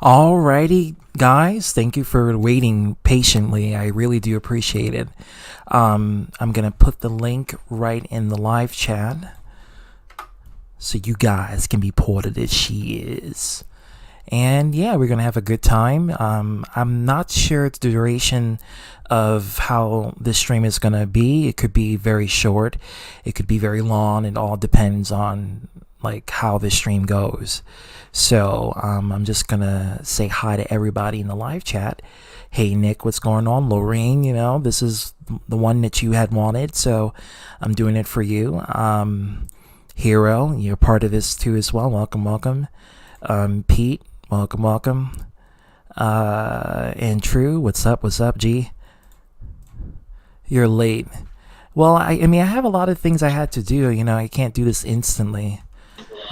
Alrighty, guys. Thank you for waiting patiently. I really do appreciate it. I'm gonna put the link right in the live chat so you guys can be ported as she is. And yeah, we're gonna have a good time. I'm not sure the duration of how this stream is gonna be. It could be very short. It could be very long. It all depends on like how the stream goes. So I'm just gonna say hi to everybody in the live chat. Hey Nick, what's going on? Laureen, this is the one that you had wanted, so I'm doing it for you. Hero, you're part of this too as well. Welcome, welcome. Pete, welcome, welcome. And True, what's up? What's up, G? You're late. Well, I mean, I have a lot of things I had to do. I can't do this instantly.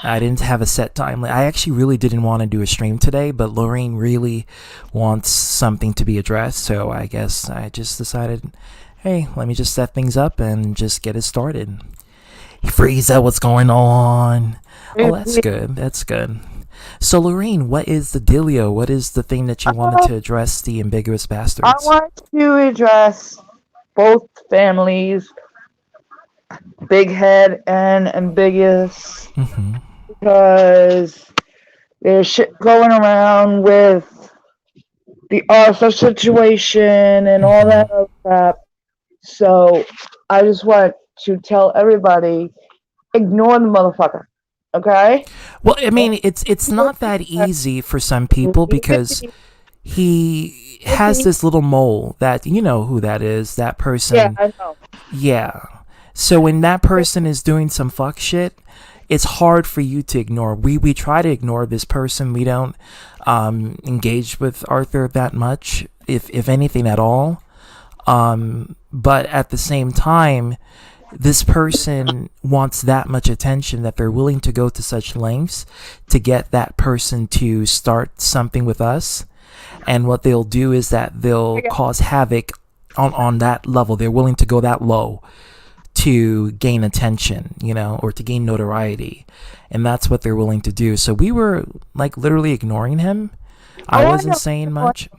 I didn't have a set time. I actually really didn't want to do a stream today, but Laureen really wants something to be addressed, so I guess I just decided, hey, let me just set things up and just get it started. Frieza, what's going on? Oh, that's good. That's good. So, Laureen, what is the dealio? What is the thing that you wanted to address the Ambiguous Bastards? I want to address both families, Big Head and Ambiguous, because there's shit going around with the Arthur situation and all that other crap. So I just want to tell everybody, ignore the motherfucker. Okay? Well, I mean, it's not that easy for some people because he has this little mole that, you know who that is, that person. Yeah, I know. Yeah. So when that person is doing some fuck shit, it's hard for you to ignore. We try to ignore this person. We don't engage with Arthur that much, if anything at all. But at the same time, this person wants that much attention that they're willing to go to such lengths to get that person to start something with us. And what they'll do is that they'll cause havoc on that level. They're willing to go that low to gain attention, or to gain notoriety. And that's what they're willing to do. So we were like literally ignoring him. I wasn't saying much.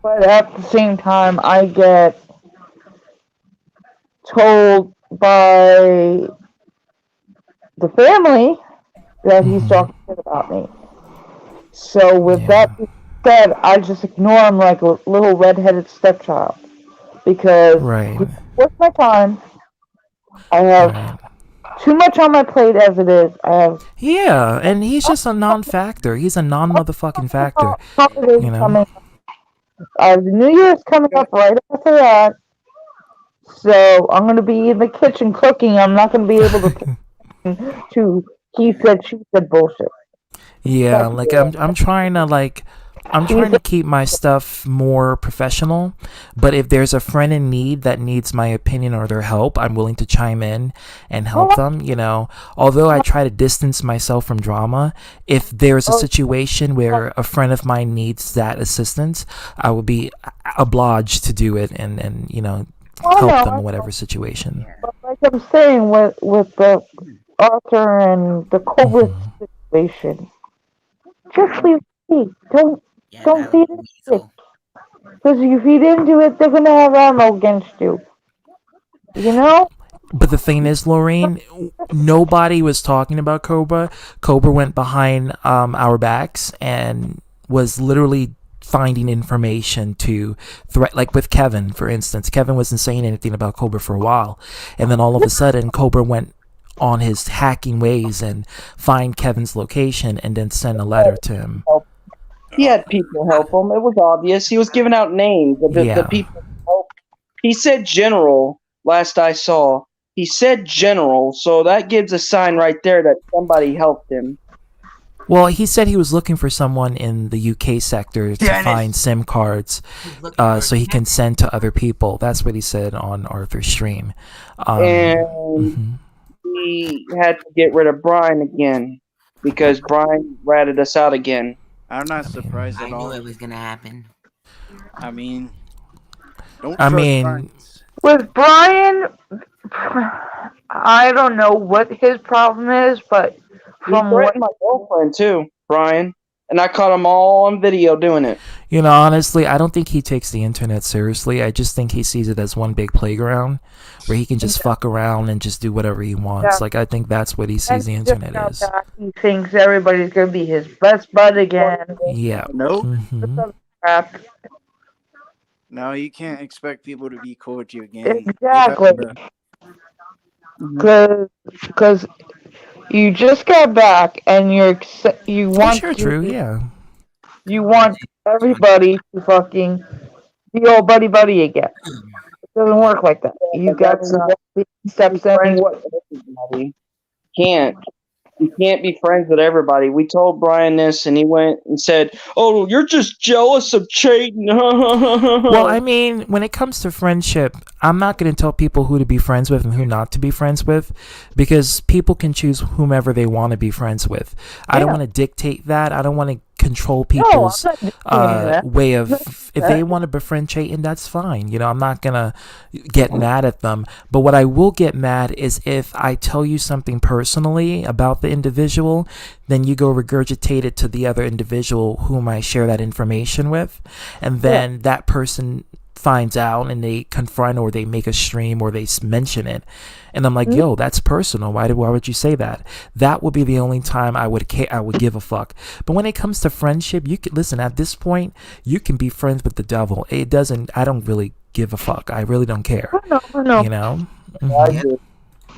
But at the same time, I get told by the family that he's talking shit about me. So with that being said, I just ignore him like a little redheaded stepchild, because he's worth my time. I have too much on my plate as it is. And he's just a non-factor. He's a non-motherfucking factor. The New Year's coming up right after that. So I'm going to be in the kitchen cooking. I'm not going to be able to he said, she said bullshit. Yeah, like I'm trying to keep my stuff more professional, but if there's a friend in need that needs my opinion or their help, I'm willing to chime in and help them, Although I try to distance myself from drama, if there's a situation where a friend of mine needs that assistance, I will be obliged to do it and help them in whatever situation. But like I'm saying with the Arthur and the Cobra situation, just leave it. Don't feed into it. Because if you didn't do it, they're going to have ammo against you. But the thing is, Laureen, nobody was talking about Cobra. Cobra went behind our backs and was literally finding information to like with Kevin, for instance. Kevin wasn't saying anything about Cobra for a while. And then all of a sudden, Cobra went on his hacking ways and find Kevin's location and then send a letter to him. He had people help him. It was obvious. He was giving out names of the people help. He said general, last I saw. He said general, so that gives a sign right there that somebody helped him. Well, he said he was looking for someone in the UK sector to find SIM cards so he can send to other people. That's what he said on Arthur's stream. And he had to get rid of Brian again because Brian ratted us out again. I'm not surprised at all. I knew it was gonna happen. I mean, with Brian, I don't know what his problem is, but from what my girlfriend too, Brian. and I caught them all on video doing it. You know, honestly, I don't think he takes the internet seriously. I just think he sees it as one big playground where he can just fuck around and just do whatever he wants. Yeah. Like, I think that's what he sees the internet as. He thinks everybody's gonna be his best bud again. Yeah. Nope. Mm-hmm. Crap. No, you can't expect people to be cool with you again. Exactly. Because you just got back and you want Sure, true, yeah. You want everybody to fucking be all buddy again. It doesn't work like that. You got to steps in. Everybody can't. You can't be friends with everybody. We told Brian this, and he went and said, "Oh, you're just jealous of Chayton." Well, I mean, when it comes to friendship, I'm not going to tell people who to be friends with and who not to be friends with, because people can choose whomever they want to be friends with. I don't want to dictate that. I don't want to control people's way of, if they want to befriend Chayton, that's fine. You know, I'm not gonna get mad at them. But what I will get mad is if I tell you something personally about the individual, then you go regurgitate it to the other individual whom I share that information with, and then that person finds out and they confront or they make a stream or they mention it, and I'm like, yo, that's personal. Why would you say that? That would be the only time I would give a fuck. But when it comes to friendship, you can listen. At this point, you can be friends with the devil. It doesn't. I don't really give a fuck. I really don't care. I know. You know.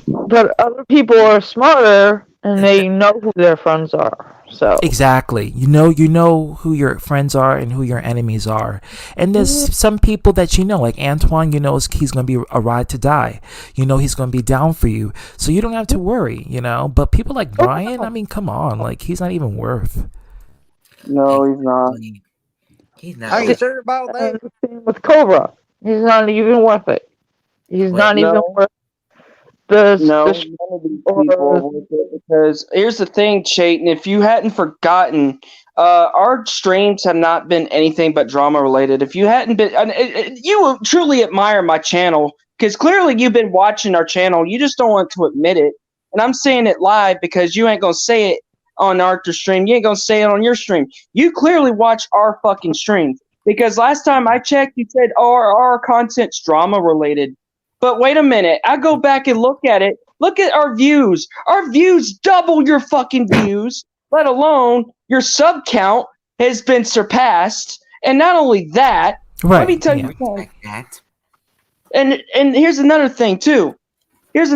But other people are smarter and they know who their friends are. So exactly, you know who your friends are and who your enemies are. And there's some people that like Antoine. He's gonna be a ride to die. He's gonna be down for you, so you don't have to worry. But people like Brian, I mean, come on, like he's not even worth. No, he's not. He's not. Are you sure about that? Same with Cobra, he's not even worth it. He's not even worth none of these people are worth it, because here's the thing, Chayton. If you hadn't forgotten, our streams have not been anything but drama related. If you hadn't been, you will truly admire my channel, because clearly you've been watching our channel. You just don't want to admit it. And I'm saying it live because you ain't gonna say it on our stream. You ain't gonna say it on your stream. You clearly watch our fucking streams, because last time I checked, you said our content's drama related. But wait a minute, I go back and look at it. Look at our views. Our views double your fucking views, let alone your sub count has been surpassed. And not only that, let me tell you something. And here's another thing too. If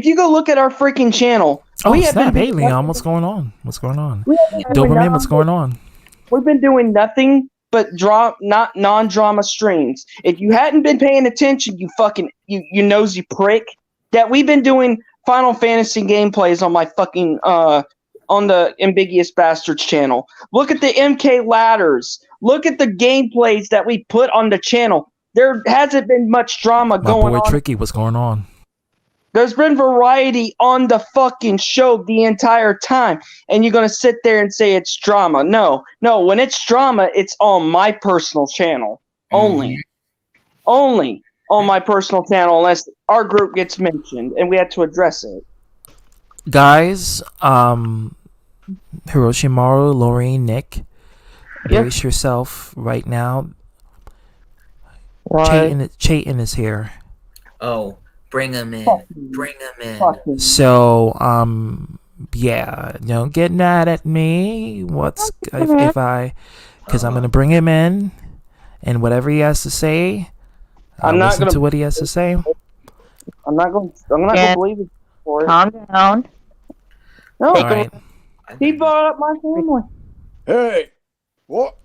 you go look at our freaking channel, hey Leon, what's going on? Doberman, what's going on? We've been doing nothing but not non-drama streams. If you hadn't been paying attention, you fucking you nosy prick, that we've been doing Final Fantasy gameplays on my fucking on the Ambiguous Bastards channel. Look at the MK ladders. Look at the gameplays that we put on the channel. There hasn't been much drama going on. My boy Tricky, what's going on? There's been variety on the fucking show the entire time. And you're going to sit there and say it's drama. No, when it's drama, it's on my personal channel. Only on my personal channel, unless our group gets mentioned and we had to address it. Guys, Hiroshimaru, Laureen, Nick, brace yourself right now. Chayton is here. Oh. Bring him in. So, don't get mad at me. Because I'm gonna bring him in, and whatever he has to say, I'll listen to what he has to say. I'm not gonna believe it for it. Calm down. No, right. He brought up my family. Hey, what?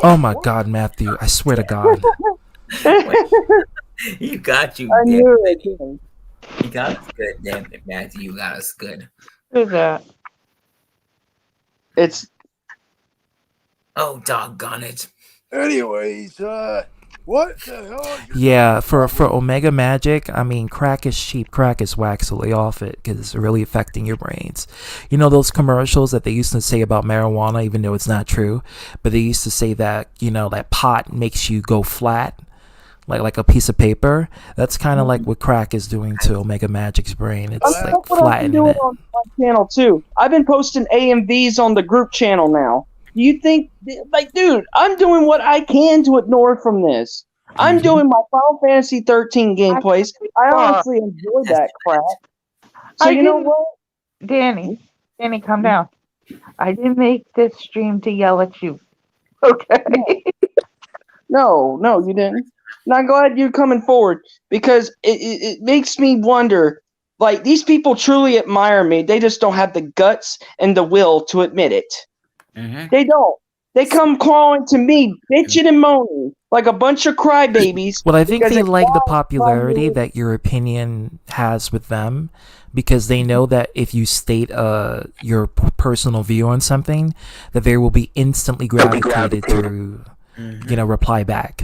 Oh my God, Matthew! I swear to God. You got you. I knew it. You got us good, damn it, Matthew. You got us good. Who's that? It's. Oh, doggone it. Anyways, what the hell? Yeah, for Omega Magic, I mean, crack is cheap, crack is wax, so lay off it, because it's really affecting your brains. You know those commercials that they used to say about marijuana, even though it's not true, but they used to say that, that pot makes you go flat? like a piece of paper. That's kind of like what crack is doing to Omega Magic's brain. It's like That's what I've been flattening doing it. on my channel too. I've been posting AMVs on the group channel now. Do you think, like, dude, I'm doing what I can to ignore from this. I'm doing my Final Fantasy 13 gameplays. I honestly enjoy that crap. So you know what? Danny, calm down. I didn't make this stream to yell at you. Okay. No, you didn't. Now, I'm glad you're coming forward because it makes me wonder. Like, these people truly admire me. They just don't have the guts and the will to admit it. Mm-hmm. They don't. They come crawling to me, bitching and moaning like a bunch of crybabies. Well, I think because they it's like the all popularity from me. that your opinion has with them, because they know that if you state your personal view on something, that they will be instantly gravitated to, reply back.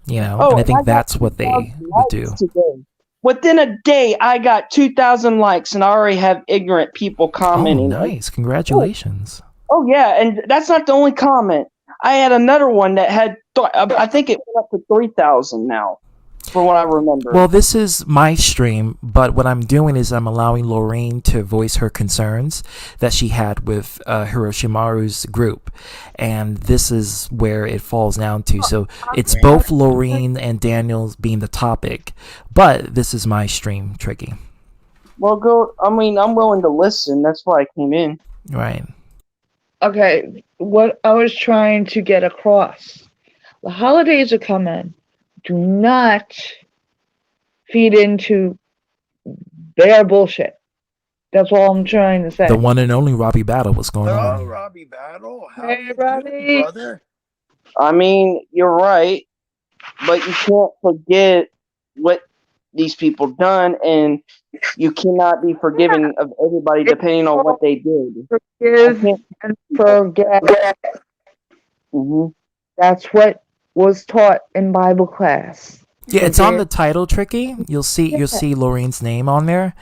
And I think that's what they would do. Today. Within a day, I got 2,000 likes, and I already have ignorant people commenting. Oh, nice! Congratulations. Oh, yeah, and that's not the only comment. I had another one that had, I think it went up to 3,000 now, from what I remember. Well, this is my stream, but what I'm doing is I'm allowing Laureen to voice her concerns that she had with Hiroshimaru's group, and this is where it falls down to. So it's both Laureen and Daniel's being the topic, but this is my stream, Tricky. Well, I'm willing to listen. That's why I came in. Right. Okay, what I was trying to get across. The holidays are coming. Do not feed into their bullshit. That's all I'm trying to say. The one and only Robbie Battle. What's going on? Robbie Battle. How Hey, you Robbie. doing, brother? I mean, you're right, but you can't forget what these people done, and you cannot be forgiving of everybody depending on what they did. Forgive and forget. Mm-hmm. That's what was taught in Bible class. Yeah, it's on the title, Tricky. You'll see Laureen's name on there.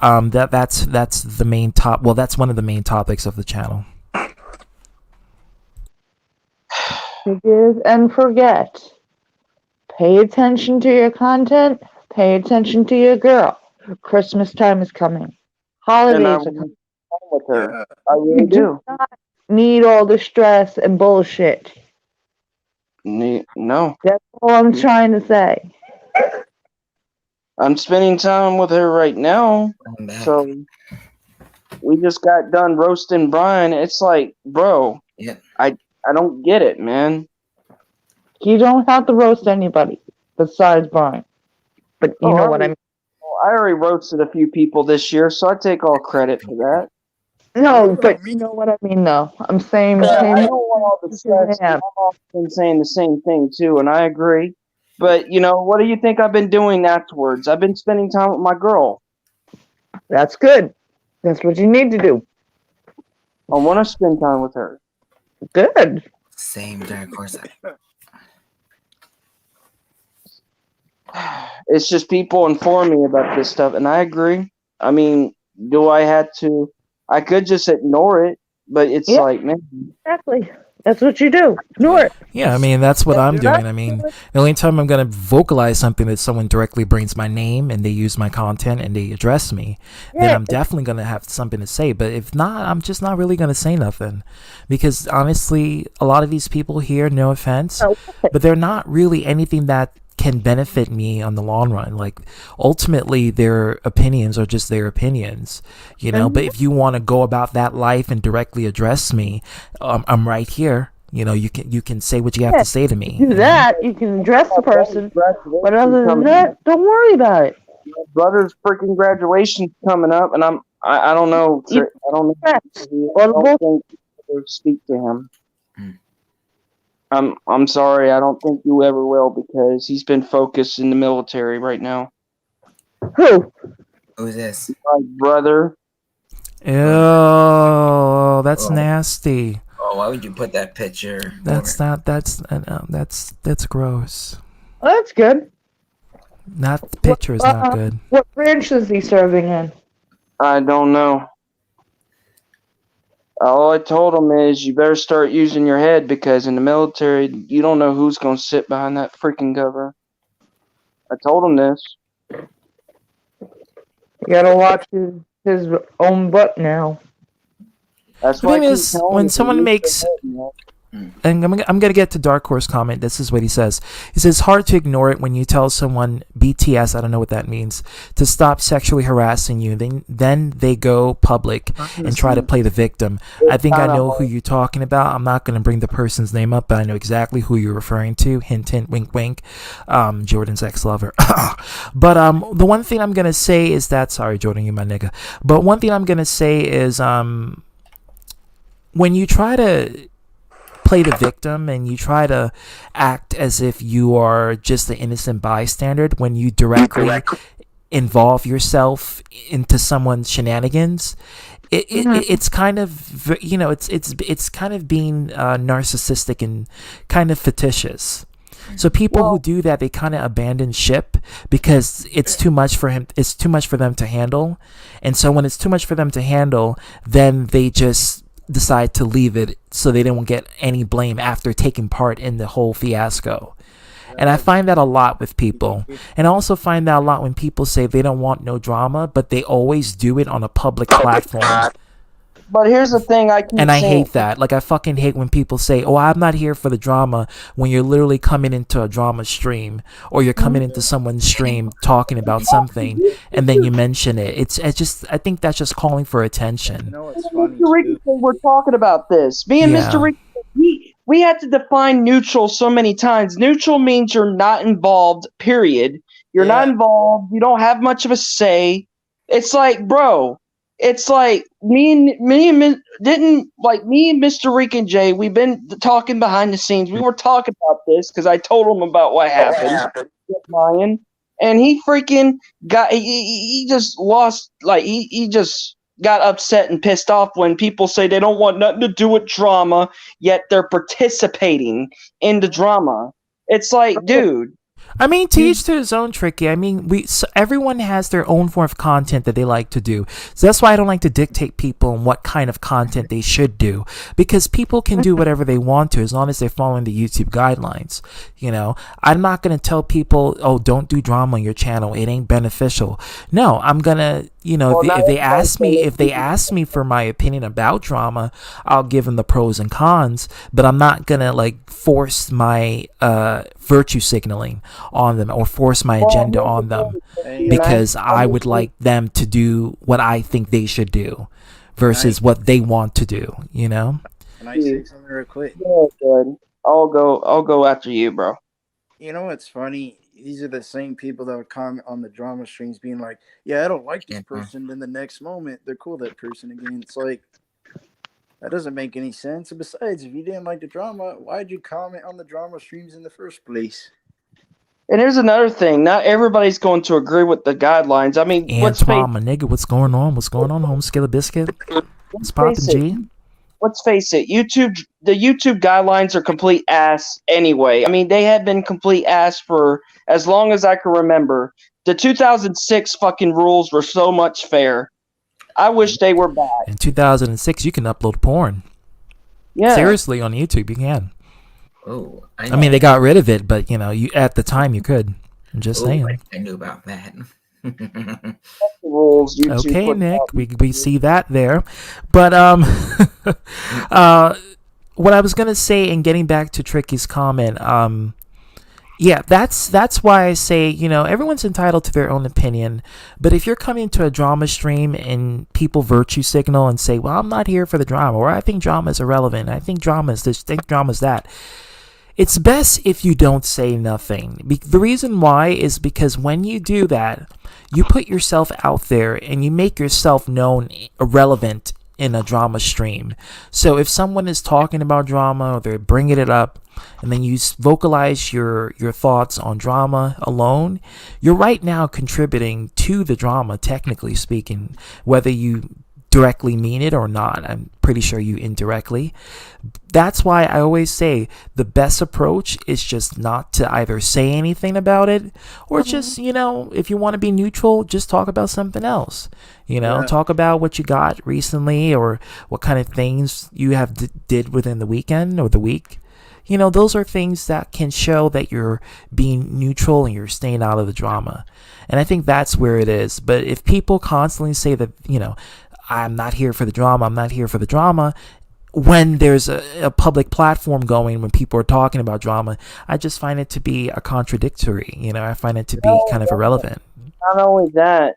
That's the main top. Well, that's one of the main topics of the channel. Forgive and forget. Pay attention to your content. Pay attention to your girl. Christmas time is coming. Holidays are coming. With her. I really You do. not need all the stress and bullshit. No. That's all I'm trying to say. I'm spending time with her right now. So we just got done roasting Brian. It's like, bro, I don't get it, man. You don't have to roast anybody besides Brian. But you know what I mean. Well, I already roasted a few people this year, so I take all credit for that. No, but you know what I mean, though. I'm saying I know all the stress. I've also been saying the same thing, too, and I agree. But, what do you think I've been doing afterwards? I've been spending time with my girl. That's good. That's what you need to do. I want to spend time with her. Good. Same, Dark Horse. It's just people inform me about this stuff, and I agree. I mean, do I have to? I could just ignore it, but it's like, man. Exactly. That's what you do. Ignore it. Yeah, I mean, that's what I'm doing. I mean, the only time I'm going to vocalize something that someone directly brings my name and they use my content and they address me, then I'm definitely going to have something to say. But if not, I'm just not really going to say nothing. Because honestly, a lot of these people here, no offense, but they're not really anything that can benefit me on the long run. Like, ultimately, their opinions are just their opinions, but if you want to go about that life and directly address me, I'm right here. You can say what you have to say to me. Do that. You can address the person, but other than that, don't worry about it. My brother's freaking graduation's coming up, and I don't know. I don't think I'll speak to him. I'm sorry, I don't think you ever will, because he's been focused in the military right now. Who? Who's this? My brother. Ew, that's nasty. Oh, why would you put that picture? That's gross. Well, that's good. The picture is not good. What branch is he serving in? I don't know. All I told him is you better start using your head, because in the military, you don't know who's going to sit behind that freaking cover. I told him this. You gotta watch his own butt now. That's The why thing I keep is, telling when him, someone he needs makes, to head, man. and I'm gonna get to Dark Horse comment. This is what he says. He says, hard to ignore it when you tell someone BTS. I don't know what that means. To stop sexually harassing you. Then they go public and try to play the victim. I think I know who you're talking about. I'm not gonna bring the person's name up, but I know exactly who you're referring to. Hint, hint, wink, wink. Jordan's ex-lover. But the one thing I'm gonna say is that, sorry, Jordan, you my nigga. But one thing I'm gonna say is when you try to play the victim and you try to act as if you are just the innocent bystander when you directly involve yourself into someone's shenanigans, it's kind of, you know, it's kind of being narcissistic and kind of fictitious. So people who do that, they kind of abandon ship because it's too much for him. It's too much for them to handle, and so when it's too much for them to handle, then they just decide to leave it so they don't get any blame after taking part in the whole fiasco. And I find that a lot with people. And I also find that a lot when people say they don't want no drama, but they always do it on a public platform. But here's the thing I keep And I saying. hate that. Like, I fucking hate when people say, oh, I'm not here for the drama, when you're literally coming into a drama stream or you're coming into someone's stream talking about something and then you mention it. It's just, I think that's just calling for attention. You know what's funny? Mr. Rico, we're talking about this. Me and Yeah. Mr. Rico, we had to define neutral so many times. Neutral means you're not involved, period. You're not involved. You don't have much of a say. It's like, bro, it's like me and Mr. Rick and Jay, we've been talking behind the scenes. We were talking about this because I told him about what happened with Brian, and he freaking got he just lost, like he just got upset and pissed off when people say they don't want nothing to do with drama, yet they're participating in the drama. It's like, dude. I mean, to each to his own, Tricky. I mean, everyone has their own form of content that they like to do. So that's why I don't like to dictate people on what kind of content they should do, because people can do whatever they want to as long as they're following the YouTube guidelines. You know, I'm not gonna tell people, oh, don't do drama on your channel. It ain't beneficial. No, I'm gonna, you know, if they ask me for my opinion about drama, I'll give them the pros and cons. But I'm not gonna like force my virtue signaling on them or force my agenda on them because I would like them to do what I think they should do versus what they want to do, you know? Can I say something real quick? Yeah, good. I'll go after you, bro. You know what's funny? These are the same people that would comment on the drama streams being like, yeah, I don't like this person. Then the next moment, they're cool with that person again. It's like, that doesn't make any sense. And besides, if you didn't like the drama, why'd you comment on the drama streams in the first place? And here's another thing. Not everybody's going to agree with the guidelines. I mean, my nigga, what's going on? What's going on, home skillet biscuit? What's poppin', G? Let's face it, the YouTube guidelines are complete ass anyway. I mean, they have been complete ass for as long as I can remember. The 2006 fucking rules were so much fair. I wish they were back. In 2006, you can upload porn. Yeah. Seriously, on YouTube, you can. Oh, I mean, they got rid of it, but you know, you at the time you could. I'm just saying. I knew about that. Rules, YouTube okay, Nick, we see that there, but what I was gonna say, and getting back to Tricky's comment, yeah, that's why I say, you know, everyone's entitled to their own opinion, but if you're coming to a drama stream and people virtue signal and say, well, I'm not here for the drama, or I think drama is irrelevant, I think drama is this, I think drama is that, it's best if you don't say nothing. The reason why is because when you do that, you put yourself out there and you make yourself known irrelevant in a drama stream. So if someone is talking about drama or they're bringing it up, and then you vocalize your thoughts on drama alone, you're right now contributing to the drama, technically speaking, whether you directly mean it or not. I'm pretty sure you indirectly. That's why I always say the best approach is just not to either say anything about it or just, you know, if you want to be neutral, just talk about something else. You know, talk about what you got recently or what kind of things you have did within the weekend or the week. those are things that can show that you're being neutral and you're staying out of the drama. And I think that's where it is. But if people constantly say that, I'm not here for the drama, I'm not here for the drama, when there's a public platform going, when people are talking about drama, I just find it to be a contradictory. I find it to be kind of irrelevant. Not only that,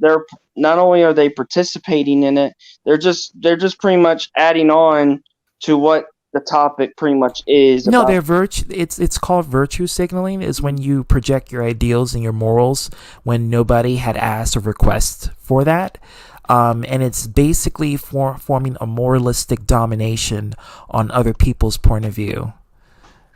they're not only are they participating in it, they're just pretty much adding on to what the topic pretty much is. No, it's called virtue signaling, is when you project your ideals and your morals when nobody had asked or requested for that. And it's basically forming a moralistic domination on other people's point of view.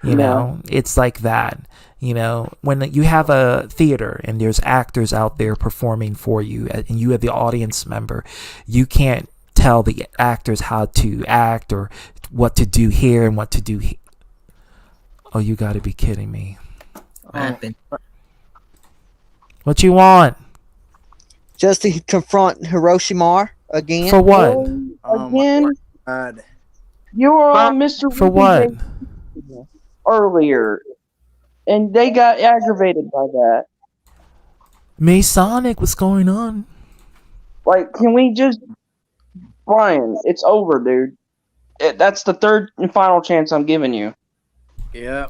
It's like that. When you have a theater and there's actors out there performing for you and you are the audience member, you can't tell the actors how to act or what to do here and what to do here. Oh, you gotta be kidding me. What happened? What you want? Just to confront Hiroshima again. For what? Again? God. You were on Mr. For what? Earlier, and they got aggravated by that. Masonic, what's going on? Like, can we just... Brian, it's over, dude. That's the third and final chance I'm giving you. Yeah.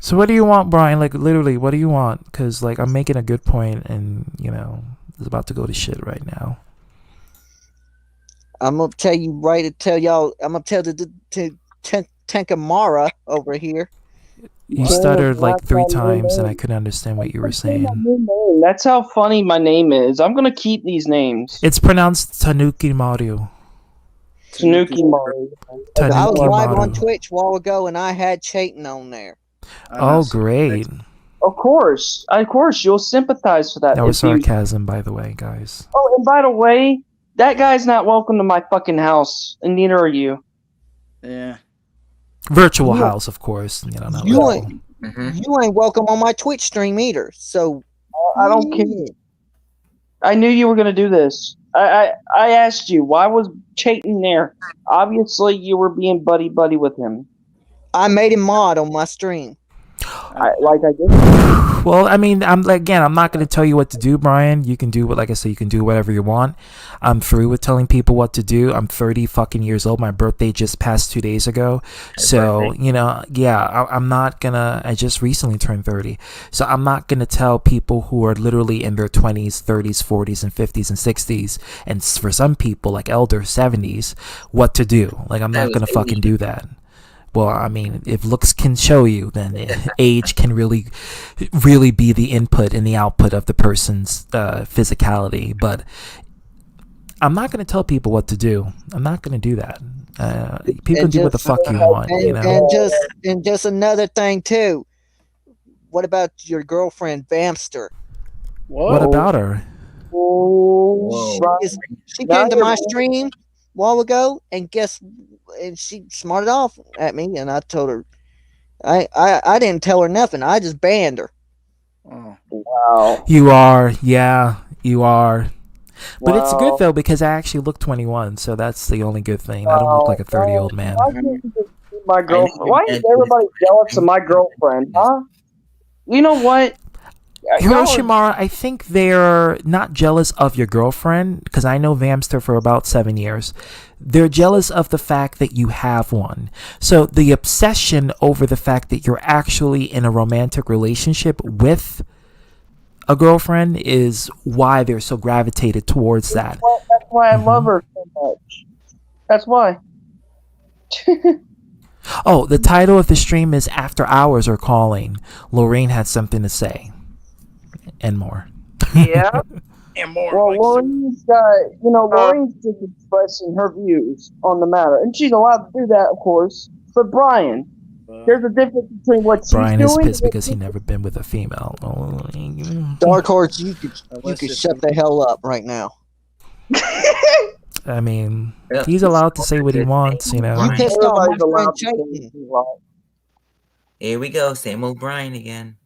So what do you want, Brian? Like, literally, what do you want? Because, like, I'm making a good point and, it's about to go to shit right now. I'm going to tell you right to tell y'all. I'm going to tell Tankamara over here. You stuttered like 3 times and I couldn't understand what you were saying. That's how funny my name is. I'm going to keep these names. It's pronounced Tanuki Mario. Tanuki Mario. I was live Maru. on Twitch a while ago and I had Chayton on there. Oh, great. Of course, you'll sympathize for that. That was sarcasm, by the way, guys. Oh, and by the way, that guy's not welcome to my fucking house, and neither are you. Yeah. Virtual house, of course. Not You real. You ain't welcome on my Twitch stream either. So I don't care. I knew you were going to do this. I asked you, why was Chayton there? Obviously, you were being buddy-buddy with him. I made him mod on my stream. I did. Well, I mean, I'm not going to tell you what to do, Brian. You can do like I said, you can do whatever you want. I'm through with telling people what to do. I'm 30 fucking years old. My birthday just passed 2 days ago. So, I'm not gonna, I just recently turned 30. So I'm not gonna tell people who are literally in their 20s, 30s, 40s, and 50s and 60s, and for some people, like elder 70s, what to do. Like, I'm not gonna fucking do that. Well, I mean, if looks can show you, then age can really be the input and the output of the person's physicality. But I'm not going to tell people what to do. I'm not going to do that. People can do what the fuck you want, And just another thing too. What about your girlfriend, Vamster? Whoa. What about her? Whoa. She came to my stream a while ago, and she smarted off at me, and I told her, I didn't tell her nothing. I just banned her. Oh. Wow. You are, yeah, you are. But it's Wow. good though because I actually look 21, so that's the only good thing. I don't look like a 30-year-old man. Why can't you just be my girlfriend? Why is everybody jealous of my girlfriend, huh? You know what? Hiroshima, I think they're not jealous of your girlfriend, because I know Vamster for about 7 years. They're jealous of the fact that you have one. So the obsession over the fact that you're actually in a romantic relationship with a girlfriend is why they're so gravitated towards that. Well, that's why I love her so much. That's why. Oh, the title of the stream is After Hours Are Calling. Laureen had something to say. And more. Yeah. And more. Well, like Laureen's Laureen's just expressing her views on the matter, and she's allowed to do that, of course. But Brian, there's a difference between what she's Brian is doing. pissed because he never been with a female. Dark Horse, you could shut the hell up right now. I mean, he's allowed to say what he wants, you know. You pissed off my Everybody's allowed friend to say Chayton. what they like. Here we go, same old Brian again.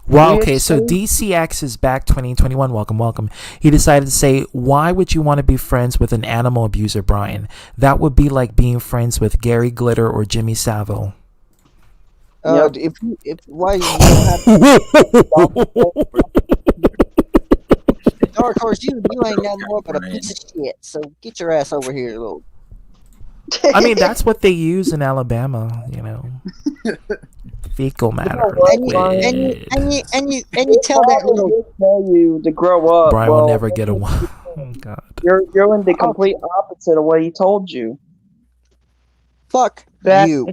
Well, okay, so DCX is back 2021. Welcome, welcome. He decided to say, why would you want to be friends with an animal abuser, Brian? That would be like being friends with Gary Glitter or Jimmy Savile. If why you don't have Dark Horse, you ain't nothing more but a piece of shit. So get your ass over here, little. I mean, that's what they use in Alabama, you know. Fecal matter. And you tell that little. Tell you to grow up. Brian will never get a one. Oh, God. You're in the complete opposite of what he told you. Fuck That- you.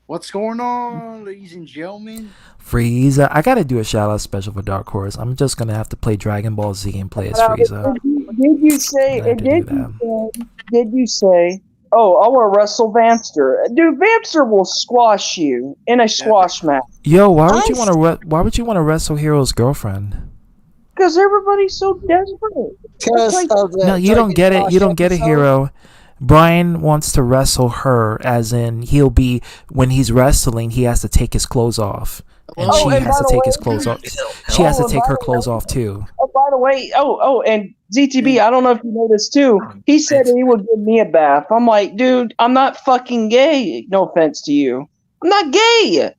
What's going on, ladies and gentlemen? Frieza. I gotta do a shout out special for Dark Horse. I'm just gonna have to play Dragon Ball Z and play as Frieza. Did you say? I have to do Did you say? Oh, I want to wrestle Vamster. Dude, Vamster will squash you in a squash match. Yo, why would you want to wrestle Hero's girlfriend? Because everybody's so desperate. No, you don't get it. You don't get it, Hero. Brian wants to wrestle her, as in when he's wrestling, he has to take his clothes off. And she has to take his clothes off. She has to take her clothes off too. Oh, by the way, and ZTB, I don't know if you know this too. He said he would give me a bath. I'm like, dude, I'm not fucking gay. No offense to you. I'm not gay.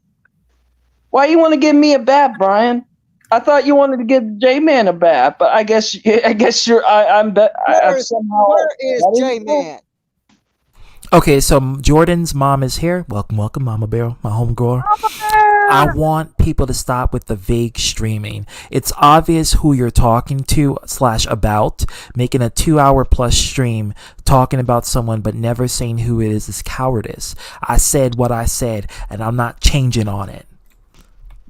Why you want to give me a bath, Brian? I thought you wanted to give J-Man a bath, but I guess you're. I'm somehow. Where is J-Man? Okay, so Jordan's mom is here. Welcome, Mama Bear, my homegirl. I want people to stop with the vague streaming. It's obvious who you're talking to / about. Making a 2-hour plus stream talking about someone but never saying who it is cowardice. I said what I said, and I'm not changing on it.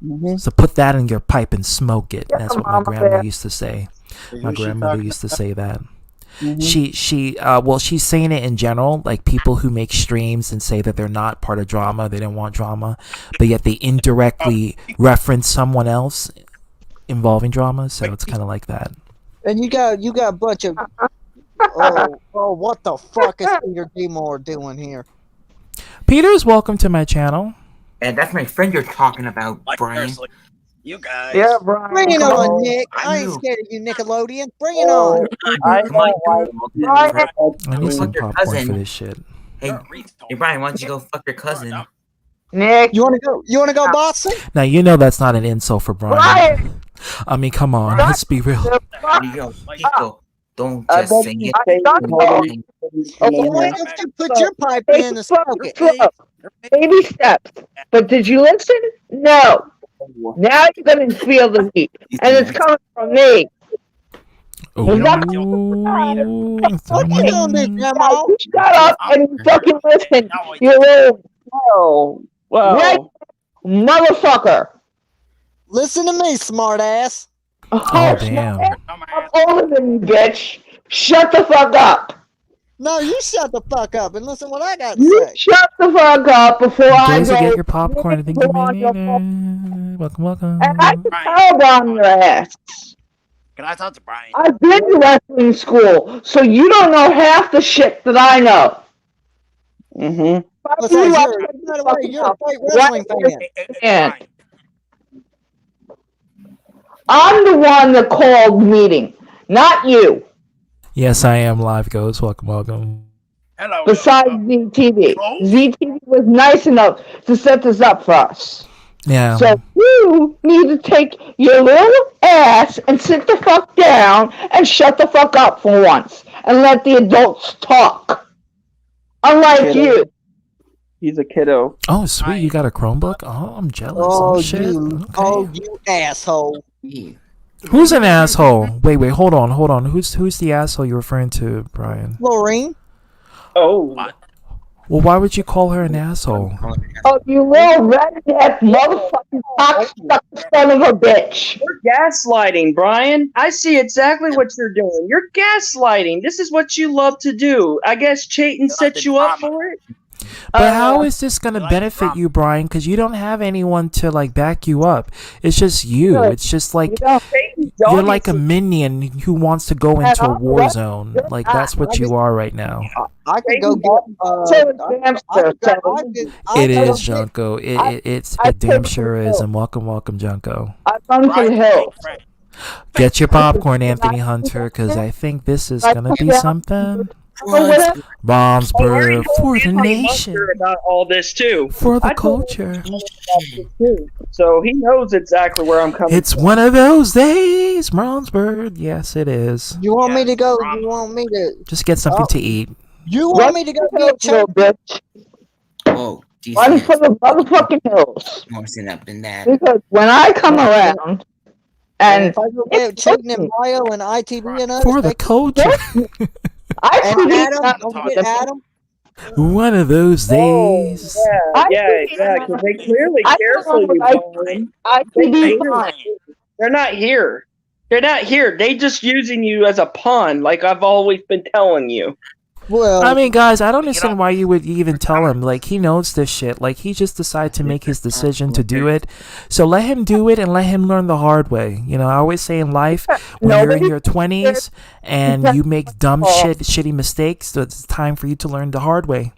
Mm-hmm. So put that in your pipe and smoke it. That's what my grandma used to say. My grandmother used to say that. Mm-hmm. She's saying it in general, like people who make streams and say that they're not part of drama, they don't want drama, but yet they indirectly reference someone else involving drama. So it's kind of like that. And you got a bunch of what the fuck is Peter Demore doing here? Peter's welcome to my channel. And that's my friend you're talking about, Brian. You guys. Yeah, Brian. Bring it on, Nick. I ain't scared of you, Nickelodeon. Bring it on. I need some popcorn for this shit. Hey, Brian, why don't you go fuck your cousin? Nick, you wanna go boxing? Now you know that's not an insult for Brian. I mean, come on, let's be real. People, don't just sing it. Why don't you put your pipe in and smoke it? Baby steps. But did you listen? No. Now you're going to feel the heat. And it's coming from me. Oh. What you doing, Grandma? You shut up and fucking listen. You little right, motherfucker. Listen to me, smartass. Oh, damn. I'm older than you, bitch. Shut the fuck up. No, you shut the fuck up and listen what I got to You say. shut the fuck up before I Those go. who get your popcorn, I think you may need it. Welcome. And I can tell on your ass. Can I talk to Brian? I've been to wrestling school, so you don't know half the shit that I know. Mm-hmm. By the way, you're a great wrestling fan. Brian. I'm the one that called meeting, not you. Yes, I am. Live goes. Welcome. Hello. Besides ZTV. ZTV was nice enough to set this up for us. Yeah. So you need to take your little ass and sit the fuck down and shut the fuck up for once and let the adults talk. Unlike you. He's a kiddo. Oh, sweet. You got a Chromebook? Oh, I'm jealous. Oh, shit. you asshole. Who's an asshole? Wait, hold on. Who's the asshole you're referring to, Brian? Laureen. Oh. Well, why would you call her an asshole? Oh, you little redneck motherfucking cocksucker son of a bitch. You're gaslighting, Brian. I see exactly what you're doing. You're gaslighting. This is what you love to do. I guess Chayton set you up for it. But how is this gonna like benefit drama. you, Brian? Because you don't have anyone to like back you up. It's just you. Good. It's just like You know, you're like a minion who wants to go into a war zone. Like that's what you are right now. I could go get. It is, Junko. It damn sure is. And welcome, Junko. I run for the Brian, hills. fake friend. Get your popcorn, Anthony Hunter, because I think this is gonna be something. Bombs bird for the nation, about all this too. for the I told culture. So he knows exactly where I'm coming It's from. one of those days, Brownsburg. Yes, it is. You want me to go? Yes, You want me to? Just get something to eat. You want me to go get Little church? bitch. Oh, Run Jesus. for the motherfucking hills. More sin up than that. Because when I come around, and If I go get Chicken and Bio and ITV and us, For the culture. I and tweet Adam, out don't forget Adam. One of those days. Yeah, because they clearly I care don't for know you. what Brian. ITV fine. They're not here. They're not here. They just using you as a pawn, like I've always been telling you. Well, I mean, guys, I don't understand why you would even tell him. Like, he knows this shit. Like, he just decided to make his decision to do it. So let him do it and let him learn the hard way. You know, I always say in life, when you're in your 20s and you make dumb shitty mistakes, so it's time for you to learn the hard way.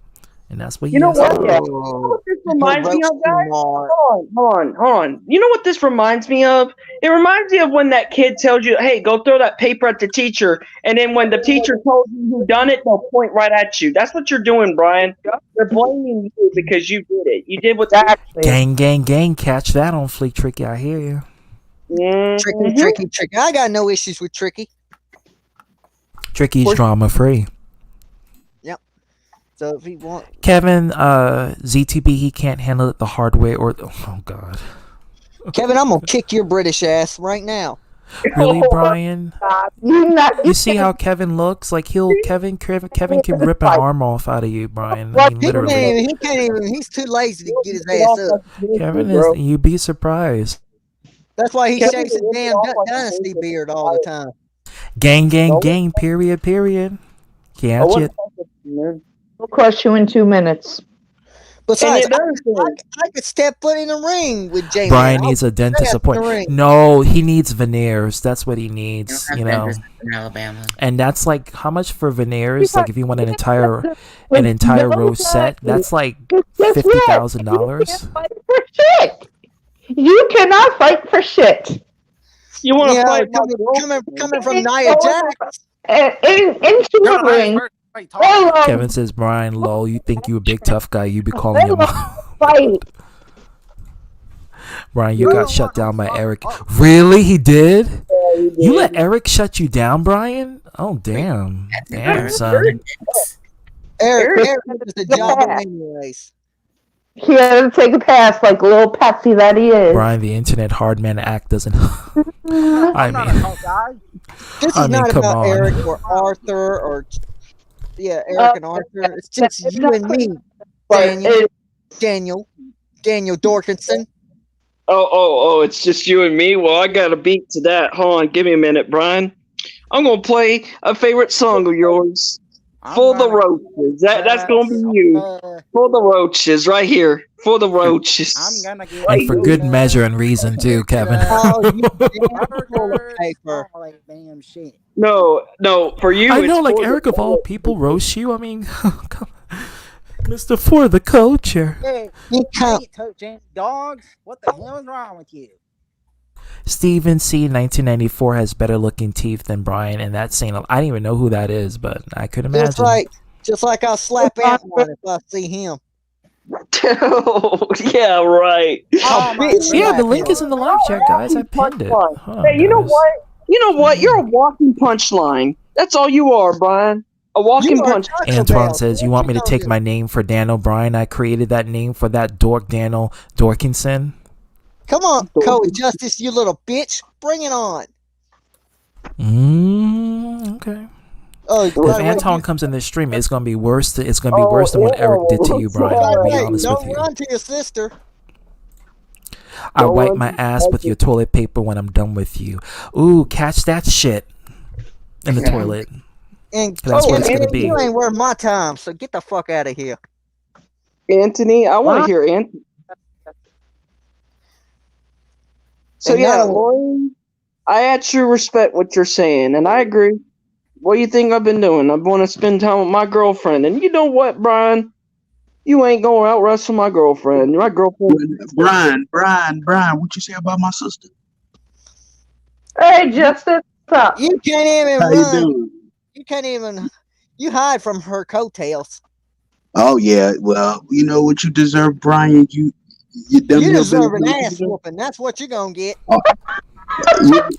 And that's what he You know has what? to do. You know what this reminds me of, guys? Hold on. You know what this reminds me of? It reminds me of when that kid tells you, hey, go throw that paper at the teacher. And then when the teacher tells you who done it, they'll point right at you. That's what you're doing, Brian. They're blaming you because you did it. You did what Exactly. Gang. Catch that on Fleek Tricky. I hear you. Tricky. I got no issues with Tricky. Tricky's drama free. So if he wants, Kevin, ZTB, he can't handle it the hard way or oh god. Kevin, I'm gonna kick your British ass right now. Really, Brian? You see how Kevin looks? Like Kevin can rip an arm off out of you, Brian. I mean, literally. He can't even. He's too lazy to get his ass up. Kevin is. You'd be surprised. That's why he shaves his damn dynasty beard all the time. Gang. Period. Catch it. We'll crush you in 2 minutes. Besides, I could step foot in the ring with Jamie. Brian needs a dentist appointment. No, he needs veneers. That's what he needs. You know. In Alabama. And that's like how much for veneers? Like if you want an entire rose set, that's like $50,000. Fight for shit. You cannot fight for shit. You want to fight coming from Nia Jax. Into the ring. Kevin says, Brian, lol, you think you a big tough guy, you be calling him fight. Brian, you got shut down by Eric. Really? He did? You let Eric shut you down, Brian? Oh, damn. Damn, son. Eric is the job anyways. He had to take a pass like little patsy that he is. Brian, the internet hard man act doesn't. I mean, this is not about Eric or Arthur or Eric and Arthur. It's just you and me, Daniel Dorkinson. Oh, it's just you and me? Well, I got a beat to that. Hold on, give me a minute, Brian. I'm going to play a favorite song of yours. For the Roaches. That's going to be you. For the Roaches, right here. For the Roaches. I'm gonna get and for good measure and reason, too, Kevin. Damn shit. No, for you. I know, like Eric of all people roast you. I mean, come on. Mr. For the culture. Hey, dogs, what the hell is wrong with you? Steven C. 1994 has better looking teeth than Brian, and that's saying I don't even know who that is, but I could imagine. Just like I'll slap Ant-Man if I see him. Yeah, right. Yeah, the link is in the live chat, guys. I pinned it. Hey, you know what? You're a walking punchline. That's all you are, Brian. A walking punchline. Antoine says, you want me to take my name for Dan O'Brien? I created that name for that dork Daniel Dorkinson. Come on, Cody Justice, you little bitch. Bring it on. Okay. Oh, if Anton comes in this stream, it's gonna be worse. It's gonna be worse than what Eric did to you, Brian. I'll be honest with you. Don't run to your sister. I wipe my ass with your toilet paper when I'm done with you. Ooh, catch that shit in the toilet. And that's what it's gonna be. You ain't worth my time, so get the fuck out of here. Anthony. I want to What? hear Anthony. So And yeah, now- Laureen, I actually respect what you're saying, and I agree. What do you think I've been doing? I want to spend time with my girlfriend, and you know what, Brian? You ain't gonna out wrestle my girlfriend. My girlfriend. Brian, what you say about my sister? Hey, Justin, what's up? You can't even How you run. doing? You can't even. You hide from her coattails. Oh yeah, well, you know what you deserve, Brian. You dumb You deserve an hillbilly. ass whooping. That's what you're gonna get.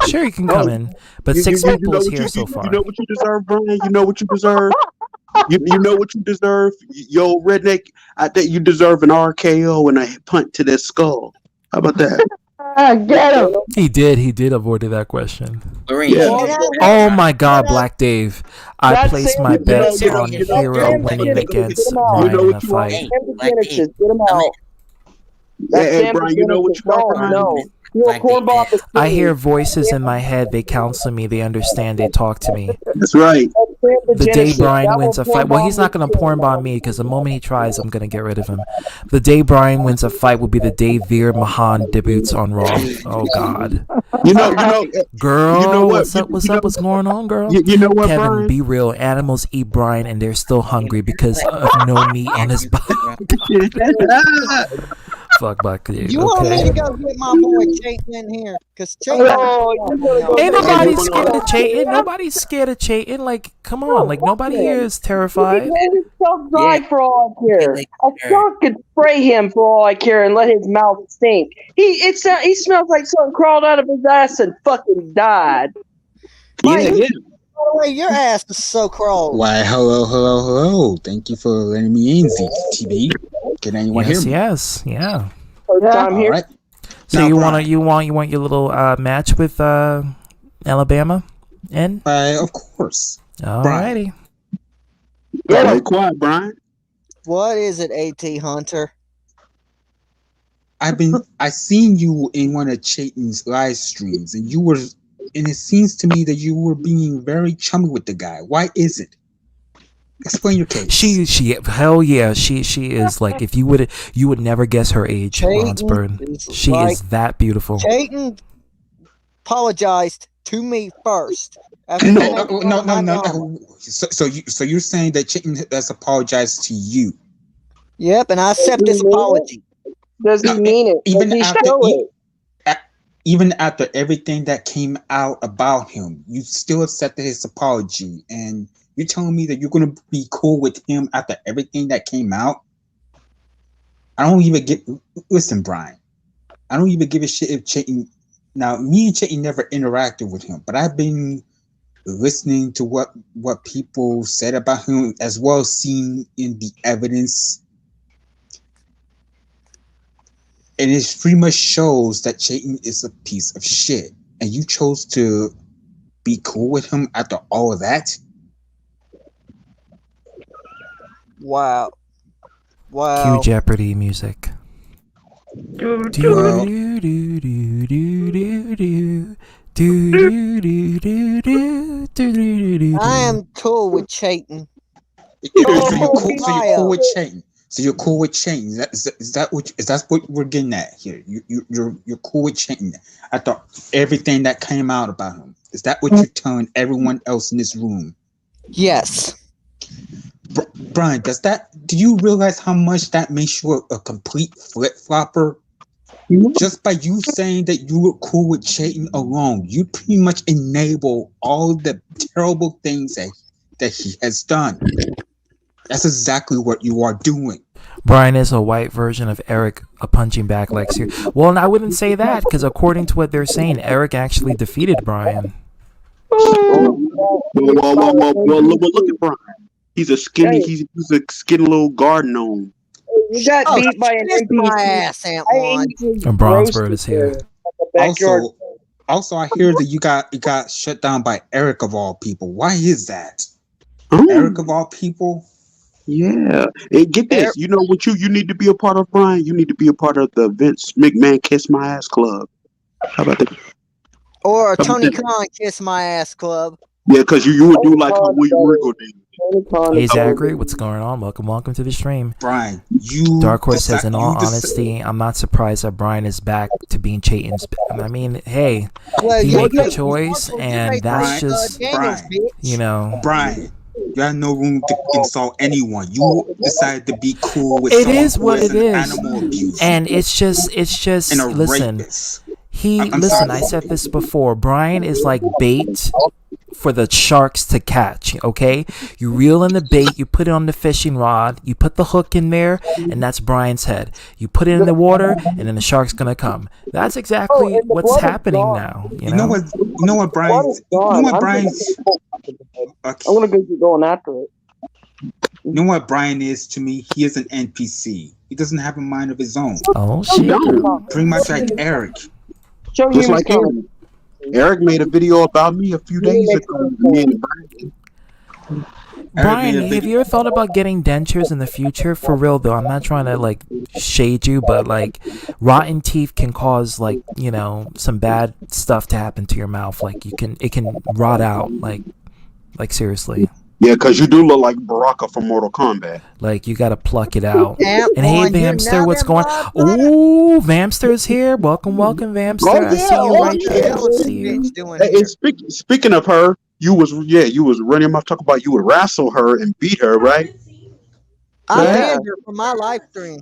Sure, you can come in, but six people is here so far. You know what you deserve, Brian. You know what you deserve. You know what you deserve. Yo, redneck. I think you deserve an RKO and a punt to that skull. How about that? Get him. He did avoid that question. Laureen, Yeah. Oh my God, Black Dave! I That's placed it. my bets you know, on you know, Hero Sam winning Genesis, against get him out. Brian You know in a what you want? fight. Hey, Sam Black Genesis, Dave, get him out. That's Hey, Sam Brian, you know what Genesis. you want, No, Brian? no. You're a core bop of I hear Steve. voices in my head. They counsel me. They understand. They talk to me. That's right. That's Sam The day Genesis. Brian That wins will a fight, well, he's not porn going to bomb porn bomb me because the moment he tries, I'm going to get rid of him. The day Brian wins a fight will be the day Veer Mahan debuts on Raw. Oh God, You know, girl, You know what? what's up? What's You know- up? What's going on, girl? you know what, Kevin, Brian? be real. Animals eat Brian, and they're still hungry because of no meat on his body. Fuck Black Dave. You want me Okay. to go get my boy Chayton in here? Because Chayton. Oh, you gotta go Ain't get nobody him. scared of Chayton. Nobody's scared of Chayton. Like, come on. Like, nobody here is terrified. He can himself dry for all I care. Like, A skunk could spray him for all I care and let his mouth stink. He smells like something crawled out of his ass and fucking died. Yeah. By the way, your ass is so crawled. Why, hello. Thank you for letting me in, ZTV. Can anyone hear me? Yes. Yeah. First time All here. right. So Now, you Brian, want your little match with Alabama? And of course. alrighty. Stay quiet, Brian. What is it, AT Hunter? I seen you in one of Chayton's live streams, and it seems to me that you were being very chummy with the guy. Why is it? Explain your case. She hell yeah, she is like, if you would never guess her age, Lonsburn. She is that beautiful. Chayton apologized to me first. No. So you're saying that Chayton has apologized to you? Yep, and I accept this apology. Does he mean it? Even Does he after show it? even after everything that came out about him, you still accepted his apology, and you're telling me that you're going to be cool with him after everything that came out? I don't even listen, Brian. I don't even give a shit if Chayton. Now, me and Chayton never interacted with him, but I've been listening to what people said about him, as well as seeing in the evidence. And it pretty much shows that Chayton is a piece of shit. And you chose to be cool with him after all of that? Wow. Cue Jeopardy music. Well, I am cool with Chayton. so you're cool with Chayton. So you're cool with Chayton. Is that what we're getting at here? You're cool with Chayton after everything that came out about him. Is that what you're telling everyone else in this room? Yes. Brian, do you realize how much that makes you a complete flip-flopper? Just by you saying that you were cool with Chayton alone, you pretty much enable all the terrible things that he has done. That's exactly what you are doing. Brian is a white version of Eric, a punching bag Lexi. Well, and I wouldn't say that, because according to what they're saying, Eric actually defeated Brian. Well, look at Brian. He's a skinny little garden gnome. You got beat by an NPC. My ass, Aunt Juan. And Bronzebird is here. Also, I hear that you got shut down by Eric of all people. Why is that? Oh. Eric of all people? Yeah. Hey, get this. You know what you need to be a part of, Brian? You need to be a part of the Vince McMahon Kiss My Ass Club. How about that? Or a Tony Khan Kiss My Ass Club. Yeah, because you would do like how William Regal did. Hey Zachary, what's going on? Welcome to the stream. Brian, you. Dark Horse says, in all you just- honesty, I'm not surprised that Brian is back to being Chayton's. I mean, hey, Well, he you made the made- choice, you and made that's Brian, just, Daniels, Brian. bitch. you know. Brian, you have no room to insult anyone. You decided to be cool with It someone is who what is it an is. animal abuser And it's just, and a listen, rapist. I'm listen, sorry. I said this before. Brian is like bait for the sharks to catch, okay? You reel in the bait, you put it on the fishing rod, you put the hook in there, and that's Brian's head. You put it in the water, and then the shark's gonna come. That's exactly what's happening now. You know What? You know what, Brian? You know what, Brian's? I'm gonna go keep going after it. You know what Brian is to me? He is an NPC. He doesn't have a mind of his own. Oh shit! Pretty much like Eric. Show Just you like Eric. Eric made a video about me a few days ago. Me and Brian. Brian, have you ever thought about getting dentures in the future? For real though, I'm not trying to like shade you, but like rotten teeth can cause like, you know, some bad stuff to happen to your mouth. Like it can rot out. Like seriously. Yeah, because you do look like Baraka from Mortal Kombat. Like you gotta pluck it out. Yeah, And hey, boy, you're Vamster, what's nothing going? but Ooh, Vamster's here. Welcome, Vamster. Oh, I see yeah, you oh, right yeah. there. I What's see this you. bitch doing Hey, here? and speaking of her, you was running my talk about you would wrestle her and beat her, right? I Yeah. banned her from my live stream.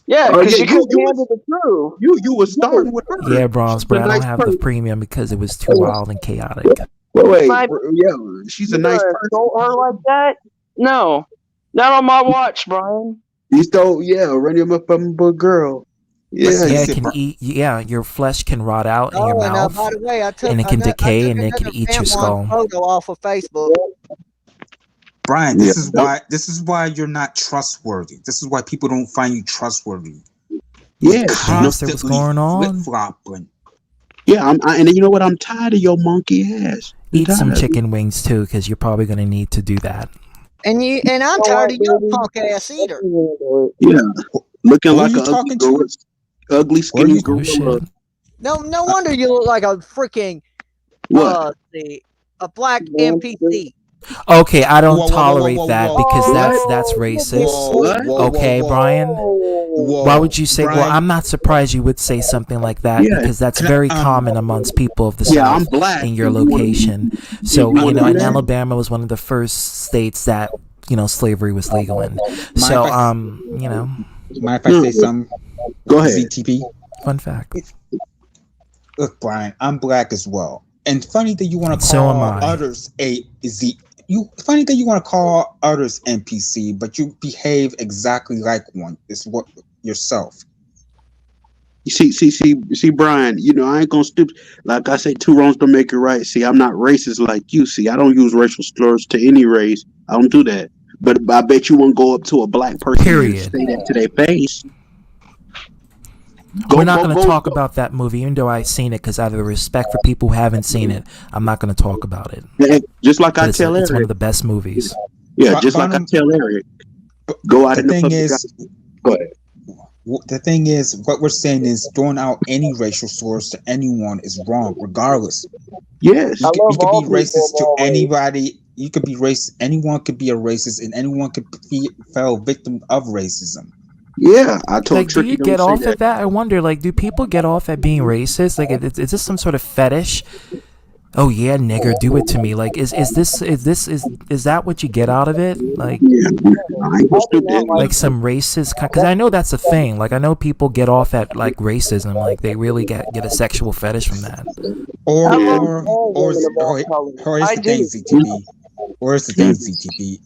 Yeah, Oh, because yeah, you couldn't you handle the truth. You was starting with her. Yeah, Bronze, but I nice don't have the person. premium because it was too wild and chaotic. Wait, My- yeah, she's a nice You person. insult her like that? No, not on my watch, Brian. You stole, running him up on a girl. Yeah, Yeah, Yes, it can eat. Yeah, your flesh can rot out in Oh, your and mouth. by the way, I took and it can I took decay and it can another eat your Pamela skull. photo off of Facebook. Brian, Yeah. this is why you're not trustworthy. This is why people don't find you trustworthy. yeah, Monster, what's going on? Flip-flopping. yeah. And you know what? I'm tired of your monkey ass. I'm Eat some tired. chicken wings too, because you're probably gonna need to do that. And I'm tired of your punk ass either. Yeah, looking Who like are you an talking ugly, skinny you- Oh gorilla. shit! No wonder you look like a freaking What? a black NPC. Okay, I don't Whoa, whoa, whoa, tolerate whoa, that whoa. because What? that's racist. Whoa, Okay, whoa. Brian. Whoa, Why would you say? Well, Brian, I'm not surprised you would say something like that Yeah, because that's can I- very common amongst people of the Yeah, I'm South black. in your You wanna- location. So you you know, wanna and do that? Alabama was one of the first states that slavery was legal in. Mind So if I- Mind if I say something? Go ahead. ZTP. fun fact. Look, Brian, I'm black as well. And funny that you want to So call am I. others funny that you want to call others NPC, but you behave exactly like one. It's what yourself. You see, Brian. You know I ain't gonna stoop. Like I say, two wrongs don't make it right. See, I'm not racist like you. See, I don't use racial slurs to any race. I don't do that. But I bet you won't go up to a black person Period. and say that to their face. We're not going to talk about that movie, even though I've seen it, because out of respect for people who haven't seen it, I'm not going to talk about it. Just like But I tell it's one Eric. of the best movies. Yeah, just like I tell Eric. Go out The in the thing public. is, Go ahead. the thing is, what we're saying is throwing out any racial slurs to anyone is wrong, regardless. Yes. You love could all be racist people to always. anybody. You could be racist. Anyone could be a racist, and anyone could be fell victim of racism. Yeah, I told Like, do Tricky you don't get say off that. at that? I wonder, like, do people get off at being racist? Like, is this some sort of fetish? Oh yeah, nigger, do it to me. Like, is that what you get out of it? Like, Yeah, I ain't gonna stoop that. like some racist? Because I know that's a thing. Like, I know people get off at like racism. Like, they really get a sexual fetish from that. Or I love or all or women of all colors. or is I the thing do. ZTB? Or is the thing ZTB?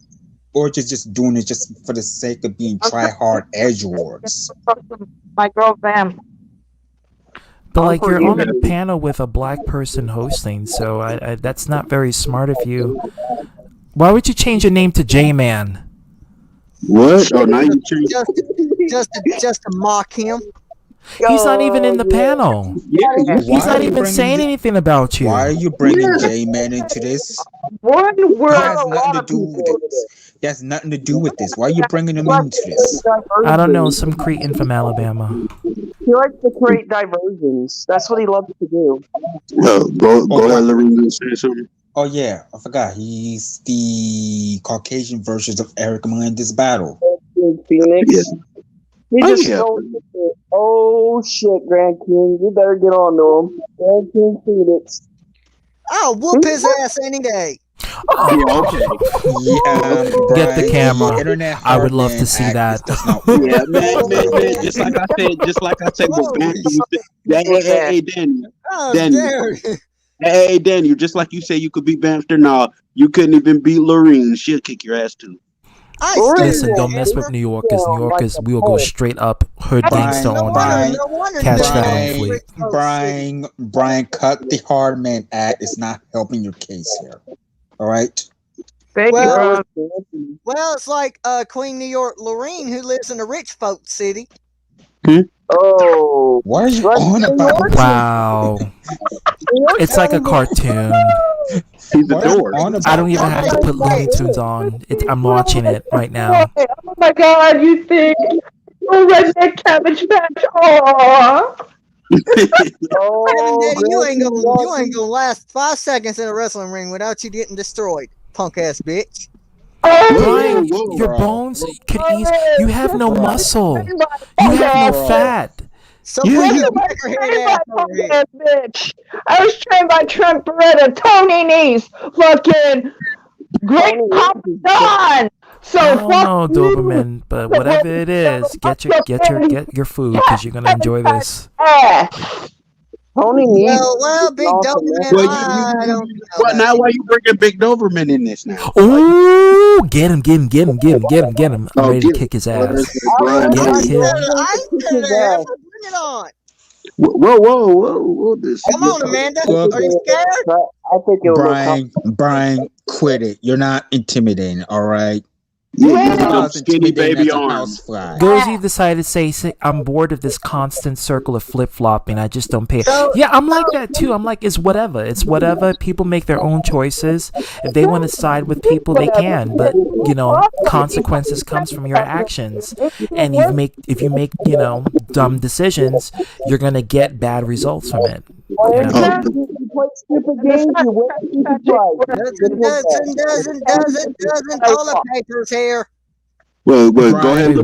Or just doing it just for the sake of being try hard edge awards. My girl Vam. But like, you're on a forgiven. panel with a black person hosting, so I that's not very smart of you. Why would you change your name to J-Man? What? Oh, now you change. Just to mock him. He's not even in the panel. Yeah, you He's Why not are you even bringing saying the- anything about you. Why are you bringing J-Man into this? One word. That has nothing to do with this. That has nothing to do with this. Why are you bringing him into this? I don't know, some cretin from Alabama. He likes to create diversions. That's what he loves to do. go ahead, Laureen, and say something. Oh yeah, I forgot. He's the Caucasian version of Eric Melendez Battle. Phoenix. Yeah. He Oh, just yeah. stole it. Oh shit, Grand King. You better get on to him. Grand King Phoenix. I'll whoop his ass any day. Yeah, okay. Yeah, Get the Brian, camera. Internet I would love Hardman to see Act that. does not work. Yeah, man. Just like I said, Whoa. hey, Danny. Oh, Danny. dare. Hey, Daniel, just like you say you could beat Bamster, no, you couldn't even beat Laureen. She'll kick your ass too. I Listen, still don't mess with New Yorkers. New Yorkers, we will go straight up hood gangster on Brian, you. No wonder Catch they're that on not fleek. Brian, cut the Hardman Act. It's not helping your case here. All right. Thank Well, you, Well, it's like Queen New York Laureen, who lives in a rich folk city. Oh. What are you on about? Wow. It's like a cartoon. He's a dork. I don't even have to put Looney Tunes on. I'm watching it right now. Oh my God, you think? Oh, redneck cabbage patch. Aww. Daddy, you ain't gonna last 5 seconds in a wrestling ring without you getting destroyed, punk ass bitch. Brian, your bones could ease. You have no muscle. You have no fat. So bitch. I was trained by Trent Beretta, Tony Nese, fucking Great Papa Don. So I don't know, Doberman, but whatever it is, get your food because you're gonna enjoy this. Tony needs. Well, Big Doberman. I don't know. Well, now why you bringing Big Doberman in this now? Ooh, get him. I'm ready to kick his ass. Get him. Bring it on. Whoa. Come on, Amanda. Look, Are you scared? I think it Brian, quit it. You're not intimidating, all right? Yeah, you skinny baby arms. Gozy decided to say, I'm bored of this constant circle of flip-flopping. I just don't pay. Yeah, I'm like that too. I'm like, it's whatever. People make their own choices. If they want to side with people, they can. But, consequences comes from your actions. And if you make, dumb decisions, you're going to get bad results from it. Doesn't toilet papers here. Well, Brian, go ahead,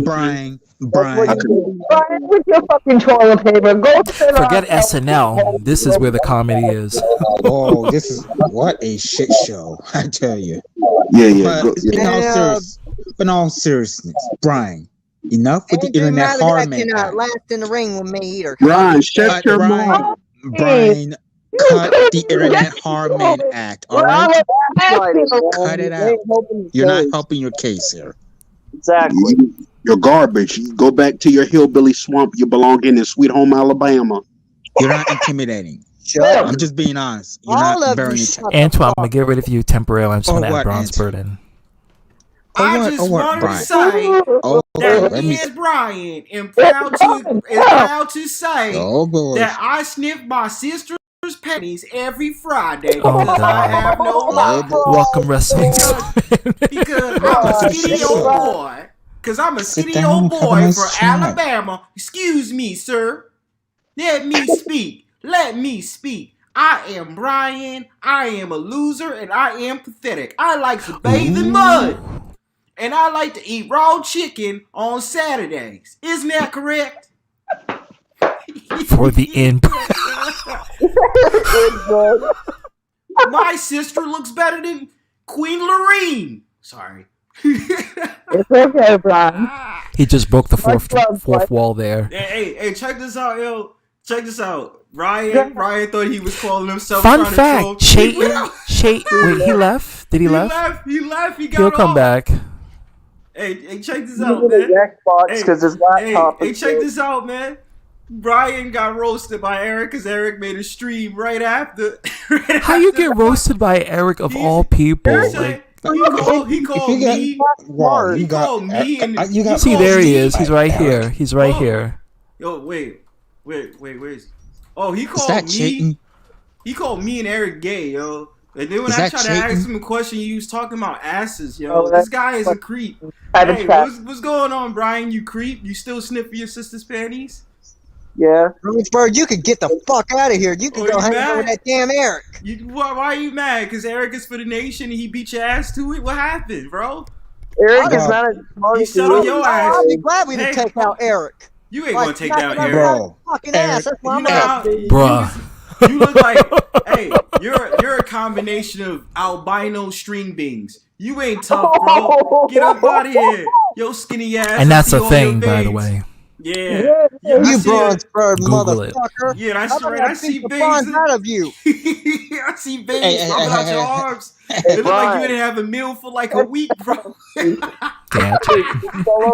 Brian. With your fucking toilet paper. Go sit Forget SNL. This is where the comedy is. Oh, this is what a shit show, I tell you. Yeah. But in all seriousness, Brian, enough with the internet Hardman Act. Last in the ring with me either. Brian, shut your mouth. Brian, cut the internet Hardman Act, all right? Cut it out. You're not helping your case here. Exactly. You're garbage. You go back to your hillbilly swamp you belong in Sweet Home Alabama. You're not intimidating. I'm just being honest. You're not very intimidating. Antoine, I'm going to get rid of you temporarily. I just want to add Bronze Burden. I just wanted to say that he is Brian and proud to say that I sniff my sister's panties every Friday because I have no life. Welcome, wrestling. Because I'm a skinny old boy. Because I'm a skinny old boy from Alabama. Excuse me, sir. Let me speak. I am Brian. I am a loser and I am pathetic. I like to bathe in mud. And I like to eat raw chicken on Saturdays. Isn't that correct? For the end. My sister looks better than Queen Laureen. Sorry. It's okay, Brian. He just broke the fourth wall there. Hey, check this out, yo. Check this out. Ryan thought he was calling himself. Fun fact, Chayton. Wait, he left? Did he left? He left. He'll come back. Hey, check this out, man. Hey, check this out, man. Brian got roasted by Eric because Eric made a stream right after. How you get roasted by Eric of all people? He called me. Wow, he called me. See, there he is. He's right here. He's right here. Yo, wait. Where is he? Oh, he called me. Cheating? He called me and Eric gay, yo. And then when I tried to ask him a question, he was talking about asses, yo. This guy is a creep. Hey, what's going on, Brian? You creep? You still sniff your sister's panties? Yeah. Roseburg, you could get the fuck out of here. You can go hang out with that damn Eric. Why are you mad? Because Eric is for the nation and he beat your ass to it? What happened, bro? Eric is not as smart as your ass. I'll be glad we didn't take out Eric. You ain't gonna take down Eric. Bro. Fucking ass. That's why I'm Bruh. You look like, hey, you're a combination of albino string beans. You ain't tough, bro. Get up out of here. Yo, skinny ass. And that's a thing, by the way. Yeah. You bronze bird motherfucker. Yeah, that's right. I see veins out of you. I see veins coming out your arms. It looked like you didn't have a meal for like a week, bro. Follow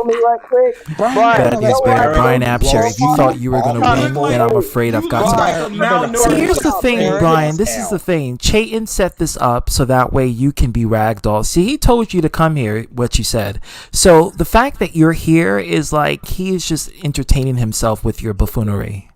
me right quick. Brian Absher, if you thought you were going to win, then I'm afraid I've got some. See, here's the thing, Brian. This is the thing. Chayton set this up so that way you can be ragdoll. See, he told you to come here, what you said. So the fact that you're here is like he is just entertaining himself with your buffoonery.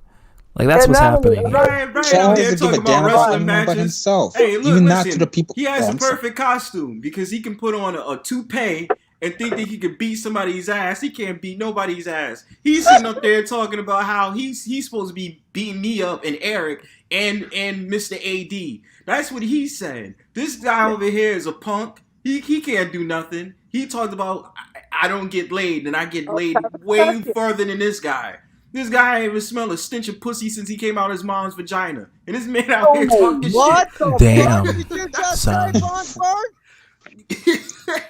Like, that's what's happening. Brian out there talking about wrestling matches. Himself. Hey, look, even listen, not to the people. He has a perfect costume because he can put on a toupee and think that he could beat somebody's ass. He can't beat nobody's ass. He's sitting up there talking about how he's supposed to be beating me up and Eric and Mr. AD. That's what he's saying. This guy over here is a punk. He can't do nothing. He talked about I don't get laid and I get laid way further than this guy. This guy ain't even smelled a stench of pussy since he came out of his mom's vagina. And this man out here talking shit. Damn, son.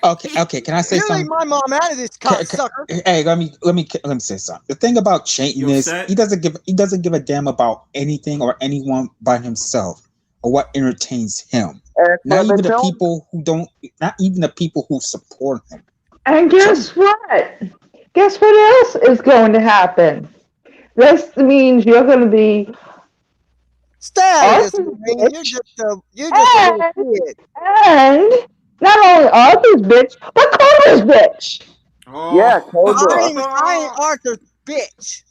Okay. Can I say something? Leave my mom out of this cocksucker. Hey, let me say something. The thing about Chayton is he doesn't give a damn about anything or anyone but himself or what entertains him. Not even the people who support him. And guess what? Guess what else is going to happen? This means you're going to be status. You're just a kid. And not only Arthur's bitch, but Cobra's bitch. Oh. Yeah, Cobra. I ain't Arthur's bitch.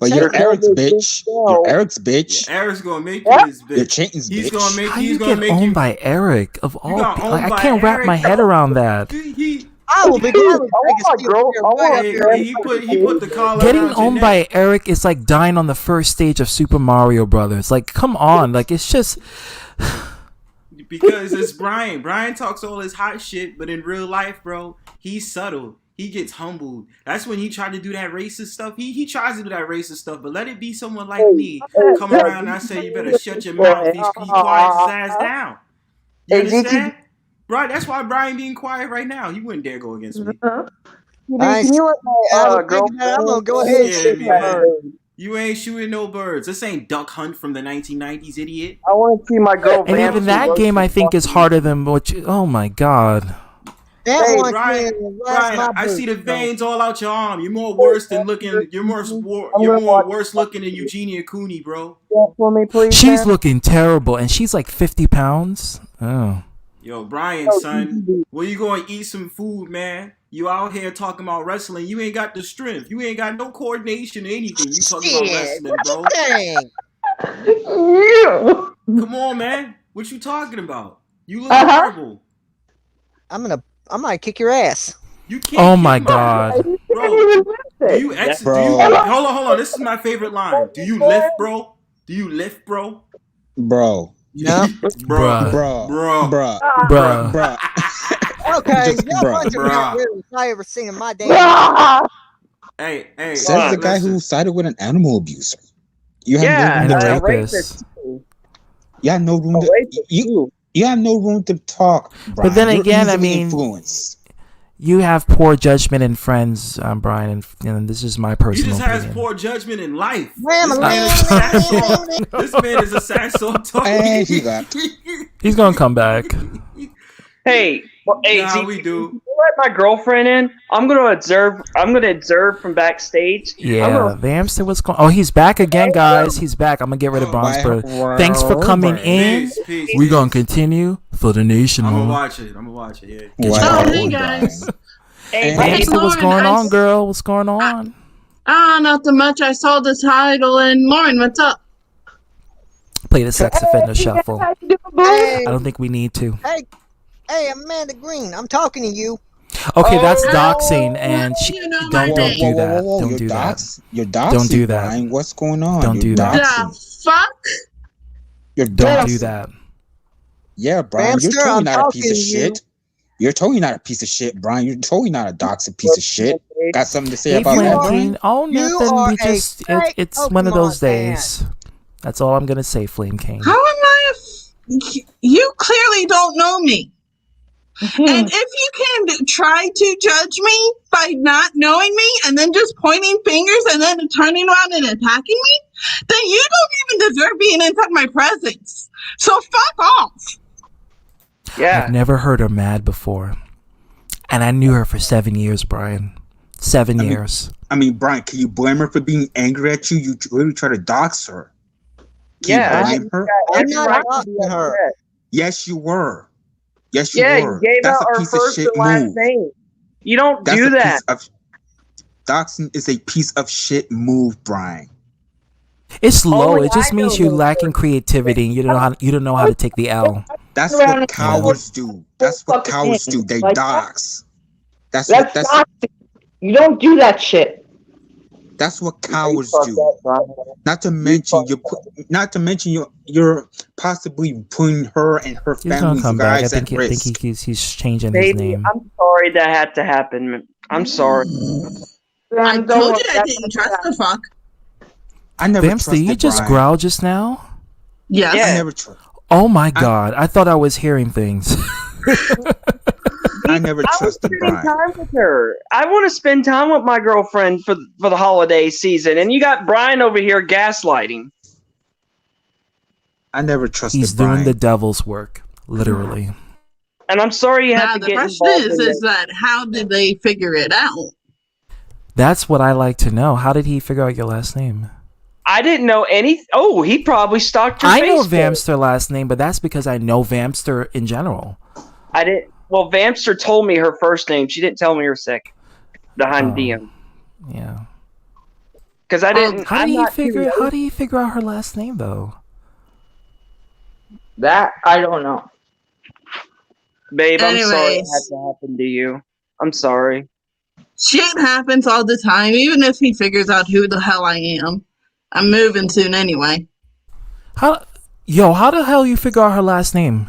But you're Eric's bitch. You're Eric's bitch. Yeah, Eric's gonna make you his bitch. You're Chayton's bitch. He's gonna get owned by Eric of all people. Like, I can't wrap my head around that. I will be glad he put the collar. Getting owned by Eric is like dying on the first stage of Super Mario Brothers. Like, come on, like it's just because it's Brian. Brian talks all his hot shit, but in real life, bro, he's subtle. He gets humbled. That's when he tried to do that racist stuff. He tries to do that racist stuff, but let it be someone like me come around and I say you better shut your mouth. He quiets his ass down. You understand? Right, that's why Brian being quiet right now. He wouldn't dare go against me. Can you let my girlfriend? I'm gonna go ahead and shoot her. You ain't shooting no birds. This ain't Duck Hunt from the 1990s, idiot. I want to see my girl. And even that game, I think, is harder than what you. Oh my god. Brian, I see the veins all out your arm. You're more worse than looking. You're more worse looking than Eugenia Cooney, bro. For me, please. She's looking terrible, and she's like 50 pounds. Oh. Yo, Brian, son, where you going to eat some food, man? You out here talking about wrestling. You ain't got the strength. You ain't got no coordination or anything. You talking about wrestling, bro. Come on, man. What you talking about? You look terrible. I might kick your ass. You can't. Oh my god. Bro, hold on. This is my favorite line. Do you lift, bro? Do you lift, bro? Bro. No, bruh. Okay, Just y'all bunch of weirdos I ever seen in my day. Hey. Says the guy who sided with an animal abuser. You have no room to rapist. You have no room to you have no room to talk. Brian. But then You're again, I mean, influenced. You have poor judgment in friends, Brian, and this is my personal opinion. He just has poor judgment in life. This man is a sassy talking. He's gonna come back. Hey, nah, we do. Let my girlfriend in. I'm gonna observe from backstage. Yeah, the hamster was going. Oh, he's back again, guys. He's back. I'm gonna get rid of Bronzebird. Thanks for coming in. We're gonna continue for the nation. I'm gonna watch it. Yeah. Oh, hey guys. Hey, hamster, what's going on, girl? What's going on? Not too much. I saw the title and Lauren, what's up? Play the sex offender shuffle. I don't think we need to. Hey, Amanda Green, I'm talking to you. Okay, that's Oh, doxing, and You know my don't name. do that. Don't You're do that. You're doxing, Don't do that. Brian. What's going on? Don't You're do that. doxing. The fuck? You're Don't do doxing. that. Yeah, Brian, you're Bamster, totally I'm not a talking piece of to you. shit. You're totally not a piece of shit, Brian. You're totally not a doxing piece of shit. Got something to say Hey, about Flame that, King. Brian? Oh, You nothing. are We a just fake it's one of those Pokemon fan. days. That's all I'm gonna say, Flame King. How am I you clearly don't know me. And if you can try to judge me by not knowing me and then just pointing fingers and then turning around and attacking me, then you don't even deserve being inside my presence. So fuck off. Yeah. I've never heard her mad before, and I knew her for 7 years, Brian. 7 years. I mean, Brian, can you blame her for being angry at you? You really try to dox her. Can Yeah, you blame her? I'm not doxing her. Yes, you were. Yes, you Yeah, were. you gave That's out a our piece of first shit and last move. name. You don't That's do a that. piece of doxing is a piece of shit move, Brian. It's low. Only It just I means know you're those lacking creativity, and you don't know how to take the L. That's Around what and cowards do. That's what cowards do. They Like, dox. That's That's what not. You don't do that shit. that's what cowards Fuck do. that, Brian. Not to mention you're possibly putting her and her He's gonna family's come back. I lives think at risk. he's changing his Baby, name. I'm sorry that had to happen. I'm sorry. I Don't told worry, you I that's- didn't trust the fuck. I never Vamps, did you trusted just Brian. growl just now? Yes. Yeah. I never trust. Oh my god! I thought I was hearing things. I never I was trusted spending Brian. time with her. I want to spend time with my girlfriend for the holiday season, and you got Brian over here gaslighting. I never trusted He's Brian. doing the devil's work, literally. And I'm sorry you Now had to the get question involved is, in is this. that how did they figure it out? That's what I like to know. How did he figure out your last name? I didn't know any. Oh, he probably stalked your I know Facebook. Vamster last name, but that's because I know Vamster in general. I didn't. Well, Vamster told me her first name. She didn't tell me her second. Behind Oh. DM. Yeah. Because I didn't. How I'm did he not figure? too- How did he figure out her last name though? That I don't know. Babe, I'm sorry it Anyways. had to happen to you. I'm sorry. Shit happens all the time. Even if he figures out who the hell I am, I'm moving soon anyway. How the hell you figure out her last name?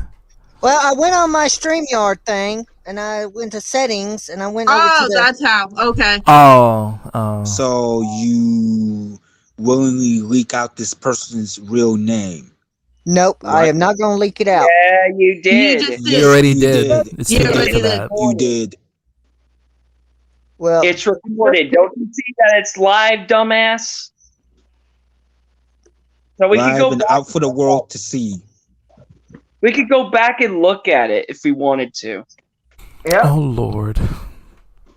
Well, I went on my StreamYard thing, and I went to settings, and I went over Oh, to the... that's how. Okay. Oh. So you willingly leak out this person's real name? Nope, I Right. am not going to leak it out. Yeah, you did. You just You did. already You did. did. It's You too late already for did. that. You did. Well, It's recorded. Don't you see that it's live, dumbass? So we could Live go and back. out for the world to see. We could go back and look at it if we wanted to. Yeah. Oh Lord.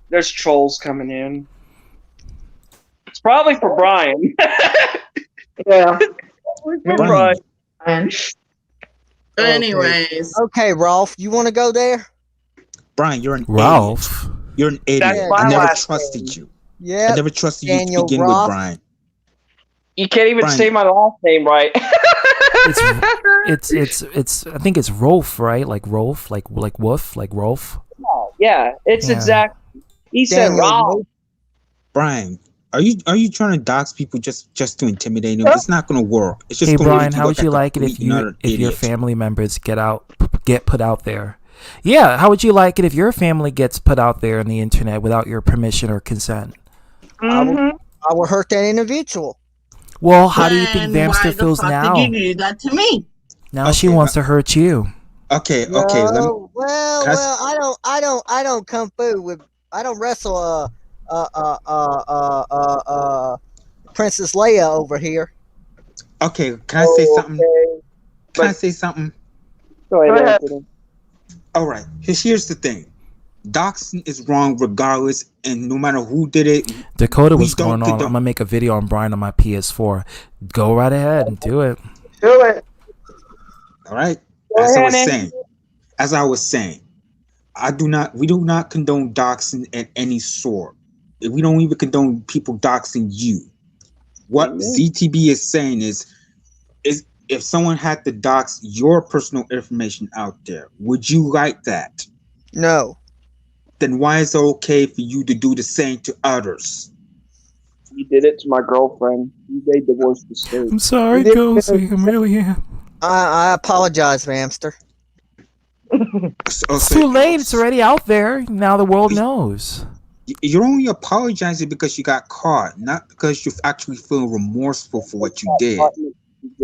There's trolls coming in. It's probably for Brian. Yeah. Probably for Brian. And Anyways. okay, Rolf, you want to go there? Brian, you're an Ralph. idiot. You're an idiot. That's my I never last trusted name. you. Yeah. I never trusted you Daniel to begin Roth. with, Brian. You can't even Brian. say my last name right. It's I think it's Rolf, right? Like Rolf, like Wolf, like Rolf. Yeah, it's Yeah. exactly. He said Daniel wrong. Brian, are you trying to dox people just to intimidate them? It's not going to work. It's just Hey going to Brian, make how would you like it if your idiot. family members get put out there? Yeah, how would you like it if your family gets put out there on the internet without your permission or consent? Mhm. I will hurt that individual. Well, how do you think Then why Vamster the feels fuck now? Did you do that to me? Now she Okay, wants to hurt you. Okay. No, Let me. well, I don't kung fu with, I don't wrestle Princess Leia over here. Okay, can I say something? Okay. Can I say something? Go ahead, Go ahead. Anthony. All right. Here's the thing. Doxing is wrong regardless, and no matter who did it. Dakota, we what's don't going on? I'm condone- gonna make a video on Brian on my PS4. Go right ahead and do it. do it. All right. Go As I ahead, was Anthony. saying, we do not condone doxing at any sort. We don't even condone people doxing you. What ZTB is saying is if someone had to dox your personal information out there, would you like that? No. then why is it okay for you to do the same to others? You did it to my girlfriend. You made the worst mistake. I'm sorry, Ghosty. I really am. I apologize, Hamster. It's too late. It's already out there. Now the world knows. You're only apologizing because you got caught, not because you actually feel remorseful for what you did.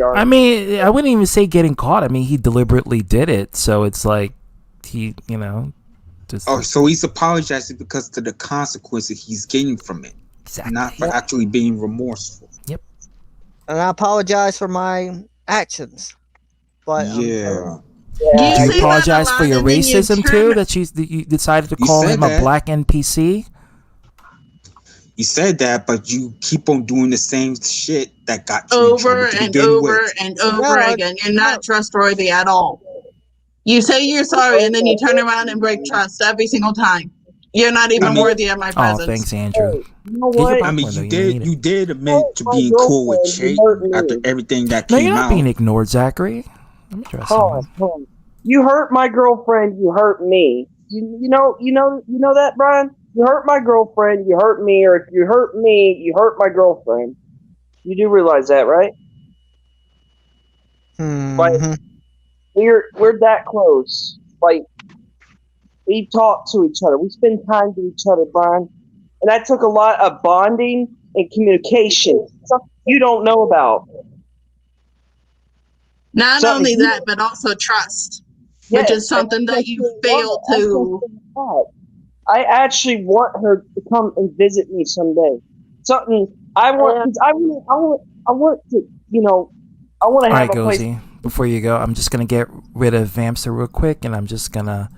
I mean, I wouldn't even say getting caught. I mean, he deliberately did it. So it's like he, just. Oh, so he's apologizing because of the consequences he's getting from it. Exactly. Not for actually being remorseful. Yep. And I apologize for my actions. But yeah. Do you apologize for your racism too? That you decided to call him a black NPC? You said that, but you keep on doing the same shit that got you over and over and over again. You're not trustworthy at all. You say you're sorry, and then you turn around and break trust every single time. You're not even worthy of my presence. Oh, thanks, Andrew. You know what? I mean, you did admit to being cool with Jake after everything that came out. No, you're not being ignored, Zachary. Let me address him. You hurt my girlfriend. You hurt me. You know that, Brian. You hurt my girlfriend. You hurt me, or if you hurt me, you hurt my girlfriend. You do realize that, right? Like we're that close. Like we talk to each other. We spend time to each other, Brian, and that took a lot of bonding and communication. Something you don't know about. Not only that, but also trust, which is something that you fail to. I actually want her to come and visit me someday. Something I want. I want to. I want to have a place. Gozy, before you go, I'm just gonna get rid of Vamster real quick, and I'm just gonna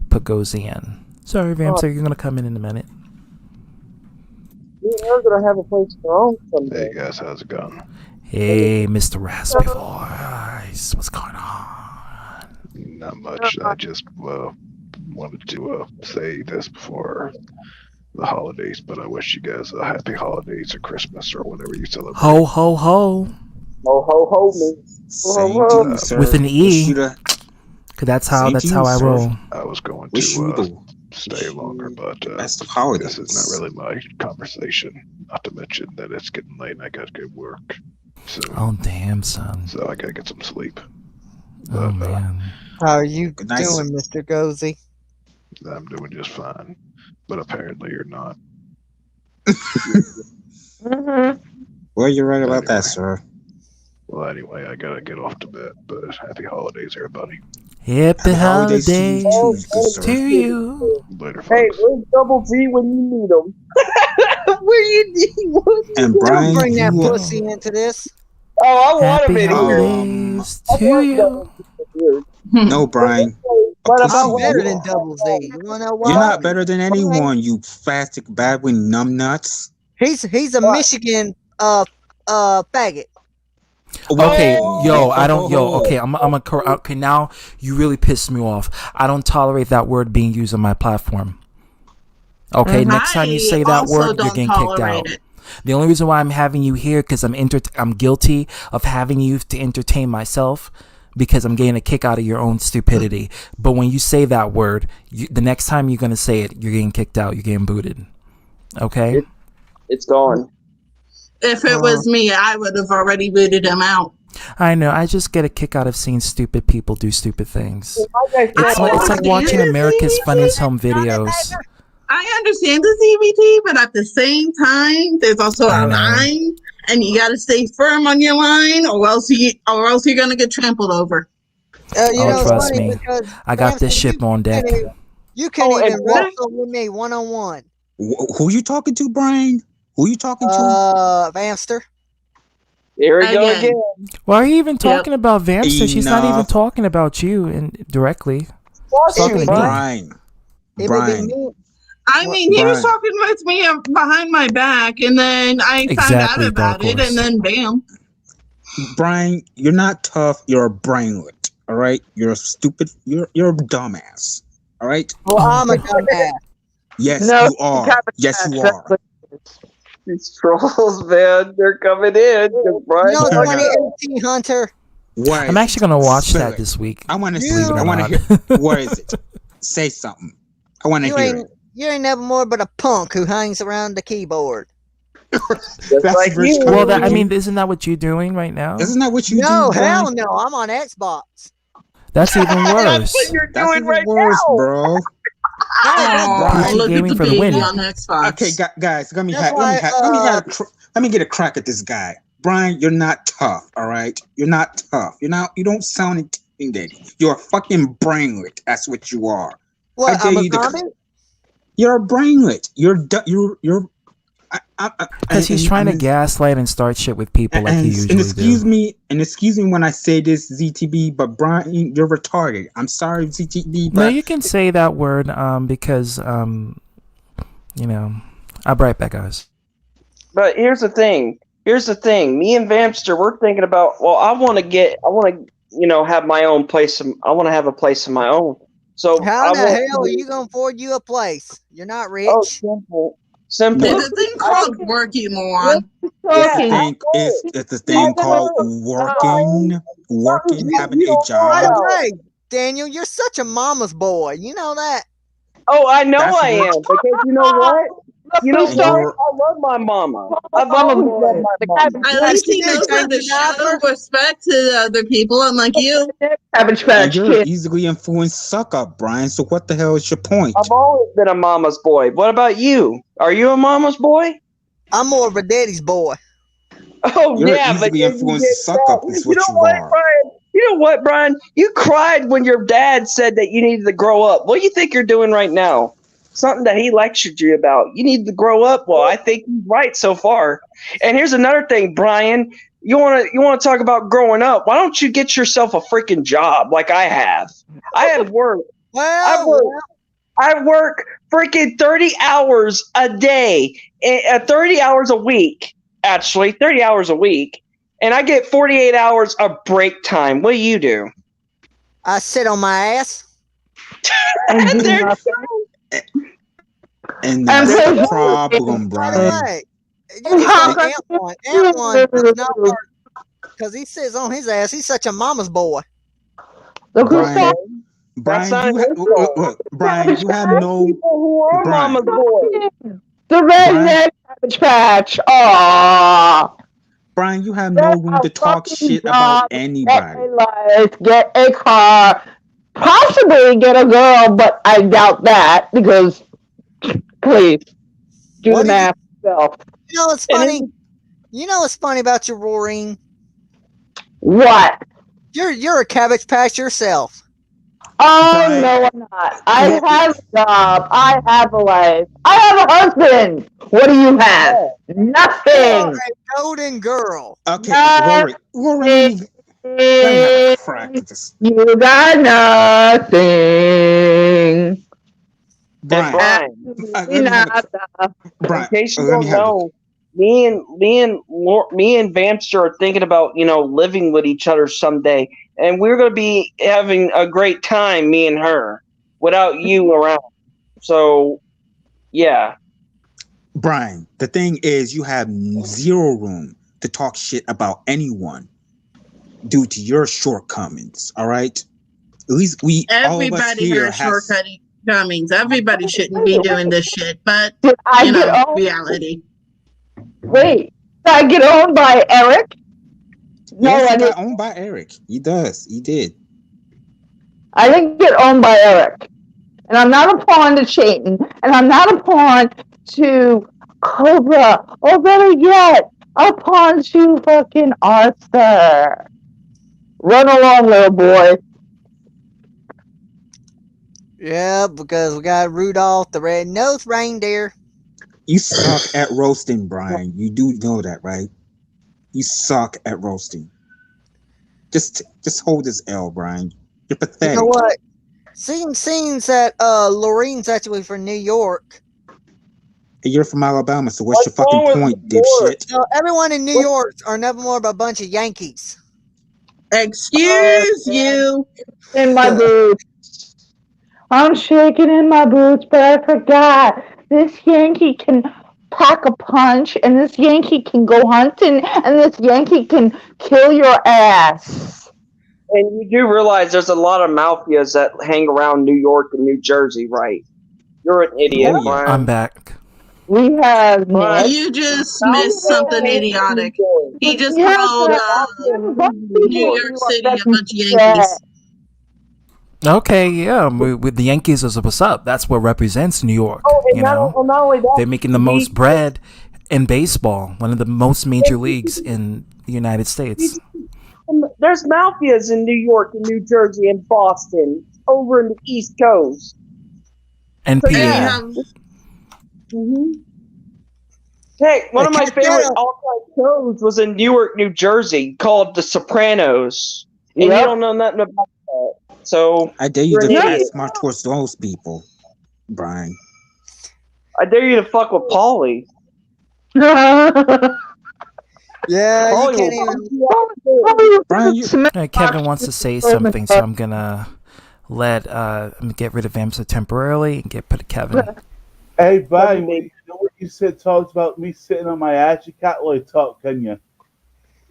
put Gozy in. Sorry, Vamster, you're gonna come in a minute. You're gonna have a place of your own someday. Hey guys, how's it going? Hey, Mr. Raspy Voice, what's going on? Not much. I just wanted to say this before the holidays, but I wish you guys a happy holidays or Christmas or whatever you celebrate. Ho, ho, ho. Ho, ho, ho, me. Same to you, sir. With an E. Cause that's how I roll. I was going to stay longer, but that's the holidays. This is not really my conversation. Not to mention that it's getting late and I got to go work. So, oh damn, son. So I gotta get some sleep. Oh man. How are you doing, Mr. Gozy? I'm doing just fine, but apparently you're not. Well, you're right about that, sir. Well, anyway, I gotta get off to bed, but happy holidays, everybody. Happy holidays to you. Later, hey, where's Double D when you need him? Where you need? And Brian, don't bring that pussy into this. Oh, I want him in here. To you. No, Brian. But I'm better than Double Z. You wanna know why? You're not better than anyone, you plastic bad with numbnuts. He's a Michigan faggot. Okay, okay, now you really pissed me off. I don't tolerate that word being used on my platform. Okay, next time you say that word, you're getting kicked out. The only reason why I'm having you here because I'm guilty of having you to entertain myself because I'm getting a kick out of your own stupidity. But when you say that word, the next time you're gonna say it, you're getting kicked out. You're getting booted. Okay, it's gone. If it was me, I would have already booted him out. I know. I just get a kick out of seeing stupid people do stupid things. It's like watching America's Funniest Home Videos. I understand the CBT, but at the same time, there's also a line, and you got to stay firm on your line, or else you're gonna get trampled over. Trust me, I got this ship on deck. You can't even wrestle with me one-on-one. Who you talking to, Brian? Who you talking to? Vamster. Here we go again. Why are you even talking about Vamster? She's not even talking about you directly. Brian. I mean, he was talking with me behind my back, and then I found out about it, and then bam. Brian, you're not tough. You're a brainlet. All right. You're a stupid. You're a dumbass. All right. Well, I'm a dumbass. Yes, you are. Yes, you are. These trolls, man, they're coming in. Brian, 2018 Hunter. I'm actually gonna watch that this week. I want to see. I want to hear. Where is it? Say something. I want to hear it. You ain't never more but a punk who hangs around the keyboard. That's well, I mean, isn't that what you're doing right now? Isn't that what you do? No, hell no. I'm on Xbox. That's even worse. That's what you're doing even right worse, now, bro. PC look at gaming the for the baby win. on Xbox. Okay, guys, let me get a crack at this guy. Brian, you're not tough, all right? You're not tough. You don't sound intimidating. You're a fucking brainlet. That's what you are. What? I'm a zombie? You're a brainlet. You're because he's trying to gaslight and start shit with people like he usually excuse me when I say this, ZTB, but Brian, you're retarded. I'm sorry, ZTB, but no, you can say that word because I'll be right back, guys. But here's the thing. Me and Vampster, we're thinking about. Well, I want to have my own place. I want to have a place of my own. So how the hell are you gonna afford you a place? You're not rich. Oh, simple. There's a thing called working, moron. It's a thing called working, having a job. Hey, Daniel, you're such a mama's boy. You know that. Oh, I know I am. Because you know what? I love my mama. I've always loved my mama. At least he knows how to show respect to other people, unlike you. You're an easily influenced suck up, Brian. So what the hell is your point? I've always been a mama's boy. What about you? Are you a mama's boy? I'm more of a daddy's boy. Oh, you're yeah, easily but influenced suck up is what you are. Brian? You know what, Brian? You cried when your dad said that you needed to grow up. What do you think you're doing right now? Something that he lectured you about. You need to grow up. Well, I think he's right so far. And here's another thing, Brian. You want to talk about growing up? Why don't you get yourself a freaking job like I have? I have work. I work freaking 30 hours a day, 30 hours a week. Actually, 30 hours a week, and I get 48 hours of break time. What do? I sit on my ass. And that's the problem, Brian. Ant1 does not work because he sits on his ass. He's such a mama's boy. Brian, you have no. Mama's boy. The redneck Cabbage Patch. Aww. Brian, you have no room to talk shit about anybody. Get a car, possibly get a girl, but I doubt that because please do the math yourself. You know what's funny? You know what's funny about you, Laureen? What? You're a Cabbage Patch yourself. Oh, no, I'm not. I have a job. I have a life. I have a husband. What do you have? Nothing. You're a golden girl. Okay, Laureen. You got nothing. Brian, in case you don't know, me and Vampster are thinking about living with each other someday. And we're going to be having a great time, me and her, without you around. So, yeah. Brian, the thing is, you have zero room to talk shit about anyone due to your shortcomings, all right? At least everybody has shortcomings. Everybody shouldn't be doing this shit, but, reality. Wait, did I get owned by Eric? Yes, he got owned by Eric. He does. He did. I didn't get owned by Eric. And I'm not a pawn to Chayton. And I'm not a pawn to Cobra. Or better yet, a pawn to fucking Arthur. Run along, little boy. Yeah, because we got Rudolph the red-nosed reindeer. You suck at roasting, Brian. You do know that, right? You suck at roasting. Just hold this L, Brian. You're pathetic. You know what? Seems that Laureen's actually from New York. You're from Alabama, so what's your fucking point, dipshit? No, everyone in New York are never more of a bunch of Yankees. Excuse you. In my boots. I'm shaking in my boots, but I forgot. This Yankee can pack a punch, and this Yankee can go hunting, and this Yankee can kill your ass. And you do realize there's a lot of mafias that hang around New York and New Jersey, right? You're an idiot, Yeah. Brian. I'm back. We have Brian. You just missed something idiotic. He just Yeah, called New York City a bunch of Yankees. Okay, yeah, with the Yankees is what's up. That's what represents New York. And You not know, only that, they're making the most bread in baseball, one of the most major leagues in the United States. there's mafias in New York and New Jersey and Boston, over in the East Coast. And So, PA. yeah. Hey, one of my favorite all-time shows was in Newark, New Jersey, called The Sopranos. And you don't know nothing about that. So I dare you to pass smart towards those people, Brian. I dare you to fuck with Paulie. Yeah, Paulie you can't will- even. Brian, Kevin wants to say something, so I'm gonna get rid of Amsa temporarily and put Kevin. Hey, Brian, you know what you said talked about me sitting on my ass? You can't really talk, can you?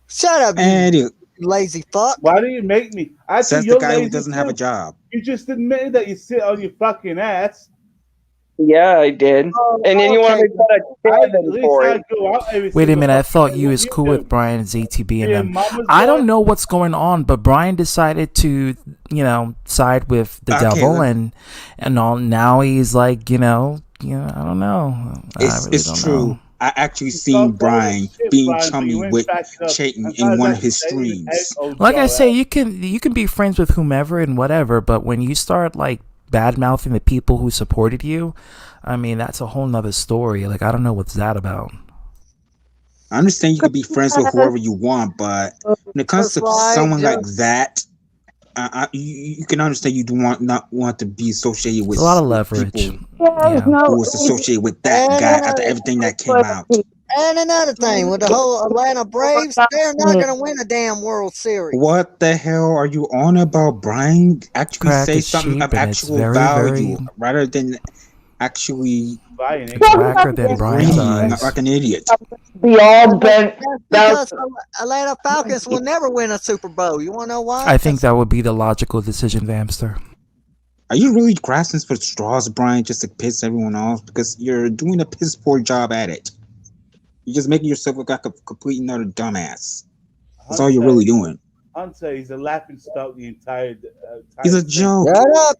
Shut up, you lazy fuck. Why do you make me? Says the guy who doesn't have a job. You just admitted that you sit on your fucking ass. Yeah, I did. And then you want me to put a Kevin for it. Wait a minute, I thought you was cool with Brian and ZTB and them. I don't know what's going on, but Brian decided to, side with the devil and all. Now he's like, I don't know. It's true. I actually seen Brian being chummy with Chayton in one of his streams. Like I say, you can be friends with whomever and whatever, but when you start like bad mouthing the people who supported you, I mean that's a whole nother story. Like I don't know what's that about. I understand you can be friends with whoever you want, but when it comes to someone like that, you can understand you do not want to be associated with a lot of leverage. Who was associated with that guy after everything that came out. And another thing, with the whole Atlanta Braves, they're not going to win a damn World Series. What the hell are you on about, Brian? Actually say something of actual value rather than actually blacker than Brian's eyes. Like an idiot. Because Atlanta Falcons will never win a Super Bowl. You want to know why? I think that would be the logical decision, Vamster. Are you really grasping for straws, Brian, just to piss everyone off? Because you're doing a piss poor job at it. You're just making yourself look like a complete another dumbass. That's all you're really doing. Hunter, he's a laughing stock the entire he's a joke. Shut up.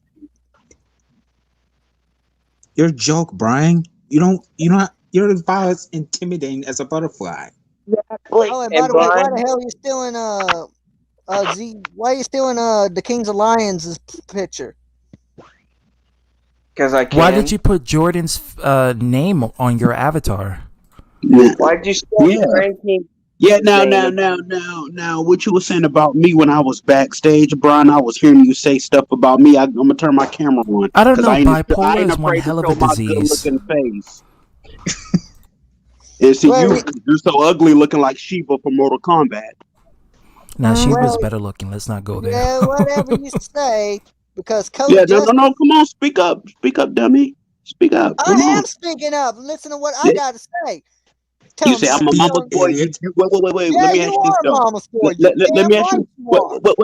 You're a joke, Brian. You're as vile as intimidating as a butterfly. Oh, and by the way, why the hell are you stealing why are you stealing the Kings of Lions' picture? Because I can. Why did you put Jordan's name on your avatar? Why'd you steal ranking? Yeah, now, what you were saying about me when I was backstage, Brian, I was hearing you say stuff about me. I'm going to turn my camera on. I don't know, bipolar is one hell of a disease. And see, you're so ugly looking like Sheba from Mortal Kombat. Now, Sheba's better looking. Let's not go there. Yeah, whatever you say, because Cody no, come on, speak up, dummy. Speak up. I am speaking up. Listen to what I got to say. You say I'm a mama's boy. Wait. Yeah, let me ask you this though. Let me ask you.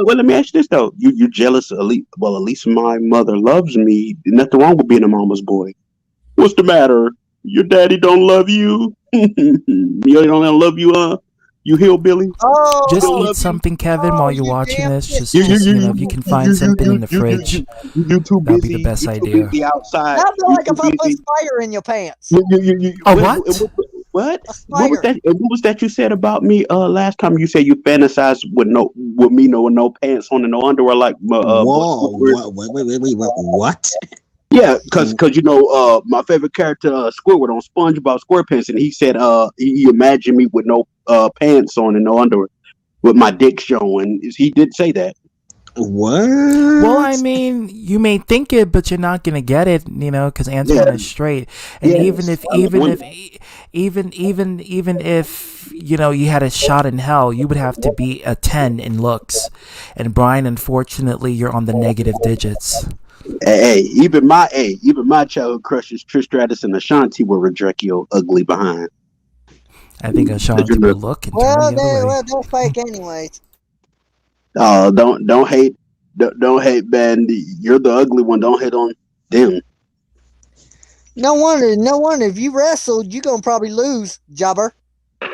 Let me ask you this though. You're jealous. At least my mother loves me. Nothing wrong with being a mama's boy. What's the matter? Your daddy don't love you. You don't love you, you hillbilly. Oh, just eat something, Kevin, while you're watching this. Just if you can find something in the fridge, that'd be the best idea. Outside. I feel like if I put fire in your pants. What? What was that you said about me last time? You said you fantasized with me knowing no pants on and no underwear like whoa, wait, what? Yeah, because my favorite character Squidward on SpongeBob SquarePants, and he said he imagined me with no pants on and no underwear with my dick showing. He did say that. What? Well, I mean, you may think it, but you're not gonna get it, because Antoine is straight. And even if you had a shot in hell, you would have to be a 10 in looks. And Brian, unfortunately, you're on the negative digits. Hey, even my childhood crushes Trish Stratus and Ashanti were reject your ugly behind. I think Ashanti would look and turn the other way. They're fake anyways. Oh, don't hate, Ben. You're the ugly one. Don't hate on them. No wonder. If you wrestled, you're gonna probably lose, jobber.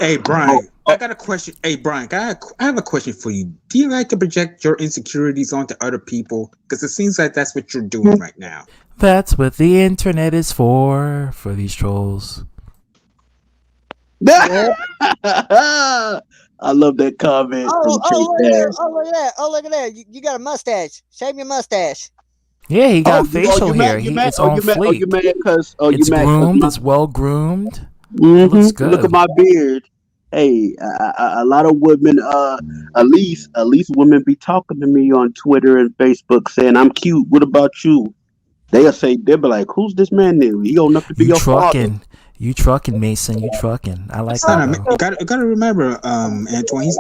Hey, Brian, I got a question. Hey, Brian, I have a question for you. Do you like to project your insecurities onto other people? Because it seems like that's what you're doing right now. That's what the internet is for these trolls. I love that comment. Oh, from look Chase at there. Bass. Oh, look at there. You got a mustache. Shave your mustache. Yeah, he got facial you hair. mad? You mad? It's on fleek. You mad because It's you mad? groomed. It's well groomed. Mm-hmm. It looks good. Look at my beard. Hey, a lot of women, at least women be talking to me on Twitter and Facebook saying I'm cute. What about you? They'll be like, "Who's this man? He old enough to be your father." You trucking, Mason. You trucking. I like Son, that. you gotta remember, Antoine.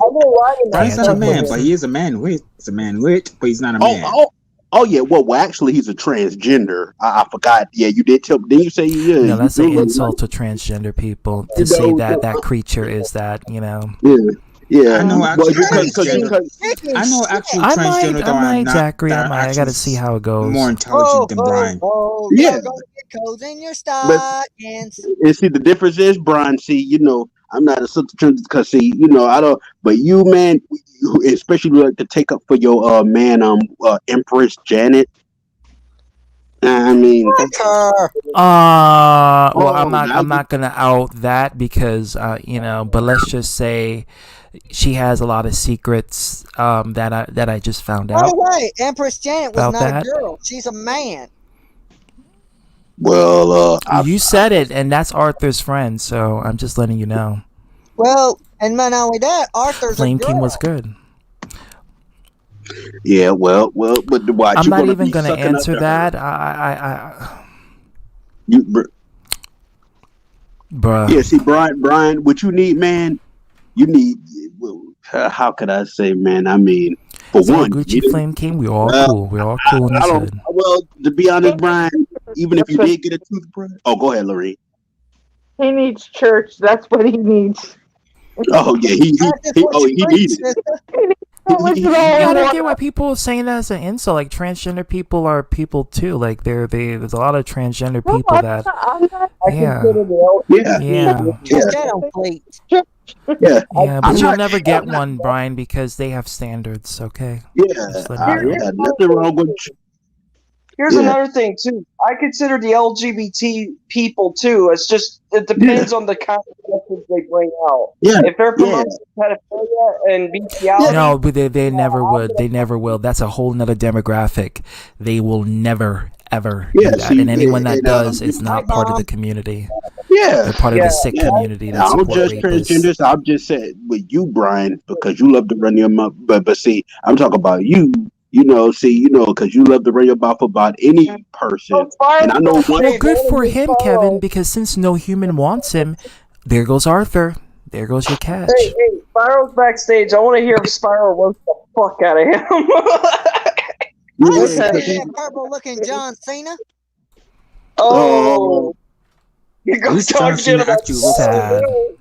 Brian's not a man, but he is a man with. He's a man with, but he's not a man. Oh yeah. Well, actually, he's a transgender. I forgot. Yeah, you did tell. Didn't you say yeah? No, that's an insult to transgender people to say that creature is that. Yeah, I know actually transgender. I might, Zachary. I gotta see how it goes. More intelligent than Brian. Yeah. Codes in your stockings. And see, the difference is, Brian. See, I'm not a transgender because I don't. But you, man, especially like to take up for your man, Empress Janet. I mean, well, I'm not gonna out that because but let's just say she has a lot of secrets that I just found out. By the way, Empress Janet was about not that. a girl. She's a man. Well, you said it, and that's Arthur's friend, so I'm just letting you know. Well, and not only that, Arthur's Flame a girl. King was good. Yeah, well, but watch. I'm not even gonna answer that. Bruh. Yeah, see, Brian, what you need, man, you need. How could I say, man? I mean, for so one, Gucci Flame King, we're all cool. We're all cool in this hood. Well, to be honest, Brian, even if you did get a toothbrush, go ahead, Laureen. He needs church. That's what he needs. Oh yeah, he needs it. I don't get why people are saying that as an insult. Like transgender people are people too. Like there's a lot of transgender people that. Yeah, but you'll never get one, Brian, because they have standards. Okay. Nothing wrong with. Here's another thing too. I consider the LGBT people too. It's just it depends on the kind of message they bring out. Yeah. If they're promoting pedophilia and bestiality, no, but they never would. They never will. That's a whole nother demographic. They will never ever do that. And anyone that does is not part of the community. Yeah, they're part of the sick community. I don't judge transgenders. I'm just saying with you, Brian, because you love to run your mouth. But see, I'm talking about you. Because you love to run your mouth about any person. And I know one. Well, good for him, Kevin, because since no human wants him, there goes Arthur. There goes your catch. Hey, Spyro's backstage. I want to hear Spyro roast the fuck out of him. Purple-looking John Cena. Oh. You go talk shit about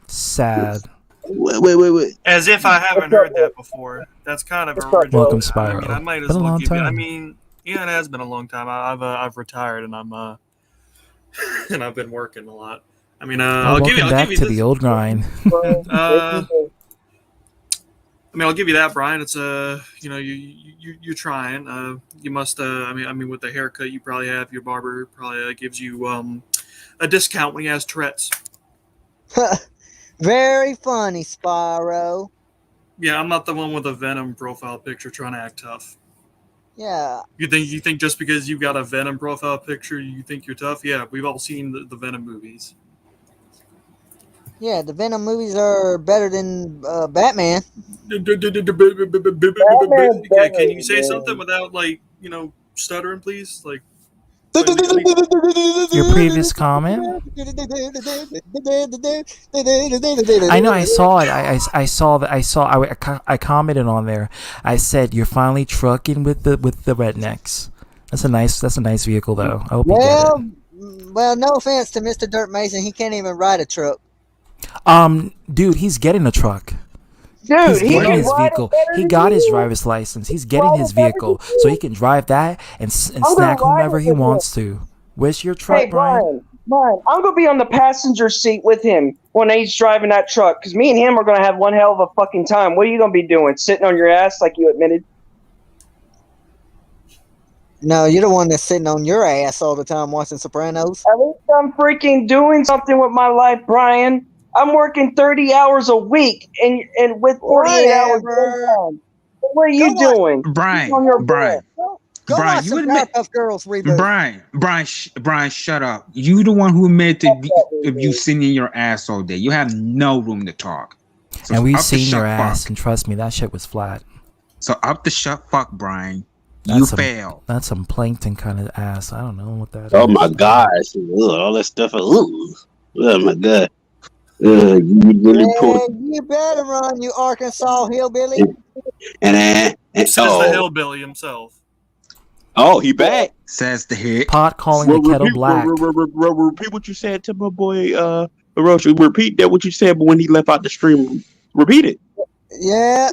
sad. Wait. As if I haven't heard that before. That's kind of original. Welcome, Spyro. I might as Been a well long give you. time. I mean, yeah, it has been a long time. I've retired and I'm and I've been working a lot. I mean, I'll give you. Back to the old grind. I mean, I'll give you that, Brian. It's you're trying. You must. I mean, with the haircut you probably have, your barber probably gives you a discount when he has Tourette's. Very funny, Spyro. Yeah, I'm not the one with a Venom profile picture trying to act tough. Yeah. You think just because you got a Venom profile picture, you think you're tough? Yeah, we've all seen the Venom movies. Yeah, the Venom movies are better than Batman. Yeah, can you say something without stuttering, please? Your previous comment? I know. I saw it. I saw that. I commented on there. I said, "You're finally trucking with the rednecks." That's a nice vehicle, though. I hope you get it. Well, no offense to Mr. Dirt Mason, he can't even ride a truck. Dude, he's getting a truck. Dude, he's getting his vehicle. He got his driver's license. He's getting his vehicle so he can drive that and snack whomever he wants to. Where's your truck, Brian? Brian, I'm gonna be on the passenger seat with him when he's driving that truck, because me and him are gonna have one hell of a fucking time. What are you gonna be doing? Sitting on your ass like you admitted? No, you're the one that's sitting on your ass all the time watching Sopranos. At least I'm freaking doing something with my life, Brian. I'm working 30 hours a week and with 48 hours time. What are you doing? Brian, Go Brian, watch you some admit, Powerpuff Girls reboot. Brian, shut up. You the one who admitted of you sitting in your ass all day. You have no room to talk. So And we've up the seen your shut ass, fuck. and trust me, that shit was flat. So up the shut fuck, Brian. That's You some, fail. That's some plankton kind of ass. I don't know what that is. Oh my gosh. Ugh, all that stuff. Oh my god. You really pulled. You better run, you Arkansas hillbilly. And Says the hillbilly himself. Oh, he back. Says the hit. Pot calling the kettle black. Repeat what you said to my boy Hiroshi. Repeat that what you said, but when he left out the stream, repeat it. Yeah.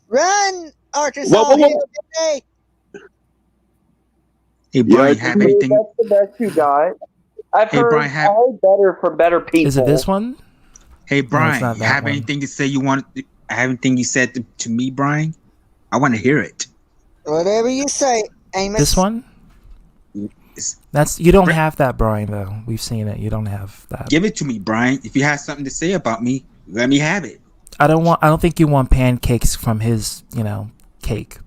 Run, Arkansas Whoa. hillbilly. Hey, Brian, have anything? That's the best you got. I've Hey, heard Brian, have- better from better people. Is it this one? Hey, No, Brian, it's not you that have one. anything to say? You want? Have anything you said to me, Brian? I want to hear it. Whatever you say, Amos. This one? That's you don't have that, Brian. Though we've seen it. You don't have that. Give it to me, Brian. If you have something to say about me, let me have it. I don't think you want pancakes from his, cake.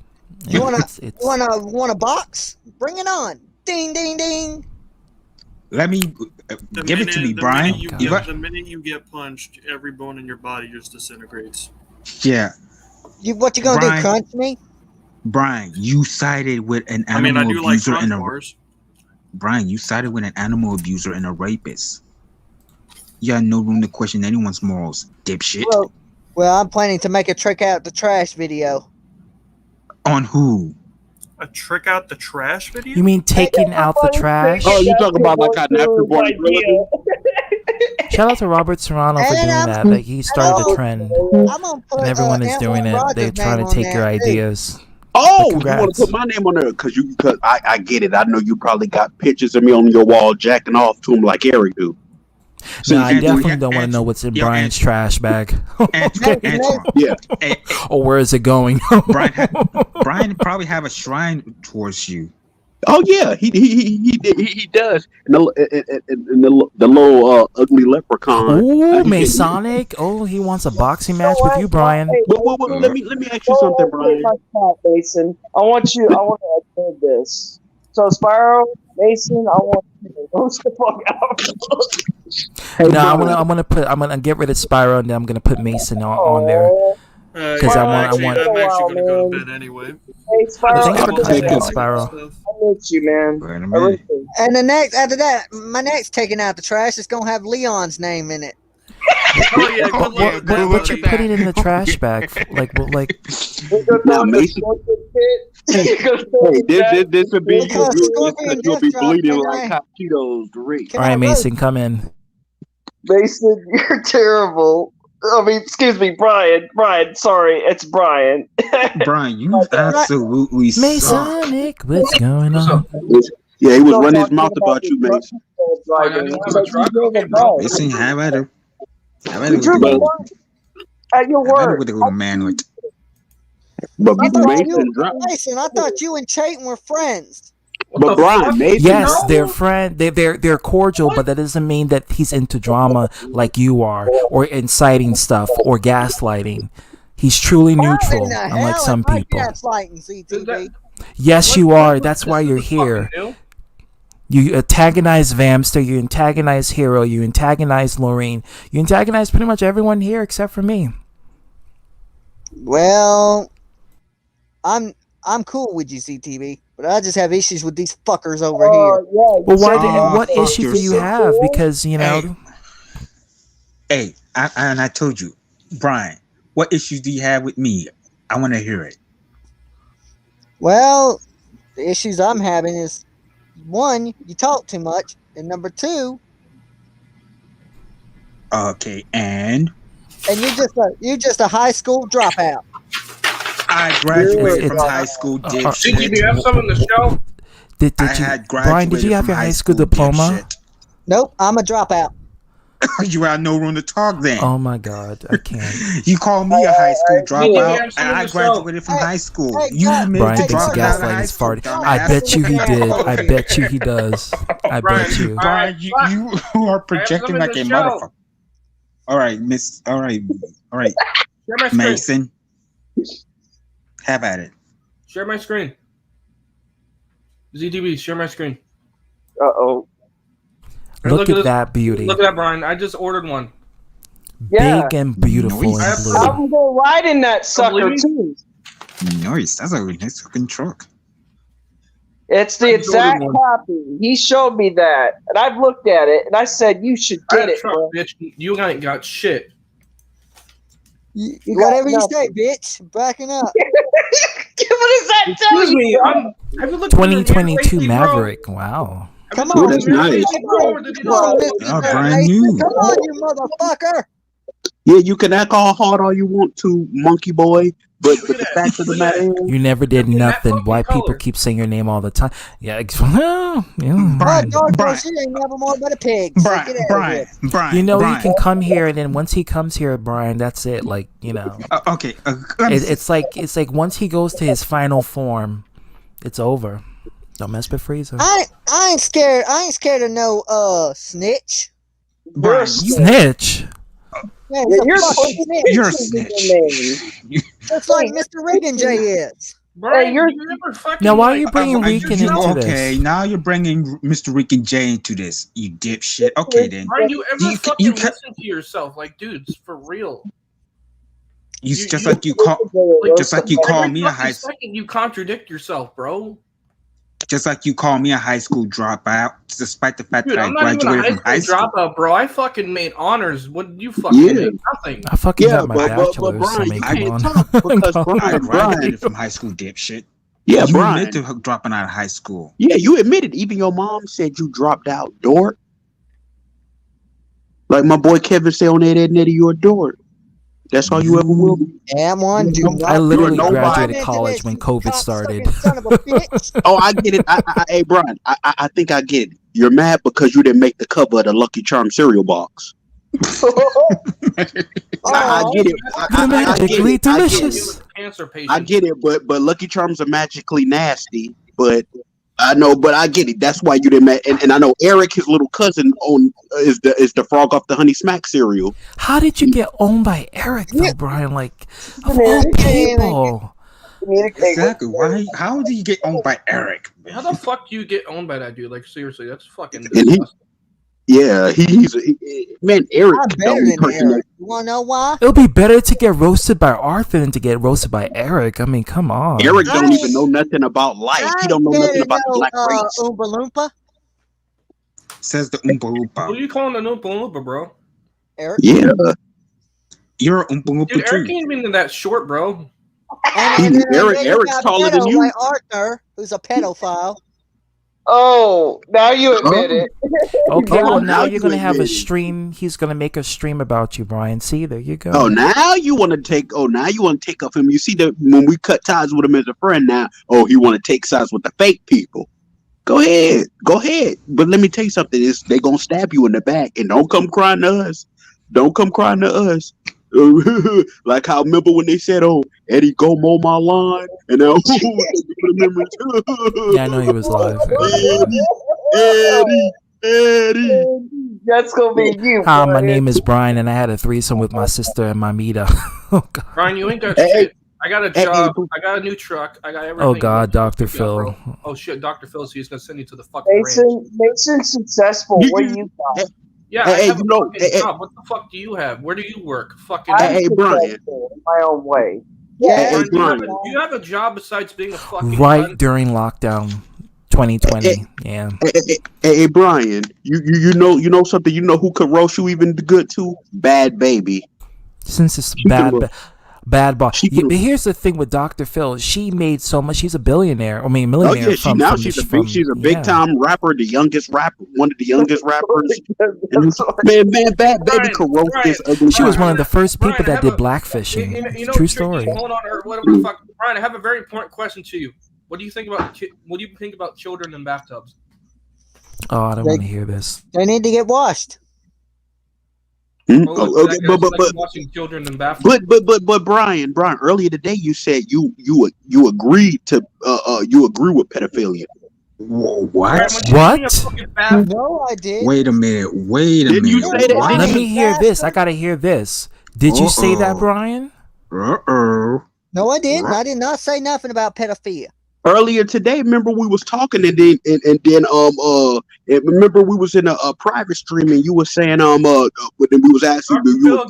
You wanna It's- want a box? Bring it on. Ding ding ding. Let me give it to me, Brian. The minute you get punched, every bone in your body just disintegrates. Yeah, What you gonna Brian, do? Crunch me? Brian, you sided with an I mean, animal I do like abuser crunch and a bars. Brian. You sided with an animal abuser and a rapist. You had no room to question anyone's morals, dipshit. Well, I'm planning to make a trick out the trash video. On who? A trick out the trash video? You mean taking out the trash? Oh, you talking about like how natural born ability? Shout out to Robert Serrano for doing that. Like he started the trend, and everyone is doing it. They're trying to take your ideas. Oh, you Congrats. want to put my name on there because I get it. I know you probably got pictures of me on your wall jacking off to him like Eric do. No, I definitely don't want to know what's in Brian's trash bag. Yeah. Or where is it going? Brian probably have a shrine towards you. Oh yeah, he does. And the little ugly leprechaun. Ooh, Masonic. Oh, he wants a boxing match with you, Brian. Let me ask you something, Brian. Mason, I want to observe this. So Spyro, Mason, I want you to roast the fuck out. No, I'm gonna get rid of Spyro and then I'm gonna put Mason on there because I want. I'm actually gonna go to bed anyway. Hey, Spyro, Thanks for coming in, I Spyro. miss you, man. I really do. And after that, my next taking out the trash is gonna have Leon's name in it. Oh yeah, good luck. What you put it in the trash bag? Like. Now, Mason. Hey, this would be you'll be bleeding like hot Cheetos to reach. All right, Mason, come in. Mason, you're terrible. I mean, excuse me, Brian. Sorry, it's Brian. Brian, you absolutely suck. Masonic, what's going on? Yeah, he was running his mouth about you, Mason. Mason, have at it. At your word. With a little man with. But Mason, I thought you and Chayton were friends. But Brian, Mason, yes, they're friend. They're cordial, but that doesn't mean that he's into drama like you are, or inciting stuff, or gaslighting. He's truly neutral, unlike some people. Yes, you are. That's why you're here. You antagonize Vamster, you antagonize Hero, you antagonize Laureen, you antagonize pretty much everyone here except for me. Well, I'm cool with you, CTV, but I just have issues with these fuckers over here. Well, what issues do you have? Because Hey, I told you, Brian. What issues do you have with me? I want to hear it. Well, the issues I'm having is, one, you talk too much, and number two. Okay, and you're just a high school dropout. I graduated from high school. CT, do you have some in the show? Brian, did you have your high school diploma? Nope, I'm a dropout. You had no room to talk then. Oh my God, I can't. You call me a high school dropout, answer and I yourself. graduated from high school. Hey, You admitted Brian to thinks dropping out of gaslighting high is school. farting. I bet you he did. I bet you he does. I bet you. Brian, you are projecting like a motherfucker. All right, all right, Share my screen. Mason. Have at it. Share my screen. ZDB, share my screen. Uh-oh. Look at this. that beauty. Look at that, Brian. I just ordered one. Yeah. Big and beautiful and blue. I'm gonna ride in that sucker too. Nice. That's a nice fucking truck. It's the exact copy. He showed me that, and I've looked at it, and I said, "You should get it, bro." Bitch. You ain't got shit. You got whatever you say, bitch. Backing up. What does that tell Excuse me. you? 2022 Maverick. Wow. Come on, that's nice. Come on, Oh, brand new. Come on, you motherfucker. Yeah, you can act all hard all you want to, monkey boy, but the fact of the matter is, You never did nothing. Why people keep saying your name all the time? Yeah. Well, yeah. Brian, She ain't never more but a pig. So get out of here. Brian. You know, Brian. he can come here, and then once he comes here, Brian, that's it. Like, you know, Okay. it's like once he goes to his final form, it's over. Don't mess with Frieza. I ain't scared. I ain't scared of no snitch. Brian, Snitch. Yeah, you're a snitch. Just like Mr. Reagan J is. Brian, you never fucking. Now, why are you bringing Rican into this? Okay, now you're bringing Mr. Rican J into this, you dipshit. Okay, then. Brian, you ever fucking listen to yourself? Like, dudes, for real. Just like you call me a high school. Second, you contradict yourself, bro. Just like you call me a high school dropout, despite the fact Dude, that I I'm not even graduated a from high school. Dropout, bro. I fucking made honors. What did you fucking make? Nothing. I fucking got my bachelor's. Brian, so you come can't on. talk because I Brian, graduated from high school, dipshit. Yeah, you Brian. admitted to dropping out of high school. Yeah, you admitted. Even your mom said you dropped out, dork. Like my boy Kevin said on that Nettie, you're a dork. That's all you ever will be. Am one. I literally graduated college when COVID started. Oh, I get it. Hey, Brian, I think I get it. You're mad because you didn't make the cover of the Lucky Charm cereal box. I get it. Magically delicious. I get it, but Lucky Charms are magically nasty. But I know, but I get it. That's why you didn't. And I know Eric, his little cousin, is the frog off the Honey Smack cereal. How did you get owned by Eric, though, Brian? Like, of all people. Exactly. Why? How did you get owned by Eric? How the fuck do you get owned by that dude? Like, seriously, that's fucking And disgusting. Man, Eric. I'm better than Eric. You wanna know why? It'll be better to get roasted by Arthur than to get roasted by Eric. I mean, come on. Eric don't even know nothing about life. He don't know nothing about the black race. Oompa Loompa? Says the Oompa Loompa. What are you calling an Oompa Loompa, bro? Eric? Yeah. You're an Oompa Loompa Dude, too. Eric ain't even that short, bro. Eric's taller than you. Like Arthur, who's a pedophile. Oh, now you admit it. Okay, well, now now you're you going to have a admit it. stream. He's going to make a stream about you, Brian. See, there you go. Oh, now you want to take off him. You see that when we cut ties with him as a friend now, he want to take sides with the fake people. Go ahead. But let me tell you something. They going to stab you in the back, and don't come crying to us. Like how remember when they said, Eddie, go mow my lawn? And then, Yeah, I know he was live. Eddie. That's going to be you. Hi, my name is Brian, and I had a threesome with my sister and my Mita. Oh, God. Brian, you ain't got shit. I got a job. I got a new truck. I got everything. Oh, God, Dr. Phil. Oh, shit, Dr. Phil, so he's going to send you to the fucking ranch. Mason's successful. What do you got? Yeah, I have a fucking job. What the fuck do you have? Where do you work? Fucking. Hey, Brian. In my own way. Yeah, Brian. do you have a job besides being a fucking Right cunt? during lockdown 2020. Yeah. Hey, Brian, you know something? You know who could roast you even good too? Bad Baby. Since it's bad boss. But here's the thing with Dr. Phil. She made so much. She's a billionaire. I mean, millionaire. She's a big time rapper, the youngest rapper, one of the youngest rappers. man, Bad Baby could roast this ugly. She was one of the first people that did blackfishing. You know, True story. Hold on, or whatever the fuck. Brian, I have a very important question to you. What do you think about children in bathtubs? Oh, I don't want to hear this. They need to get washed. Okay, but watching children in bathrooms. But Brian, earlier today you said you agreed to you agree with pedophilia. Whoa, what? No, I did. Wait a minute. Did you say that? Let me hear this. I gotta hear this. Did you say that, Brian? No, I didn't. I did not say nothing about pedophilia. Earlier today, remember we was talking and then remember we was in a private stream and you were saying when we was asking do you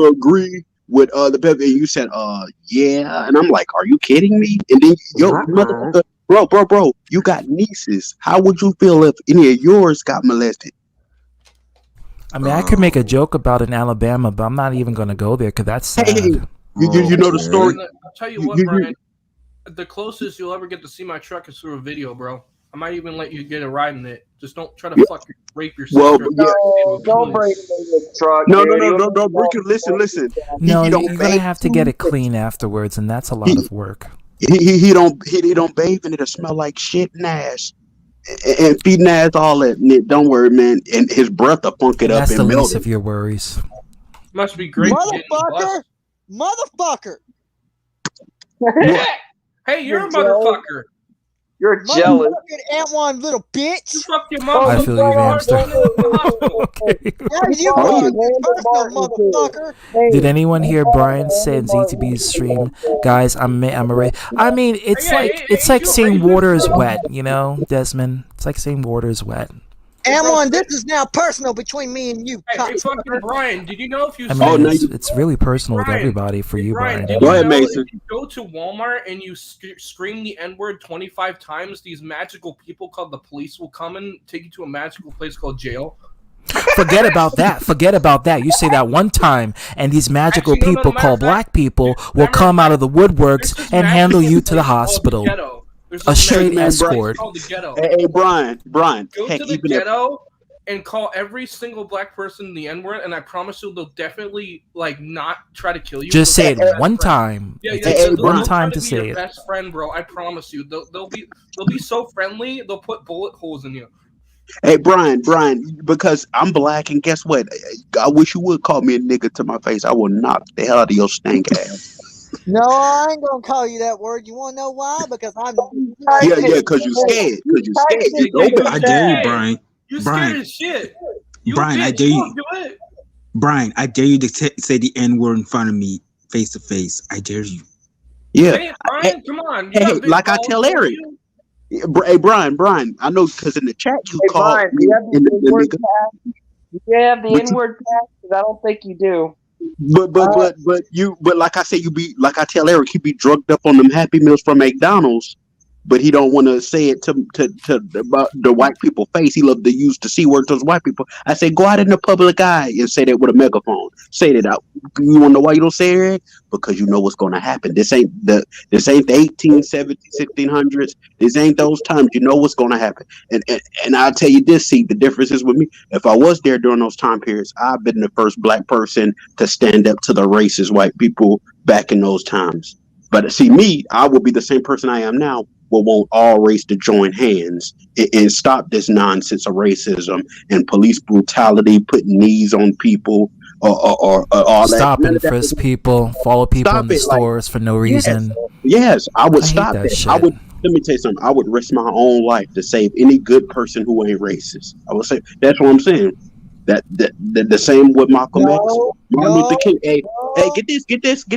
agree with the pedophilia, and you said yeah, and I'm like, are you kidding me? And then motherfucker, bro, you got nieces. How would you feel if any of yours got molested? I mean, I could make a joke about it in Alabama, but I'm not even gonna go there because that's sad. You know the story. I'll tell you what, Brian. The closest you'll ever get to see my truck is through a video, bro. I might even let you get a ride in it. Just don't try to fucking rape yourself. Well, don't break the truck. No, listen. No, you're gonna have to get it clean afterwards, and that's a lot of work. He don't bathe and it'll smell like shit and ass and feet and ass, all that. And don't worry, man. And his breath will funk it up That's and the melt least it. of your worries. Must be great. Motherfucker. Hey, you're a motherfucker. You're jealous. Antwan, little bitch. You fucked your mom. I feel you, hamster. Motherfucker. Did anyone hear Brian say in ZTB's stream, guys? I mean, it's like saying water is wet. You know, Desmond. It's like saying water is wet. Antwan, this is now personal between me and you. Hey, fucking Brian, did you know if you it's really personal with everybody for you, Brian. Go ahead, Mason. If you go to Walmart and you scream the N-word 25 times, these magical people called the police will come and take you to a magical place called jail? Forget about that. You say that one time, and these magical people called black people will come out of the woodworks and handle you to the hospital. A straight escort. Hey, Brian. Go to the ghetto and call every single black person the N-word, and I promise you they'll definitely not try to kill you. Just say it one time. Yeah, it takes one time to be say your it. Best friend, bro. I promise you. They'll be so friendly. They'll put bullet holes in you. Hey, Brian, because I'm black, and guess what? I wish you would call me a nigga to my face. I will knock the hell out of your stank ass. No, I ain't gonna call you that word. You wanna know why? Because I'm. Yeah, because you're scared. I dare you, Brian. You scared as shit. Brian, I dare you. Brian, I dare you to say the N-word in front of me, face to face. I dare you. Yeah. Say it, Brian, come on. Hey, like I tell Eric. Hey, Brian, I know because in the chat you called me. Do you have the N-word pass? Because I don't think you do. But like I say, like I tell Eric, he be drugged up on them Happy Meals from McDonald's, but he don't want to say it to the white people face. He love to use the C word to white people. I say, go out in the public eye and say that with a megaphone. Say that out. You want to know why you don't say it? Because you know what's going to happen. This ain't the 1870s, 1600s. This ain't those times. You know what's going to happen. And I'll tell you this. See, the difference is with me. If I was there during those time periods, I've been the first black person to stand up to the racist white people back in those times. But see, me, I will be the same person I am now. Will want all race to join hands and stop this nonsense of racism and police brutality, putting knees on people or all that. Stop and frisk people, follow people in the stores for no reason. Yes, I would stop that. Let me tell you something. I would risk my own life to save any good person who ain't racist. I would say that's what I'm saying. That the same with Malcolm X, Martin Luther King. Hey, get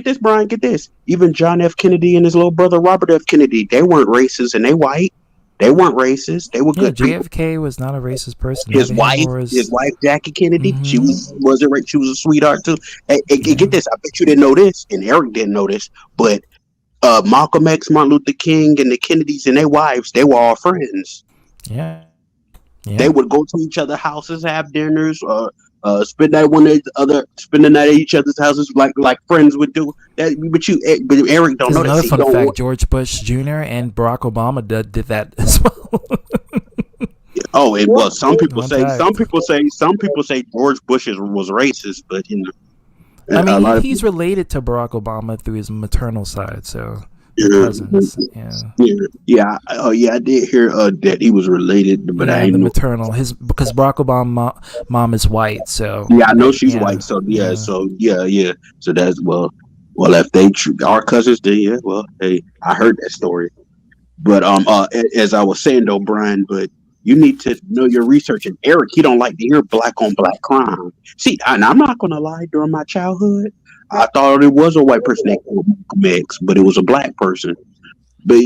this, Brian, get this. Even John F. Kennedy and his little brother Robert F. Kennedy, they weren't racist and they white. They weren't racist. They were good. JFK was not a racist person. His wife, Jackie Kennedy, she wasn't racist. She was a sweetheart too. Hey, get this. I bet you didn't know this, and Eric didn't know this, but Malcolm X, Martin Luther King, and the Kennedys and their wives, they were all friends. Yeah. They would go to each other's houses, have dinners, spend the night at each other's houses, like friends would do. But Eric don't know that. Another fun fact: George Bush Jr. and Barack Obama did that as well. Oh, it was. Some people say George Bush was racist, but you know. I mean, he's related to Barack Obama through his maternal side, so cousins. Yeah. Oh, yeah. I did hear that he was related, but I the ain't know. maternal. Because Barack Obama mom is white, so Yeah, I know she's white. So yeah. So that's well, if they our cousins, then yeah. Well, hey, I heard that story. But as I was saying though, Brian, but you need to know your research. And Eric, he don't like to hear black on black crime. See, and I'm not gonna lie. During my childhood, I thought it was a white person that killed Malcolm X, but it was a black person. But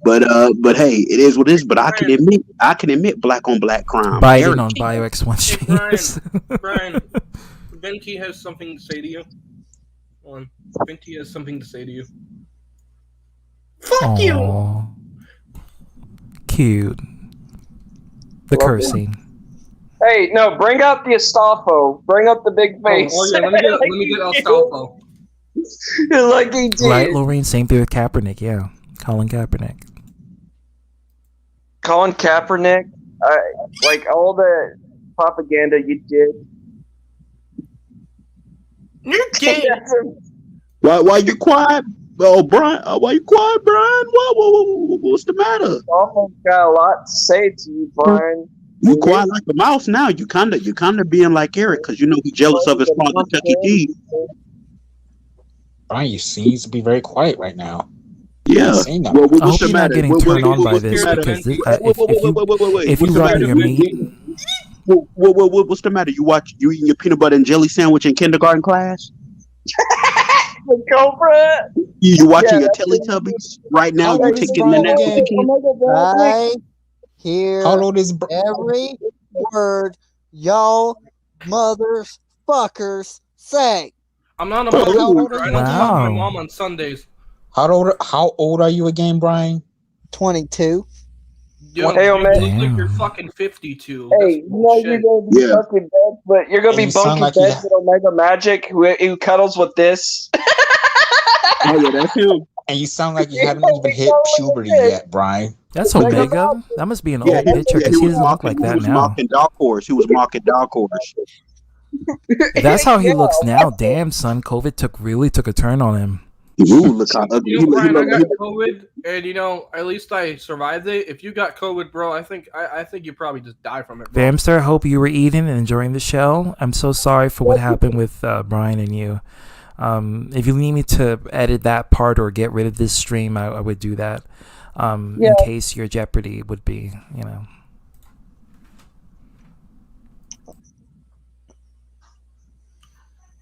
but hey, it is what it is. But I can admit black on black crime. Biden Eric, on BioX1 streams. Brian, Venti has something to say to you. Venti has something to say to you. Fuck you! Cute. The cursing. Hey, no, bring out the Astolfo. Bring up the big face. Oh yeah, let me get Astolfo. Like he did. Right, Laureen, same thing with Kaepernick, yeah. Colin Kaepernick. Colin Kaepernick, like all the propaganda you did. You're gay. Why you quiet? Oh, Brian, why you quiet, Brian? What's the matter? Astolfo's got a lot to say to you, Brian. You quiet like a mouse now. You kind of being like Eric because you know he's jealous of his father, Chucky D. Brian, you seem to be very quiet right now. Yeah. I hope you're not getting turned on by this because if you rub your meat. What's the matter? You eating your peanut butter and jelly sandwich in kindergarten class? Cobra. You watching your Teletubbies right now? You taking the nap with the kids? I hear How old is every word y'all motherfuckers say. I'm not a motherfucker. I don't talk to my mom on Sundays. How old are you again, Brian? 22. Yo, Hey, you man. look like you're fucking 52. Hey, you know you're gonna be bunking beds, but you're gonna And be you sound bunking like beds with Omega Magic, who cuddles with this. Oh yeah, that's him. And you sound like you haven't even hit puberty yet, Brian. That's Omega? That must be an old picture because he doesn't look like that now. He was mocking Dark Horse. That's how he looks now. Damn, son, COVID really took a turn on him. Ooh, look how ugly. You know, Brian, I got COVID, and at least I survived it. If you got COVID, bro, I think you probably just die from it, bro. Bamster, hope you were eating and enjoying the show. I'm so sorry for what happened with Brian and you. If you need me to edit that part or get rid of this stream, I would do that. In case your jeopardy would be,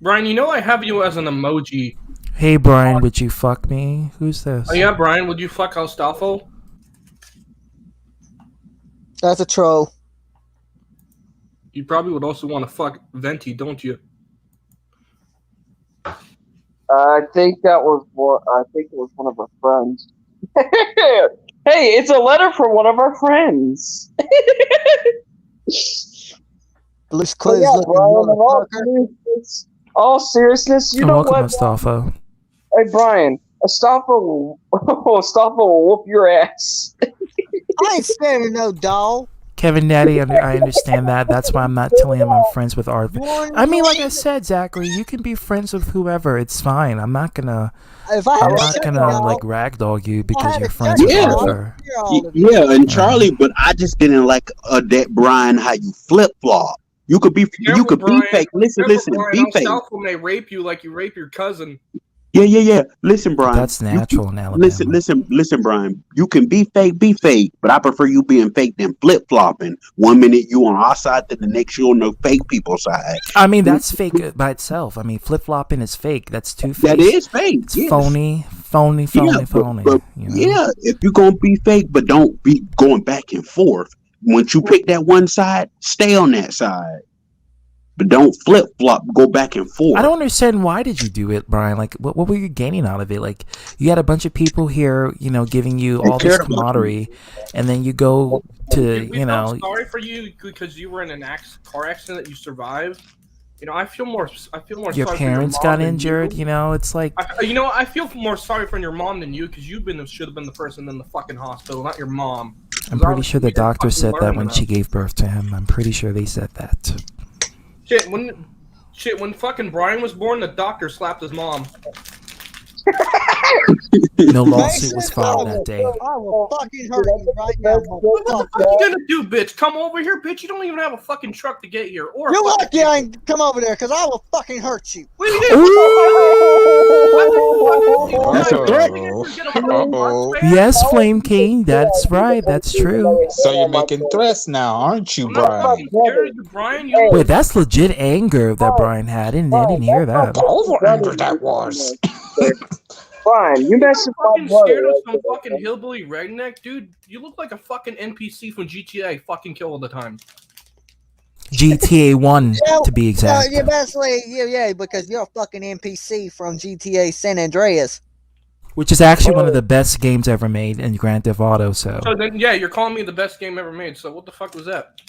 Brian, I have you as an emoji. Hey, Brian, would you fuck me? Who's this? Oh, yeah, Brian, would you fuck Astolfo? That's a troll. You probably would also want to fuck Venti, don't you? I think it was one of our friends. Hey, it's a letter from one of our friends. Blue's clues Brian, all seriousness, you know welcome, what? Mustafa. Hey, Brian, Astolfo will whoop your ass. I ain't scared of no doll. Kevin Daddy, I understand that. That's why I'm not telling him I'm friends with Arthur. I mean, like I said, Zachary, you can be friends with whoever. It's fine. I'm not gonna like ragdoll you because you're friends with Arthur. Yeah, and Charlie, but I just didn't like that Brian how you flip flop. You could be fake. Listen, be fake. Astolfo may rape you like you rape your cousin. Yeah. Listen, Brian. That's natural in Alabama. Listen, Brian. You can be fake, but I prefer you being fake than flip flopping. 1 minute you on our side, then the next you on the fake people's side. I mean, that's fake by itself. I mean, flip flopping is fake. That's two-faced. That is fake. It's phony. But, yeah, if you're gonna be fake, but don't be going back and forth. Once you pick that one side, stay on that side. But don't flip flop, go back and forth. I don't understand, why did you do it, Brian? Like, what were you gaining out of it? Like, you had a bunch of people here, giving you all this camaraderie, and then you go to, I'm sorry for you because you were in an car accident that you survived. I feel more. Your sorry parents for your mom got injured. It's like. I feel more sorry for your mom than you because you should have been the person in the fucking hospital, not your mom. I'm pretty sure the doctor said that when she gave birth to him. I'm pretty sure they said that. When fucking Brian was born, the doctor slapped his mom. No lawsuit was filed that day. I will fucking hurt you right now. What the fuck you gonna do, bitch? Come over here, bitch. You don't even have a fucking truck to get here. Or You're lucky I ain't come over there, because I will fucking hurt you. What do you Yes, Flame King. That's right. That's true. So you're making threats now, aren't you, Brian? Wait, that's legit anger that Brian had. I didn't hear that. Over anger that was. Brian, you messed with my fucking brother. scared of some fucking hillbilly redneck, dude. You look like a fucking NPC from GTA. Fucking kill all the time. GTA 1, to be exact. Yeah, basically, yeah, because you're a fucking NPC from GTA San Andreas. Which is actually one of the best games ever made in Grand Theft Auto, So then, yeah, you're calling me the best game ever made. So what the fuck was that?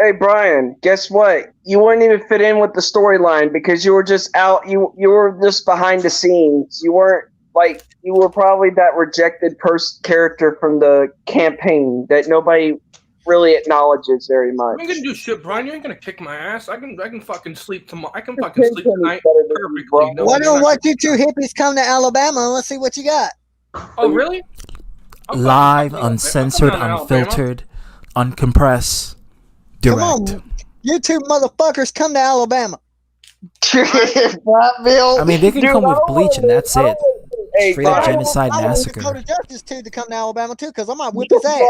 Hey Brian, guess what? You wouldn't even fit in with the storyline because you were just out. You were just behind the scenes. You weren't like you were probably that rejected character from the campaign that nobody really acknowledges very much. I ain't gonna do shit, Brian. You ain't gonna kick my ass. I can fucking sleep tomorrow. I can fucking sleep tonight perfectly. No, Why don't you two hippies come to Alabama and let's see what you got? Oh, really? Live, uncensored, unfiltered, uncompressed, direct. Come on, you two motherfuckers come to Alabama. I mean, they can come with bleach and that's it. Straight up genocide massacre. I want Dakota Justice too to come to Alabama too, because I might whip his ass.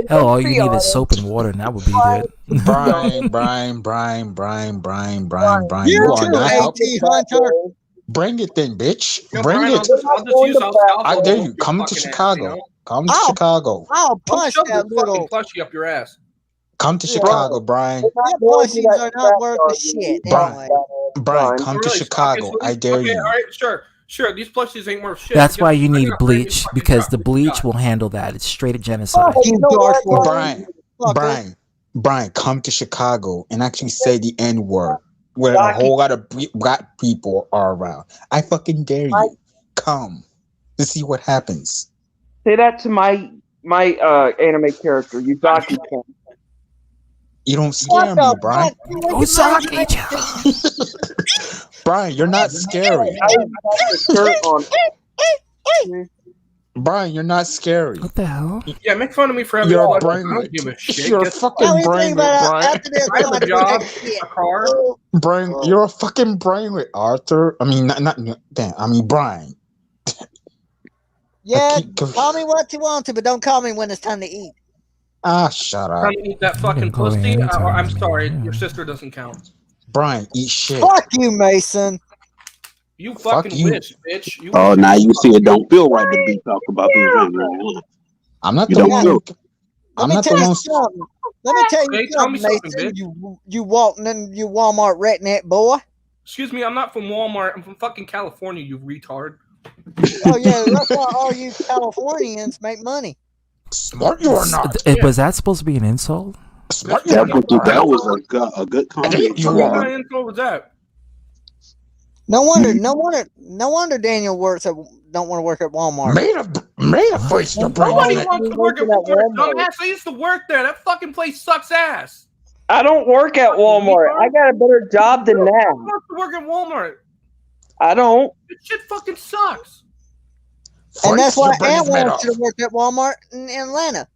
Hell, all you need is soap and water, and that would be it. Brian. You are not helping. Bring it then, bitch. Bring it. I dare you. Come to Chicago. Come to Chicago. I'll punch that little plushie up your ass. Come to Chicago, Brian. Your plushies are not worth the shit. Brian, come to Chicago. I dare you. All right, sure. These plushies ain't worth shit. That's why you need bleach, because the bleach will handle that. It's straight genocide. Brian, come to Chicago and actually say the N word where a whole lot of black people are around. I fucking dare you. Come to see what happens. Say that to my anime character. You Doxing can. You don't scare me, Brian. Brian, you're not scary. Brian, you're not scary. What the hell? Yeah, make fun of me for having You're a brainless. You're a fucking brainless, Brian. I have a job, a car. Brian, you're a fucking brainless, Arthur. I mean, not damn. I mean, Brian. Yeah, call me what you want to, but don't call me when it's time to eat. Ah, shut up. Trying to eat that fucking pussy? I'm sorry, your sister doesn't count. Brian, eat shit. Fuck you, Mason. You fucking wish, bitch. Now you see it don't feel right to be talking about this. I'm not the one. I'm not the one. Let me tell you something, Mason. You Walmart redneck boy. Excuse me, I'm not from Walmart. I'm from fucking California, you retard. Oh yeah, that's why all you Californians make money. Smart you are not. Was that supposed to be an insult? Smart that was a good comment. What kind of insult was that? No wonder Daniel don't want to work at Walmart. Made a face to bring Nobody wants to work at Walmart, dumbass. I used to work there. That fucking place sucks ass. I don't work at Walmart. I got a better job than that. I want to work at Walmart. I don't. This shit fucking sucks. And that's why Ant wants you to work at Walmart in Atlanta.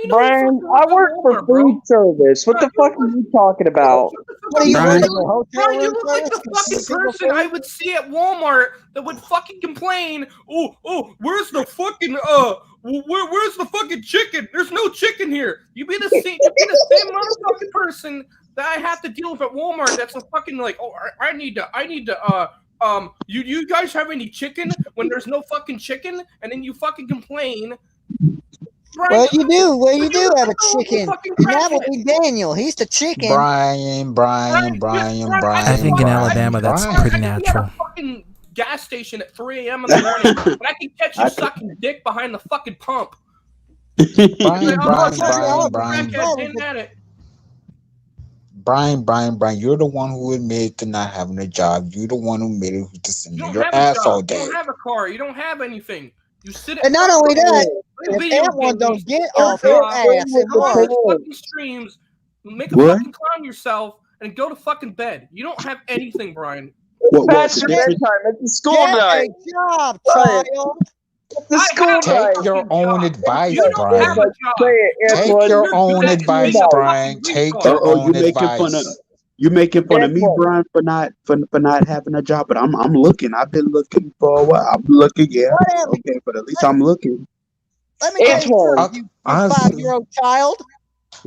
Brian, I work for food service. What the fuck are you talking about? What are you Brian, you look like the fucking person I would see at Walmart that would fucking complain. Oh, where's the fucking where's the fucking chicken? There's no chicken here. You be the same motherfucking person that I have to deal with at Walmart. That's a fucking like, I need to you guys have any chicken when there's no fucking chicken, and then you fucking complain. Brian, you do have a chicken, and that would be Daniel. He's the chicken. Brian. I think in Alabama that's pretty natural. At a fucking gas station at 3 a.m. in the morning, and I can catch you sucking dick behind the fucking pump. Brian, you're the one who admitted to not having a job. You're the one who admitted to sitting your ass all day. You don't have a car. You don't have anything. You sit at and not only that, if everyone don't get off your ass and work, fucking streams, make a fucking clown yourself, and go to fucking bed. You don't have anything, Brian. Past your bedtime. It's a school night. Get a job, child. The school Take your own advice, You don't have Brian. a job. Take your own advice, Brian. Take your own you making fun of advice. you making fun of me, Edward. Brian, for not having a job. But I'm looking. I've been looking for a while. I'm looking, yeah. Whatever. Okay, but at least I'm looking. Let me tell you something, you Honestly, 5-year-old child.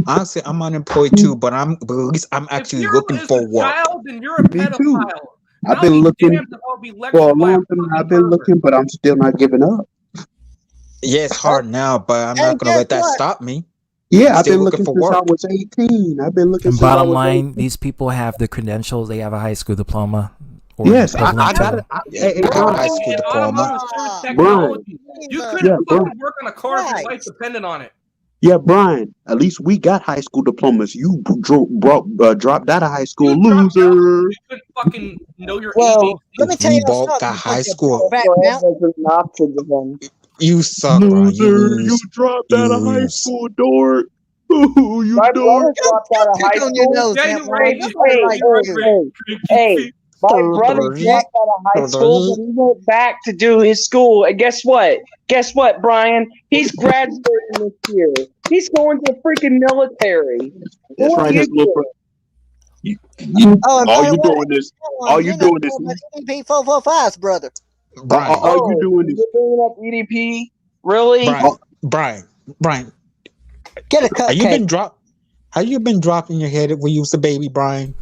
honestly, I'm unemployed too, but at least I'm actually looking for work. Child, and you're a Me too. pedophile. I've been looking for a long time. I've been looking, but I'm still not giving up. Yeah, it's hard now, but I'm not gonna let that stop me. Yeah, I've Still been looking for since I work. was 18. I've been looking And since I bottom was line, 18. these people have the credentials. They have a high school diploma. Or Yes, I equivalent got to. it. Hey, high school diploma. Technology. You couldn't Yeah, Brian. fucking work on a car if your life depended on it. Yeah, Brian. At least we got high school diplomas. You dropped out of high school, loser. You couldn't fucking know your Well, let me tell you We both something. got high school. You suck, Brian. You Loser, you lose. dropped out of high school, dork. Ooh, you My dork. brother dropped out of high on your school. nose, Yeah, man. Hey, my brother dropped out of high school, but he went back to do his school. And guess what? Guess what, Brian? He's graduating this year. He's going to the freaking military. That's What right, are you his little doing? Oh, and all by you the way, doing is all you doing is EDP 445's brother. Brian. all you doing is you're bringing up EDP? Really? Brian. Get a cupcake. Have you been dropping your head when you was a baby, Brian?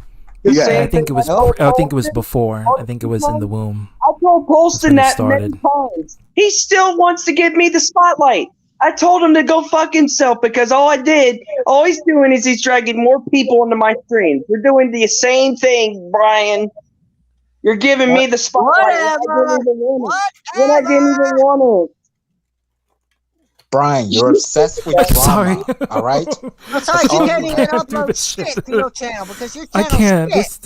I think it was. I think it was before. I think it was in the womb. I told Polston That's that when it many times. He still wants to give me the spotlight. I told him to go fuck himself because all he's doing is he's dragging more people into my streams. We're doing the same thing, Brian. You're giving me the spotlight. When I didn't even want it. Brian, you're obsessed with drama. Sorry. All right. That's why you can't even do upload this shit shit. to your channel because your I channel can't. shit.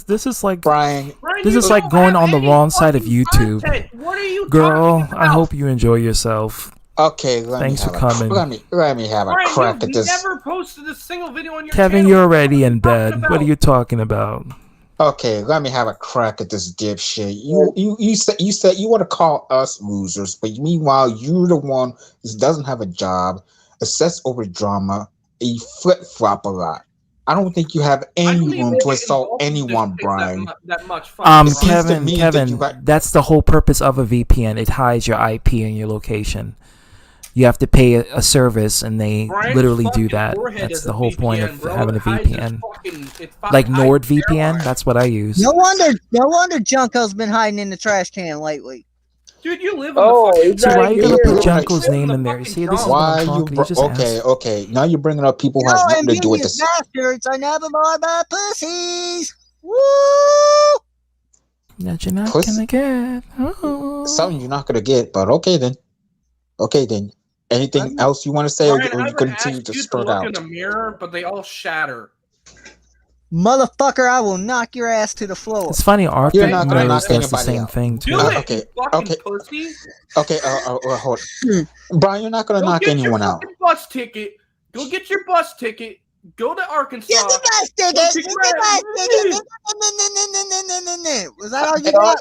This is like Brian. This is like going on the wrong side of YouTube. What are you Girl, I hope you enjoy yourself. Okay, Thanks for coming. Let me have a Brian, crack you've at this. never posted a single video on your Kevin, channel. you're already in bed. What are you talking about? Okay, let me have a crack at this dipshit. You said you want to call us losers, but meanwhile you're the one who doesn't have a job, obsessed over drama, and you flip flop a lot. I don't think you have any room to insult anyone, Brian. Kevin, that's the whole purpose of a VPN. It hides your IP and your location. You have to pay a service, and they literally do that. That's the whole point of having a VPN. Like NordVPN, that's what I use. No wonder Junko's been hiding in the trash can lately. Dude, you live in the fucking... So why are you gonna put Junko's name in there? See, this is what I'm talking. You just asked. Okay. Now you're bringing up people who have nothing to do with this. Bastards are never more by pussies. Woo! That you're not gonna get. Oh. Something you're not gonna get, but okay then. Anything else you want to say, Brian, or you continue to spread look out? in the mirror, but they all shatter. Motherfucker, I will knock your ass to the floor. It's funny, Arthur You're not gonna knock does the anybody same out. thing too. Do it, Okay. fucking pussy. Okay, hold on. Brian, you're not gonna knock anyone out. Bus ticket. Go get your bus ticket. Go to Arkansas. Get the bus ticket. Get the bus ticket. Was that all you got?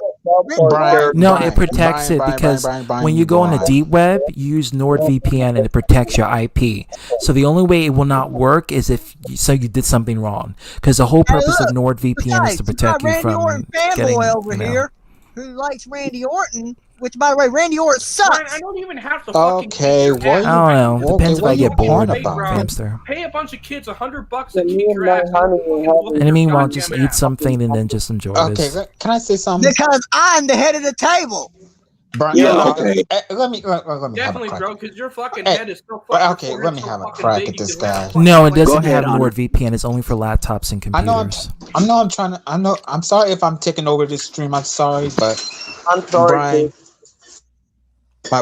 Brian, No, it protects it because when you go on the deep web, you use NordVPN and it protects your IP. So the only way it will not work is if you did something wrong. Because the whole purpose of NordVPN is to protect you from getting. Over here who likes Randy Orton, which by the way, Randy Orton sucks. Brian, I don't even have to fucking Okay, what? I don't know. Depends if I get bored about hamster. Pay a bunch of kids $100 to kick your ass. And meanwhile, just eat something and then just enjoy this. Okay, can I say something? Because I'm the head of the table. Brian, okay. Let me Definitely, have a crack. bro, because your fucking head is so fucking... Okay, let me have a crack at this guy. No, it doesn't have NordVPN. It's only for laptops and computers. I'm sorry if I'm taking over this stream. I'm sorry, but I'm sorry,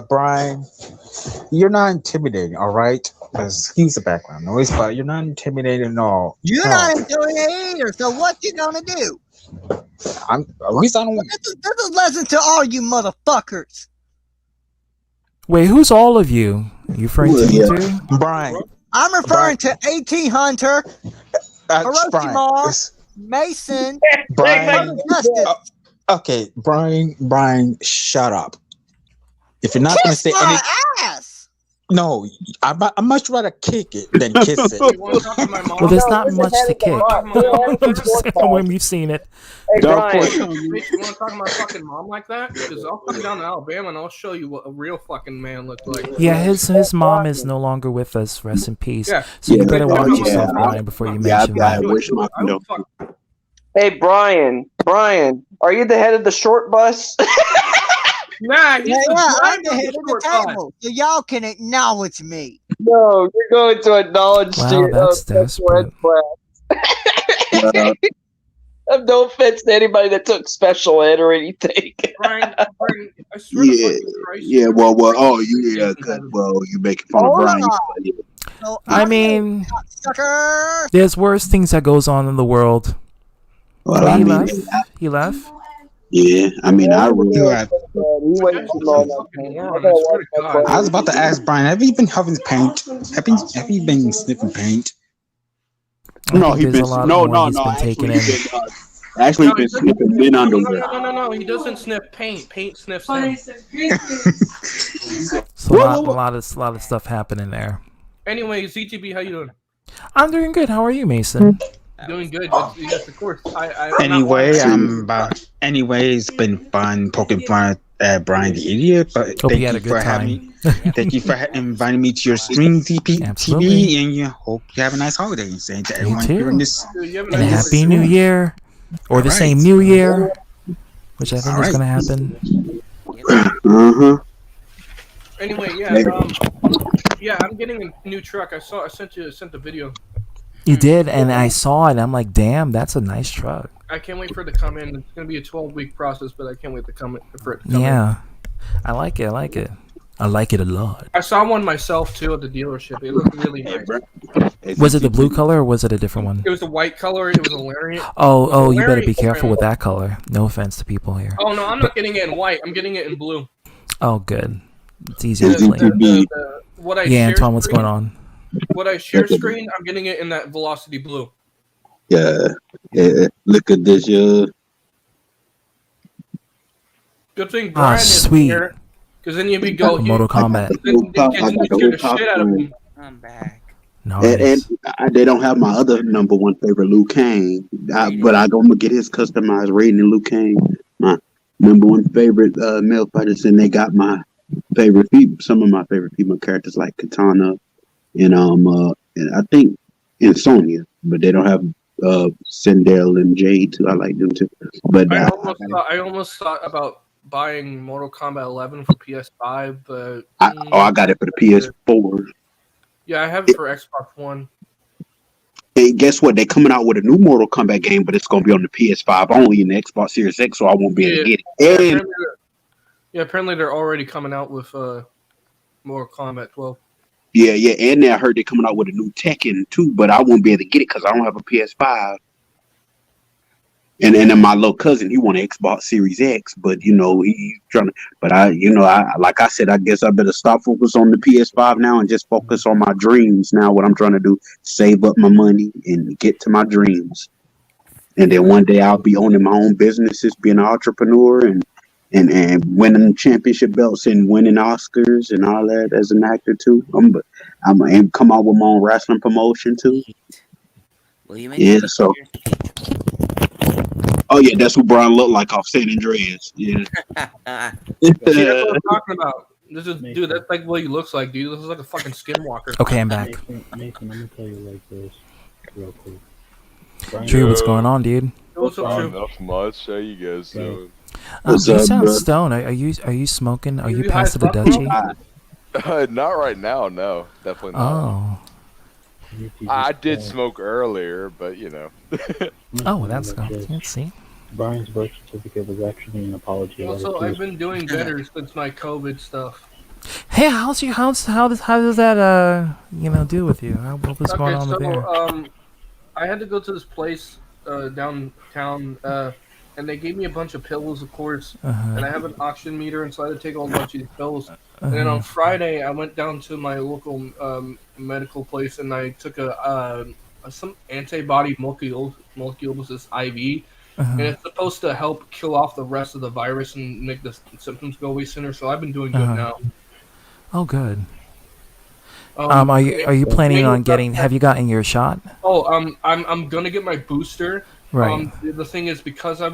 Brian, you're not intimidating, all right? Excuse the background noise, but you're not intimidating at all. You're not intimidating either. So what you gonna do? At least I don't. This is a lesson to all you motherfuckers. Wait, who's all of you? Are you referring to me too? Brian. I'm referring to 18 Hunter, Hiroshima, Mason, Brian. Okay, Brian, shut up. If you're not going to Kiss say my any, ass. no, I much rather kick it than kiss it. You want to talk to my mom? Well, there's not much to kick. I'm just saying when you've seen it. Hey, Brian. You want to talk to my fucking mom like that? Because I'll come down to Alabama and I'll show you what a real fucking man looks like. Yeah, his mom is no longer with us. Rest in peace. Yeah. So you better watch Yeah. yourself, Brian, before you mention that. Hey, Brian, are you the head of the short bus? Nah, he's Yeah, the I'm the driver head of the short bus. table, so y'all can acknowledge me. No, you're going to acknowledge Wow, that's desperate. No offense to anybody that took special ed or anything. Brian, I swear to fucking Christ. Yeah, well, oh, yeah, good. Well, you making fun of Brian. So I mean, there's worse things that goes on in the world. Well, Oh, I he mean, left? He left? Yeah, I mean, I really. I was about to ask Brian, have you been huffing paint? Have you been sniffing paint? No, he's been actually been sniffing men underwear. No. He doesn't sniff paint. Paint sniffs him. So a lot of stuff happening there. Anyway, ZTB, how you doing? I'm doing good. How are you, Mason? Doing good. Yes, of course. Anyway, it's been fun poking fun at Brian the Idiot. But Hope you had a good time. Thank you for inviting me to your stream, TV, and you hope you have a nice holiday. And saying to everyone during this, and a happy New Year, or the same New Year, which I think is going to happen. Anyway, I'm getting a new truck. I sent the video. You did, and I saw it, and I'm like, damn, that's a nice truck. I can't wait for it to come in. It's going to be a 12-week process, but I can't wait for it to come in. Yeah, I like it. I like it a lot. I saw one myself, too, at the dealership. It looked really nice. Was it the blue color, or was it a different one? It was the white color. It was a Lariat. Oh, you better be careful with that color. No offense to people here. Oh, no, I'm not getting it in white. I'm getting it in blue. Oh, good. It's easier to clean. Yeah, Antoine, what's going on? What I share screen, I'm getting it in that velocity blue. Yeah. Look at this, Good thing Brian is here, because then you'd be go Mortal Kombat. I'm back. Nice. And they don't have my other number one favorite, Liu Kang. But I'm gonna get his customized rating in Liu Kang. My number one favorite male fighters, and they got my favorite some of my favorite female characters like Katana and I think Sonya, but they don't have Sindel and Jade too. I like them too. But I almost thought about buying Mortal Kombat 11 for PS5, but I got it for the PS4. Yeah, I have it for Xbox One. And guess what? They're coming out with a new Mortal Kombat game, but it's gonna be on the PS5 only in the Xbox Series X, so I won't be able to get it. Apparently they're already coming out with Mortal Kombat 12. Yeah, and I heard they're coming out with a new Tekken too, but I won't be able to get it because I don't have a PS5. And then my little cousin, he want an Xbox Series X, but he's trying to. But I like I said, I guess I better stop focus on the PS5 now and just focus on my dreams now. What I'm trying to do, save up my money and get to my dreams. And then one day I'll be owning my own businesses, being an entrepreneur and winning championship belts and winning Oscars and all that as an actor too. I'm gonna come out with my own wrestling promotion too. So. Oh yeah, that's what Brian looked like off San Andreas. Yeah. See, that's what I'm talking about. Dude, that's like what he looks like, dude. This is like a fucking skinwalker. Okay, I'm back. Nathan, I'm gonna tell you like this, real quick. Drew, what's going on, dude? What's up, Drew? Not much. How you guys doing? You sound stoned. Are you smoking? Are you past the Dutchie? Not right now. No, definitely not. Oh. I did smoke earlier, but Oh, well, that's good. Let's see. Brian's birth certificate was actually an apology. Also, I've been doing better since my COVID stuff. Hey, how does that do with you? What was going on with there? I had to go to this place downtown, and they gave me a bunch of pills, of course, and I have an oxygen meter, and so I had to take a whole bunch of these pills. And then on Friday, I went down to my local medical place, and I took some antibody multi-olysis IV, and it's supposed to help kill off the rest of the virus and make the symptoms go away sooner. So I've been doing good now. Oh, good. Are you planning on getting? Have you gotten your shot? Oh, I'm gonna get my booster. Right. The thing is, because I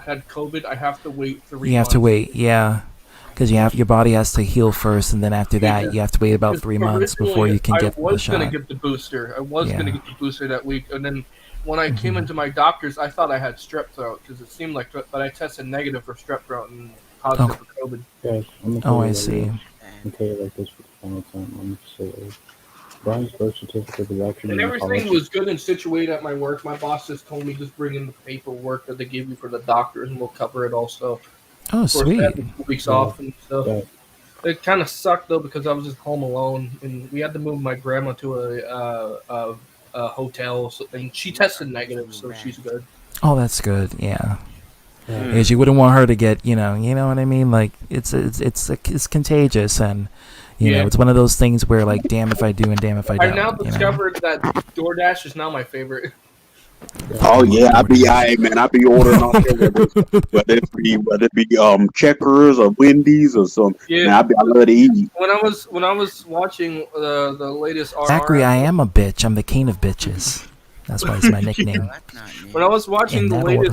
had COVID, I have to wait 3 months. You have to wait, yeah, because your body has to heal first, and then after that, you have to wait about 3 months before you can get the I was shot. gonna get the booster. I was gonna get the booster that week, and then when I came into my doctor's, I thought I had strep throat because it seemed like, but I tested negative for strep throat and positive for COVID. Guys, I see. I'm gonna tell you like this for the final time. I'm gonna say, Brian's birth certificate was actually. And everything was good and situated at my work. My boss just told me just bring in the paperwork that they give you for the doctors, and we'll cover it also. Oh, sweet. I had 2 weeks off and stuff. Yeah. It kind of sucked though because I was just home alone, and we had to move my grandma to a hotel, and she tested negative, so she's good. Oh, that's good. Yeah. Because you wouldn't want her to get, you know what I mean? Like it's contagious, and you know, it's one of those things where like, damn if I do and damn if I don't. I now discovered that DoorDash is now my favorite. Oh yeah, I be ordering on there, whether it be Checkers or Wendy's or something. Yeah. Man, I love to eat. When I was watching the latest RR, Zachary, I am a bitch. I'm the king of bitches. That's why it's my nickname. When I was watching the order.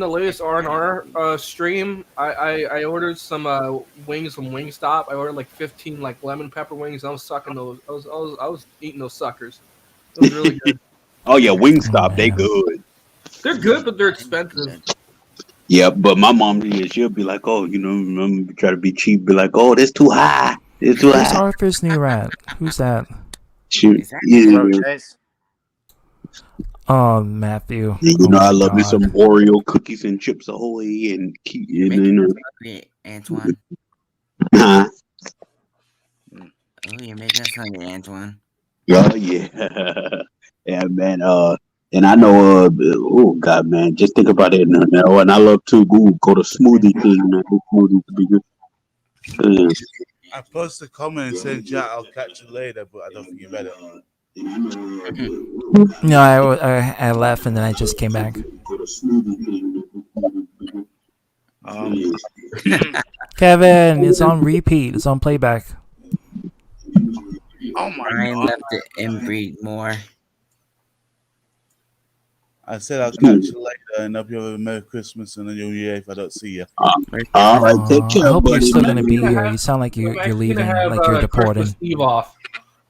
latest R&R stream, I ordered some wings from Wingstop. I ordered like 15 like lemon pepper wings. I was sucking those. I was eating those suckers. It was really good. Oh yeah, Wingstop, they good. They're good, but they're expensive. Yeah, but my mom she'll be like, oh, try to be cheap, be like, oh, that's too high. It's too Who's high. Arthur's new rat? Who's that? Yeah. Oh, Matthew. I love me some Oreo cookies and chips ahoy and Antoine. Huh? Oh, you're making us hungry, Antoine. Oh yeah. Yeah, man. And I know, oh God, man, just think about it now. And I love to go to Smoothie King, man. Smoothie to be good. I posted a comment and said, Jack, I'll catch you later, but I don't think you read it. No, I left and then I just came back. Kevin, it's on repeat. It's on playback. Oh my Brian God. left it inbreed more. I said I'll catch you later and hope you have a Merry Christmas and a New Year if I don't see you. All right, take care, I hope buddy. you're still gonna be here. You sound like you're leaving, like you're deported. Christmas Eve off.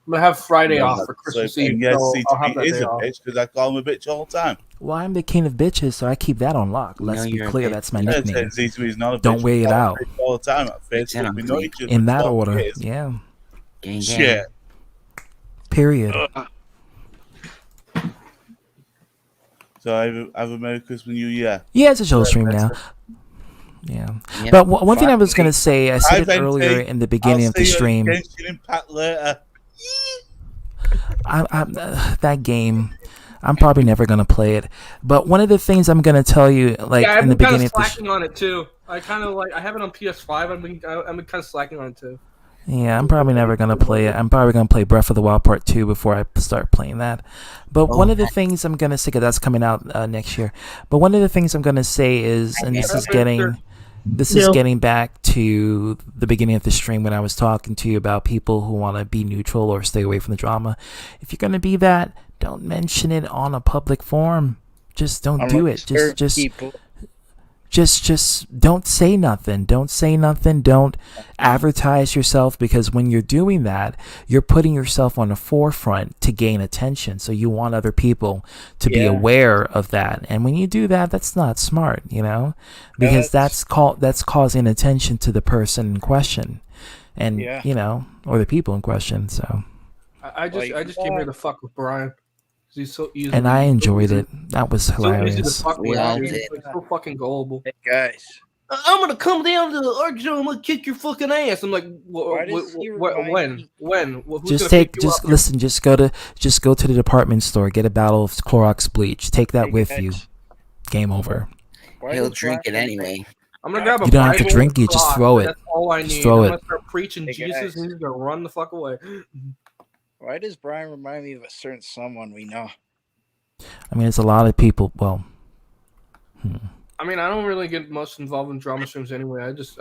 I'm gonna have Friday off for Christmas Eve. Yes, So see, I'll have that is day a off. bitch because I call him a bitch all the time. Well, I'm the king of bitches, so I keep that on lock. Let's be clear, that's my nickname. He's not a bitch. Don't weigh it out. All the time at Facebook. We know each other In for that 12 order, years. yeah. Shit. Period. So I have a Merry Christmas, New Year. Yeah, it's a show stream now. Yeah. But one thing I was going to say, I said it earlier in the beginning of the stream. That game, I'm probably never going to play it. But one of the things I'm going to tell you, like in the beginning of the slacking on it too. I kind of like I have it on PS5. I've been kind of slacking on it too. Yeah, I'm probably never going to play it. I'm probably going to play Breath of the Wild Part 2 before I start playing that. But one of the things I'm going to say, because that's coming out next year. But one of the things I'm going to say is, and this is getting back to the beginning of the stream when I was talking to you about people who want to be neutral or stay away from the drama. If you're going to be that, don't mention it on a public forum. Just don't do it. Just don't say nothing. Don't say nothing. Don't advertise yourself, because when you're doing that, you're putting yourself on the forefront to gain attention. So you want other people to be aware of that. And when you do that, that's not smart, because that's causing attention to the person in question, and or the people in question. So I just came here to fuck with Brian. He's so easy. And I enjoyed it. That was hilarious. So easy to fuck with. He's so fucking gullible. Hey guys, I'm gonna come down to the Arkansas. I'm gonna kick your fucking ass. I'm like, when? Just go to the department store, get a bottle of Clorox bleach, take that with you. Game over. He'll drink it anyway. I'm gonna grab a You don't have to Bible drink it, and just cross, throw and it. That's all I Just need. throw I'm it. gonna start preaching Jesus, and he's gonna run the fuck away. why does Brian remind me of a certain someone we know? I mean, it's a lot of people. Well, I mean, I don't really get much involved in drama streams anyway. I just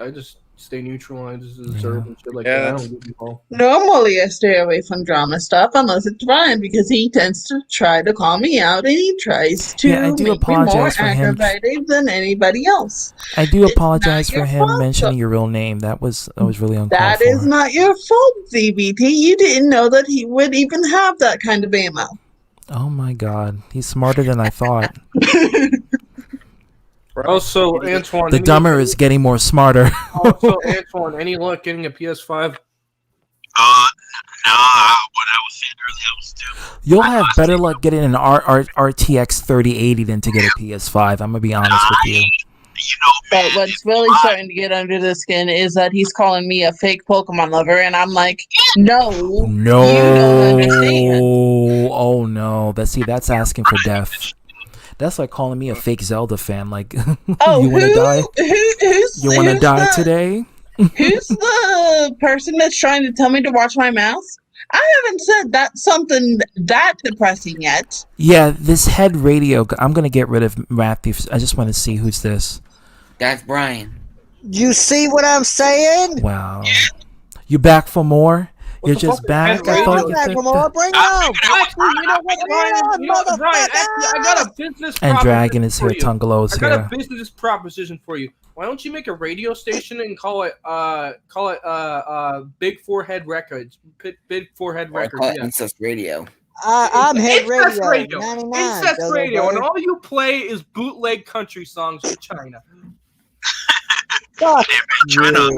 stay neutral and I just observe and shit like that. I don't get involved. Normally, I stay away from drama stuff unless it's Brian because he tends to try to call me out and he tries to I do make me more apologize for him. aggravated than anybody else. I do apologize for him mentioning your real name. That was really uncalled That for. is not your fault, ZBT. You didn't know that he would even have that kind of ammo. Oh my God, he's smarter than I thought. Also, Antoine. The dumber is getting more smarter. Also, Antoine, any luck getting a PS5? What I was saying earlier, I was still. You'll have better luck getting an RTX 3080 than to get a PS5. I'm gonna be honest with you. But what's really starting to get under the skin is that he's calling me a fake Pokemon lover, and I'm like, no. No. You don't understand. Oh no. That's asking for death. That's like calling me a fake Zelda fan. Like, Oh, you want to die? You want to who's die the- today? Who's the person that's trying to tell me to watch my mouth? I haven't said that something that depressing yet. Yeah, this head radio. I'm gonna get rid of Matthew. I just want to see who's this. That's Brian. You see what I'm saying? Wow. You back for more? You're just back? I thought you back took for more. Bring it on. Actually, you know what, Brian? You know what, Brian? Actually, I got a business And proposition Dragon is for here. you. Tungalo's I got here. a business proposition for you. Why don't you make a radio station and call it Big Forehead Records? Big Forehead Or Records. call it Yeah. Incest Radio. I'm head Incest radio. Radio. 99. Incest Dozo Radio, brother. and all you play is bootleg country songs from China. Fuck you.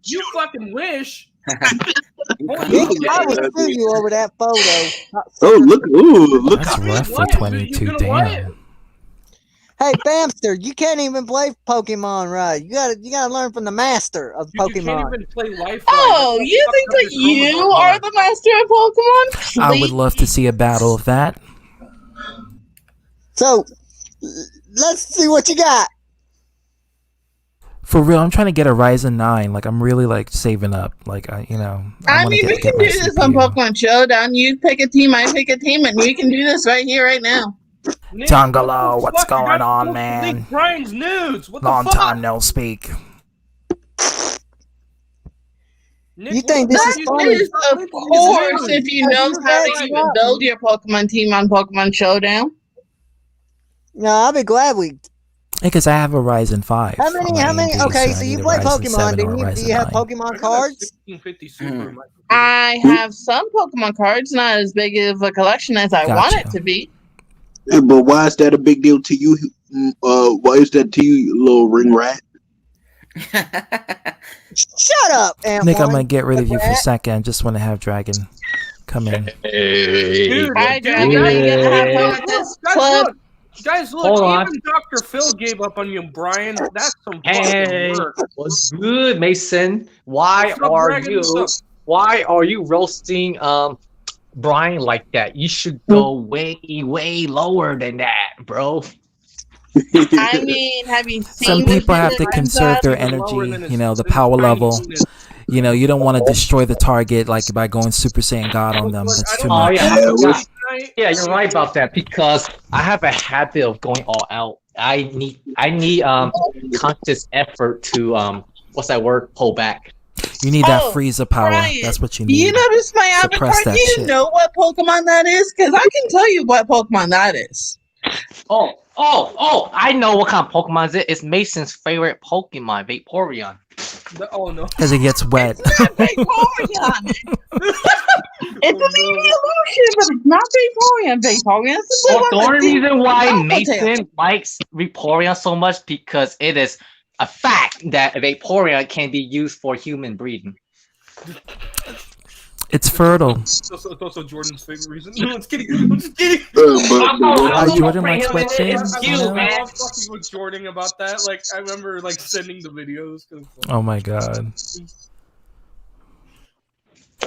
You fucking wish. Biggie, I will sue you over that photo. Oh, look. That's rough for 22. Damn. Hey, Bamster, you can't even play Pokemon right. You gotta learn from the master of You Pokemon. can't even play Lifeline. Oh, you think that you are the master of Pokemon? I would love to see a battle of that. So, let's see what you got. For real, I'm trying to get a Ryzen 9. Like, I'm really like saving up. Like, I I wanna mean, we can my do this on Pokemon Showdown. You pick a team, I pick a team, and we can do this right here, right now. Tungalo, what's Fuck, you going got on, to man? leak Brian's nudes. What Long the fuck? time no speak. Nick, You think what this the is fuck funny? Is of course if you know how to even build your Pokemon team on Pokemon Showdown. No, I'll be glad we. Because I have a Ryzen 5. How many? Okay, so you play Pokemon. Do you have Pokemon cards? 1650 Super. I have some Pokemon cards, not as big of a collection as I want it to be. Yeah, but why is that a big deal to you? Why is that to you, you little ring rat? Shut up, Antoine. Nick, I'm going to get rid of you for a second. I just want to have Dragon come in. Dude, Hi, Dragon. Are you going to have fun with this club? Guys, look, Hold on. even Dr. Phil gave up on you, Brian. That's some Hey, fucking work. what's good, Mason? Why What's up, are Dragon? you? What's up? Why are you roasting Brian like that? You should go way lower than that, bro. I mean, have you seen Some what people he have did to with conserve their that? energy, the power level. You don't want to destroy the target like by going Super Saiyan God on them. That's too much. Yeah, you're right about that because I have a habit of going all out. I need conscious effort to what's that word? Pull back. You need that Frieza power. Brian, That's what you need. You notice my avatar? Suppress Do that you shit. know what Pokemon that is? Because I can tell you what Pokemon that is. Oh! I know what kind of Pokemon it is. It's Mason's favorite Pokemon, Vaporeon. Oh no! Because it gets wet. Vaporeon. It's an evolution, but it's not Vaporeon. Vaporeon is the The only reason why Alpha Mason Tail. likes Vaporeon so much because it is a fact that Vaporeon can be used for human breeding. It's fertile. It's also Jordan's favorite reason. No, I'm just kidding. I'm just kidding. Jordan likes wet things. I love fucking with Jordan about that. Like, I remember sending the videos. Oh my god.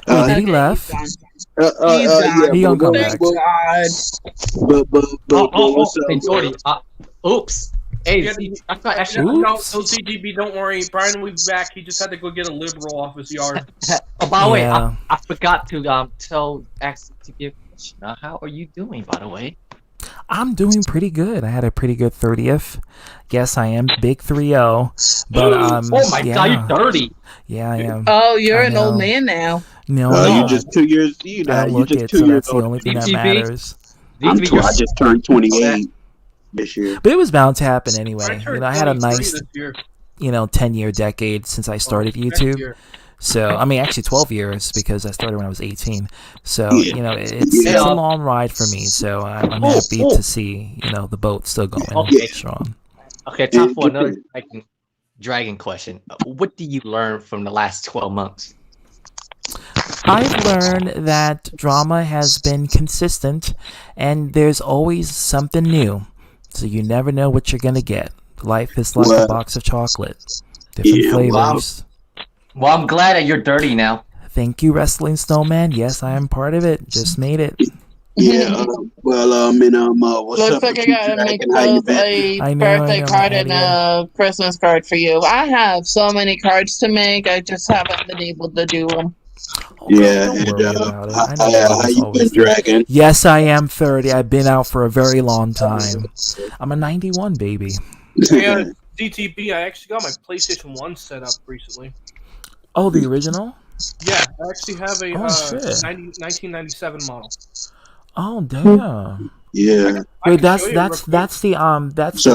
Did he left? He gonna come back. Hey, Jordy. Oops. Hey, I thought actually. No, CGB, don't worry. Brian will be back. He just had to go get a liberal off his yard. Oh, by the way, Yeah. I forgot to actually to give. How are you doing, by the way? I'm doing pretty good. I had a pretty good 30th. Yes, I am big 3-0. But oh my god, you're 30. Yeah, I am. Oh, you're an old man now. No, you just 2 years. I don't You look just it, 2 so years that's the old. only thing that DTB? matters. I just turned 28 this year. But it was bound to happen anyway. I turned I had a 23 nice, this year. 10-year decade since I started next YouTube. year. So, I mean, actually 12 years because I started when I was 18. So, it's a long ride for me. So, I'm happy to see, the boat still going strong. Okay, time for another dragon question. What do you learn from the last 12 months? I've learned that drama has been consistent and there's always something new. So you never know what you're going to get. Life is like a box of chocolate. Different flavors. Well, I'm glad that you're dirty now. Thank you, Wrestling Snowman. Yes, I am part of it. Just made it. Yeah. What's Looks up? like I gotta make both a birthday card and a Christmas card for you. I have so many cards to make. I just haven't been able to do them. Yeah. How you been, Dragon? Yes, I am 30. I've been out for a very long time. I'm a 91 baby. Hey, DTB, I actually got my PlayStation 1 set up recently. Oh, the original? Yeah, I actually have a 1997 model. Oh, damn. Yeah. Wait, that's the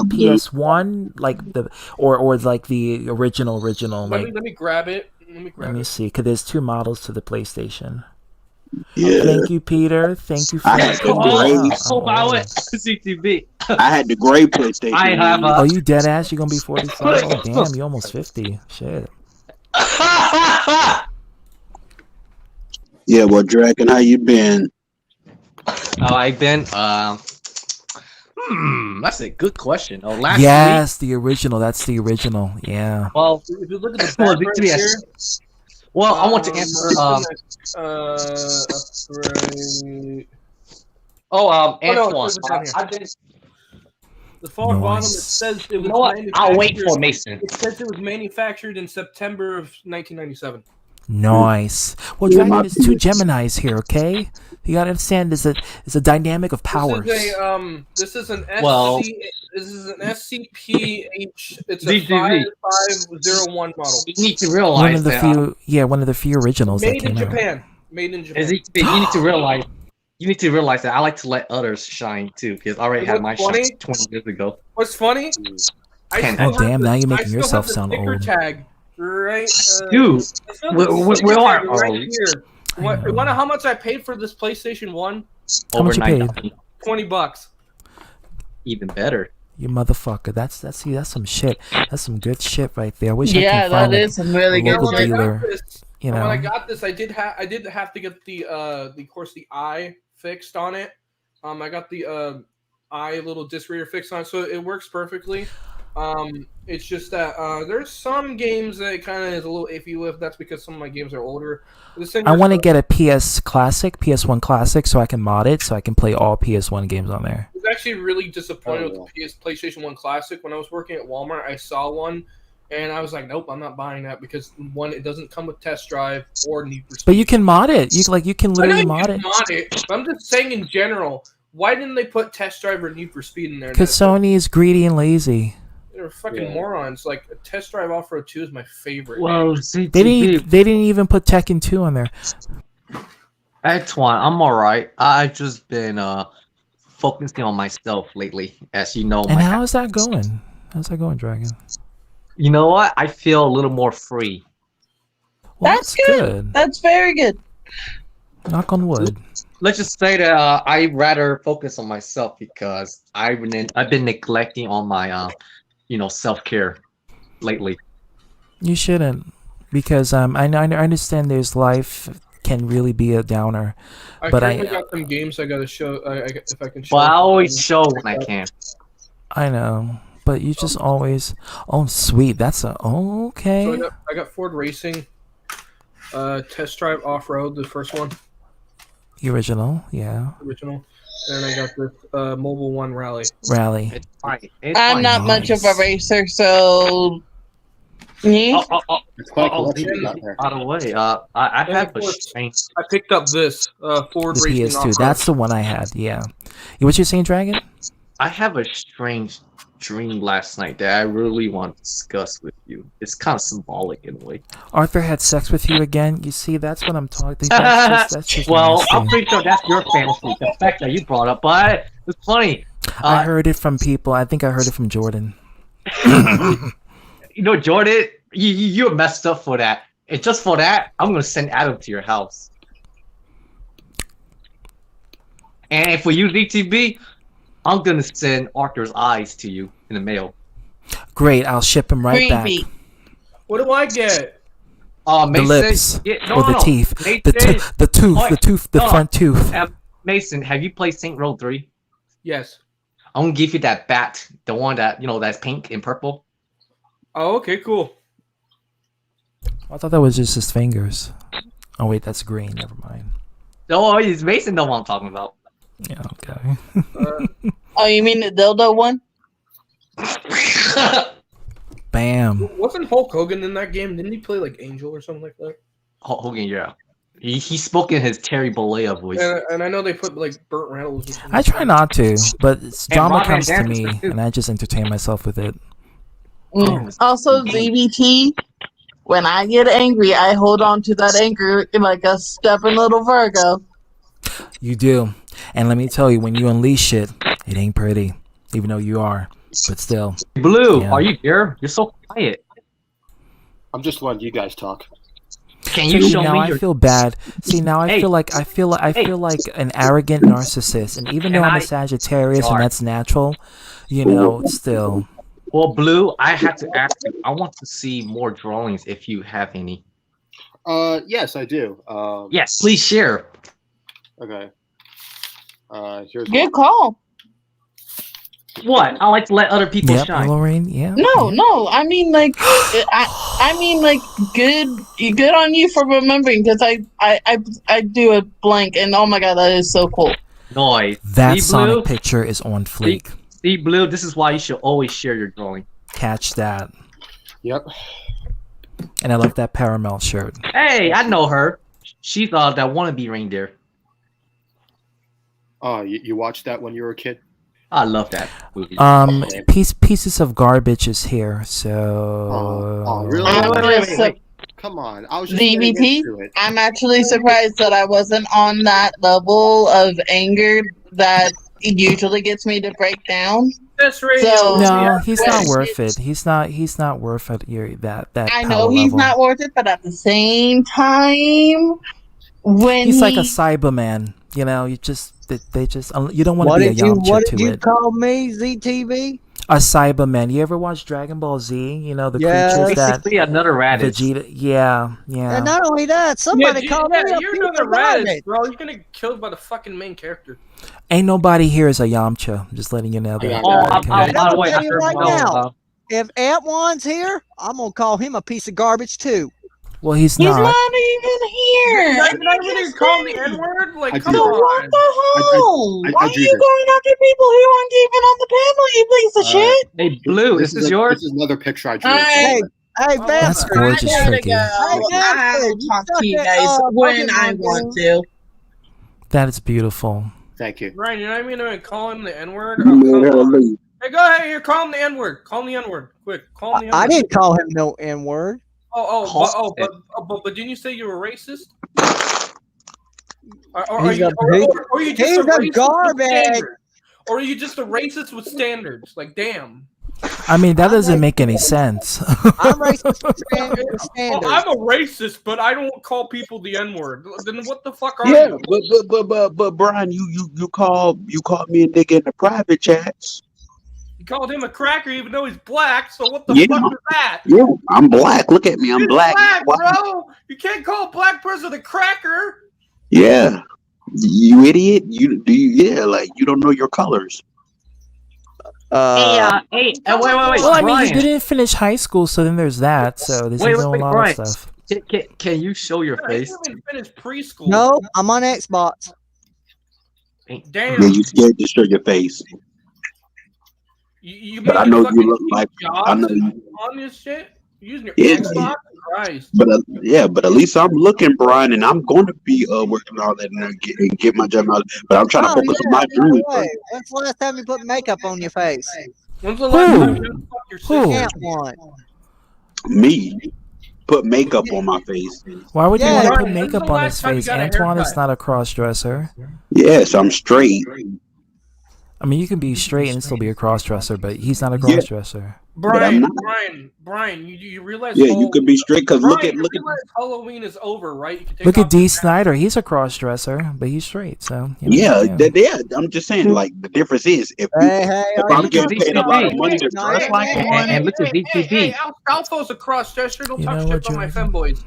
PS1, like or like the original. Like, let me grab it. Let me see, because there's two models to the PlayStation. Yeah. Thank you, Peter. Thank you for I had the gray PlayStation. I have Oh, you dead ass? You gonna be 45? Oh, damn, you almost 50. Shit. Yeah, well, Dragon, how you been? I've been. That's a good question. Oh, last Yes, the original. That's the original. Yeah. Well, if you look at the back right here, well, I want to answer. Antoine. The far bottom, it says it was. You know what? I'll wait for Mason. It says it was manufactured in September of 1997. Nice. Well, Dragon, there's two Geminis here, okay? You gotta understand, there's a dynamic of powers. This is an SCPH. It's a DGV. 5501 model. You need to realize one of the few originals that Made in came out. Japan. Made in Japan. You need to realize. You need to realize that I like to let others shine too, because I already had my shine 20 years ago. What's funny? Oh damn! Now you're making yourself sound old. Tag, right? Dude, we are right here. You want to know how much I paid for this PlayStation 1? How much you paid? $20. Even better. You motherfucker. That's some shit. That's some good shit right there. I wish I Yeah, could find that is some really good local shit. dealer. When I got this, I did have to get the eye fixed on it. I got the eye little disc reader fixed on it, so it works perfectly. It's just that there's some games that it kind of is a little iffy with. That's because some of my games are older. I want to get a PS1 Classic, so I can mod it, so I can play all PS1 games on there. I was actually really disappointed with the PlayStation 1 Classic. When I was working at Walmart, I saw one, and I was like, nope, I'm not buying that because one, it doesn't come with test drive or Need for Speed. But you can mod it. You can literally mod it. But I'm just saying in general, why didn't they put test drive or Need for Speed in there? Because Sony is greedy and lazy. They're fucking morons. Like a Test Drive Off-Road 2 is my favorite. Well, they didn't even put Tekken 2 on there. Antoine, I'm alright. I've just been focusing on myself lately, as you know. And how's that going? How's that going, Dragon? You know what? I feel a little more free. Well, that's good. That's very good. Knock on wood. Let's just say that I rather focus on myself because I've been neglecting on my self-care lately. You shouldn't, because I understand there's life can really be a downer. I got some games I gotta show. If I can show. Well, I always show when I can. I know, but you just always. Oh, sweet. That's okay. So I got Ford Racing, Test Drive Off-Road, the first one. The original, yeah. Original. And I got this Mobile One Rally. Rally. I'm not much of a racer, so It's quite collection out there. By the way, I have a strange. I picked up this Ford The Racing PS2. off-road. That's the one I had. Yeah. What you saying, Dragon? I have a strange dream last night that I really want to discuss with you. It's kind of symbolic in a way. Arthur had sex with you again. You see, that's what I'm talking. That's just well, nasty. I'm pretty sure that's your fantasy. The fact that you brought up, but it's funny. I heard it from people. I think I heard it from Jordan. You know, Jordan, you're messed up for that. And just for that, I'm gonna send Adam to your house. And for you, DTB, I'm gonna send Arthur's eyes to you in the mail. Great, I'll ship him right back. What do I get? The Mason, lips no, or the no, teeth, Mason, the tooth, the front tooth. Mason, have you played Saint Row 3? Yes. I'm gonna give you that bat, the one that that's pink and purple. Oh, okay, cool. I thought that was just his fingers. Oh wait, that's green. Never mind. No, it's Mason. Know what I'm talking about. Yeah. Okay. Oh, you mean the dildo one? Bam. Wasn't Hulk Hogan in that game? Didn't he play like Angel or something like that? Hulk Hogan, yeah. He spoke in his Terry Bollea voice. And I know they put like Burt Reynolds. Or something. I try not to, but drama Rob Van comes to Dam me, too. and I just entertain myself with it. Also, ZBT, when I get angry, I hold on to that anger like a stubborn little Virgo. You do, and let me tell you, when you unleash it, it ain't pretty, even though you are. But still. Blue, yeah. are you here? You're so quiet. I'm just letting you guys talk. Can you show now me I your... feel bad. See, now I Hey. feel like an arrogant narcissist, and even though I'm a Sagittarius and that's natural, still. Well, Blue, I have to ask you. I want to see more drawings if you have any. Yes, I do. Yes, please share. Okay. Here's Good call. What? I like to let other people Yep, shine. Laureen, yeah. No. I mean, like, good on you for remembering, because I do a blank, and oh my god, that is so cool. Noise. That See, Sonic Blue? picture is on fleek. See, Blue, this is why you should always share your drawing. Catch that. Yep. And I love that Paramount shirt. Hey, I know her. She's that wannabe reindeer. Oh, you watched that when you were a kid? I love that movie. Pieces of garbage is here, so. Oh, really? Wait. Come on. I was just getting DBT, into it. I'm actually surprised that I wasn't on that level of anger that usually gets me to break down. That's right. So, No, he's not worth it. He's not worth it. That I power know he's level. not worth it, but at the same time, when He's like a Cyberman. You just they just you don't want to be a Yamcha What to did you it. call me, ZTV? A Cyberman. You ever watch Dragon Ball Z? The Yeah. creatures that Basically another radish. Vegeta. Yeah. And not only that, somebody called me a You're piece another of radish, garbage. bro. You're gonna get killed by the fucking main character. Ain't nobody here is a Yamcha. I'm just letting you know that. And I'm by the way, gonna tell you I right heard now, if Ant-One's here, I'm gonna call him a piece of garbage too. Well, he's he's not. not even here. You're not even call him the N-word? Like, come do. on. What the hell? I Why are do you this. going after people who aren't even on the panel, you piece of shit? Hey, Blue, is this yours? This is another picture I drew. Hey, Hey, That's Bastard. gorgeous, I gotta Tricky. go. Hey, Bastard, I'll talk to you suck guys it, when Pokemon I game. want to. That is beautiful. Thank you. Ryan, you're not even gonna call him the N-word? Man, Oh, come on. hallelujah. Hey, go ahead here. Call him the N-word. Call him the N-word. Quick. Call him the N-word. I didn't call him no N-word. But didn't you say you were racist? Or are He's you a just he's a a racist with garbage. standards? Or are you just a racist with standards? Like, damn. I mean, that doesn't make any sense. I'm racist with Well, standards. I'm a racist, but I don't call people the N-word. Then what the fuck are Yeah, you? but Brian, you called me a nigga in the private chats. You called him a cracker even though he's black, so what the Yeah. fuck is that? Yeah, I'm black. Look at me, I'm You're black. Why- bro. You can't call a black person a cracker. Yeah, you idiot. Like you don't know your colors. Hey, wait, Well, I mean, Brian. he didn't finish high school, so then there's that. So there's Wait, a lot Brian. of stuff. Can you show your He face? didn't even finish preschool. No, I'm on Xbox. Damn. Yeah, you scared to show your face. You But I making know fucking you look like. I jobs know you. on this shit? Using your Yeah, Xbox? Christ. but but at least I'm looking, Brian, and I'm going to be working on that and get my job out. But I'm trying to focus on my dreams. Wait, when's the last time you put makeup on your face? When's the last time you fucked your sister? Can't one. Me put makeup on my face. Why would you Yeah. want to put When's the makeup on last his time you face? got a Antoine is haircut? not a cross-dresser. Yes, I'm straight. I mean, you can be straight and still be a cross-dresser, but he's not a cross-dresser. Brian, not. Brian, you realize? Yeah, you could be straight because look at realize Halloween is over, right? You can take Look off at D. Snyder. He's a cross-dresser, but he's straight. So I'm just saying, like the difference is if I'm getting paid a lot of money to dress like one, and look at DTV. Hey, Alpha's a cross-dresser. Don't talk shit about my femboys.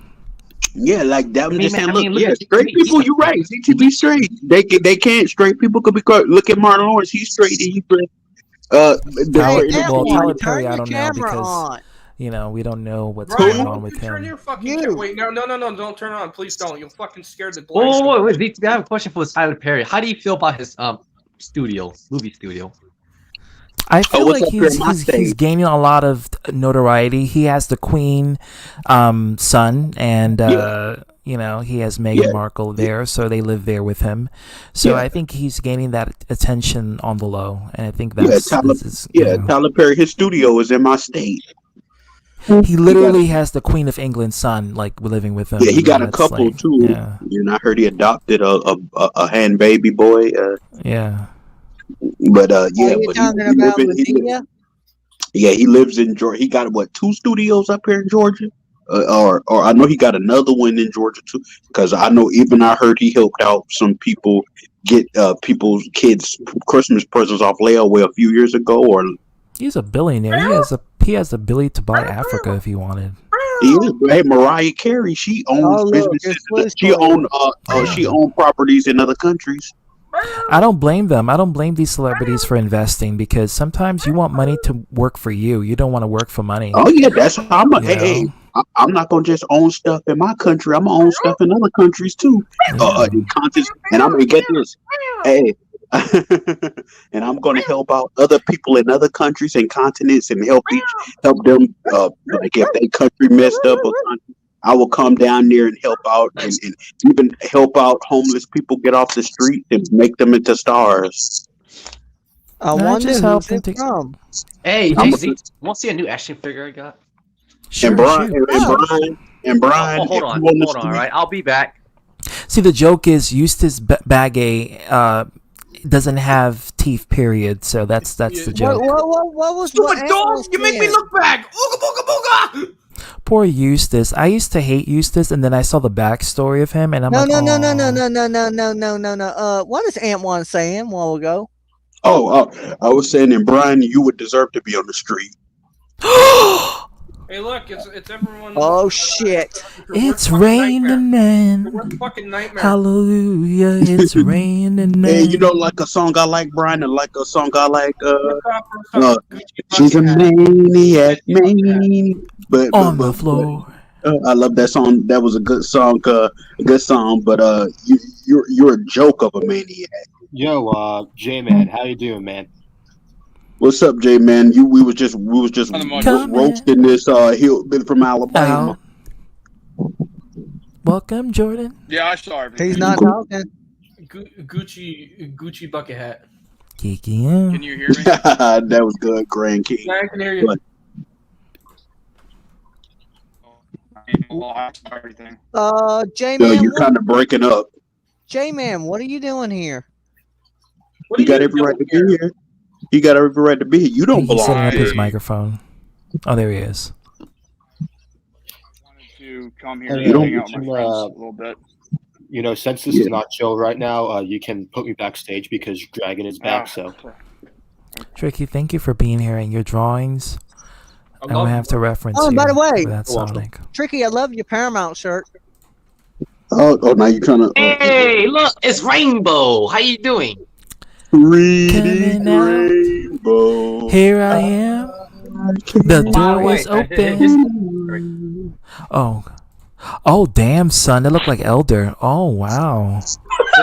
yeah, like that. I'm just saying, look, look at straight people. You're right. They should be straight. They can't. Straight people could be. Look at Martin Lawrence. He's straight. And he's straight. Tyler Perry, I don't know because we don't know what's going on with Turn him. your fucking wait, no, don't turn on, please don't. You'll fucking scare the blank. Wait, I have a question for Tyler Perry. How do you feel about his movie studio? I feel like he's gaining a lot of notoriety. He has the Queen son, and he has Meghan Markle there, so they live there with him. So I think he's gaining that attention on the low, and I think that's Tyler Perry. His studio is in my state. He literally has the Queen of England's son, like living with him. Yeah, he got a couple too. Yeah, I heard he adopted a hand baby boy. Yeah. But he lives in Georgia. He got 2 studios up here in Georgia, or I know he got another one in Georgia too. Because I heard he helped out some people get people's kids Christmas presents off layaway a few years ago. Or he's a billionaire. He has the ability to buy Africa if he wanted. Hey, Mariah Carey, she owns businesses. She owned properties in other countries. I don't blame them. I don't blame these celebrities for investing because sometimes you want money to work for you. You don't want to work for money. Oh yeah, that's how I'm. I'm not gonna just own stuff in my country. I'm gonna own stuff in other countries too. In continents, and I'm gonna get this. Hey, and I'm gonna help out other people in other countries and continents and help them. Like if they country messed up or something, I will come down there and help out and even help out homeless people get off the street and make them into stars. I wonder who's it from. Hey, Jay-Z, want to see a new action figure I got? Sure, and Brian. Hold on, all right, I'll be back. See, the joke is Eustace Bagay doesn't have teeth, period. So that's the joke. What was stupid dog? You make me look back. Ooga booga booga. Poor Eustace. I used to hate Eustace, and then I saw the backstory of him, and I'm no. What is Antwan saying a while ago? I was saying, and Brian, you would deserve to be on the street. Hey, look, it's everyone. Oh shit! It's raining men. Fucking nightmare. Hallelujah! It's raining men. Hey, you don't like a song I like, Brian, and like a song I like. She's a maniac, but on the floor. I love that song. That was a good song. But you're a joke of a maniac. Yo, J-Man, how you doing, man? What's up, J man? We was just roasting this hill from Alabama. Welcome, Jordan. Yeah, I saw it. He's not talking. Gucci bucket hat. Kiki. Can you hear me? That was good, Grand King. Yeah, I can hear you. J-Man. You're kind of breaking up. J-Man, what are you doing here? You got every right to be here. You got every right to be here. You don't belong. He's setting up his microphone. Oh, there he is. To come here and hang out with my friends a little bit. You know, since this is not chill right now, you can put me backstage because Dragon is back. So, Tricky, thank you for being here and your drawings. I don't have to reference. Oh, by the way, that's Sonic. Tricky, I love your Paramount shirt. Oh, now you're trying to. Hey, look, it's Rainbow. How you doing? Rainbow. Here I am. The door is open. Oh, damn, son. They look like Elder. Oh, wow. This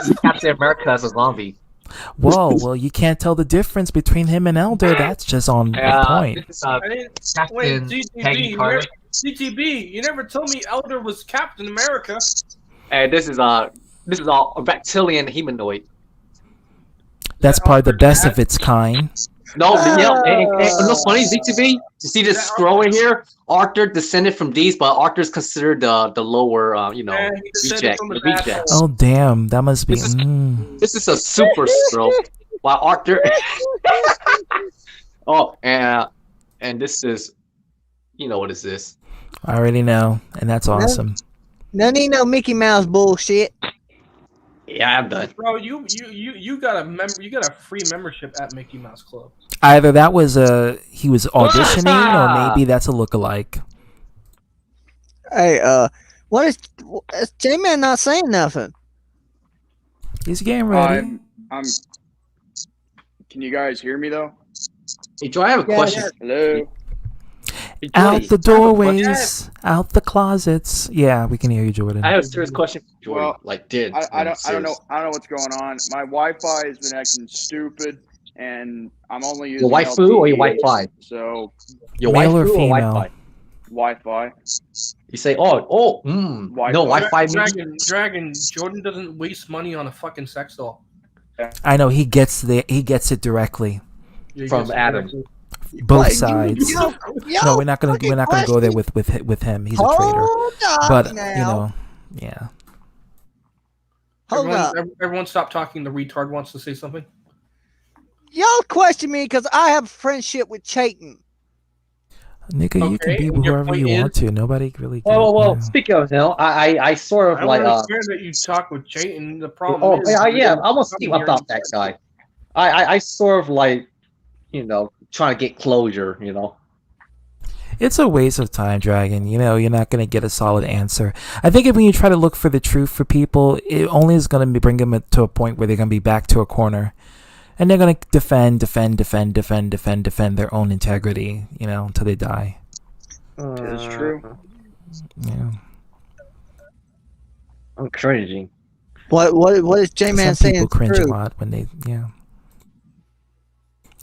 is Captain America as a zombie. Whoa, well, you can't tell the difference between him and Elder. That's just on point. This is Captain Peggy Carter. CTB, you never told me Elder was Captain America. Hey, this is all a reptilian humanoid. That's probably the best of its kind. No, no funny, ZTV. You see this scroll in here? Arthur descended from these, but Arthur's considered the lower, reject. Oh damn, that must be. This is a super scroll. While Arthur. Oh, and this is, what is this? I already know, and that's awesome. No need no Mickey Mouse bullshit. Yeah, I'm done. Bro, you got a free membership at Mickey Mouse Club. Either that was he was auditioning, or maybe that's a lookalike. Hey, what is J-Man not saying nothing? He's getting ready. I'm. Can you guys hear me though? Hey, Joe, I have a question. Hello. Out the doorways, out the closets. Yeah, we can hear you, Jordan. I have a serious question for Jordan. Well, I don't know what's going on. My Wi-Fi has been acting stupid, and I'm only using your waifu or your Wi-Fi. So your male waifu or female? Wi-Fi. You say, no Wi-Fi. Dragon. Jordan doesn't waste money on a fucking sex doll. I know he gets it directly from Adam. Both sides. No, we're not gonna go there with him. He's a traitor. But yeah. Hold up. Everyone stop talking. The retard wants to say something. Y'all question me because I have a friendship with Chayton. Nigga, you can be whoever you want to. Nobody really. Well. Speaking of him, I sort of I understand that you talk with Chayton. The problem is, I'm gonna see about that guy. I sort of trying to get closure. It's a waste of time, Dragon. You're not going to get a solid answer. I think if when you try to look for the truth for people, it only is going to bring them to a point where they're going to be back to a corner. And they're going to defend their own integrity, until they die. That's true. Yeah. I'm cringing. What is J-Man saying? People cringe a lot when they,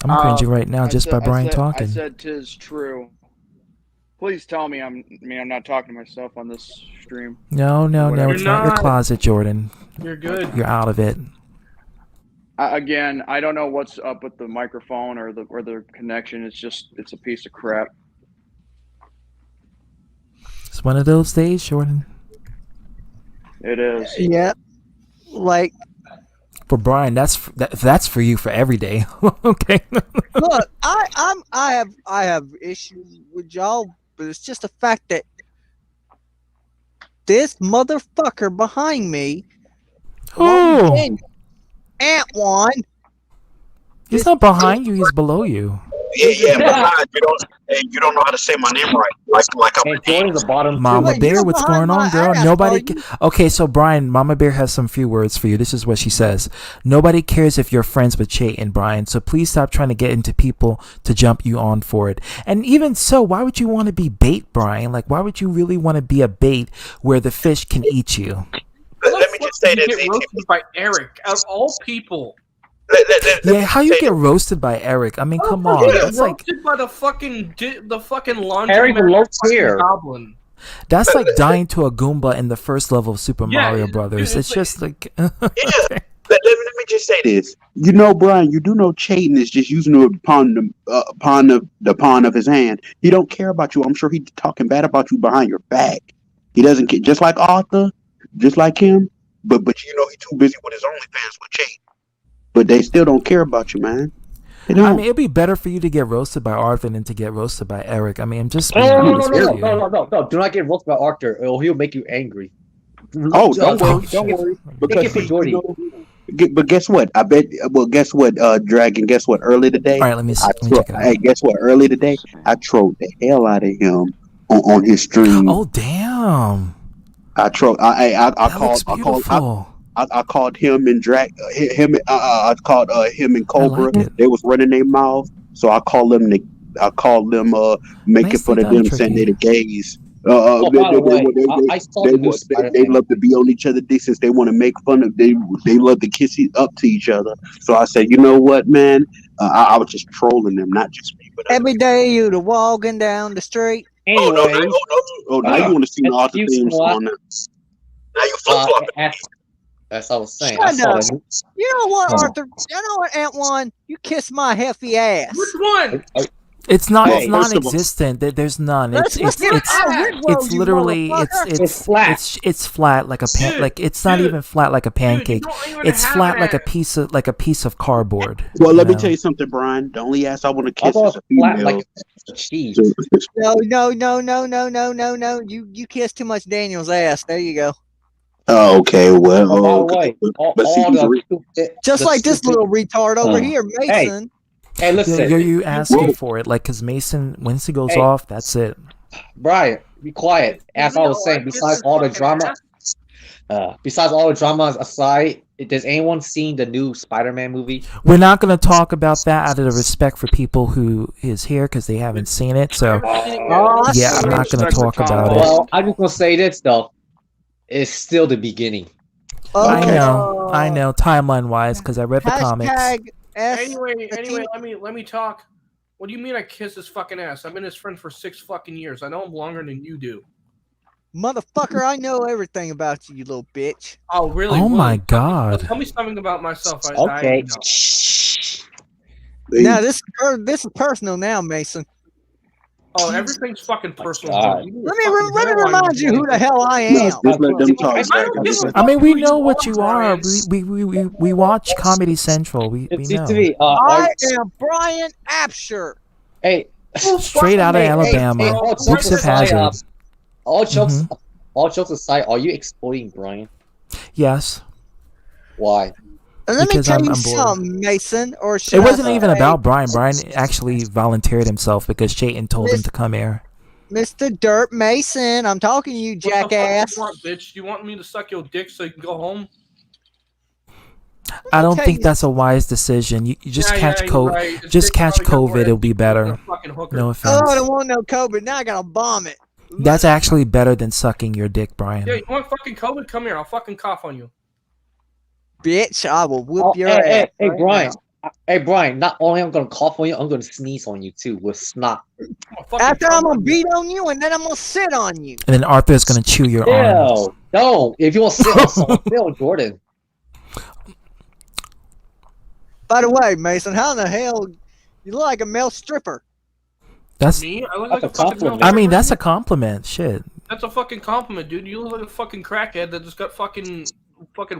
I'm cringing right now just by Brian talking. I said 'tis true. Please tell me I'm not talking to myself on this stream. No, it's not your closet, Jordan. You're good. You're out of it. Again, I don't know what's up with the microphone or the connection. It's a piece of crap. It's one of those days, Jordan. It is. Yeah. Like for Brian, that's for you for every day. Okay. Look, I have issues with y'all, but it's just the fact that this motherfucker behind me, Antwan, he's not behind you. He's below you. Yeah, but you don't know how to say my name right. Like I'm the bottom. Mama Bear, what's going on, girl? Nobody. Okay, so Brian, Mama Bear has some few words for you. This is what she says: nobody cares if you're friends with Chayton, Brian. So please stop trying to get into people to jump you on for it. And even so, why would you want to be bait, Brian? Like, why would you really want to be a bait where the fish can eat you? Let me just say this: get roasted by Eric of all people. Yeah, how you get roasted by Eric? I mean, come on. That's roasted by the fucking laundry Eric goblin. That's like dying to a Goomba in the first level of Super Mario Brothers. It's just like. Let me just say this. Brian, you do know Chayton is just using the pawn of his hand. He don't care about you. I'm sure he's talking bad about you behind your back. He doesn't care. Just like Arthur, just like him. But he's too busy with his OnlyFans with Chayton. But they still don't care about you, man. I mean, it'd be better for you to get roasted by Arthur than to get roasted by Eric. I mean, I'm just being honest with you. No. Do not get roasted by Arthur, or he'll make you angry. Oh, don't worry. Because but guess what? I bet. Well, guess what, Dragon? Guess what? Early today. All right, let me check it out. Hey, guess what? Early today, I trolled the hell out of him on his stream. Oh, damn! I trolled. I called him and I called him and Cobra. They was running their mouth, so I called them making fun of them, saying they're the gays. They love to be on each other's dick since they want to make fun of. They love to kiss up to each other. So I said, you know what, man? I was just trolling them, not just me. But every day you're walking down the street. Anyway. Oh, now you want to see all the theme song. Now you flip-flopping. As I was saying, I saw the. You know what, Arthur? You know what, Antwan? You kiss my hefty ass. Which one? It's not. Hey, it's non-existent. There's none. It's literally. It's flat. It's flat like a pan. Like it's not even flat like a pancake. It's flat like a piece of cardboard. Well, let me tell you something, Brian. The only ass I want to kiss is a female. Flat like cheese. No. You kiss too much Daniel's ass. There you go. Oh, okay. Well, by the way, just like this little retard over here, Mason. Hey, listen. Are you asking for it? Like, because Mason, once he goes off, that's it. Brian, be quiet. As I was saying, besides all the drama aside, does anyone seen the new Spider-Man movie? We're not going to talk about that out of the respect for people who is here because they haven't seen it. So, yeah, I'm not going to talk about it. Well, I'm just going to say this, though. It's still the beginning. I know. Timeline-wise, because I read the comics. Anyway, let me talk. What do you mean I kiss his fucking ass? I've been his friend for 6 fucking years. I know him longer than you do. Motherfucker, I know everything about you, you little bitch. Oh, really? Oh my god. Tell me something about myself. Okay. Now this is personal now, Mason. Oh, everything's fucking personal. Let me remind you who the hell I am. Just let them talk. I mean, we know what you are. We watch Comedy Central. We know. I am Brian Apsher. Hey, straight out of Alabama. Dukes of Hazzard. All jokes aside, are you exploiting Brian? Yes. Why? Let me tell you I'm bored. something, Mason. It wasn't even about Brian. Brian actually volunteered himself because Chayton told him to come here. Mr. Dirt Mason, I'm talking to you, jackass. What the fuck you want, bitch? You want me to suck your dick so you can go home? I don't think that's a wise decision. You just catch COVID. Right. Just catch COVID. It'll be better. No offense. Oh, I don't want no COVID. Now I gotta bomb it. That's actually better than sucking your dick, Brian. Yeah, you want fucking COVID? Come here. I'll fucking cough on you. Bitch, I will whoop your ass. Hey, right Brian. now. Hey, Brian. Not only I'm gonna cough on you, I'm gonna sneeze on you too with snot. After I'm gonna beat on you, and then I'm gonna sit on you. And then Arthur's gonna chew your arm. No. If you want to sit on someone, sit on Jordan. By the way, Mason, how in the hell you look like a male stripper? That's me? I look like a fucking I mean, that's a compliment. Shit. That's a fucking compliment, dude. You look like a fucking crackhead that just got fucking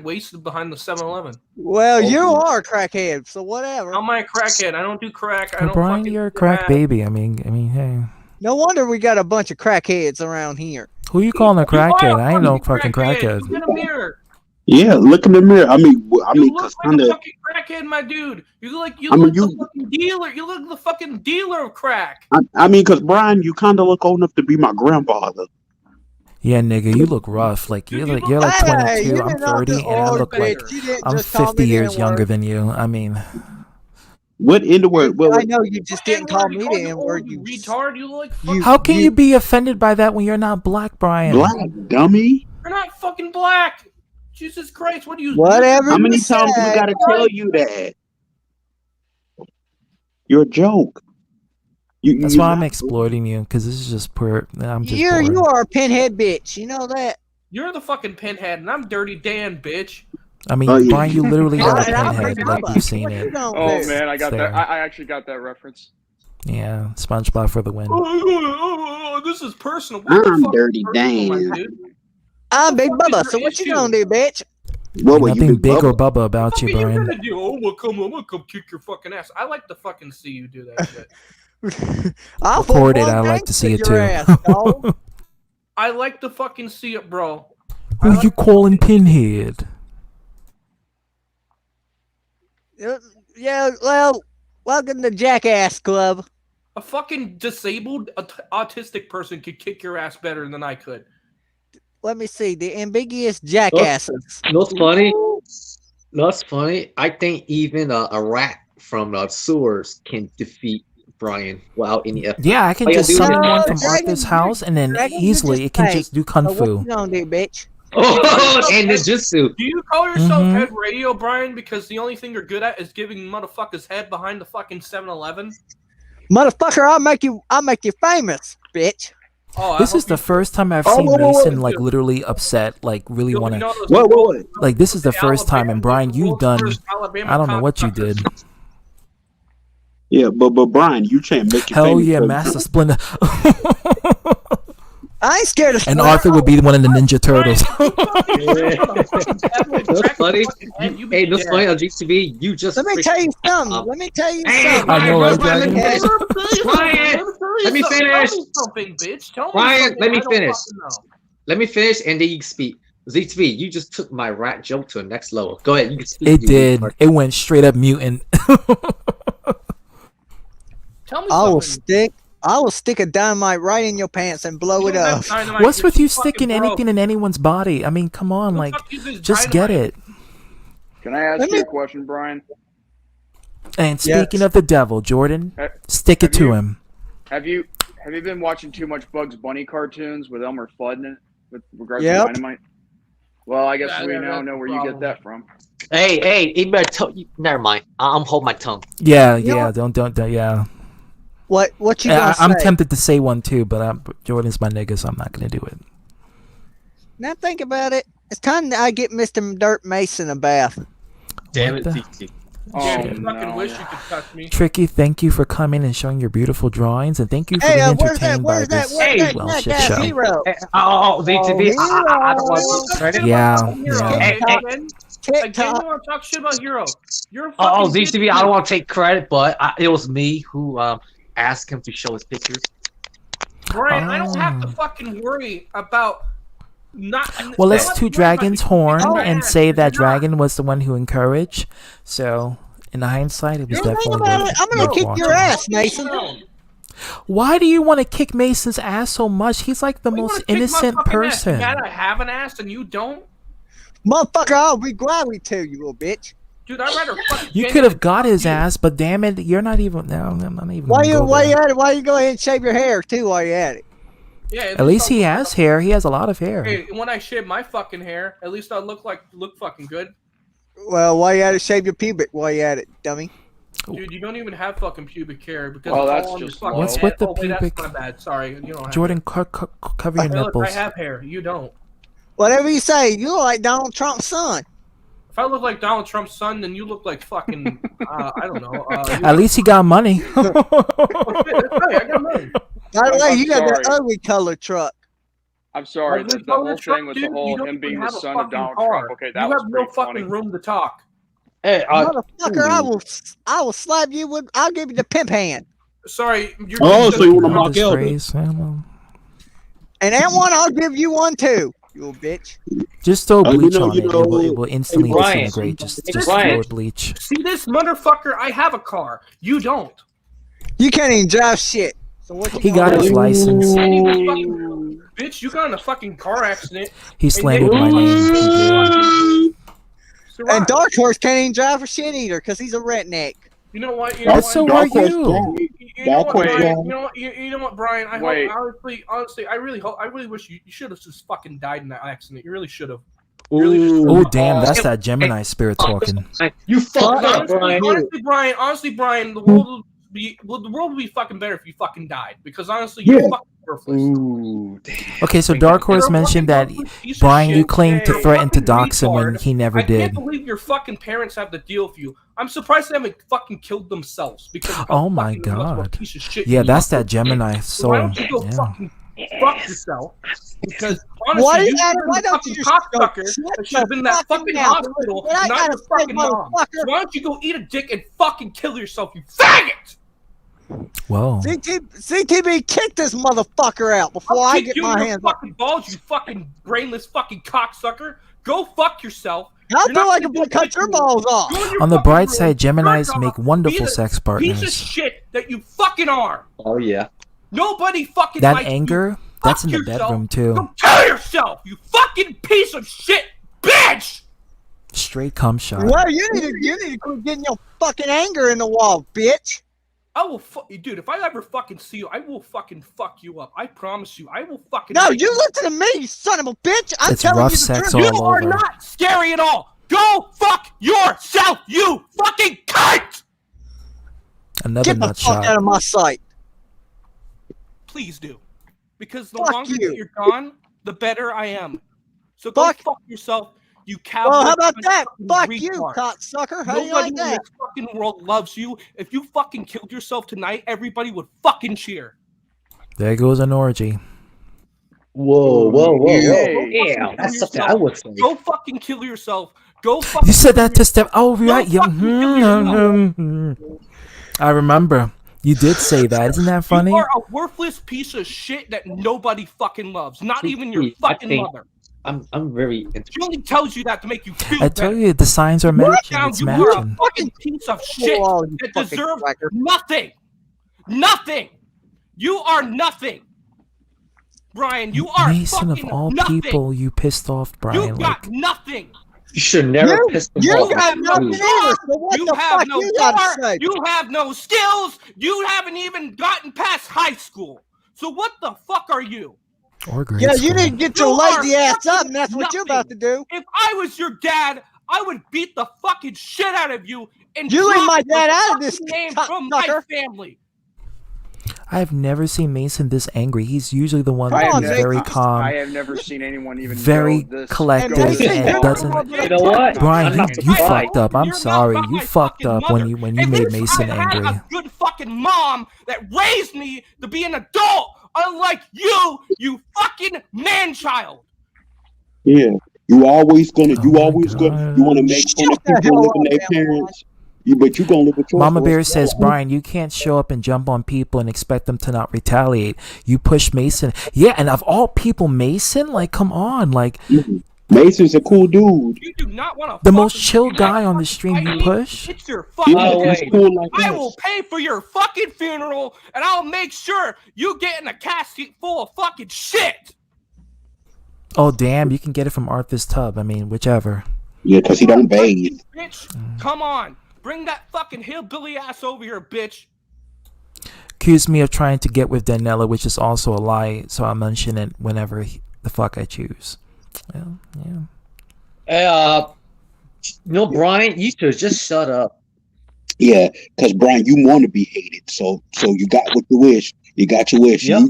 wasted behind the 7-Eleven. Well, you are a crackhead, so whatever. I'm a crackhead. I don't do crack. I don't Brian, fucking you're a do crack that. baby. I mean, hey. No wonder we got a bunch of crackheads around here. Who you calling a crackhead? I ain't no fucking crackhead. Look in the mirror. Yeah, look in the mirror. I mean, You look cause like kinda. a fucking crackhead, my dude. You look like the fucking dealer. You look like the fucking dealer of crack. I mean, cause Brian, you kind of look old enough to be my grandfather. Yeah, nigga, you look rough. Like you're like 22. I'm 30, and I look like I'm 50 years younger than you. I mean, what in the word? Well, I know you just didn't call me the N-word, you retard. You look like how can you be offended by that when you're not black, Brian? Black dummy. You're not fucking black. Jesus Christ, what do you? Whatever. How many times do we gotta tell you that? You're a joke. That's why I'm exploiting you, because this is just poor. I'm just bored. You are a pinhead bitch. You know that. You're the fucking pinhead, and I'm Dirty Dan, bitch. I mean, Brian, you literally got a pinhead, like you've seen it. Oh man, I got There. that. I actually got that reference. Yeah, SpongeBob for the win. This is personal. What the I'm fuck Dirty is personal, Dan. my dude? I'm Big Bubba. So what you gonna do, bitch? What were Nothing you, big or bubba about you, What are you Brian. gonna do? Oh, I'm gonna come kick your fucking ass. I like to fucking see you do that shit. I'll Record it. full-blown I like to see it gangster your too. ass, dog. I like to fucking see it, bro. Who you calling Pinhead? Yeah, well, welcome to Jackass Club. A fucking disabled autistic person could kick your ass better than I could. Let me see the ambiguous jackasses. What's funny? That's funny. I think even a rat from sewers can defeat Brian without any effort. Yeah, I can All you just gotta do summon is- one from Arthur's house, and then easily it can just do kung What fu. you gonna do, bitch? Oh, and ninjutsu. Do you call yourself Mhm. head radio, Brian? Because the only thing you're good at is giving motherfuckers head behind the fucking 7-Eleven. Motherfucker, I'll make you famous, bitch. This is the first time I've seen Mason like literally upset, like really want to. What? Like this is the first time, and Brian, you've done. I don't know what you did. Yeah, but Brian, you can't make it. Hell yeah, Master Splinter. I ain't scared of. And Arthur would be one of the Ninja Turtles. That's funny. Hey, that's funny on GTV. You just. Let me tell you something. Let me tell you something. I know, right, Dragon? Ryan, let me finish. Something, bitch. Tell me Ryan, something let me I don't finish. fucking know. Let me finish, and then you can speak. ZTV, you just took my rat joke to a next level. Go ahead. You can speak. It did. It went straight up mutant. Tell me I will stick a dynamite right in your pants and blow it up. What's with you sticking anything in anyone's body? I mean, come on, like, just get it. Can I ask you a question, Brian? And speaking of the devil, Jordan, stick it to him. Have you been watching too much Bugs Bunny cartoons with Elmer Fudd in it with regards to dynamite? Well, I guess we now know where you get that from. Hey, you better never mind. I'm holding my tongue. Yeah, don't, yeah. What you gonna say? I'm tempted to say one too, but Jordan's my nigga, so I'm not gonna do it. Now think about it. It's time that I get Mr. Dirt Mason a bath. Damn it, TT. Fucking wish you could touch me. Tricky, thank you for coming and showing your beautiful drawings, and thank you for being entertained by this well shit show. ZTV, I don't want to credit. Yeah. I didn't want to talk shit about Hero. You're a fucking ZTV, I don't want to take credit, but it was me who asked him to show his pictures. Brian, I don't have to fucking worry about not. Well, let's to Dragon's horn and say that Dragon was the one who encouraged. So, in hindsight, it was definitely. I'm gonna kick your ass, Mason. Why do you want to kick Mason's ass so much? He's like the most innocent person. Ass. I have an ass and you don't. Motherfucker, I'll be glad to you, little bitch. Dude, I'd rather fucking. You could have got his ass, but damn it, you're not even. No, I'm not even. Why you at it? Why you go ahead and shave your hair too while you're at it? Yeah. At least he has hair. He has a lot of hair. Hey, when I shave my fucking hair, at least I look fucking good. Well, why you at it? Shave your pubic while you at it, dummy. Dude, you don't even have fucking pubic hair because that's just fucking what's head. with the pubic? pubic? That's my bad. Sorry, you don't have Jordan, hair. cover your nipples. I have hair. You don't. Whatever you say, you look like Donald Trump's son. If I look like Donald Trump's son, then you look like fucking, I don't know. At least he got money. Oh, shit, that's right, I got money. By the way, you got that ugly color truck. I'm sorry, the whole thing with the whole him being the son of Donald Trump. Okay, that was You have no funny. fucking room to talk. Hey, motherfucker, I will slap you with. I'll give you the pimp hand. Sorry, you're. So you want to mock Elvis? And that one, I'll give you one too. You little bitch. Just throw bleach on it. It will instantly disintegrate. Just throw bleach. See this motherfucker? I have a car. You don't. You can't even drive shit. So what? He got his license. Bitch, you got in a fucking car accident. He slandered my name. And Dark Horse can't even drive for shit either because he's a redneck. You know what? So are you. You know what, Brian? I hope, honestly, I really wish you should have just fucking died in that accident. You really should have. Oh damn, that's that Gemini spirit talking. You fucked up, Brian. Honestly, Brian, the world would be fucking better if you fucking died. Because honestly, you're fucking worthless. Okay, so Dark Horse mentioned that Brian, you claimed to threaten to dox him when he never did. I can't believe your fucking parents have to deal with you. I'm surprised they haven't fucking killed themselves because. Oh my god. Yeah, that's that Gemini soul. Why don't you go fucking fuck yourself? Because honestly, why don't you just cocksucker that should have been in that fucking hospital, not your fucking mom. So why don't you go eat a dick and fucking kill yourself, you faggot? Whoa. CTB, kick this motherfucker out before I get my hands on fucking balls, you fucking brainless fucking cocksucker. Go fuck yourself. I feel like I'm gonna cut your balls off. On the bright side, Geminis make wonderful sex partners. Piece of shit that you fucking are. Oh yeah. Nobody fucking that likes anger. That's in the bedroom too. Go kill yourself, you fucking piece of shit, bitch. Straight cum shot. Well, you need to quit getting your fucking anger in the wall, bitch. I will dude, if I ever fucking see you, I will fucking fuck you up. I promise you. I will fucking. No, you listen to me, you son of a bitch. I'm it's telling rough you the sex truth. all You are over. not scary at all. Go fuck yourself, you fucking cunt. Another Get the nut fuck shot. out of my sight. Please do. because the Fuck longer you. that you're gone, the better I am. So go fuck yourself, you cowboy. Well, how about that? fucking Fuck retard. you, cocksucker. How do you Nobody like in that? this fucking world loves you. If you fucking killed yourself tonight, everybody would fucking cheer. There goes an orgy. Whoa. Go Yeah, fucking that's kill something I yourself. would say. Go fucking kill yourself. Go fucking. You said that to Steph. Oh, right. Yeah. fucking kill I remember. You did say that. Isn't that funny? You are a worthless piece of shit that nobody fucking loves. Not even your fucking mother. I'm very. She only tells you that to make you feel I better. told you the signs are matching. Now It's you are a matching. fucking piece of shit that deserves nothing. Nothing. You are nothing. Brian, you are Mason, of fucking all nothing. people, you pissed off Brian. You got nothing. You should never piss them You off. got nothing either. So what You the have fuck no you got to heart. say? You have no skills. You haven't even gotten past high school. So what the fuck are you? Or grade Yeah, school. you need to get your lazy ass up, and that's what you're about to do. If I was your dad, I would beat the fucking shit out of you and You leave drop my your dad out of this fucking name from my family. I've never seen Mason this angry. He's usually the one I who's have never- very calm, I have never seen anyone even very go this, collected, go this and far. doesn't. You know what? Brian, I'm not you surprised. fucked up. I'm sorry. You fucked up when you At made least Mason I had angry. a good fucking mom that raised me to be an adult, unlike you fucking man-child. Yeah, you always gonna you want to make fun of people living their parents. But you gonna live with your Mama Bear parents. says, Brian, you can't show up and jump on people and expect them to not retaliate. You push Mason. Yeah, and of all people, Mason, like, come on, like, Mason's a cool dude. You do not want to. the most chill guy on the stream. You push. It's your fucking Yeah, he's day. cool like I us. will pay for your fucking funeral, and I'll make sure you get in a casket full of fucking shit. Oh damn, you can get it from Arthur's tub. I mean, whichever. Yeah, because he don't bathe. Bitch, come on. Bring that fucking hillbilly ass over here, bitch. Accused me of trying to get with Danella, which is also a lie. So I mention it whenever the fuck I choose. Well, yeah. No, Brian, you should just shut up. Yeah, because Brian, you want to be hated, so you got what you wish. You got your wish. Yep.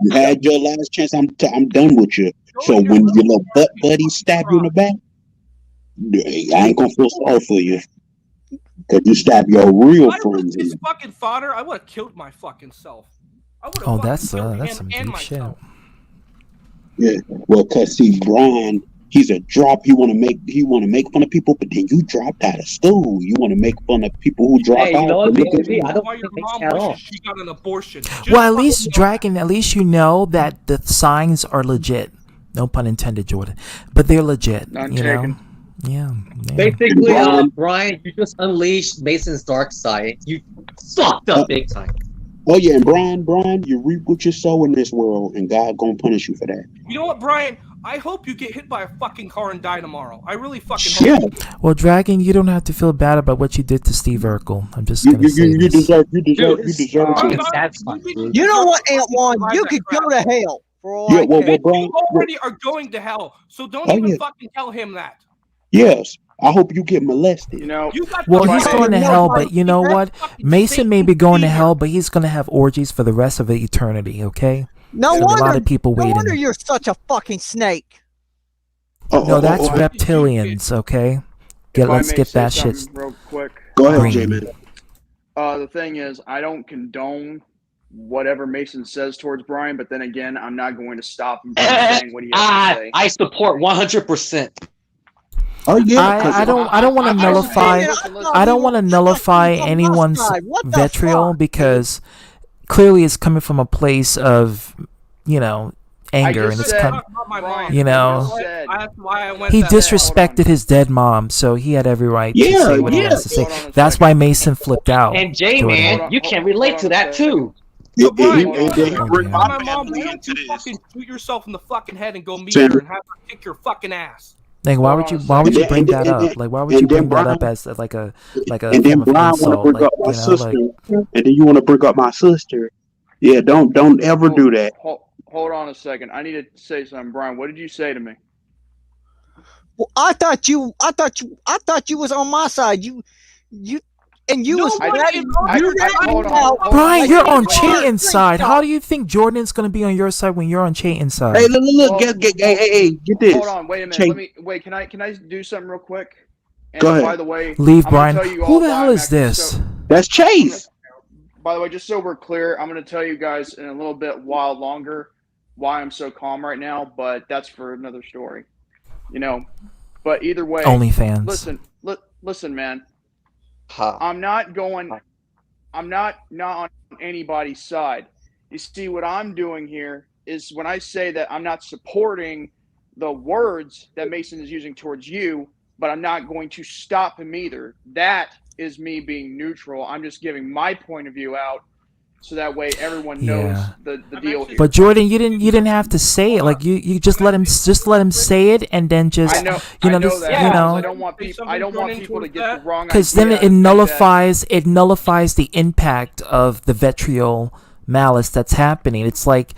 You had your last chance. I'm done with you. So when your little butt buddy stab you in the back, I ain't gonna feel sorry for you. Cause you stab your real If I was friends in his the fucking fodder, I would have killed my fucking self. I would have Oh, fucking that's killed him some and deep shit. myself. Yeah, well, cause see, Brian, he's a drop. He want to make fun of people, but then you dropped out of school. You want to make fun of people who drop Hey, you out. know what, but look at baby? you. I don't Why your think mom at all. wishes she got an abortion. Just Well, at fucking least know Dragon, at least you know that the signs are legit. No pun intended, Jordan. But they're legit. None you taken. know. Yeah. Basically, Brian, you just unleashed Mason's dark side. You fucked up big time. Oh yeah, and Brian, you reap what you sow in this world, and God gonna punish you for that. You know what, Brian? I hope you get hit by a fucking car and die tomorrow. I really fucking hope. Yeah. Well, Dragon, you don't have to feel bad about what you did to Steve Urkel. I'm just gonna say You this. deserve You know what, Aunt Juan? You could go to hell for all I care. Brian, You already are going to hell, so don't Oh, even yeah. fucking tell him that. Yes, I hope you get molested. You know, Well, he's going to hell, but you know what? Mason may be going to hell, but he's going to have orgies for the rest of eternity, okay? No So a lot wonder. of people No wonder waiting. you're such a fucking snake. No, that's reptilians, okay? Let's get that shit. real quick. Go ahead, green. J-Man. The thing is, I don't condone whatever Mason says towards Brian, but then again, I'm not going to stop him from saying what he has to say. I support 100%. Oh yeah, I don't want to nullify. I don't want to nullify anyone's vitriol because clearly it's coming from a place of, anger, and it's coming. That's why I went He that disrespected his dead mom, so he had every right to Yeah, say what he yeah. has to say. That's why Mason flipped out. And J-Man, you can relate to that too. So Brian, and then he bring my my mom, family why don't into you this. fucking shoot yourself in the fucking head and go meet Sam. her and have her kick your fucking ass? Like, why would you bring that up? Like, why would you bring that up as like a And then form of Brian want to insult? bring Like, up my sister, like, and then you want to bring up my sister. Yeah, don't ever do that. Hold on a second. I need to say something, Brian. What did you say to me? Well, I thought you was on my side. You And you was Brian, you're on Chayton's side. How do you think Jordan's gonna be on your side when you're on Chayton's side? Hey, look, hey, get this. Hold on, wait a minute. Wait. Can I do something real quick? And Go ahead. By the way, Leave I'm gonna Brian. tell you Who all the why hell I'm is acting this? That's Chase. By the way, just so we're clear, I'm going to tell you guys in a little bit while longer why I'm so calm right now, but that's for another story. But either way, OnlyFans. Listen, man. I'm not on anybody's side. You see, what I'm doing here is when I say that I'm not supporting the words that Mason is using towards you, but I'm not going to stop him either. That is me being neutral. I'm just giving my point of view out, so that way everyone knows the deal here. But Jordan, you didn't have to say it. Like you just let him say it, and then just I know I don't want people to get the wrong idea. Because then it nullifies the impact of the vitriol malice that's happening. It's like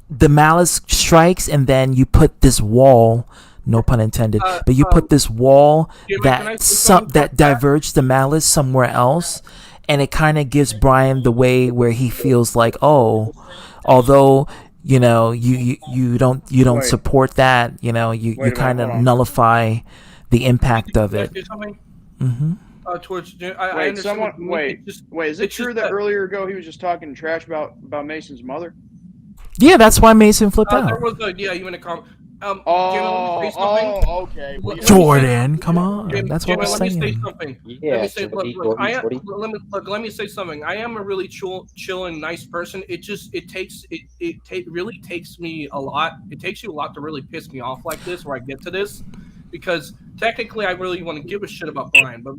the malice strikes, and then you put this wall. No pun intended. But you put this wall that diverges the malice somewhere else, and it kind of gives Brian the way where he feels like, although you don't support that, you kind of nullify the impact of it. Is it true that earlier ago he was just talking trash about Mason's mother? Yeah, that's why Mason flipped out. There was you in a comment. Okay. Jordan, come on. That's what I was saying. Let me say something. Let me say something. I am a really chill and nice person. It really takes me a lot. It takes you a lot to really piss me off like this, where I get to this. Because technically, I really want to give a shit about Brian, but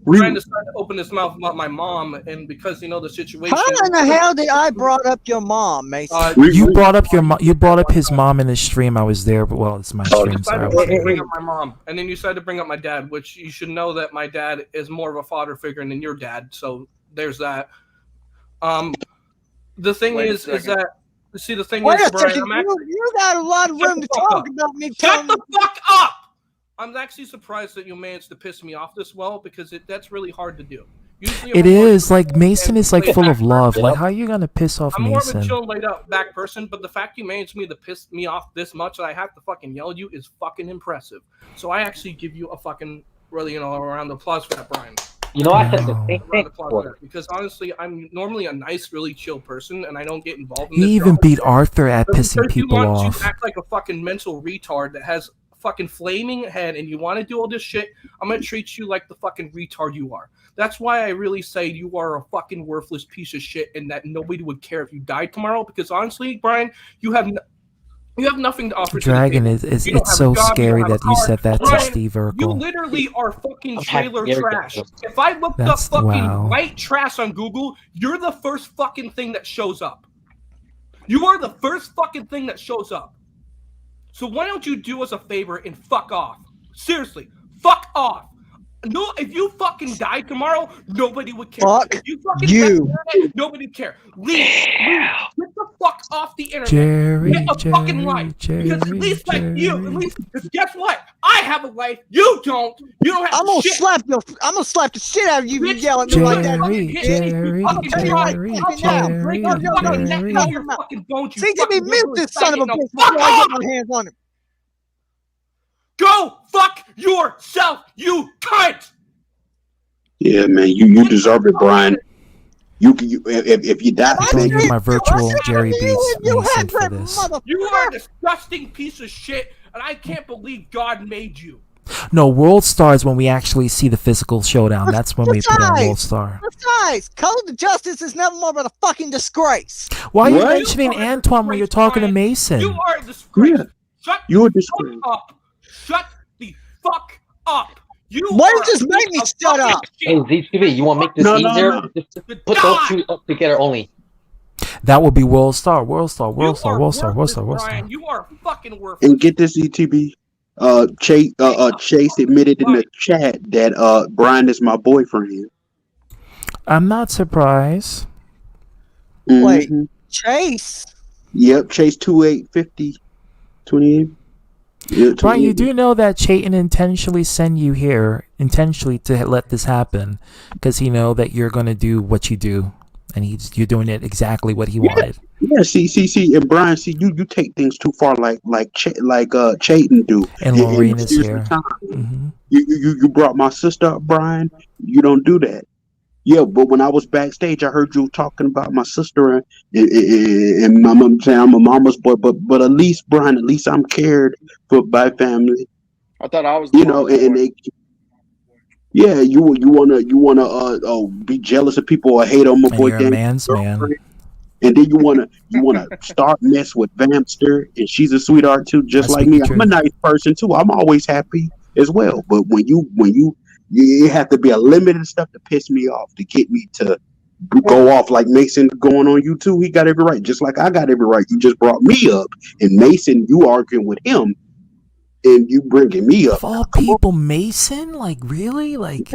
Brian decided to open his mouth about my mom, and because the situation. How in the hell did I brought up your mom, Mason? You brought up You brought up his mom in the stream. I was there, but it's my stream. So I decided to bring up my mom, and then you decided to bring up my dad, which you should know that my dad is more of a father figure than your dad. So there's that. The thing is that. See, the thing is, Brian, you got a lot of room to talk about me. Shut the fuck up! I'm actually surprised that you managed to piss me off this well, because that's really hard to do. It is like Mason is like full of love. Like, how are you gonna piss off I'm Mason? more of a chill, laid out back person, but the fact you managed to piss me off this much that I have to fucking yell at you is fucking impressive. So I actually give you a fucking really a round of applause for that, Brian. I said the same thing. Because honestly, I'm normally a nice, really chill person, and I don't get involved in He this. even beat Arthur at pissing people off. You want to act like a fucking mental retard that has a fucking flaming head, and you want to do all this shit, I'm going to treat you like the fucking retard you are. That's why I really say you are a fucking worthless piece of shit, and that nobody would care if you died tomorrow, because honestly, Brian, you have nothing to offer. Dragon it's so scary that you said that to Steve Urkel. You literally are fucking trailer trash. If I looked up fucking white trash on Google, you're the first fucking thing that shows up. You are the first fucking thing that shows up. So why don't you do us a favor and fuck off? Seriously, fuck off. No, if you fucking die tomorrow, nobody would care. Fuck if you fucking you. Nobody would care. Leave. Get the fuck off the internet. Jerry, Get a fucking life. Because at least like you, at least guess what? I have a life. You don't. You don't have I'm gonna shit. slap the shit out of you if you yell at me like that. See, give me mute this son of a bitch before I get my hands on him. Go fuck yourself, you cunt! Yeah, man, you deserve it, Brian. If you die, I'm going to use my virtual Jerry beats Mason for this. You are a disgusting piece of shit, and I can't believe God made you. No, World Star is when we actually see the physical showdown. That's when we put on World Star. Besides, Code of Justice is never more but a fucking disgrace. Why are you mentioning Antoine when you're talking to Mason? You are a disgrace. Yeah. Shut You're a the disgrace. fuck up. Shut the fuck up. Why you just make me shut up? Hey, ZTV, you want to make this easier? Just put those two up together only. That would be World Star. World Star. Brian, you are fucking worthless. And get this, ETB. Chase admitted in the chat that Brian is my boyfriend. I'm not surprised. Wait, Chase? Yep, Chase 2850 28. Brian, you do know that Chayton intentionally sent you here intentionally to let this happen because he know that you're gonna do what you do, and you're doing it exactly what he wanted. Yeah, see, and Brian, see, you take things too far, like Chayton do. And Laureen is seriously, here. Tom, you brought my sister up, Brian. You don't do that. Yeah, but when I was backstage, I heard you talking about my sister and my mom saying I'm a mama's boy. But at least, Brian, at least I'm cared for by family. I thought I was, you know, and they. Yeah, you wanna be jealous of people or hate on my boy. You're a man's man. And then you wanna start mess with Vampster, and she's a sweetheart too, just like me. I'm a nice person too. I'm always happy as well. But when you have to be a limit and stuff to piss me off to get me to go off like Mason going on you too. He got every right, just like I got every right. You just brought me up, and Mason, you arguing with him, and you bringing me up. Of all people, Mason, like really, like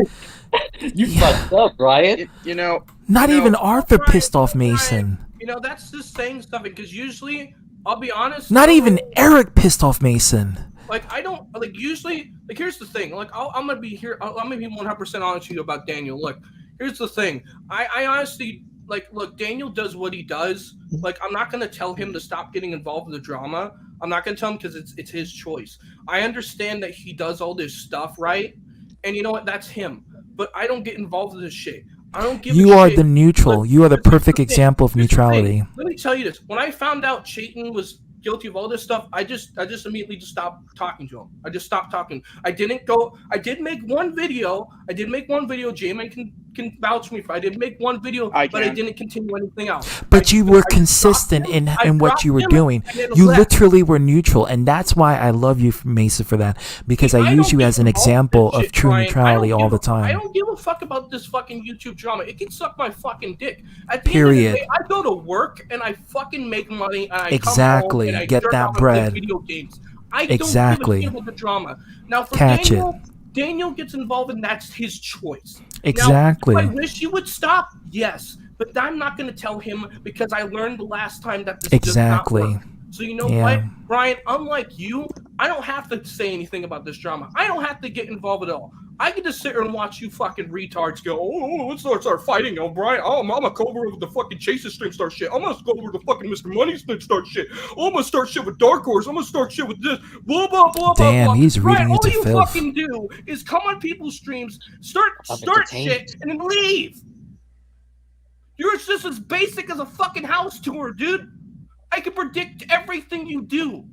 you fucked up, Brian. You know, not you even know, Arthur pissed off Mason. You know, that's just saying something because usually, I'll be honest. Not even Eric pissed off Mason. Like I don't like usually. Like here's the thing. Like I'm gonna be here. I'm gonna be 100% honest with you about Daniel. Look, here's the thing. I honestly like. Look, Daniel does what he does. Like I'm not gonna tell him to stop getting involved in the drama. I'm not gonna tell him because it's his choice. I understand that he does all this stuff, right? And you know what? That's him. But I don't get involved in this shit. I don't give. You a are shit. the neutral. You are the perfect example of neutrality. Let me tell you this. When I found out Chayton was guilty of all this stuff, I just immediately just stopped talking to him. I just stopped talking. I did make one video. J-Man can vouch for me. I did make one video, but I didn't continue anything else. But you were consistent in what you were doing. You literally were neutral, and that's why I love you, Mason, for that. Because I use you as an example of true neutrality all the I time. don't give a fuck about this fucking YouTube drama. It can suck my fucking dick. At the end of the day, I go to work and I fucking make money and I exactly come home and I get jerk that off and bread. play video games. I Exactly. don't give a shit about the drama. Now for Catch Daniel gets involved and that's his choice. Exactly. Now, I wish you would stop. Yes, but I'm not going to tell him because I learned the last time that this exactly. does not work. So you know what, Brian? Unlike you, I don't have to say anything about this drama. I don't have to get involved at all. I can just sit here and watch you fucking retards go, oh, let's start fighting, oh, Brian. Oh, I'm gonna go over with the fucking Chases stream start shit. I'm gonna go over the fucking Mr. Money stream start shit. Oh, I'm gonna start shit with Dark Horse. I'm gonna start shit with this. Blah, blah, blah, Damn, blah, blah. he's reading Brian, you all to you filth. fucking do is come on people's streams, start shit, and then leave. You're just as basic as a fucking house tour, dude. I can predict everything you do.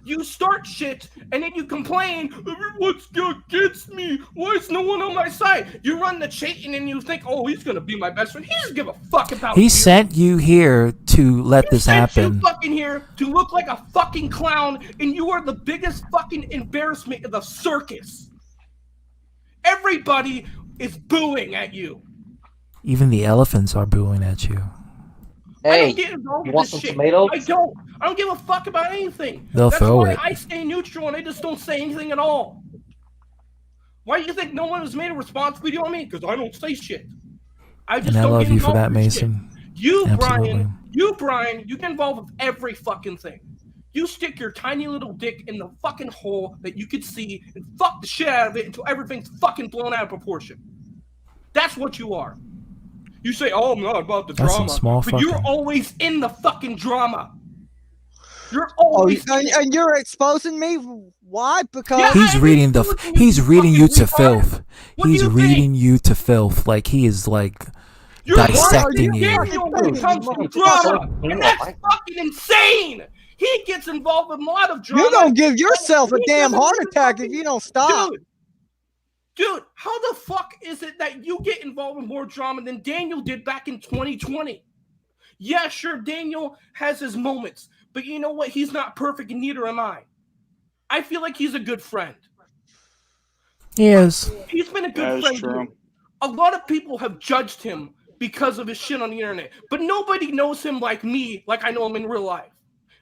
You start shit, and then you complain, everyone's against me. Why is no one on my side? You run the Chayton, and you think, oh, he's going to be my best friend. He doesn't give a fuck about He you. sent you here to let this happen. You fucking here to look like a fucking clown, and you are the biggest fucking embarrassment of the circus. Everybody is booing at you. Even the elephants are booing at you. I don't get involved you with want this some shit. tomatoes? I don't give a fuck about anything. They'll That's throw why it. I stay neutral and I just don't say anything at all. Why do you think no one has made a response video on me? Because I don't say shit. I just And I don't love get you for involved that, with shit. Mason. You, Absolutely. Brian, you get involved with every fucking thing. You stick your tiny little dick in the fucking hole that you could see and fuck the shit out of it until everything's fucking blown out of proportion. That's what you are. You say, oh, I'm not about the That's some drama. small But you're fucking- always in the fucking drama. You're always and you're exposing me? Why? Because He's reading you to filth. He's reading you to filth. Like he is like dissecting you. When it comes to drama, and that's fucking insane. He gets involved with a lot of drama. You're gonna give yourself a damn heart attack if you don't stop. Dude, how the fuck is it that you get involved in more drama than Daniel did back in 2020? Yeah, sure, Daniel has his moments, but you know what? He's not perfect, and neither am I. I feel like he's a good friend. He is. He's been a good That is friend. true. Dude. A lot of people have judged him because of his shit on the internet, but nobody knows him like me, like I know him in real life.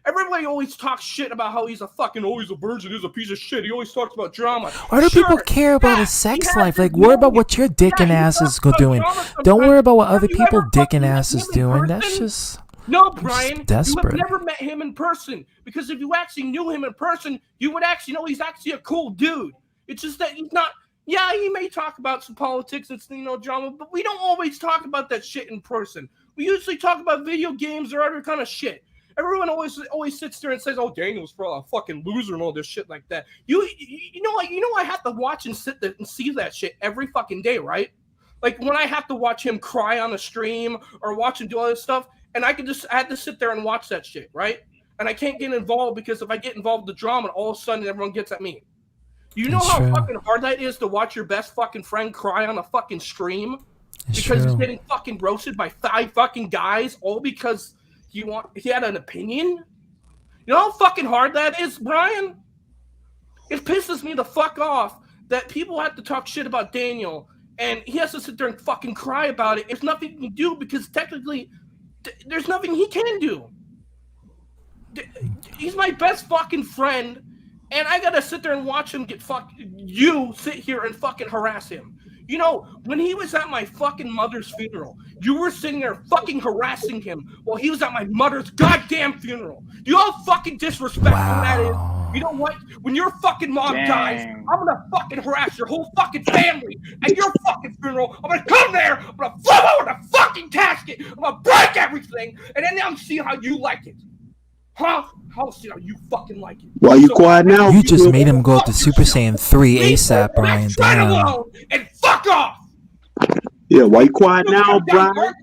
Everybody always talks shit about how he's a fucking, oh, he's a virgin, he's a piece of shit. He always talks about drama. Why do people care about his sex life? Like, worry about what your dick and ass is doing. Don't worry about what other people dick and ass is doing. That's just No, Brian, you have desperate. never met him in person. Because if you actually knew him in person, you would actually know he's actually a cool dude. It's just that he's not. Yeah, he may talk about some politics and drama, but we don't always talk about that shit in person. We usually talk about video games or other kind of shit. Everyone always sits there and says, "Oh, Daniel's a fucking loser" and all this shit like that. You know, I have to watch and sit there and see that shit every fucking day, right? Like when I have to watch him cry on a stream or watch him do all this stuff, and I had to sit there and watch that shit, right? And I can't get involved because if I get involved in the drama, all of a sudden everyone gets at me. You know how fucking hard that is to watch your best fucking friend cry on a fucking stream because he's getting fucking roasted by 5 fucking guys, all because he had an opinion? You know how fucking hard that is, Brian? It pisses me the fuck off that people have to talk shit about Daniel and he has to sit there and fucking cry about it. There's nothing he can do because technically there's nothing he can do. He's my best fucking friend. And I gotta sit there and watch him you sit here and fucking harass him. You know, when he was at my fucking mother's funeral, you were sitting there fucking harassing him while he was at my mother's goddamn funeral. Do you know how fucking disrespectful that is? You know what? When your fucking mom dies, I'm gonna fucking harass your whole fucking family at your fucking funeral. I'm gonna come there, I'm gonna flip over the fucking casket, I'm gonna break everything, and then I'm see how you like it. Huh? How see how you fucking like it? Why you quiet now? You just made him go up to Super Saiyan 3 ASAP, Brian. Damn. And fuck off! Yeah, why you quiet now, Brian?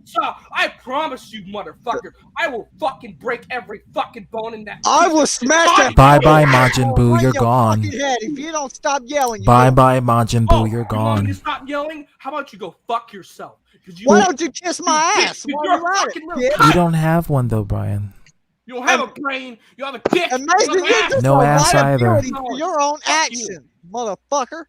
I promise you, motherfucker, I will fucking break every fucking bone in that. I will smash that. Bye-bye, Majin Buu, you're gone. Head if you don't stop yelling. Bye-bye, Majin Buu, you're You want me gone. to stop yelling? How about you go fuck yourself? Why don't you kiss my ass? You're a fucking You don't have one, though, Brian. You don't have a brain. You have a dick. Imagine you just No ass either. liability for your own action, motherfucker.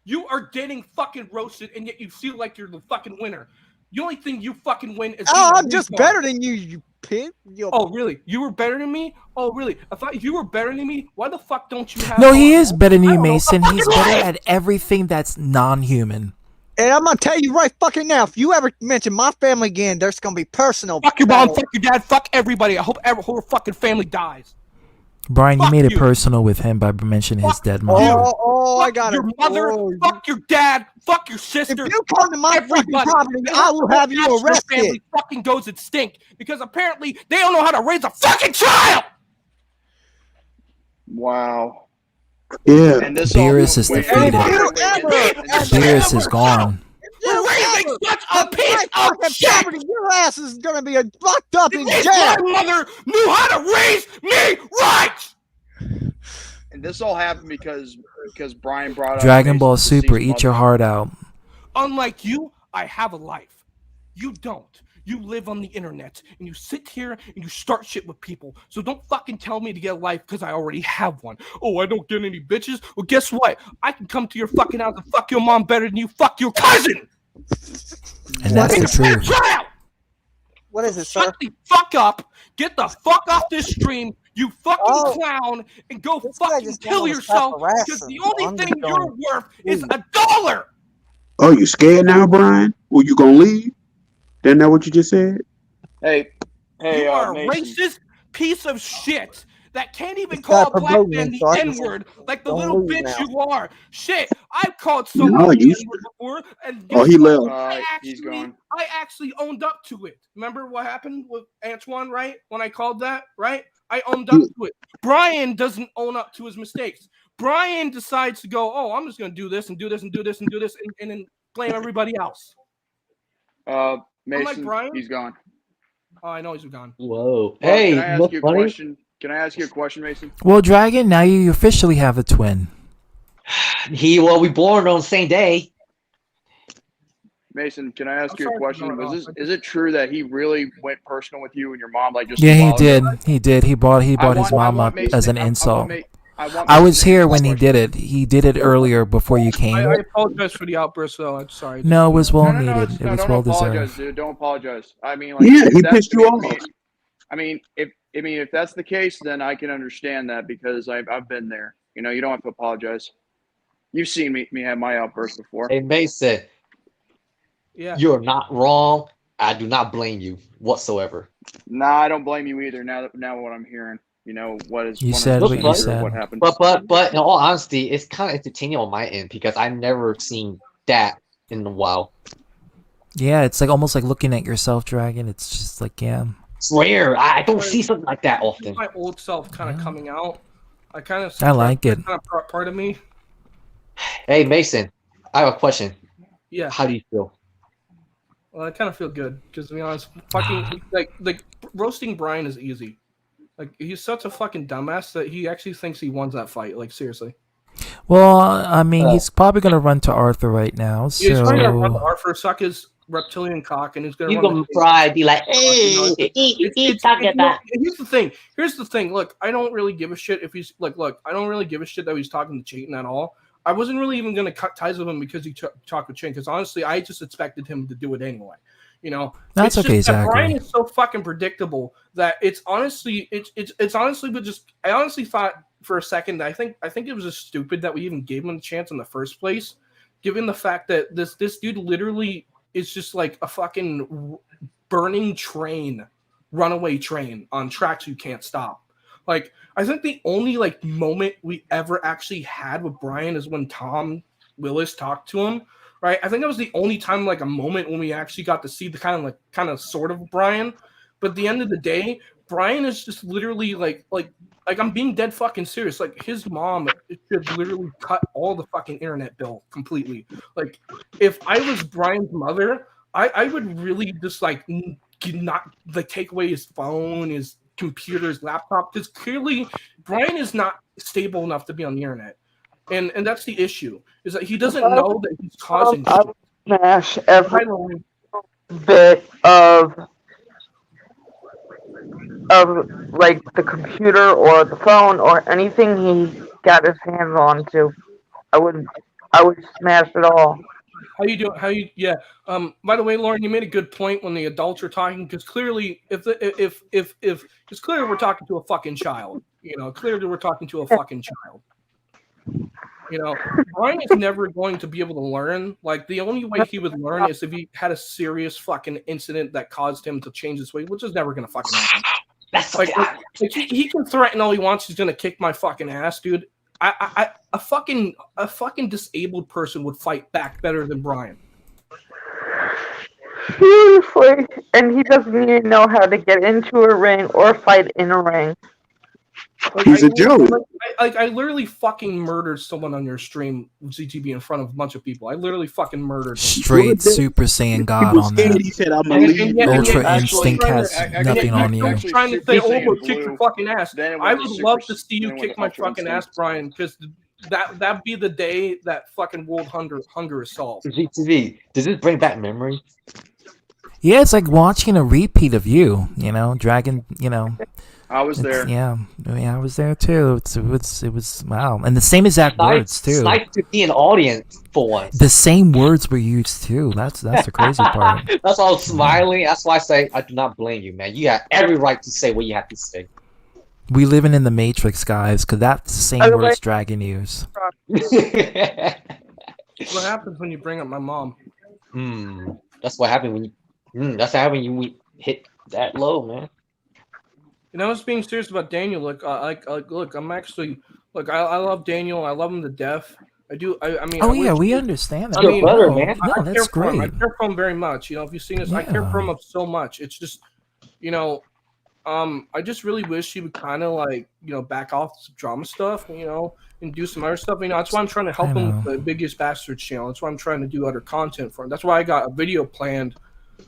You are getting fucking roasted, and yet you feel like you're the fucking winner. The only thing you fucking win is. Oh, I'm just better than you, you pig. Oh, really? You were better than me? Oh, really? I thought you were better than me. Why the fuck don't you have? No, he is better than you, Mason. He's better at everything that's non-human. And I'm gonna tell you right fucking now, if you ever mention my family again, there's gonna be personal. Fuck your mom, fuck your dad, fuck everybody. I hope whole fucking family dies. Brian, you made it personal with him by mentioning his dead mom. Oh, I got your mother, fuck your dad, fuck your sister. If you come to my fucking property, I will have you arrested. Your family fucking goes extinct because apparently they don't know how to raise a fucking child. Wow. Yeah. Beerus is defeated. Beerus is gone. You're raising such a piece of shit. Your ass is gonna be locked up in If jail. my mother knew how to raise me right. And this all happened because Brian brought up Dragon Ball Super, eat your heart out. Unlike you, I have a life. You don't. You live on the internet and you sit here and you start shit with people. So don't fucking tell me to get a life because I already have one. Oh, I don't get any bitches. Well, guess what? I can come to your fucking house and fuck your mom better than you fuck your cousin. And that's the truth. What is it, sir? Shut the fuck up. Get the fuck off this stream, you fucking clown, and go fucking kill yourself because the only thing you're worth is $1. Oh, you scared now, Brian? Well, you gonna leave? Isn't that what you just said? Hey, you are a racist piece of shit that can't even call a black man the N-word like the little bitch you are. Shit, I've called someone the N-word before, and he left. He's gone. I actually owned up to it. Remember what happened with Antoine, right? When I called that, right? I owned up to it. Brian doesn't own up to his mistakes. Brian decides to go, oh, I'm just going to do this and do this and do this and do this and then blame everybody else. Mason, Brian? he's gone. Oh, I know he's gone. Whoa. Well, Hey, can I ask look you a funny? question? Can I ask you a question, Mason? Well, Dragon, now you officially have a twin. We born on the same day. Mason, can I ask you a question? Is it true that he really went personal with you and your mom? Like just Yeah, he did. He did. He brought his mom up as an insult. I was here when he did it. He did it earlier before you came. I apologize for the outburst, though. I'm sorry. No, it was well needed. It was don't well apologize, deserved. dude. Don't apologize. I mean, Yeah, he pissed you off. If that's the case, then I can understand that because I've been there. You know, you don't have to apologize. You've seen me have my outburst before. Hey, Mason. Yeah. You're not wrong. I do not blame you whatsoever. Nah, I don't blame you either. Now what I'm hearing, what is You said what you said. What happened? But in all honesty, it's kind of entertaining on my end because I've never seen that in a while. Yeah, it's like almost like looking at yourself, Dragon. It's just like, yeah. It's rare. I don't see something like that often. My old self kind of coming out. I like it. Kind of part of me. Hey, Mason, I have a question. Yeah. How do you feel? Well, I kind of feel good because, to be honest, fucking like roasting Brian is easy. Like, he's such a fucking dumbass that he actually thinks he won that fight. Like, seriously. Well, I mean, he's probably gonna run to Arthur right now. So He's going to run to Arthur, suck his reptilian cock, and he's going to You're gonna cry, be like, hey, Here's the thing. Look, I don't really give a shit if he's look. I don't really give a shit that he's talking to Chayton at all. I wasn't really even going to cut ties with him because he talked with Chayton. Because honestly, I just expected him to do it anyway. That's it's okay, just that Zachary. Brian is so fucking predictable that it's honestly, but just I honestly thought for a second that I think it was just stupid that we even gave him a chance in the first place, given the fact that this dude literally is just like a fucking burning train, runaway train on tracks you can't stop. Like, I think the only like moment we ever actually had with Brian is when Tom Willis talked to him. Right, I think that was the only time, like a moment when we actually got to see the kind of sort of Brian. But at the end of the day, Brian is just literally like I'm being dead fucking serious. Like, his mom should literally cut all the fucking internet bill completely. Like, if I was Brian's mother, I would really just like not like take away his phone, his computer, his laptop, because clearly Brian is not stable enough to be on the internet. And that's the issue, is that he doesn't know that he's causing I would smash every bit of like the computer or the phone or anything he got his hands on to. I would smash it all. How you doing? Yeah. By the way, Lauren, you made a good point when the adults are talking, because clearly, because clearly we're talking to a fucking child. Clearly we're talking to a fucking child. Brian is never going to be able to learn. Like, the only way he would learn is if he had a serious fucking incident that caused him to change his way, which is never gonna fucking happen. He can threaten all he wants. He's gonna kick my fucking ass, dude. A fucking disabled person would fight back better than Brian. Seriously, and he doesn't even know how to get into a ring or fight in a ring. He's a joke. I literally fucking murdered someone on your stream, ZTB, in front of a bunch of people. I literally fucking murdered them. Straight Super Saiyan God on that. He said, "I'm a lead." Ultra Instinct has nothing on you. I'm trying to say, oh, kick your fucking ass. I would love to see you kick my fucking ass, Brian, because that'd be the day that fucking world hunger is solved. ZTV, does this bring back memory? Yeah, it's like watching a repeat of you. Dragon. I was there. Yeah, I was there too. It was wow, and the same exact words too. It's nice to be an audience for once. The same words were used too. That's the crazy part. That's why I was smiling. That's why I say I do not blame you, man. You have every right to say what you have to say. We living in the Matrix, guys, because that's the same words Dragon used. What happens when you bring up my mom? That's what happened when you. That's what happened when you hit that low, man. I was being serious about Daniel. Look, I'm actually I love Daniel. I love him to death. I do. I mean. Oh yeah, we understand that. Man. No, that's great. I care for him very much. If you've seen this, I care for him so much. It's just, I just really wish he would kind of back off some drama stuff, and do some other stuff. That's why I'm trying to help him with the Ambiguous Bastards channel. That's why I'm trying to do other content for him. That's why I got a video planned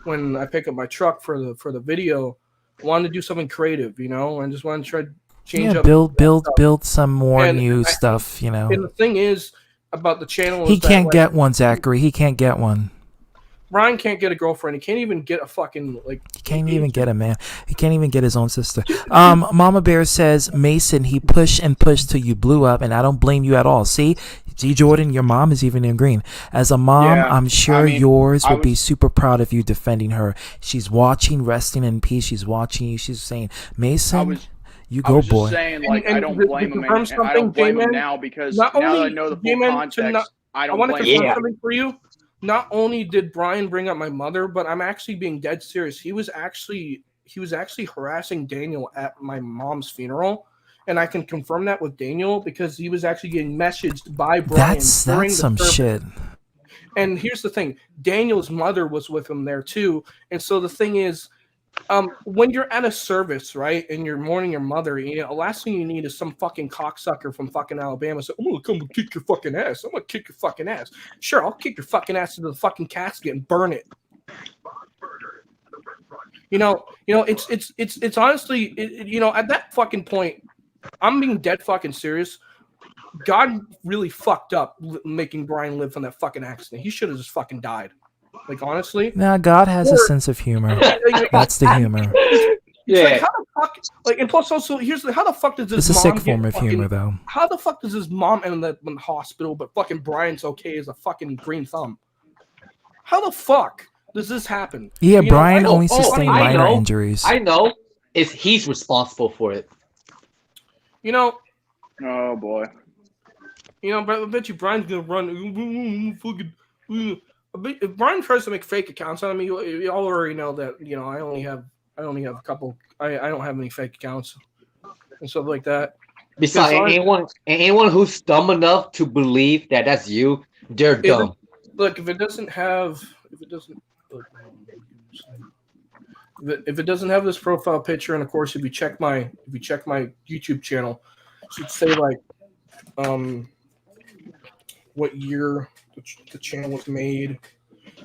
when I pick up my truck for the video. I wanted to do something creative, and just wanted to try to change up. Build some more new stuff, And the thing is about the channel. He can't get one, Zachary. He can't get one. Brian can't get a girlfriend. He can't even get a fucking He can't even get a man. He can't even get his own sister. Mama Bear says, Mason, he pushed and pushed till you blew up, and I don't blame you at all. See, Jordan, your mom is even in green. As a mom, I'm sure yours would be super proud of you defending her. She's watching, resting in peace. She's watching you. She's saying, Mason, you go, boy. Saying, I don't blame him. I don't blame him now because now that I know the full context, I don't blame him. Something for you. not only did Brian bring up my mother, but I'm actually being dead serious. He was actually harassing Daniel at my mom's funeral, and I can confirm that with Daniel because he was actually getting messaged by Brian That's during some the service. shit. And here's the thing: Daniel's mother was with him there too, and so the thing is, when you're at a service, right, and you're mourning your mother, the last thing you need is some fucking cocksucker from fucking Alabama saying, "I'm gonna come and kick your fucking ass. I'm gonna kick your fucking ass." Sure, I'll kick your fucking ass into the fucking casket and burn it. It's honestly, at that fucking point, I'm being dead fucking serious. God really fucked up making Brian live from that fucking accident. He should have just fucking died. Like, honestly. Now, God has a sense of humor. That's the humor. It's like, how the fuck? Like, and plus, also, how the fuck does this It's a mom sick form of humor, though. How the fuck does his mom end up in the hospital, but fucking Brian's okay as a fucking green thumb? How the fuck does this happen? Yeah, Brian only sustained minor injuries. I know. He's responsible for it. Oh boy. But I bet you Brian's gonna run. Fucking. If Brian tries to make fake accounts on me, you all already know that. I only have a couple. I don't have any fake accounts and stuff like that. Besides, anyone who's dumb enough to believe that that's you, they're dumb. Look, if it doesn't have this profile picture, and of course, if you check my YouTube channel, it should say like what year the channel was made,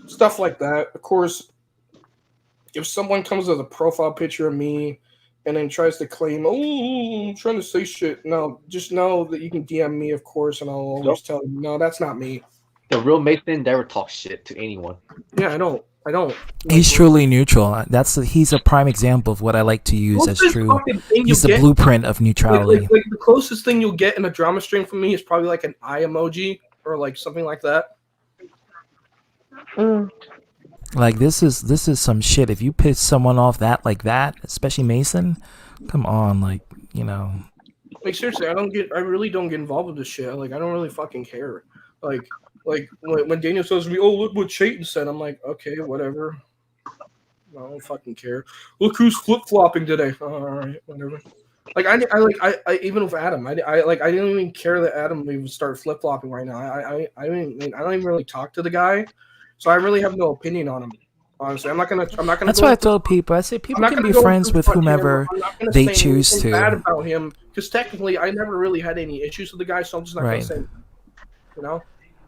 stuff like that. Of course, if someone comes with a profile picture of me and then tries to claim, "Oh, I'm trying to say shit," no, just know that you can DM me, of course, and I'll always tell you, no, that's not me. The real Mason never talks shit to anyone. Yeah, I don't. He's truly neutral. He's a prime example of what I like to use as true. He's the blueprint of neutrality. Like the closest thing you'll get in a drama stream from me is probably like an eye emoji or like something like that. Like this is some shit. If you piss someone off like that, especially Mason, come on, like. Like seriously, I really don't get involved with this shit. Like I don't really fucking care. Like when Daniel says to me, "Oh, look what Chayton said," I'm like, okay, whatever. I don't fucking care. Look who's flip flopping today. All right, whatever. Like I even with Adam, I didn't even care that Adam even started flip flopping right now. I don't even really talk to the guy, so I really have no opinion on him. Honestly, I'm not gonna. That's why I told people. I say people can be friends with whomever they choose to. Bad about him because technically, I never really had any issues with the guy, so I'm just not gonna say.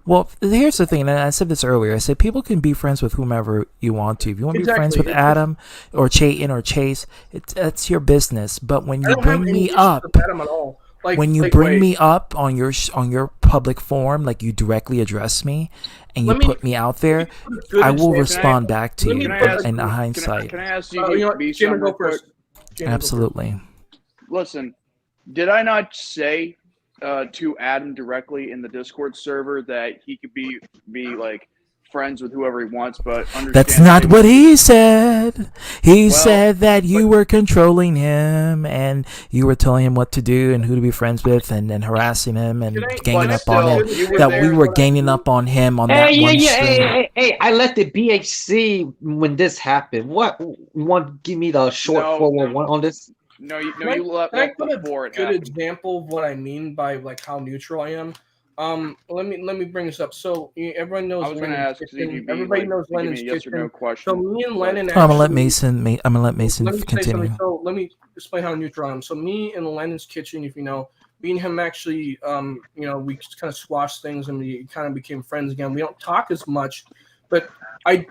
Well, here's the thing, and I said this earlier. I said people can be friends with whomever you want to. If you want to be friends with Adam or Chayton or Chase, that's your business. But when you bring me up, bring me up on your public forum, like you directly address me and you put me out there, I will respond back to you. But in hindsight, can I ask you to be something real quick? Absolutely. Listen, did I not say to Adam directly in the Discord server that he could be like friends with whoever he wants, but that's not what he said. He said that you were controlling him and you were telling him what to do and who to be friends with, and then harassing him and ganging up on him. That we were ganging up on him on that one stream. Hey! I left the BHC when this happened. What? You want to give me the short 411 on this? No, you left before it happened. Good example of what I mean by like how neutral I am. Let me bring this up. So everyone knows. I was going to ask. Everybody knows Lennon's kitchen. No question. So me and Lennon. I'm gonna let Mason continue. So let me explain how neutral I am. So me and Lennon's kitchen, if you know, me and him actually, we kind of squashed things and we kind of became friends again. We don't talk as much, but I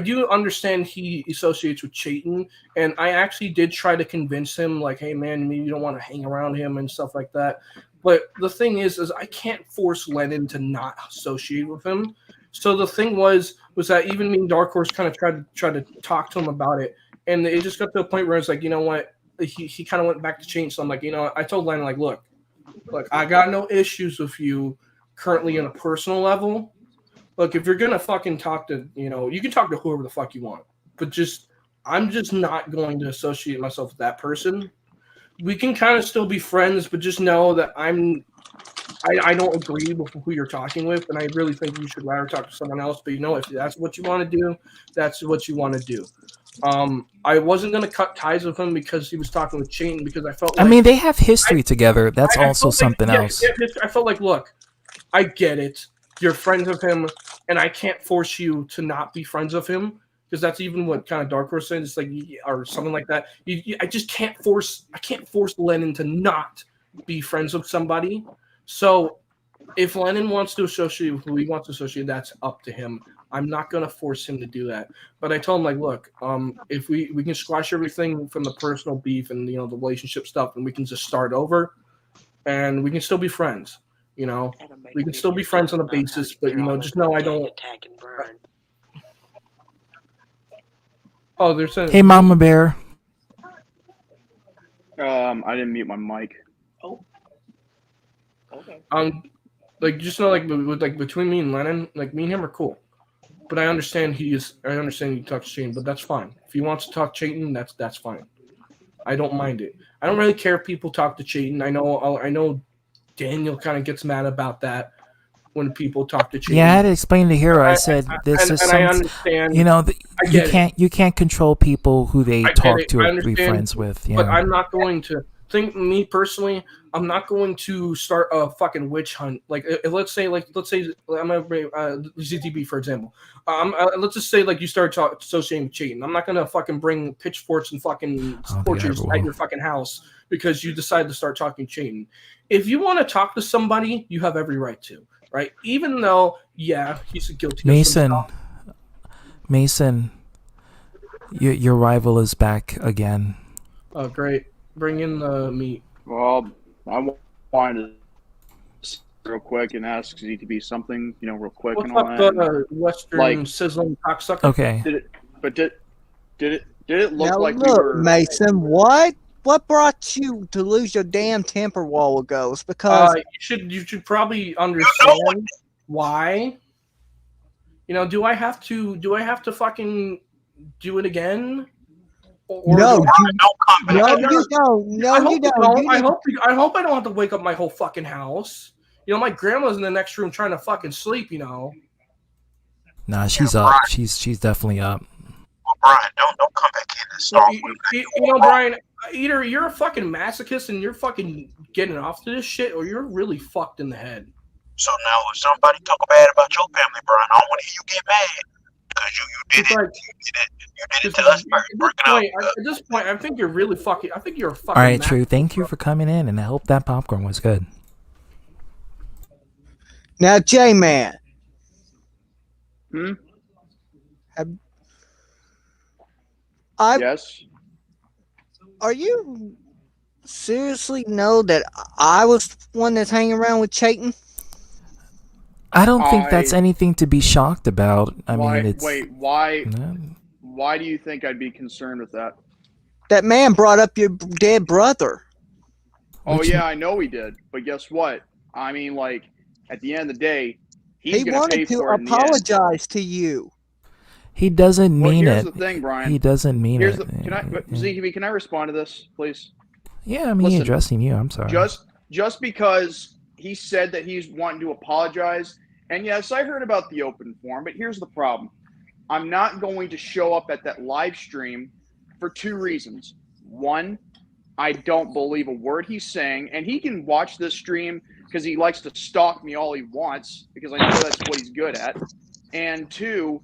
do understand he associates with Chayton, and I actually did try to convince him, like, hey man, maybe you don't want to hang around him and stuff like that. But the thing is I can't force Lennon to not associate with him. So the thing was that even me and Dark Horse kind of tried to talk to him about it, and it just got to a point where it's like, you know what, he kind of went back to change. So I'm like, I told Lennon, like, look, I got no issues with you currently on a personal level. Look, if you're gonna fucking talk to, you can talk to whoever the fuck you want, but I'm just not going to associate myself with that person. We can kind of still be friends, but just know that I'm I don't agree with who you're talking with, and I really think you should rather talk to someone else. But if that's what you want to do, that's what you want to do. I wasn't gonna cut ties with him because he was talking with Chayton because I felt like, I mean, they have history together. That's also something else. I felt like, look, I get it. You're friends with him, and I can't force you to not be friends with him because that's even what kind of Dark Horse said. It's like, or something like that. I just can't force. I can't force Lennon to not be friends with somebody. So if Lennon wants to associate with who he wants to associate, that's up to him. I'm not going to force him to do that. But I told him, like, look, if we can squash everything from the personal beef and, the relationship stuff, and we can just start over, and we can still be friends, We can still be friends on the basis, but, just know I don't. Oh, there's a... Hey, Mama Bear. I didn't mute my mic. Oh. Okay. Just know, between me and Lennon, me and him are cool. But I understand he talks to Chayton, but that's fine. If he wants to talk Chayton, that's fine. I don't mind it. I don't really care if people talk to Chayton. I know Daniel kind of gets mad about that when people talk to Chayton. Yeah, I had to explain to Hero. I said this is I understand. You can't control people who they talk to or be friends with. But I'm not going to me personally. I'm not going to start a fucking witch hunt. Let's say I'm gonna bring ZTB for example. Let's just say you start associating with Chayton. I'm not gonna fucking bring pitchforks and fucking torches at your fucking house because you decide to start talking Chayton. If you want to talk to somebody, you have every right to, right? Even though, he's guilty. Mason, your rival is back again. Oh, great! Bring in the meat. Well, I wanted to real quick and ask ZTB something, real quick. What's and all up, that. Western sizzling cocksucker? Okay. Did it look now like look, we were Mason? What brought you to lose your damn temper a while ago? It's because you should probably understand why. Do I have to fucking do it again? No, you don't. No, you don't. I hope I don't have to wake up my whole fucking house. My grandma's in the next room trying to fucking sleep. Nah, she's up. She's definitely up. Brian, don't come back in and start. Brian, either you're a fucking masochist and you're fucking getting off to this shit, or you're really fucked in the head. So now, if somebody talk bad about your family, Brian, I don't want to hear you get mad because you did it. You did it to us. At this point, I think you're really fucking. I think you're a fucking. All right, True. Thank you for coming in, and I hope that popcorn was good. Now, J-Man. Yes. Are you seriously know that I was the one that's hanging around with Chayton? I don't think that's anything to be shocked about. I mean, it's... Wait, why? Why do you think I'd be concerned with that? That man brought up your dead brother. Oh, yeah, I know he did. But guess what? I mean, at the end of the day, he wanted to apologize to you. He doesn't mean here's it. the thing, Brian. He doesn't mean it. ZTV, can I respond to this, please? Yeah, I mean, listen, addressing you. I'm sorry. Just because he said that he's wanting to apologize, and yes, I heard about the open forum, but here's the problem. I'm not going to show up at that live stream for two reasons. One, I don't believe a word he's saying, and he can watch this stream because he likes to stalk me all he wants because I know that's what he's good at. And two,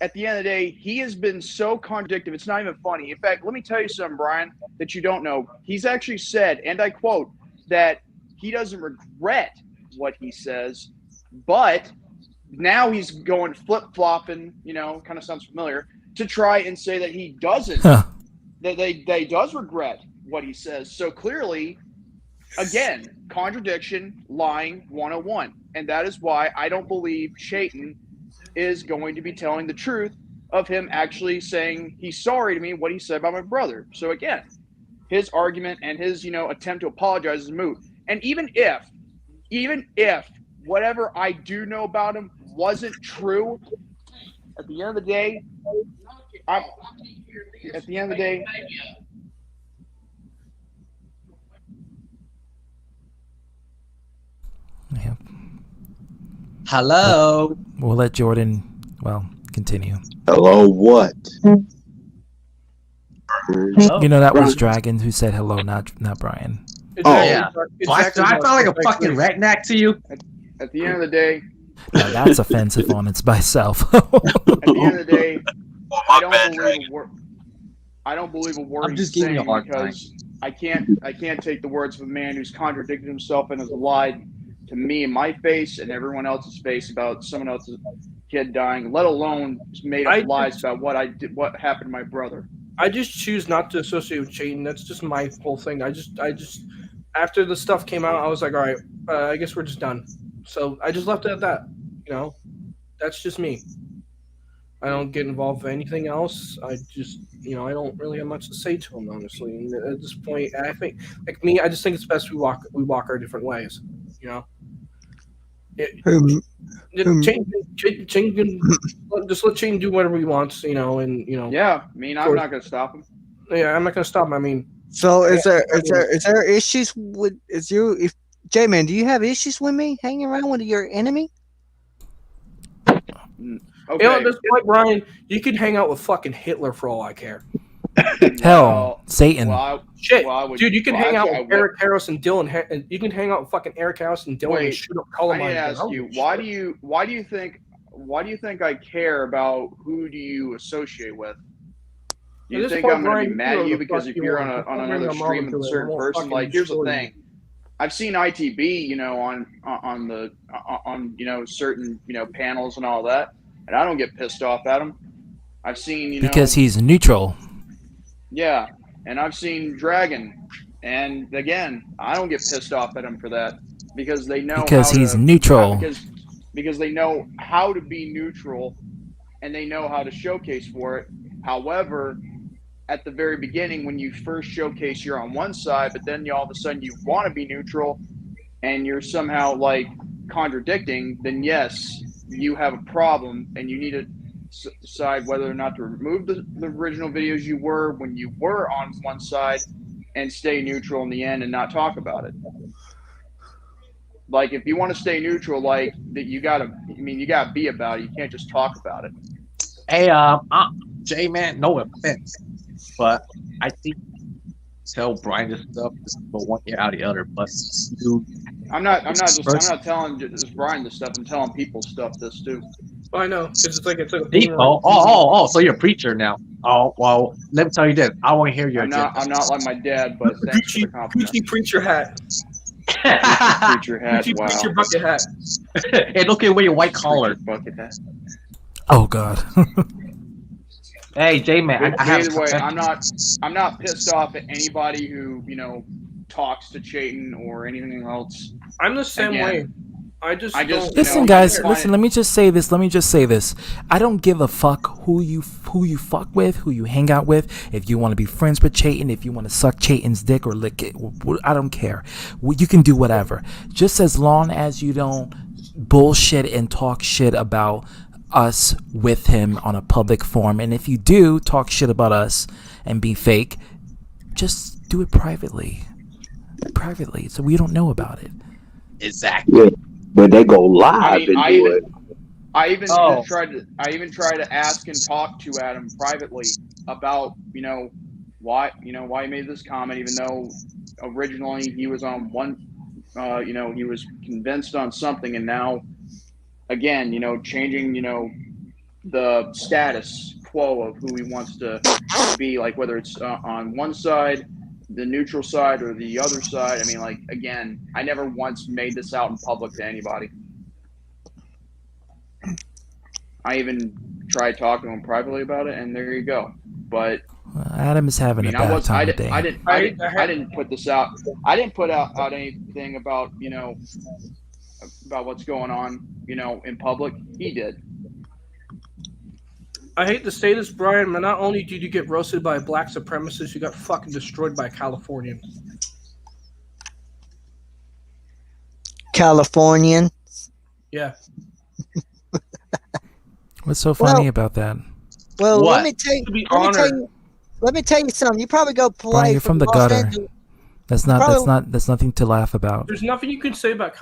at the end of the day, he has been so contradictory. It's not even funny. In fact, let me tell you something, Brian, that you don't know. He's actually said, and I quote, that he doesn't regret what he says, but now he's going flip-flopping, kind of sounds familiar, to try and say that he doesn't, that he does regret what he says. So clearly, again, contradiction, lying 101. And that is why I don't believe Chayton is going to be telling the truth of him actually saying he's sorry to me, what he said about my brother. So again, his argument and his, attempt to apologize is moot. And even if whatever I do know about him wasn't true, at the end of the day, Hello. We'll let Jordan, continue. Hello, what? You know, that was Dragon who said hello, not Brian. Do I sound like a fucking redneck to you? At the end of the day, No, that's offensive on its by itself. at the end of the day, I don't believe a word I'm he's just giving you a saying hard because I can't take the words of a man who's contradicted himself and has lied to me in my face and everyone else's face about someone else's kid dying, let alone made up lies about what happened to my brother. I just choose not to associate with Chayton. That's just my whole thing. I just after the stuff came out, I was like, all right, I guess we're just done. So I just left it at that. You know, that's just me. I don't get involved with anything else. I just, I don't really have much to say to him, honestly. And at this point, I think, like me, I just think it's best we walk our different ways. You know. Just let Chayton do whatever he wants, and Yeah, I mean, I'm not gonna stop him. Yeah, I'm not gonna stop him. I mean, so is there issues with J-Man? Do you have issues with me hanging around with your enemy? Okay. At this point, Brian, you could hang out with fucking Hitler for all I care. Hell, Satan. Dude, you can hang out with Eric Harris and Dylan. And you can hang out with fucking Eric Harris and Dylan and shoot up Columbine. I need to ask you, why do you think I care about who do you associate with? Do you think I'm going to be mad at you because if you're on another stream with a certain person? Like, here's the thing. I've seen ITB, on certain, panels and all that, and I don't get pissed off at him. I've seen, because he's neutral. Yeah, and I've seen Dragon, and again, I don't get pissed off at him for that because they know he's neutral. Because they know how to be neutral, and they know how to showcase for it. However, at the very beginning, when you first showcase, you're on one side, but then all of a sudden you want to be neutral, and you're somehow like contradicting. Then yes, you have a problem, and you need to decide whether or not to remove the original videos you were when you were on one side and stay neutral in the end and not talk about it. Like, if you want to stay neutral, like that, you gotta be about it. You can't just talk about it. Hey, J-Man, no offense, but I think tell Brian this stuff just go one ear out of the other. But I'm not telling just Brian this stuff. I'm telling people stuff this too. I know. It's like so you're a preacher now. Oh, well, let me tell you this. I want to hear your I'm not like my dad, but thanks for the compliment. Gucci preacher hat. Preacher hat, Gucci wow. preacher bucket hat. Hey, look at where your white collar. Bucket hat. Oh, God. Hey, J-Man, Either way, I'm not pissed off at anybody who, talks to Chayton or anything else. I'm the same way. I just listen, guys. Listen. Let me just say this. I don't give a fuck who you fuck with, who you hang out with. If you want to be friends with Chayton, if you want to suck Chayton's dick or lick it, I don't care. You can do whatever, just as long as you don't bullshit and talk shit about us with him on a public forum. And if you do talk shit about us and be fake, just do it privately, so we don't know about it. Exactly. Yeah. But they go live and do it. I even tried to ask and talk to Adam privately about why he made this comment, even though originally he was on one, he was convinced on something, and now again, changing the status quo of who he wants to be, like whether it's on one side, the neutral side, or the other side. I mean, like, again, I never once made this out in public to anybody. I even tried talking to him privately about it, and there you go. But Adam is having a bad time of day. I didn't put this out. I didn't put out anything about about what's going on in public. He did. I hate to say this, Brian, but not only did you get roasted by black supremacists, you got fucking destroyed by Californian. Californian? Yeah. What's so funny about that? Well, What? let me tell you something. You probably go play Brian, you're from the gutter. That's nothing to laugh about. There's nothing you can say about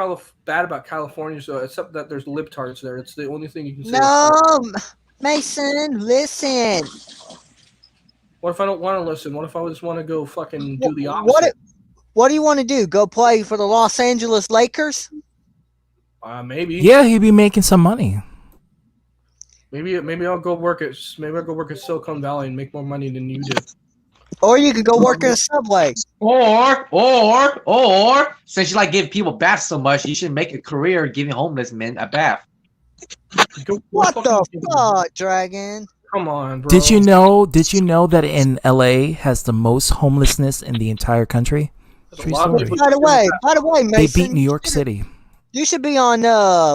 bad about California, so except that there's libtards there. It's the only thing you can say. No, Mason, listen. What if I don't want to listen? What if I just want to go fucking do the opposite? What do you want to do? Go play for the Los Angeles Lakers? Maybe. Yeah, he'd be making some money. Maybe I'll go work at Silicon Valley and make more money than you do. Or you could go work at a Subway. Or since you like giving people baths so much, you should make a career giving homeless men a bath. What the fuck, Dragon? Come on, bro. Did you know that in LA has the most homelessness in the entire country? True story. By the way, Mason, they beat New York City. You should be on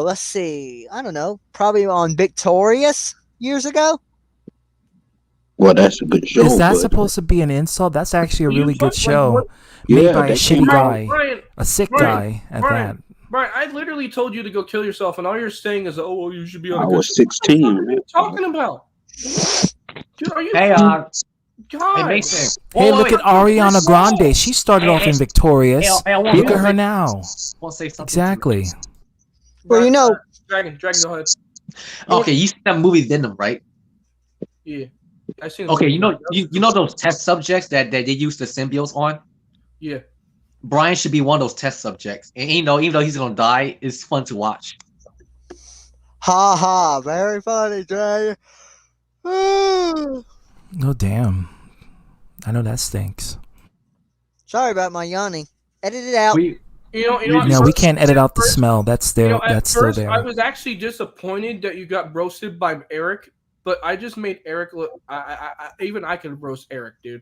let's see, I don't know, probably on Victorious years ago. Well, that's a good show. Is that supposed to be an insult? That's actually a really good show. Yeah, made by a shitty guy. Brian, a sick guy at that. Brian, I literally told you to go kill yourself, and all you're saying is, "Oh, well, you should be on." I was 16. What are you talking about? Dude, are you? Hey, God. Hey, Mason. Hey, look at Ariana Grande. She started off in Victorious. Look at her now. Exactly. Well, you know, Dragon, go ahead. Okay, you seen that movie Venom, right? Yeah, I seen. Okay, you know those test subjects that they use the symbiotes on. Yeah. Brian should be one of those test subjects, and even though he's gonna die, it's fun to watch. Ha ha! Very funny, Dragon. Oh damn! I know that stinks. Sorry about my yawning. Edit it out. No, we can't edit out the smell. That's there. That's still there. I was actually disappointed that you got roasted by Eric, but I just made Eric look. I could roast Eric, dude.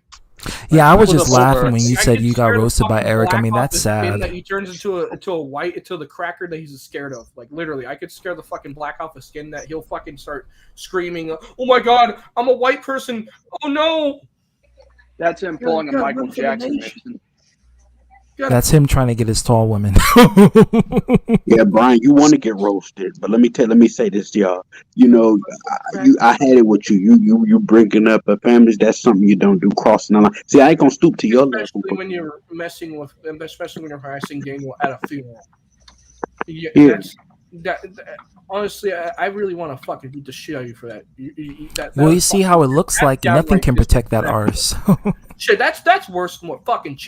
Yeah, I was just laughing when you said you got roasted by Eric. I mean, that's sad. That he turns into a white, into the cracker that he's scared of. Like literally, I could scare the fucking black off his skin that he'll fucking start screaming, "Oh my god, I'm a white person! Oh no!" That's him pulling a Michael Jackson. That's him trying to get his tall women. Yeah, Brian, you want to get roasted, but let me say this, y'all. You know, I had it with you. You bringing up a families. That's something you don't do. Crossing the line. See, I ain't gonna stoop to your level. Especially when you're harassing Daniel at a funeral. Yeah. Honestly, I really want to fucking beat the shit out of you for that. Well, you see how it looks like nothing can protect that arse. Shit, that's worse than what fucking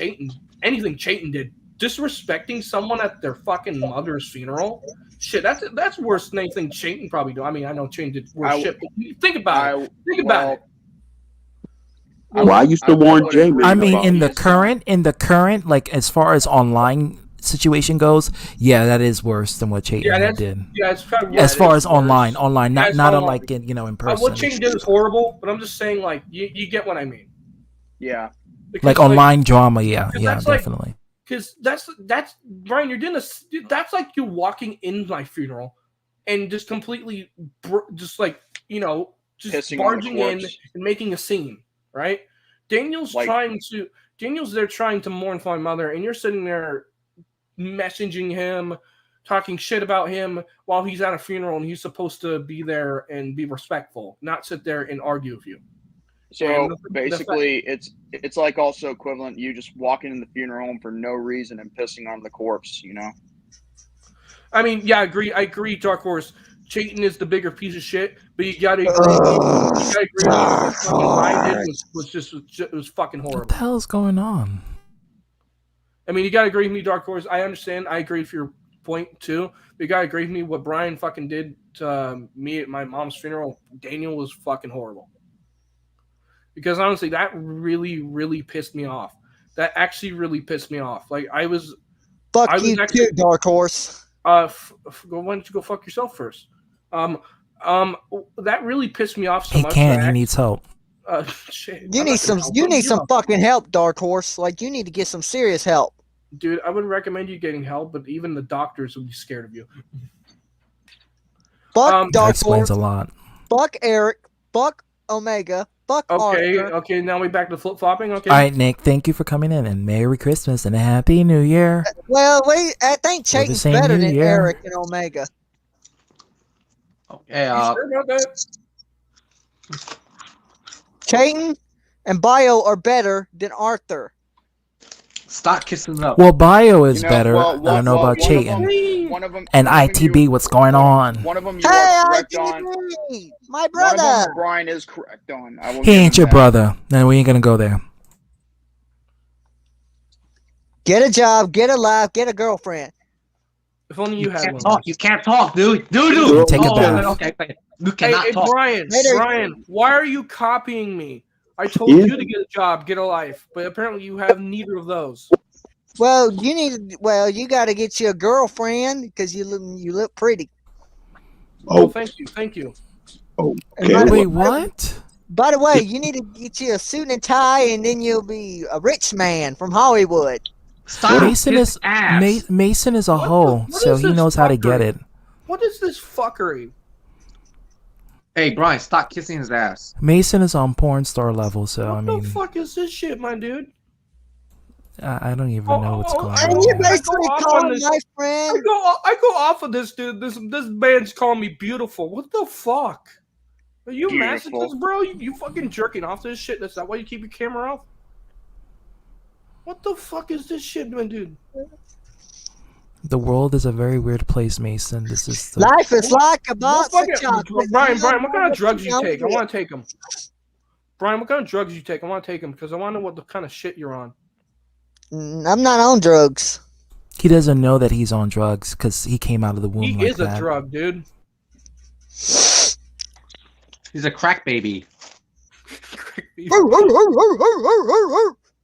anything Chayton did. Disrespecting someone at their fucking mother's funeral. Shit, that's worse than anything Chayton probably do. I mean, I know Chayton did worse shit, but think about it. Think about it. Well, I used to warn Jamie. I mean, in the current, like as far as online situation goes, yeah, that is worse than what Chayton did. Yeah, it's probably as far as online, not like in person. What Chayton did is horrible, but I'm just saying, like, you get what I mean. Yeah. Because, like online drama, yeah, definitely. Because that's Brian, you're doing that's like you walking in my funeral and just completely just pissing barging in and making a scene, right? Daniel's there trying to mourn for my mother, and you're sitting there messaging him, talking shit about him while he's at a funeral and he's supposed to be there and be respectful, not sit there and argue with you. So basically, it's like also equivalent you just walking in the funeral home for no reason and pissing on the corpse, you know? I mean, yeah, I agree, Dark Horse. Chayton is the bigger piece of shit, but you gotta agree. What fucking Ryan did was fucking horrible. What the hell is going on? I mean, you gotta agree with me, Dark Horse. I understand. I agree with your point too. But you gotta agree with me. What Brian fucking did to me at my mom's funeral, Daniel, was fucking horrible. Because honestly, that really, really pissed me off. That actually really pissed me off. Like I was. Fuck you too, Dark Horse. Why don't you go fuck yourself first? That really pissed me off so much. He needs help. Shit. You need some fucking help, Dark Horse. Like you need to get some serious help. Dude, I would recommend you getting help, but even the doctors would be scared of you. Fuck Dark that explains Horse. a lot. Fuck Eric. Fuck Omega. Fuck Arthur. Okay, now we back to flip-flopping, okay? All right, Nick, thank you for coming in, and Merry Christmas and a Happy New Year. Well, I think Chayton's better than Eric and Omega. Okay, sure about that? Chayton and Bio are better than Arthur. Stop kissing up. Well, bio is better. I don't know about cheating. One of them, And ITB, what's going on? one of them you are correct on. My One of brother. them Brian is correct on. I will He give ain't him your that. brother. Then we ain't gonna go there. Get a job, get a life, get a girlfriend. If only you had can't one. talk. You can't talk, dude. Dude. Take a bath. Okay. You cannot Hey, talk. Brian, why are you copying me? I told Yeah. you to get a job, get a life, but apparently you have neither of those. Well, you got to get you a girlfriend because you look pretty. Oh, thank you. Okay. Wait, what? By the way, you need to get you a suit and tie, and then you'll be a rich man from Hollywood. Stop. Mason is Mason is a hoe, so is he this knows how to get fuckery? it. What is this fuckery? Hey, Brian, stop kissing his ass. Mason is on porn star level, so I What mean, the fuck is this shit, my dude? I don't even know what's going And on. you I go basically off call on him this. my friend. I go off of this dude. This man's calling me beautiful. What the fuck? Are you a Beautiful. masochist, bro? You fucking jerking off to this shit? That's not why you keep your camera off? What the fuck is this shit, my dude? The world is a very weird place, Mason. This is the... Life is like a box of fucking- chocolate. Brian, what kind of drugs you Don't take? I get- want to take them. Brian, what kind of drugs you take? I want to take them because I want to know what the kind of shit you're on. I'm not on drugs. He doesn't know that he's on drugs because he came out of the womb He like is that. a drug, dude. He's a crack baby.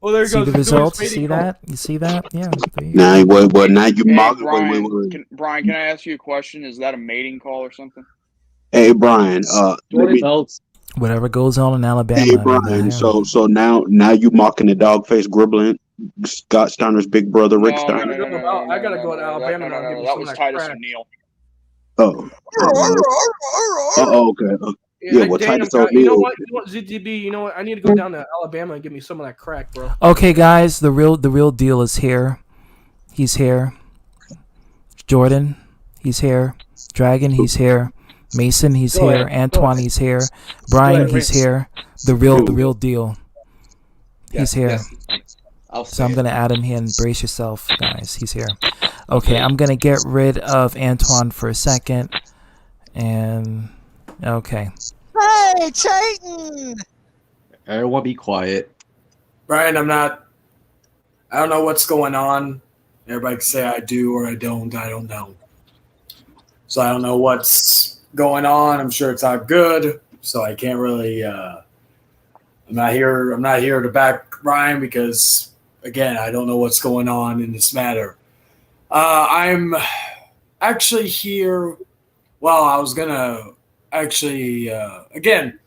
Oh, there he See goes. the He's doing results? You his see mating that? You see that? Yeah. there you Now, go. now you Hey, mock. Brian, can I ask you a question? Is that a mating call or something? Hey, Brian. Let me. Whatever goes on in Alabama. Hey, I mean, Brian. damn. So now you mocking the dog face Gribbling, Scott Steiner's big brother, Rick No, Steiner. I gotta go to Alabama now and give me That some was of that Titus crack. O'Neil. Oh. Okay. Yeah. Well, Damn, Titus God, you know O'Neil. what, ZTB? You know what? I need to go down to Alabama and give me some of that crack, bro. Okay, guys, the real deal is here. He's here. Jordan, he's here. Dragon, he's here. Mason, he's Go here. ahead. Antoine, he's here. Brian, ahead, he's Rich. here. The real deal. He's here. Yes. I'll So I'm gonna add him here and brace yourself, guys. He's here. Okay, I'm gonna get rid of Antoine for a second. And okay. Hey, Chayton! Everyone be quiet. Brian, I don't know what's going on. Everybody can say I do or I don't. I don't know. So I don't know what's going on. I'm sure it's not good. So I can't really. I'm not here to back Brian because again, I don't know what's going on in this matter. I'm actually here. Well, I was gonna actually again.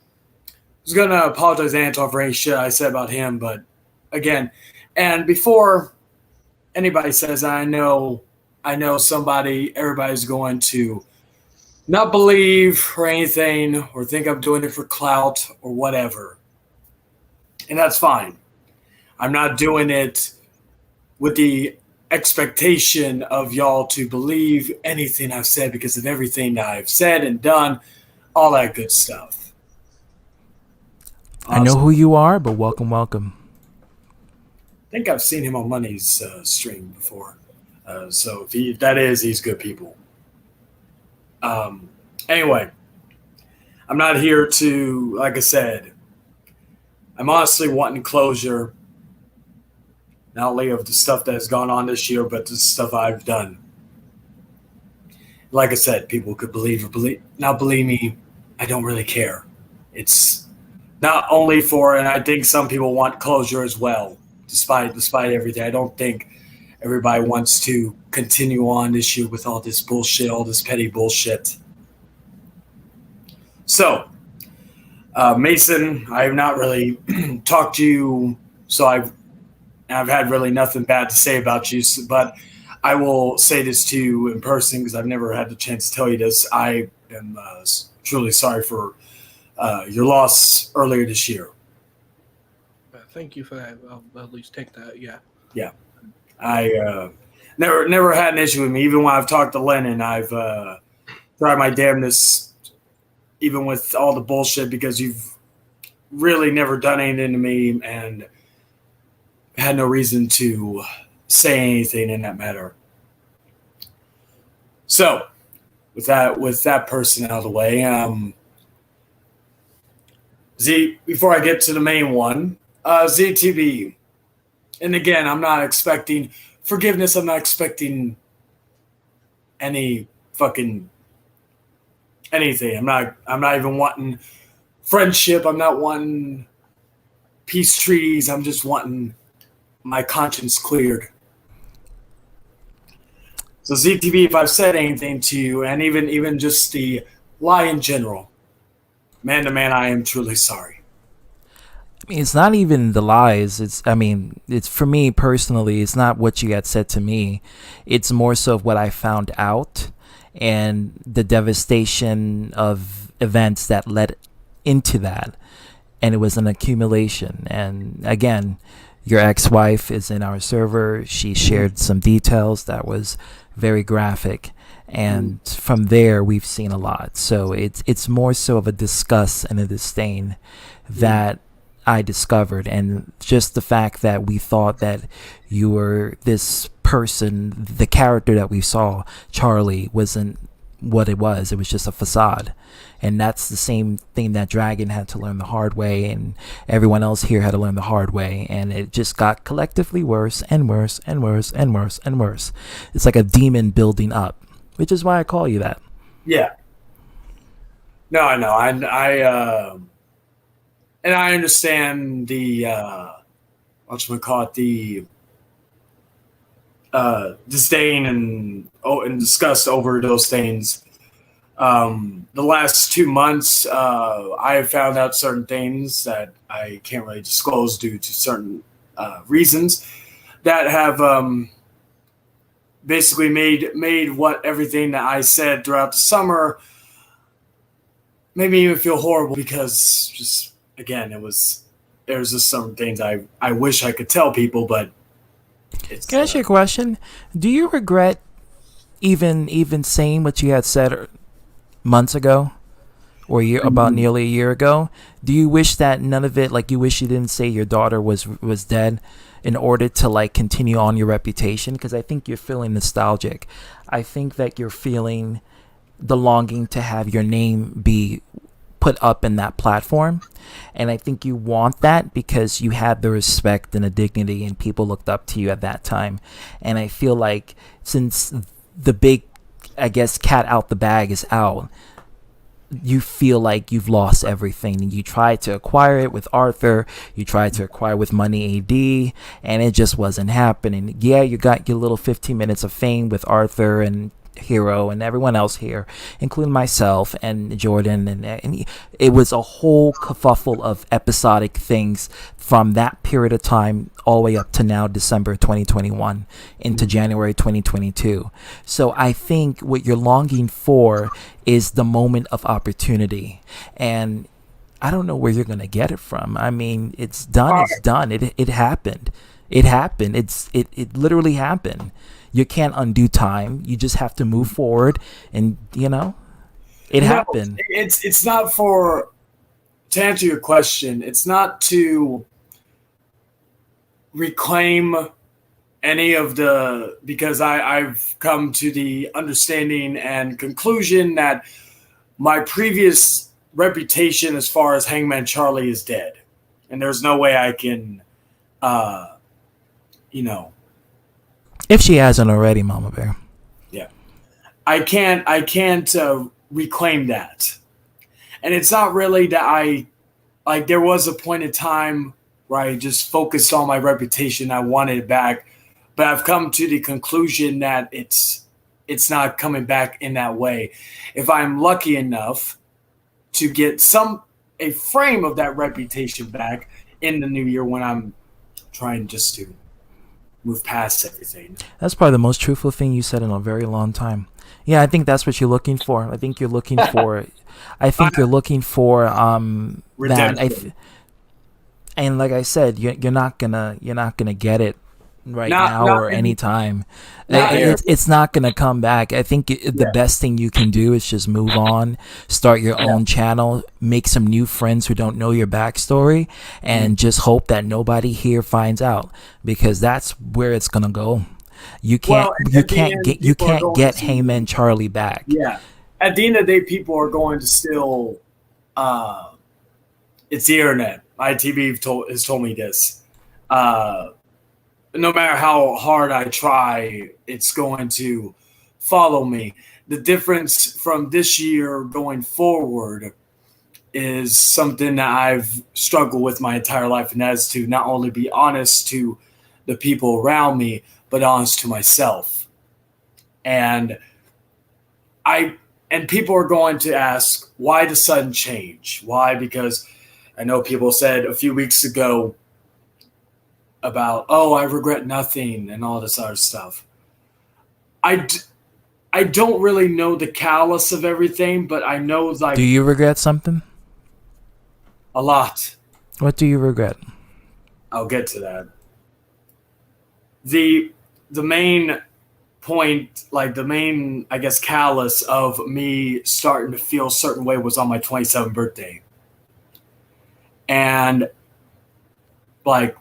I was gonna apologize to Anton for any shit I said about him, but again, and before anybody says I know somebody, everybody's going to not believe or anything or think I'm doing it for clout or whatever. And that's fine. I'm not doing it with the expectation of y'all to believe anything I've said because of everything that I've said and done, all that good stuff. I know who you are, but welcome. I think I've seen him on Money's stream before. So if that is, he's good people. Anyway, I'm not here to, like I said, I'm honestly wanting closure, not only of the stuff that has gone on this year, but the stuff I've done. Like I said, people could believe or not believe me. I don't really care. It's not only for, and I think some people want closure as well, despite everything. I don't think everybody wants to continue on this year with all this bullshit, all this petty bullshit. So, Mason, I have not really talked to you, so I've had really nothing bad to say about you, but I will say this to you in person because I've never had the chance to tell you this. I am truly sorry for your loss earlier this year. Thank you for that. I'll at least take that. Yeah. Yeah. I never had an issue with me. Even when I've talked to Lennon, I've tried my damnness, even with all the bullshit, because you've really never done anything to me. And had no reason to say anything in that matter. So, with that person out of the way, Z, before I get to the main one, ZTV, and again, I'm not expecting forgiveness. I'm not expecting any fucking anything. I'm not even wanting friendship. I'm not wanting peace treaties. I'm just wanting my conscience cleared. So ZTV, if I've said anything to you, and even just the lie in general, man to man, I am truly sorry. I mean, it's not even the lies. It's for me personally, it's not what you had said to me. It's more so of what I found out and the devastation of events that led into that. And it was an accumulation. And again, your ex-wife is in our server. She shared some details that was very graphic. And from there, we've seen a lot. So it's more so of a disgust and a disdain that I discovered. And just the fact that we thought that you were this person, the character that we saw, Charlie, wasn't what it was. It was just a facade. And that's the same thing that Dragon had to learn the hard way, and everyone else here had to learn the hard way. And it just got collectively worse and worse and worse and worse and worse. It's like a demon building up, which is why I call you that. Yeah. No, I know. And I understand the the disdain and disgust over those things. The last 2 months, I have found out certain things that I can't really disclose due to certain reasons that have basically made what everything that I said throughout the summer made me even feel horrible, because just again, there's just some things I wish I could tell people, but it's. Can I ask you a question? Do you regret even saying what you had said months ago, or about nearly a year ago? Do you wish that none of it, like you wish you didn't say your daughter was dead in order to like continue on your reputation? Because I think you're feeling nostalgic. I think that you're feeling the longing to have your name be put up in that platform, and I think you want that because you had the respect and the dignity and people looked up to you at that time. And I feel like since the big, I guess, cat out the bag is out, you feel like you've lost everything. And you tried to acquire it with Arthur, you tried to acquire with Money AD, and it just wasn't happening. Yeah, you got your little 15 minutes of fame with Arthur and Hero and everyone else here, including myself and Jordan, and it was a whole kerfuffle of episodic things from that period of time all the way up to now, December 2021 into January 2022. So I think what you're longing for is the moment of opportunity, and I don't know where you're gonna get it from. I mean, it's done. It's done. It happened. It happened. It literally happened. You can't undo time. You just have to move forward, and it happened. It's not for, to answer your question, it's not to reclaim any of the, because I've come to the understanding and conclusion that my previous reputation as far as Hangman Charlie is dead, and there's no way I can, if she hasn't already, Mama Bear. Yeah. I can't reclaim that. And it's not really that there was a point in time where I just focused on my reputation. I wanted it back, but I've come to the conclusion that it's not coming back in that way. If I'm lucky enough to get a frame of that reputation back in the new year, when I'm trying just to move past everything. That's probably the most truthful thing you said in a very long time. Yeah, I think that's what you're looking for. I think you're looking for that. And like I said, you're not gonna get it now or anytime. Not It's not going to come back. I think the best thing you can do is just move on, start your own channel, make some new friends who don't know your backstory, and just hope that nobody here finds out, because that's where it's going to go. You can't get Heyman Charlie back. Yeah. At the end of the day, people are going to still it's the internet. ITV has told me this. No matter how hard I try, it's going to follow me. The difference from this year going forward is something that I've struggled with my entire life, and that is to not only be honest to the people around me, but honest to myself. And people are going to ask, why the sudden change? Why? Because I know people said a few weeks ago about, oh, I regret nothing and all this other stuff. I don't really know the callous of everything, but I know, like... Do you regret something? A lot. What do you regret? I'll get to that. The main point, like the main, I guess, callous of me starting to feel a certain way was on my 27th birthday. And, like,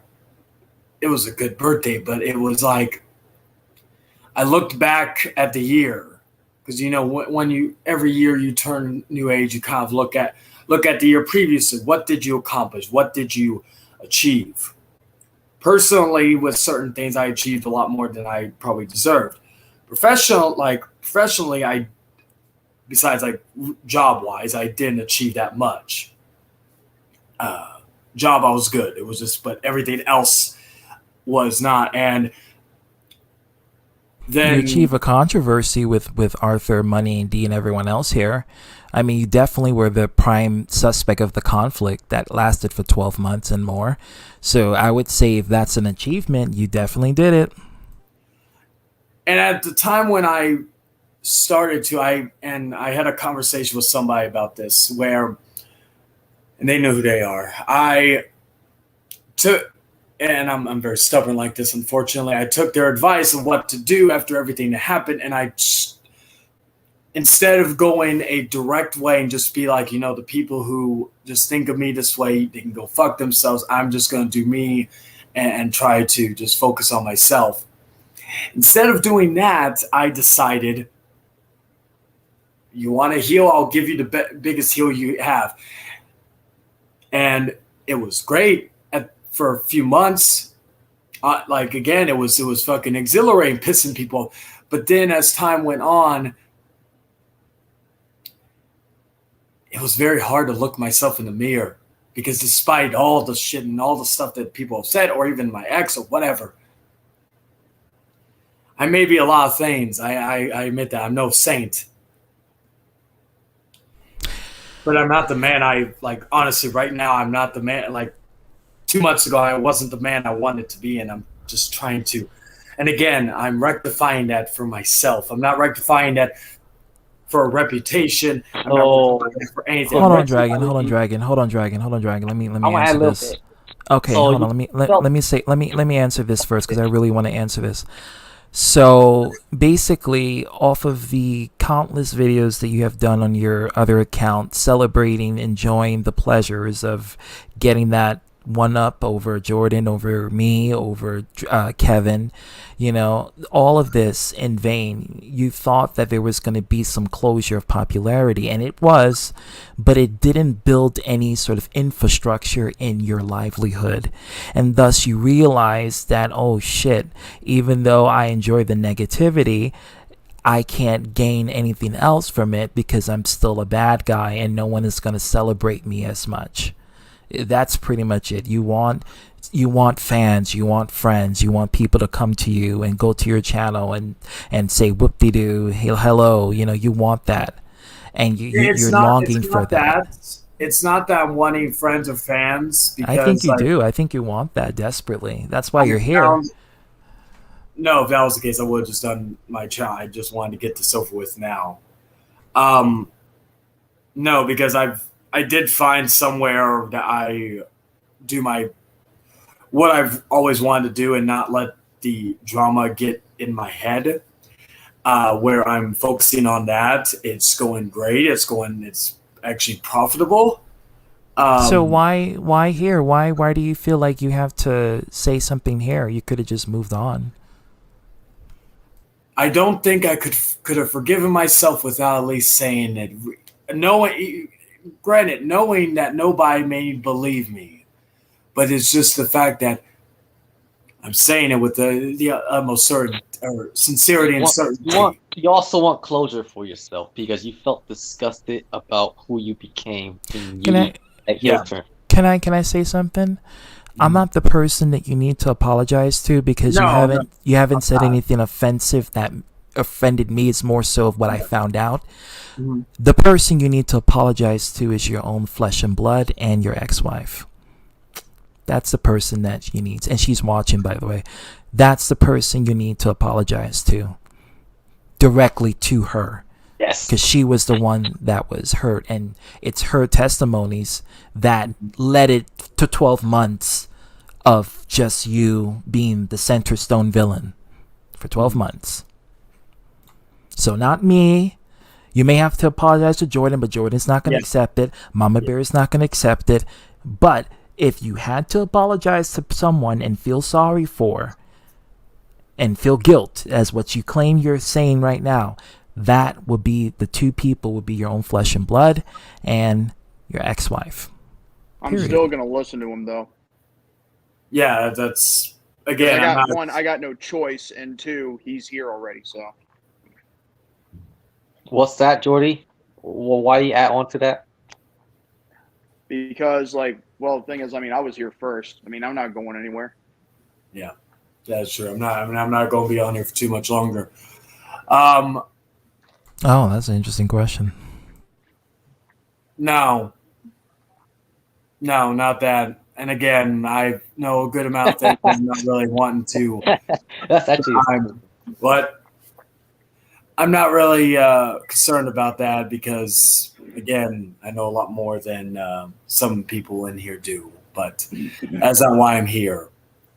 it was a good birthday, but it was like, I looked back at the year, because, you know, when you, every year you turn new age, you kind of look at the year previously. What did you accomplish? What did you achieve? Personally, with certain things, I achieved a lot more than I probably deserved. Professionally, I, besides like job-wise, I didn't achieve that much. Job, I was good. It was just, but everything else was not. And then you achieve a controversy with Arthur, Money, and D, and everyone else here. I mean, you definitely were the prime suspect of the conflict that lasted for 12 months and more. So I would say if that's an achievement, you definitely did it. And at the time when I started to, I had a conversation with somebody about this where, and they know who they are. And I'm very stubborn like this, unfortunately. I took their advice of what to do after everything that happened, and instead of going a direct way and just be like, you know, the people who just think of me this way, they can go fuck themselves. I'm just going to do me and try to just focus on myself. Instead of doing that, I decided, you want to heal? I'll give you the biggest heal you have. And it was great for a few months. Again, it was fucking exhilarating, pissing people. But then as time went on, it was very hard to look myself in the mirror, because despite all the shit and all the stuff that people have said, or even my ex or whatever, I may be a lot of things. I admit that. I'm no saint. But I'm not the man honestly, right now, I'm not the man. 2 months ago, I wasn't the man I wanted to be, and I'm just trying to. And again, I'm rectifying that for myself. I'm not rectifying that for a reputation. I'm not rectifying that for anything. Hold on, Dragon. Let me answer this. Okay, So hold on. Let me answer this first, because I really want to answer this. So basically, off of the countless videos that you have done on your other account, celebrating, enjoying the pleasures of getting that one up over Jordan, over me, over Kevin, you know, all of this in vain. You thought that there was going to be some closure of popularity, and it was, but it didn't build any sort of infrastructure in your livelihood. And thus you realize that, oh shit, even though I enjoy the negativity, I can't gain anything else from it, because I'm still a bad guy and no one is going to celebrate me as much. That's pretty much it. You want fans, you want friends, you want people to come to you and go to your channel and say whoop-de-doo, hello, you know, you want that. And you're longing for that. It's not that I'm wanting friends or fans. Because, I think you do. I think you want that desperately. That's why you're here. No, if that was the case, I would have just done my channel. I just wanted to get this over with now. No, because I did find somewhere that I do what I've always wanted to do, and not let the drama get in my head. Where I'm focusing on that, it's going great. It's actually profitable. So why here? Why do you feel like you have to say something here? You could have just moved on. I don't think I could have forgiven myself without at least saying it. Knowing that nobody may believe me, but it's just the fact that I'm saying it with the utmost sincerity and certainty. You also want closure for yourself because you felt disgusted about who you became. Can I say something? I'm not the person that you need to apologize to because you haven't said anything offensive that offended me. It's more so of what I found out. Mm-hmm. The person you need to apologize to is your own flesh and blood and your ex-wife. That's the person that you need, and she's watching, by the way. That's the person you need to apologize to, directly to her. Yes, because she was the one that was hurt, and it's her testimonies that led it to 12 months of just you being the center stone villain for 12 months. So not me. You may have to apologize to Jordan, but Jordan's not going to accept it. Mama Bear is not going to accept it. But if you had to apologize to someone and feel sorry for and feel guilt as what you claim you're saying right now, that would be the two people would be your own flesh and blood and your ex-wife. I'm still going to listen to him, though. Yeah, that's, again, I got no choice, and two, he's here already, so. What's that, Jordy? Well, why do you add on to that? Because, the thing is, I was here first. I'm not going anywhere. Yeah, that's true. I'm not going to be on here for too much longer. Oh, that's an interesting question. No, not that. And again, I know a good amount of things I'm not really wanting to. That's actually. But I'm not really concerned about that because, again, I know a lot more than some people in here do. But that's not why I'm here.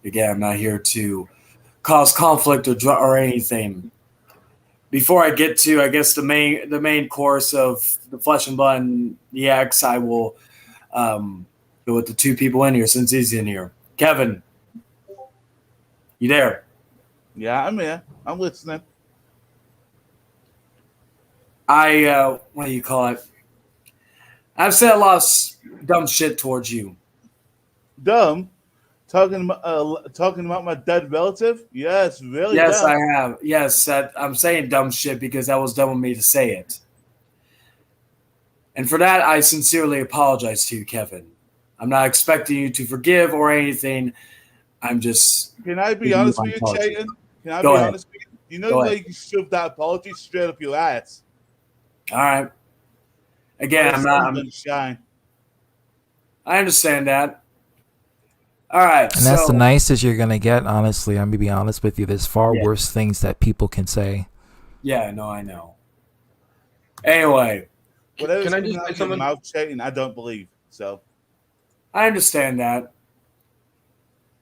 Again, I'm not here to cause conflict or anything. Before I get to, I guess, the main course of the flesh and blood and the X, I will go with the two people in here since he's in here. Kevin, you there? Yeah, I'm here. I'm listening. What do you call it? I've said a lot of dumb shit towards you. Dumb? Talking about my dead relative? Yes, really. Yes, dumb. I have. Yes, I'm saying dumb shit because that was dumb of me to say it. And for that, I sincerely apologize to you, Kevin. I'm not expecting you to forgive or anything. I'm just. Can I be honest with you, Chayton? Can I Go be ahead. honest with you? You know, you shoved that apology straight up your ass. All right. Again, I'm not. Shine. I understand that. All right. And that's the nicest you're going to get, honestly. I'm going to be honest with you. There's far worse things that people can say. Yeah, no, I know. Anyway. Whatever's coming out of your mouth, Chayton, I don't believe. So. I understand that.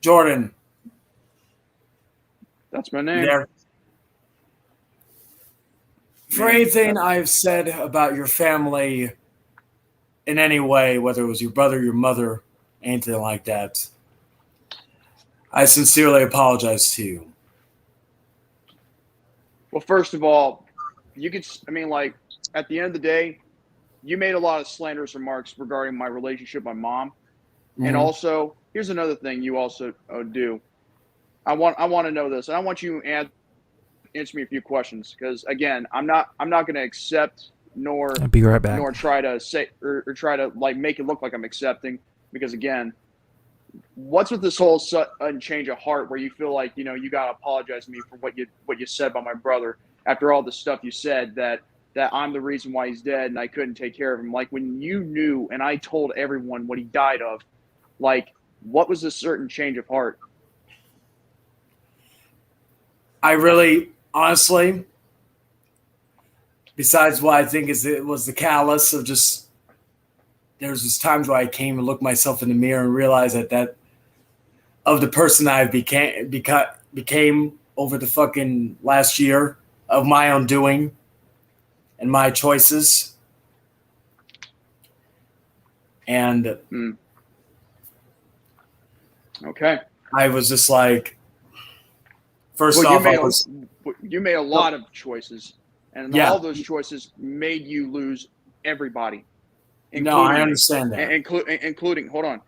Jordan. That's my name. There. For anything I've said about your family in any way, whether it was your brother, your mother, anything like that, I sincerely apologize to you. Well, first of all, you could, at the end of the day, you made a lot of slanderous remarks regarding my relationship with my mom. Mm-hmm. And also, here's another thing you also do. I want to know this, and I want you to answer me a few questions because, again, I'm not going to accept nor I'll be right back. nor try to say or try to make it look like I'm accepting because, again, what's with this whole sudden change of heart where you feel like you got to apologize to me for what you said about my brother after all the stuff you said that I'm the reason why he's dead and I couldn't take care of him. Like when you knew and I told everyone what he died of, what was this certain change of heart? I really, honestly, besides what I think it was the callous of just, there's just times where I came and looked myself in the mirror and realized that of the person I've became over the fucking last year of my own doing and my choices. And okay, I was just like, first well, off, you made a lot of choices, and all those choices made you lose everybody. No, I understand that. Including, hold on.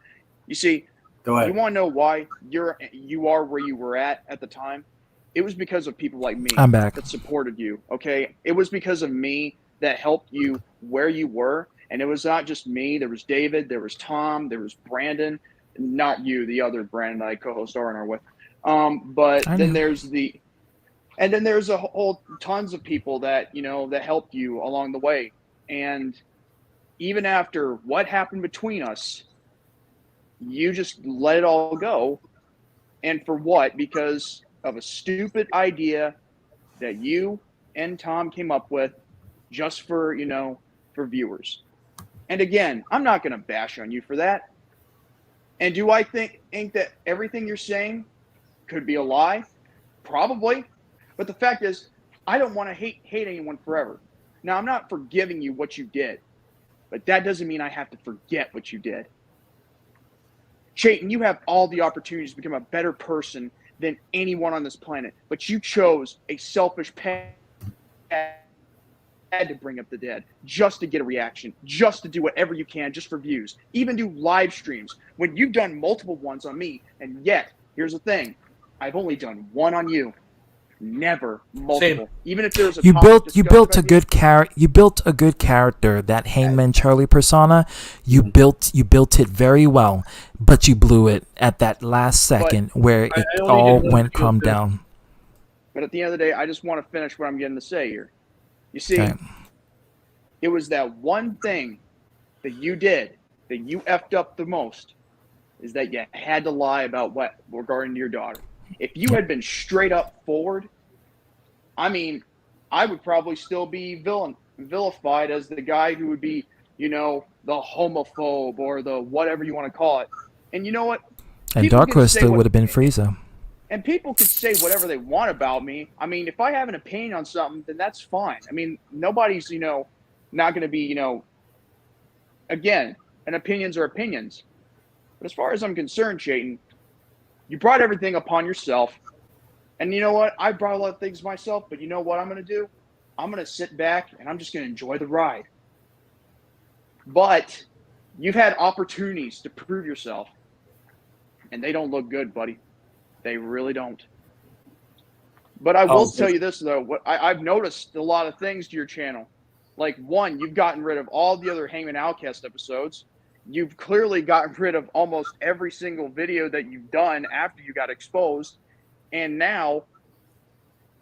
You see, go ahead. You want to know why you are where you were at the time? It was because of people like me I'm back. that supported you. Okay, it was because of me that helped you where you were, and it was not just me. There was David, there was Tom, there was Brandon, not you, the other Brandon that I co-host R&R with. But then there's a whole tons of people that that helped you along the way, and even after what happened between us, you just let it all go. And for what? Because of a stupid idea that you and Tom came up with just for, for viewers. And again, I'm not going to bash on you for that. And do I think that everything you're saying could be a lie? Probably. But the fact is, I don't want to hate anyone forever. Now, I'm not forgiving you what you did, but that doesn't mean I have to forget what you did. Chayton, you have all the opportunities to become a better person than anyone on this planet, but you chose a selfish path to bring up the dead, just to get a reaction, just to do whatever you can, just for views, even do live streams when you've done multiple ones on me. And yet, here's the thing, I've only done one on you. Never multiple. Same. Even if there's a you built a good character, that Hangman Charlie persona. You built it very well, but you blew it at that last second where it all went crumb down. But at the end of the day, I just want to finish what I'm getting to say here. You see, it was that one thing that you did that you effed up the most, is that you had to lie about what regarding your daughter. If you had been straight up forward, I mean, I would probably still be vilified as the guy who would be, the homophobe or the whatever you want to call it. And you know what? And Dark Horse still would have been Frieza. And people could say whatever they want about me. I mean, if I have an opinion on something, then that's fine. I mean, nobody's, not going to be, again, and opinions are opinions. But as far as I'm concerned, Chayton, you brought everything upon yourself. And you know what? I brought a lot of things myself, but you know what I'm going to do? I'm going to sit back and I'm just going to enjoy the ride. But you've had opportunities to prove yourself, and they don't look good, buddy. They really don't. But I will tell you this, though. I've noticed a lot of things to your channel. Like, one, you've gotten rid of all the other Hangman Outcast episodes. You've clearly gotten rid of almost every single video that you've done after you got exposed. And now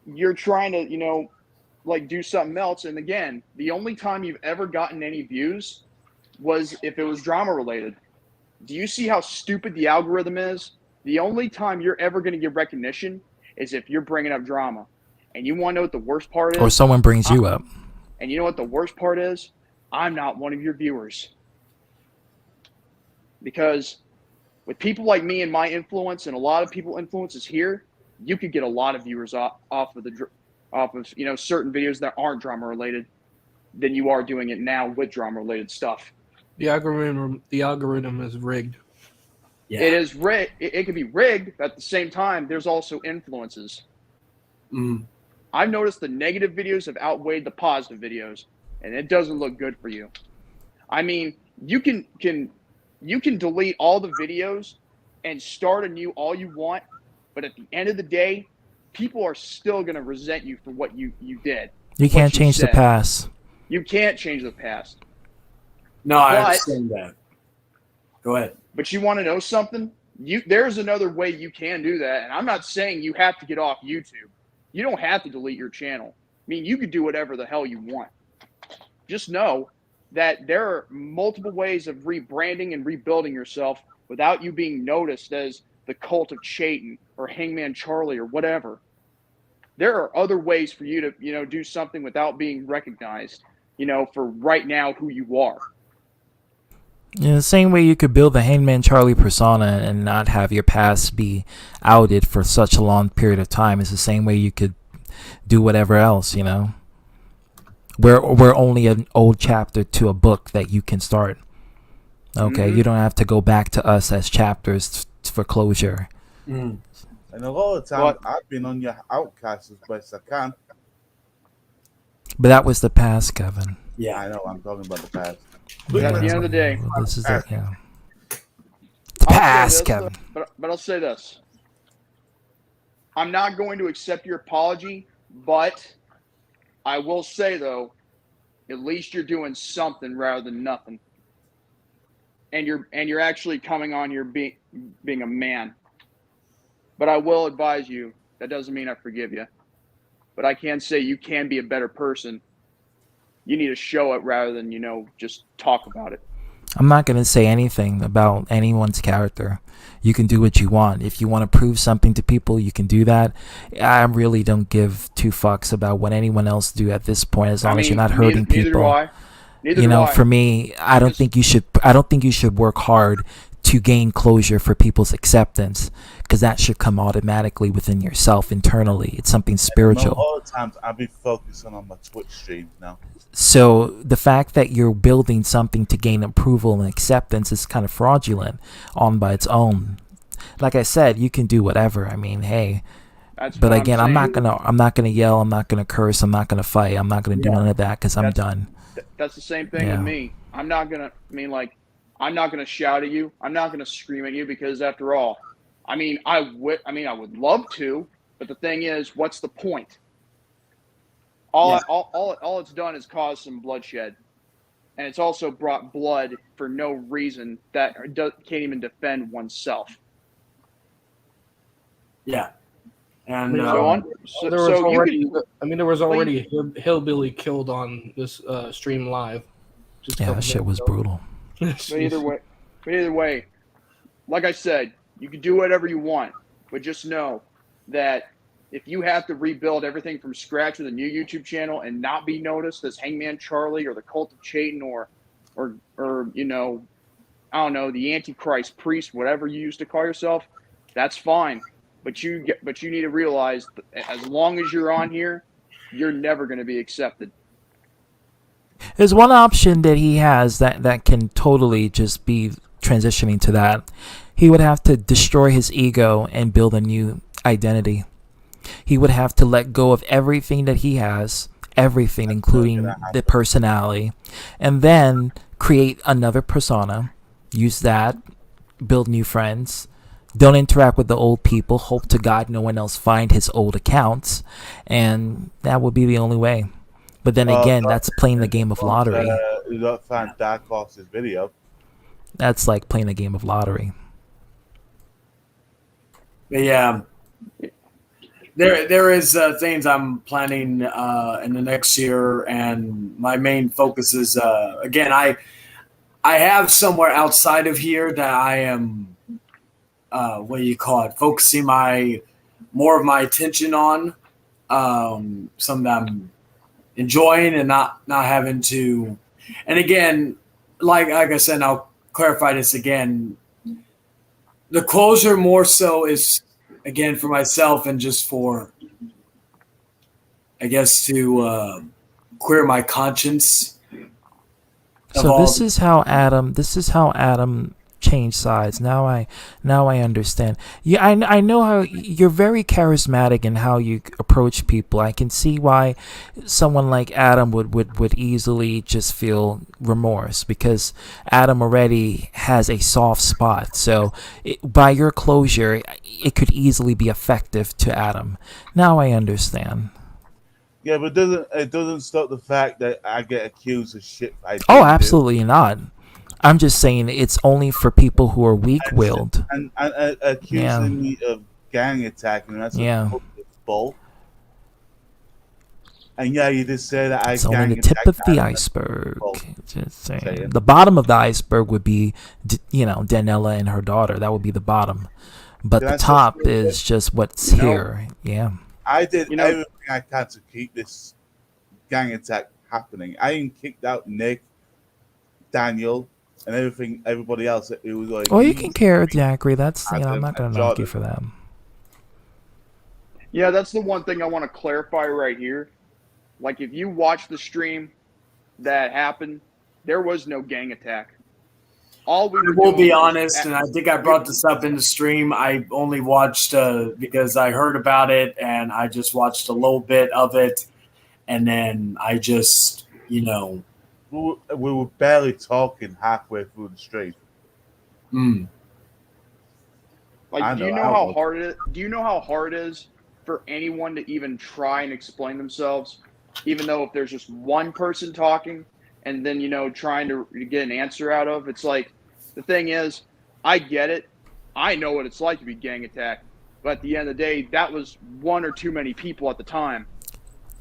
you're trying to, do something else. And again, the only time you've ever gotten any views was if it was drama related. Do you see how stupid the algorithm is? The only time you're ever going to get recognition is if you're bringing up drama. And you want to know what the worst part is? Or someone brings you up. And you know what the worst part is? I'm not one of your viewers. Because with people like me and my influence, and a lot of people influences here, you could get a lot of viewers off of certain videos that aren't drama related than you are doing it now with drama related stuff. The algorithm is rigged. Yeah. It is rigged. It can be rigged, but at the same time, there's also influences. I've noticed the negative videos have outweighed the positive videos, and it doesn't look good for you. I mean, you can delete all the videos and start anew all you want, but at the end of the day, people are still going to resent you for what you did. You can't change the past. You can't change the past. No, I understand that. Go ahead. But you want to know something? There's another way you can do that, and I'm not saying you have to get off YouTube. You don't have to delete your channel. I mean, you could do whatever the hell you want. Just know that there are multiple ways of rebranding and rebuilding yourself without you being noticed as the cult of Chayton or Hangman Charlie or whatever. There are other ways for you to, do something without being recognized, for right now who you are. In the same way you could build the Hangman Charlie persona and not have your past be outed for such a long period of time, it's the same way you could do whatever else, you know. We're only an old chapter to a book that you can start. Okay, you don't have to go back to us as chapters for closure. And a lot of times I've been on your outcast as best I can. But that was the past, Kevin. Yeah, I know. I'm talking about the past. But at the end of the day, Well, this is the, yeah. I'll say Past, this, Kevin. But I'll say this. I'm not going to accept your apology, but I will say, though, at least you're doing something rather than nothing. And you're actually coming on here being a man. But I will advise you, that doesn't mean I forgive you. But I can say you can be a better person. You need to show it rather than, just talk about it. I'm not going to say anything about anyone's character. You can do what you want. If you want to prove something to people, you can do that. I really don't give two fucks about what anyone else do at this point, as long as you're not hurting people. Neither do I. You know, for me, I don't think you should work hard to gain closure for people's acceptance, because that should come automatically within yourself internally. It's something spiritual. All the times I'll be focusing on my Twitch streams now. So the fact that you're building something to gain approval and acceptance is kind of fraudulent on by its own. Like I said, you can do whatever. I mean, hey. But again, I'm not gonna yell. I'm not gonna curse. I'm not gonna fight. I'm not gonna do none of that because I'm done. That's the same thing with me. I'm not gonna shout at you. I'm not gonna scream at you, because after all, I would love to, but the thing is, what's the point? All it's done is cause some bloodshed, and it's also brought blood for no reason that can't even defend oneself. Yeah, and there was already hillbilly killed on this stream live. Yeah, that shit was brutal. But either way, like I said, you can do whatever you want, but just know that if you have to rebuild everything from scratch with a new YouTube channel and not be noticed as Hangman Charlie or the Cult of Chayton or I don't know, the Antichrist priest, whatever you used to call yourself, that's fine. But you need to realize that as long as you're on here, you're never going to be accepted. There's one option that he has that can totally just be transitioning to that. He would have to destroy his ego and build a new identity. He would have to let go of everything that he has, everything, including the personality, and then create another persona, use that, build new friends, don't interact with the old people, hope to God no one else find his old accounts, and that would be the only way. But then again, that's playing the game of lottery. You don't find Dark Horse's video. That's like playing a game of lottery. Yeah. There is things I'm planning in the next year, and my main focus is again, I have somewhere outside of here that I am focusing more of my attention on, something that I'm enjoying and not having to. And again, like I said, and I'll clarify this again. The closure more so is, again, for myself and just for, I guess, to clear my conscience. So this is how Adam changed sides. Now I understand. Yeah, I know how you're very charismatic in how you approach people. I can see why someone like Adam would easily just feel remorse, because Adam already has a soft spot. So by your closure, it could easily be effective to Adam. Now I understand. Yeah, but it doesn't stop the fact that I get accused of shit. Oh, absolutely not. I'm just saying it's only for people who are weak-willed. And accusing me of gang attacking, that's a bull. And you just say that it's only the tip of the iceberg. Just saying. The bottom of the iceberg would be, Danella and her daughter. That would be the bottom. But the top is just what's here. Yeah. I did everything I can to keep this gang attack happening. I even kicked out Nick, Daniel, and everything. Everybody else, it was like. Well, you can disagree. That's I'm Adam not going and to knock you Jordan. for that. Yeah, that's the one thing I want to clarify right here. Like, if you watch the stream that happened, there was no gang attack. All we I were will doing be was honest, and I think I brought this up in the stream. I only watched because I heard about it, and I just watched a little bit of it, and then I just, we were barely talking halfway through the stream. Like, do you know how hard it is? Do you know how hard it is for anyone to even try and explain themselves, even though if there's just one person talking, and then trying to get an answer out of? It's like, the thing is, I get it. I know what it's like to be gang attacked, but at the end of the day, that was one or too many people at the time.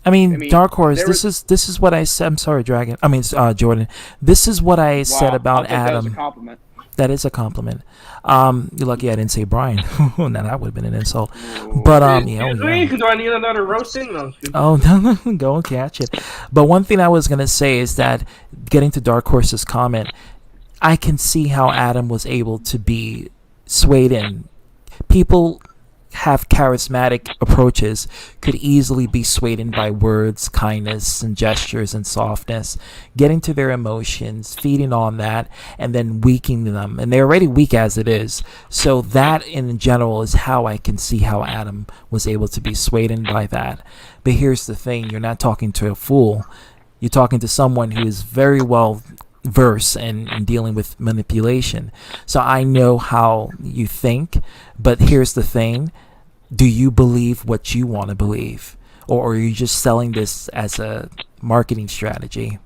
I mean, Dark Horse. This is what I said. I'm sorry, Dragon. I mean, Jordan. This is what I said about Adam. That was a compliment. That is a compliment. You're lucky I didn't say Brian. Now that would have been an insult. But Do I need another roasting? No. Oh no, go and catch it. But one thing I was gonna say is that getting to Dark Horse's comment, I can see how Adam was able to be swayed in. People have charismatic approaches, could easily be swayed in by words, kindness, and gestures and softness, getting to their emotions, feeding on that, and then weakening them. And they're already weak as it is. So that in general is how I can see how Adam was able to be swayed in by that. But here's the thing, you're not talking to a fool. You're talking to someone who is very well versed in dealing with manipulation. So I know how you think, but here's the thing. Do you believe what you want to believe? Or are you just selling this as a marketing strategy?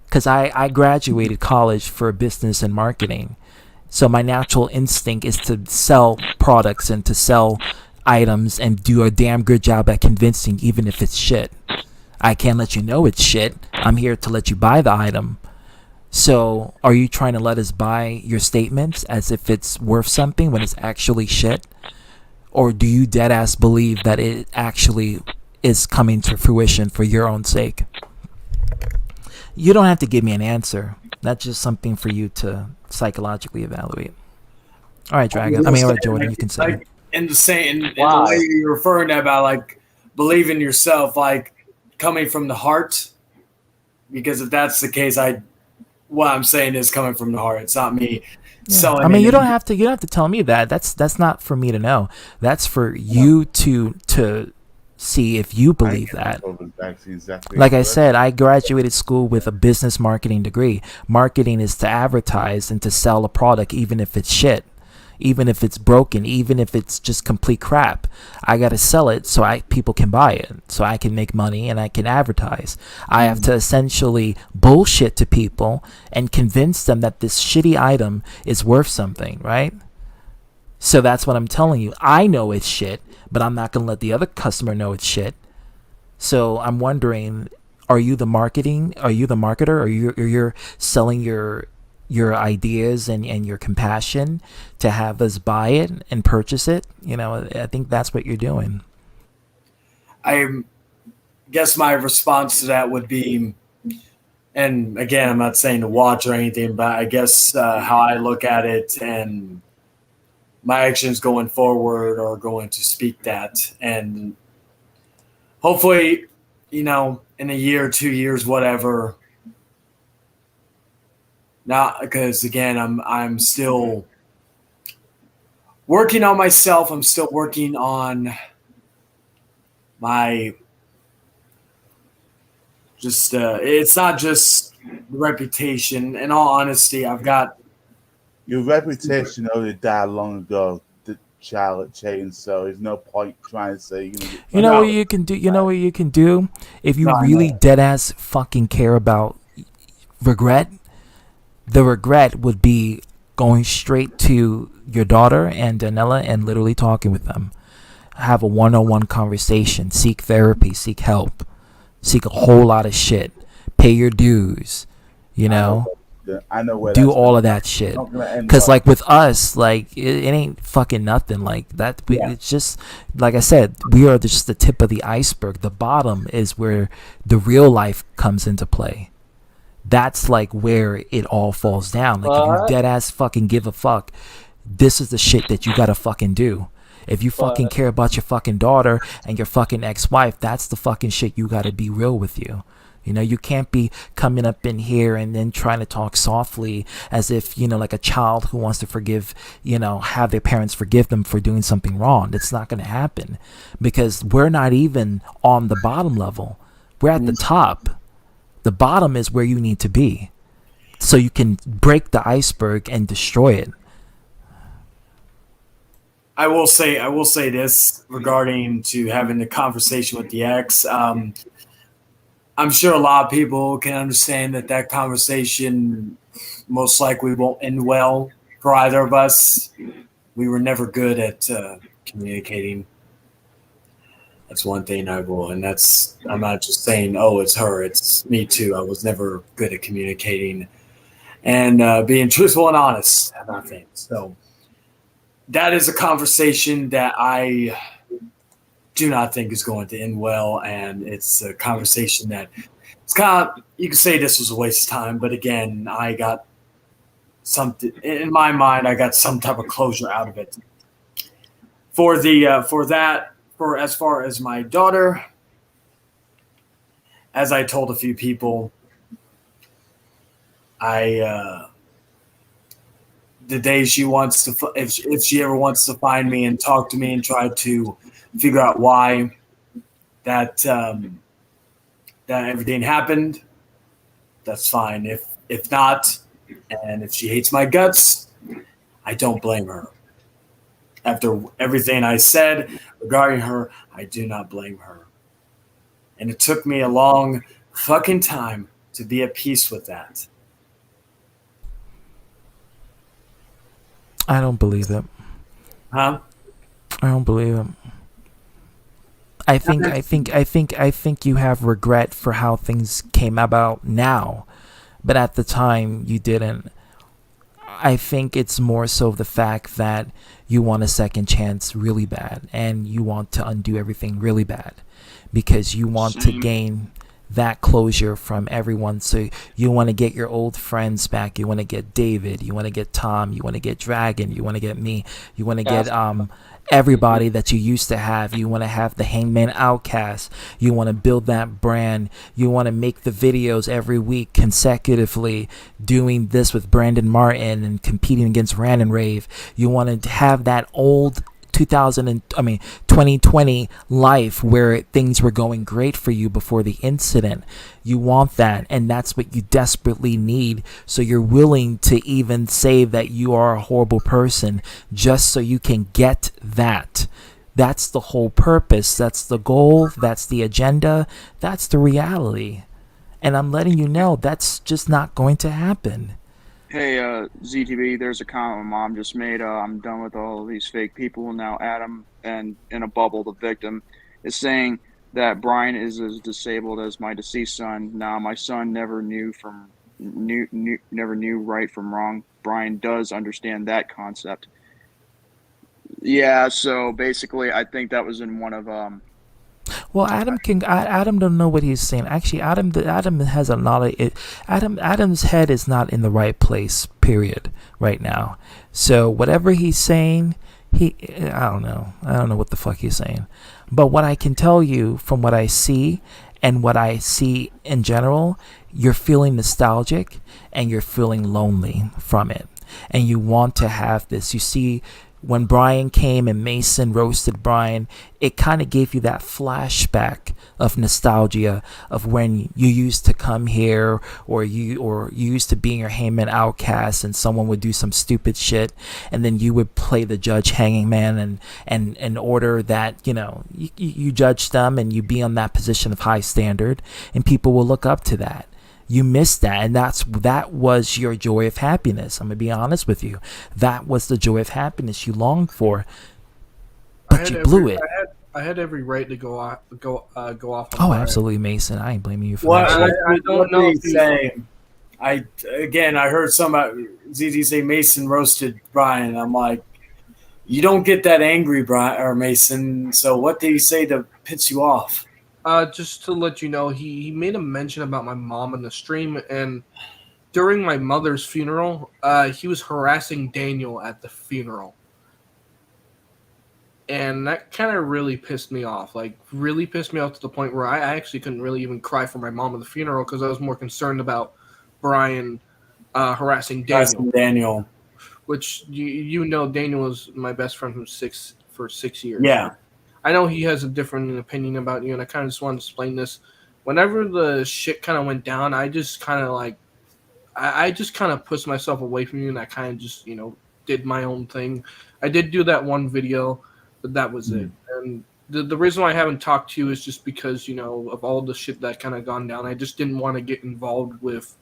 Because I graduated college for business and marketing. So my natural instinct is to sell products and to sell items and do a damn good job at convincing, even if it's shit. I can't let you know it's shit. I'm here to let you buy the item. So are you trying to let us buy your statements as if it's worth something when it's actually shit? Or do you deadass believe that it actually is coming to fruition for your own sake? You don't have to give me an answer. That's just something for you to psychologically evaluate. All right, Dragon. Jordan, you can say. Like, in the way you're referring to about like believe in yourself, like coming from the heart. Because if that's the case, what I'm saying is coming from the heart. It's not me selling. I mean, you don't have to tell me that. That's not for me to know. That's for you to see if you believe that. Like I said, I graduated school with a business marketing degree. Marketing is to advertise and to sell a product, even if it's shit, even if it's broken, even if it's just complete crap. I got to sell it so people can buy it, so I can make money and I can advertise. I have to essentially bullshit to people and convince them that this shitty item is worth something, right? So that's what I'm telling you. I know it's shit, but I'm not going to let the other customer know it's shit. So I'm wondering, are you the marketer? Or you're selling your ideas and your compassion to have us buy it and purchase it? I think that's what you're doing. I guess my response to that would be, and again, I'm not saying to watch or anything, but I guess how I look at it and my actions going forward are going to speak that. And hopefully, in a year, 2 years, whatever. Not because again, I'm still working on myself. I'm still working on my it's not just reputation. In all honesty, I've got your reputation already died long ago. The Charlotte chain, so there's no point trying to say you know what you can do. You know what you can do if you really dead ass fucking care about regret. The regret would be going straight to your daughter and Danella and literally talking with them. Have a one-on-one conversation. Seek therapy. Seek help. Seek a whole lot of shit. Pay your dues. I know where do all of that shit. Because like with us, like it ain't fucking nothing like that. It's just like I said, we are just the tip of the iceberg. The bottom is where the real life comes into play. that's like where it all falls down. Like if you dead ass fucking give a fuck, this is the shit that you gotta fucking do. If you fucking care about your fucking daughter and your fucking ex-wife, that's the fucking shit you gotta be real with you. You know, you can't be coming up in here and then trying to talk softly as if, you know, like a child who wants to forgive, you know, have their parents forgive them for doing something wrong. It's not going to happen because we're not even on the bottom level. We're at the top. The bottom is where you need to be so you can break the iceberg and destroy it. I will say this regarding to having the conversation with the ex. I'm sure a lot of people can understand that conversation most likely won't end well for either of us. We were never good at communicating. That's one thing I will, and I'm not just saying, oh, it's her, it's me too. I was never good at communicating and being truthful and honest about things. So that is a conversation that I do not think is going to end well, and it's a conversation that it's kind of, you can say this was a waste of time, but again, I got something in my mind. I got some type of closure out of it. For as far as my daughter, as I told a few people, the day she wants to, if she ever wants to find me and talk to me and try to figure out why that everything happened, that's fine. If not, and if she hates my guts, I don't blame her. After everything I said regarding her, I do not blame her. And it took me a long fucking time to be at peace with that. I don't believe it. Huh? I don't believe it. I think you have regret for how things came about now, but at the time you didn't. I think it's more so the fact that you want a second chance really bad and you want to undo everything really bad because you want to gain that closure from everyone. So you want to get your old friends back. You want to get David. You want to get Tom. You want to get Dragon. You want to get me. You want to get everybody that you used to have. You want to have the Hangman Outcast. You want to build that brand. You want to make the videos every week consecutively, doing this with Brandon Martin and competing against Rand and Rave. You want to have that old 2020 life where things were going great for you before the incident. You want that, and that's what you desperately need. So you're willing to even say that you are a horrible person just so you can get that. That's the whole purpose. That's the goal. That's the agenda. That's the reality. And I'm letting you know that's just not going to happen. Hey, ZTV, there's a comment my mom just made. I'm done with all of these fake people. Now Adam, and in a bubble, the victim, is saying that Brian is as disabled as my deceased son. Now, my son never knew right from wrong. Brian does understand that concept. Yeah, so basically, I think that was in one of Well, Adam don't know what he's saying. Actually, Adam has a lot of it. Adam's head is not in the right place. Period. Right now. So whatever he's saying, I don't know what the fuck he's saying. But what I can tell you from what I see and what I see in general, you're feeling nostalgic and you're feeling lonely from it, and you want to have this. You see, when Brian came and Mason roasted Brian, it kind of gave you that flashback of nostalgia of when you used to come here, or you used to be in your Hangman Outcast and someone would do some stupid shit and then you would play the judge hanging man and in order that, you judge them and you be on that position of high standard and people will look up to that. You missed that, and that was your joy of happiness. I'm gonna be honest with you. That was the joy of happiness you longed for, but you blew it. I had every right to go off. Oh, absolutely, Mason. I ain't blaming you for Well, that. I don't know what he's saying. I heard somebody ZZ say Mason roasted Brian. I'm like, you don't get that angry, Brian or Mason. So what did he say that pits you off? Just to let you know, he made a mention about my mom in the stream, and during my mother's funeral, he was harassing Daniel at the funeral. And that kind of really pissed me off. Like, really pissed me off to the point where I actually couldn't really even cry for my mom at the funeral because I was more concerned about Brian harassing Daniel. Which, you know, Daniel was my best friend for 6 years. Yeah. I know he has a different opinion about you, and I kind of just want to explain this. Whenever the shit kind of went down, I just kind of like, I just kind of pushed myself away from you, and I kind of just, did my own thing. I did do that one video, but that was it. And the reason why I haven't talked to you is just because, of all the shit that kind of gone down. I just didn't want to get involved with,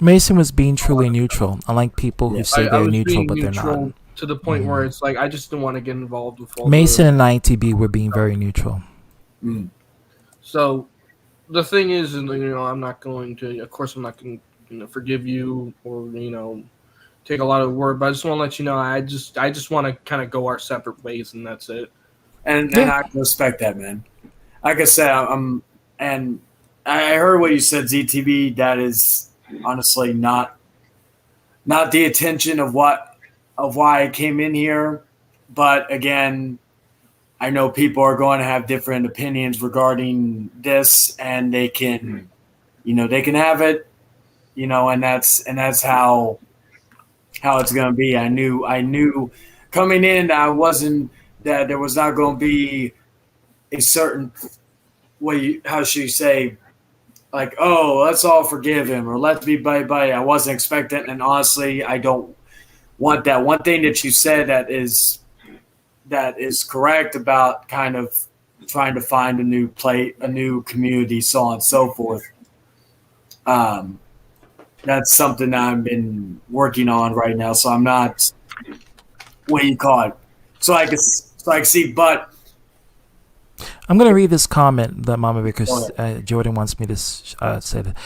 Mason was being truly neutral, unlike people who say they're neutral, but they're not. To the point where it's like, I just didn't want to get involved with all Mason and ITB were being very neutral. So the thing is, I'm not going to, of course, I'm not going to forgive you or, take a lot of word, but I just want to let you know, I just want to kind of go our separate ways, and that's it. And I can respect that, man. Like I said, and I heard what you said, ZTB. That is honestly not the intention of why I came in here. But again, I know people are going to have different opinions regarding this, and they can, they can have it, and that's how it's going to be. I knew coming in, that there was not going to be a certain way. How should you say? Like, oh, let's all forgive him, or let's be buddy. I wasn't expecting, and honestly, I don't want that. One thing that you said that is correct about kind of trying to find a new community, so on and so forth. That's something I've been working on right now. So I'm not, what do you call it? So I can see, but I'm going to read this comment that Mama because Jordan wants me to say that.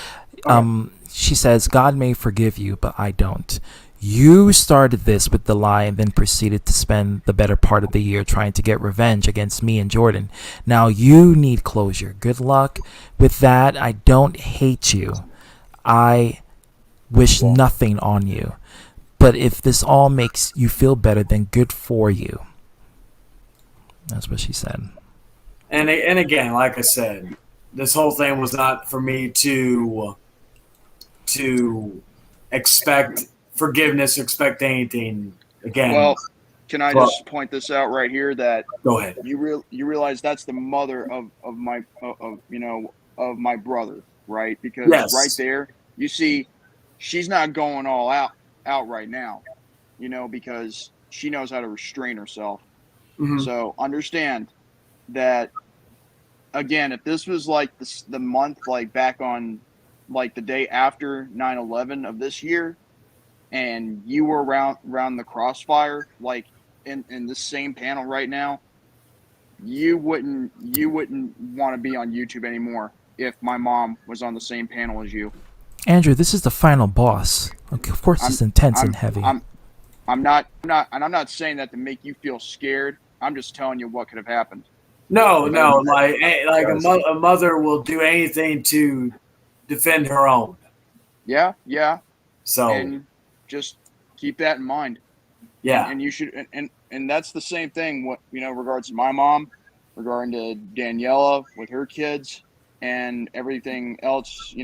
She says, God may forgive you, but I don't. You started this with the lie and then proceeded to spend the better part of the year trying to get revenge against me and Jordan. Now you need closure. Good luck with that. I don't hate you. I wish nothing on you. But if this all makes you feel better, then good for you. That's what she said. And again, like I said, this whole thing was not for me to expect forgiveness, expect anything. Again, well, can I just point this out right here? That go ahead. You realize that's the mother of my brother, right? Because right there, you see, she's not going all out right now, because she knows how to restrain herself. Mm-hmm. So understand that, again, if this was like the month, like back on like the day after 9/11 of this year, and you were around the crossfire, like in the same panel right now, you wouldn't want to be on YouTube anymore if my mom was on the same panel as you. Andrew, this is the final boss. Okay, of course, it's intense and heavy. I'm not saying that to make you feel scared. I'm just telling you what could have happened. No, like a mother will do anything to defend her own. Yeah. So, and just keep that in mind. Yeah. And you should, and that's the same thing. What regards to my mom, regarding to Daniela with her kids, and everything else.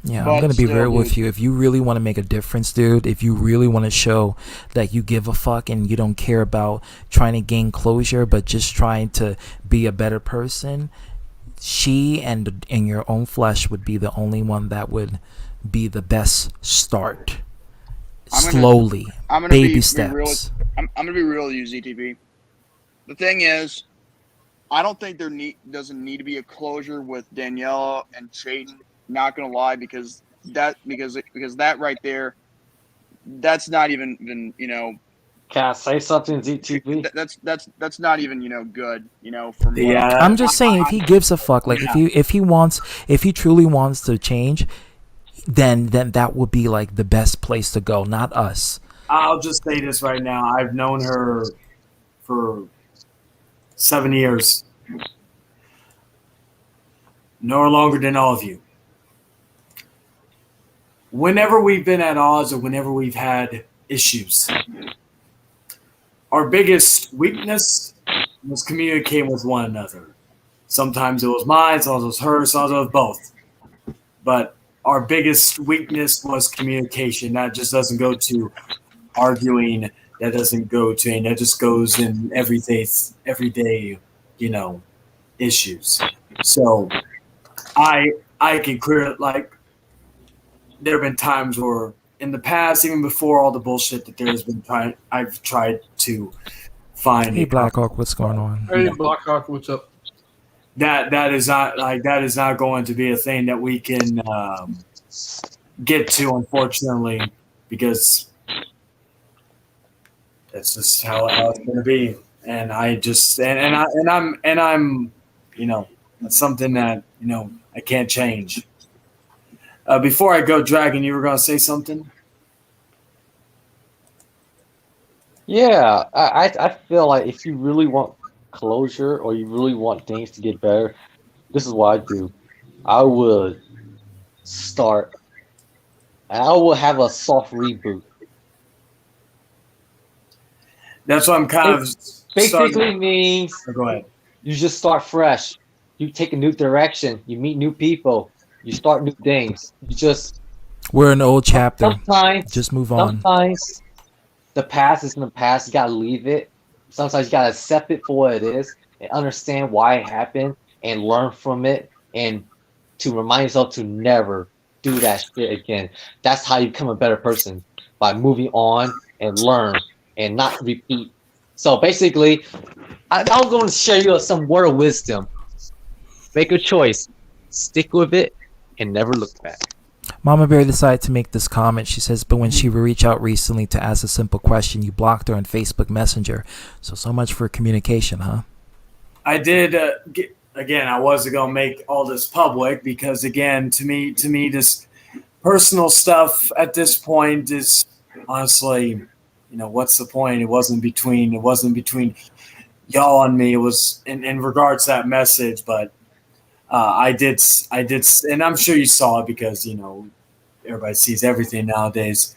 Yeah, I'm going to be real with you. If you really want to make a difference, dude, if you really want to show that you give a fuck and you don't care about trying to gain closure, but just trying to be a better person, she and in your own flesh would be the only one that would be the best start. Slowly, baby steps. I'm going to be real with you, ZTV. The thing is, I don't think doesn't need to be a closure with Daniela and Chayton. Not gonna lie, because that right there, that's not even Can I say something, ZTV? That's not even good. For me. Yeah. I'm just saying, if he gives a fuck, like if he truly wants to change, then that would be like the best place to go, not us. I'll just say this right now. I've known her for 7 years. no longer than all of you. Whenever we've been at odds or whenever we've had issues, our biggest weakness was communicating with one another. Sometimes it was mine, sometimes it was hers, sometimes it was both. But our biggest weakness was communication. That just doesn't go to arguing. That doesn't go to, and that just goes in everyday, issues. So I can clear it. Like, there have been times where in the past, even before all the bullshit that there's been I've tried to find. Hey, Blackhawk, what's going on? Hey, Blackhawk, what's up? That is not going to be a thing that we can get to, unfortunately, because that's just how it's going to be. And I just I'm that's something that I can't change. Before I go, Dragon, you were going to say something? Yeah, I feel like if you really want closure or you really want things to get better, this is what I do. I would have a soft reboot. That's what I'm kind of basically means go ahead. You just start fresh. You take a new direction. You meet new people. You start new things. We're in an old chapter. Sometimes just move on. Sometimes the past is in the past. You gotta leave it. Sometimes you gotta accept it for what it is and understand why it happened and learn from it, and to remind yourself to never do that shit again. That's how you become a better person, by moving on and learn and not repeat. So basically, I'm going to share you some word of wisdom. Make a choice, stick with it, and never look back. Mama Bear decided to make this comment. She says, but when she reached out recently to ask a simple question, you blocked her on Facebook Messenger. So much for communication, huh? I did. Again, I wasn't going to make all this public because, again, to me, this personal stuff at this point is honestly, what's the point? It wasn't between y'all and me. It was in regards to that message, but I did, and I'm sure you saw it because everybody sees everything nowadays,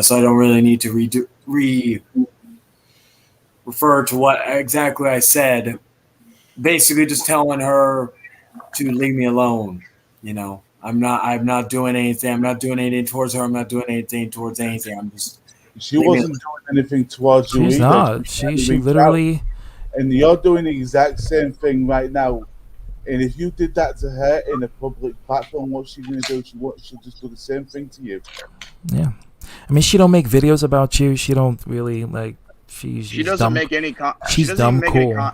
so I don't really need to refer to what exactly I said. Basically, just telling her to leave me alone. I'm not doing anything. I'm not doing anything towards her. I'm not doing anything towards anything. I'm just. She wasn't doing anything towards you. She's either. not. She literally. And you're doing the exact same thing right now. And if you did that to her in a public platform, what's she going to do? She'll just do the same thing to you. Yeah. I mean, she don't make videos about you. She don't really She doesn't make any. She's dumb cool.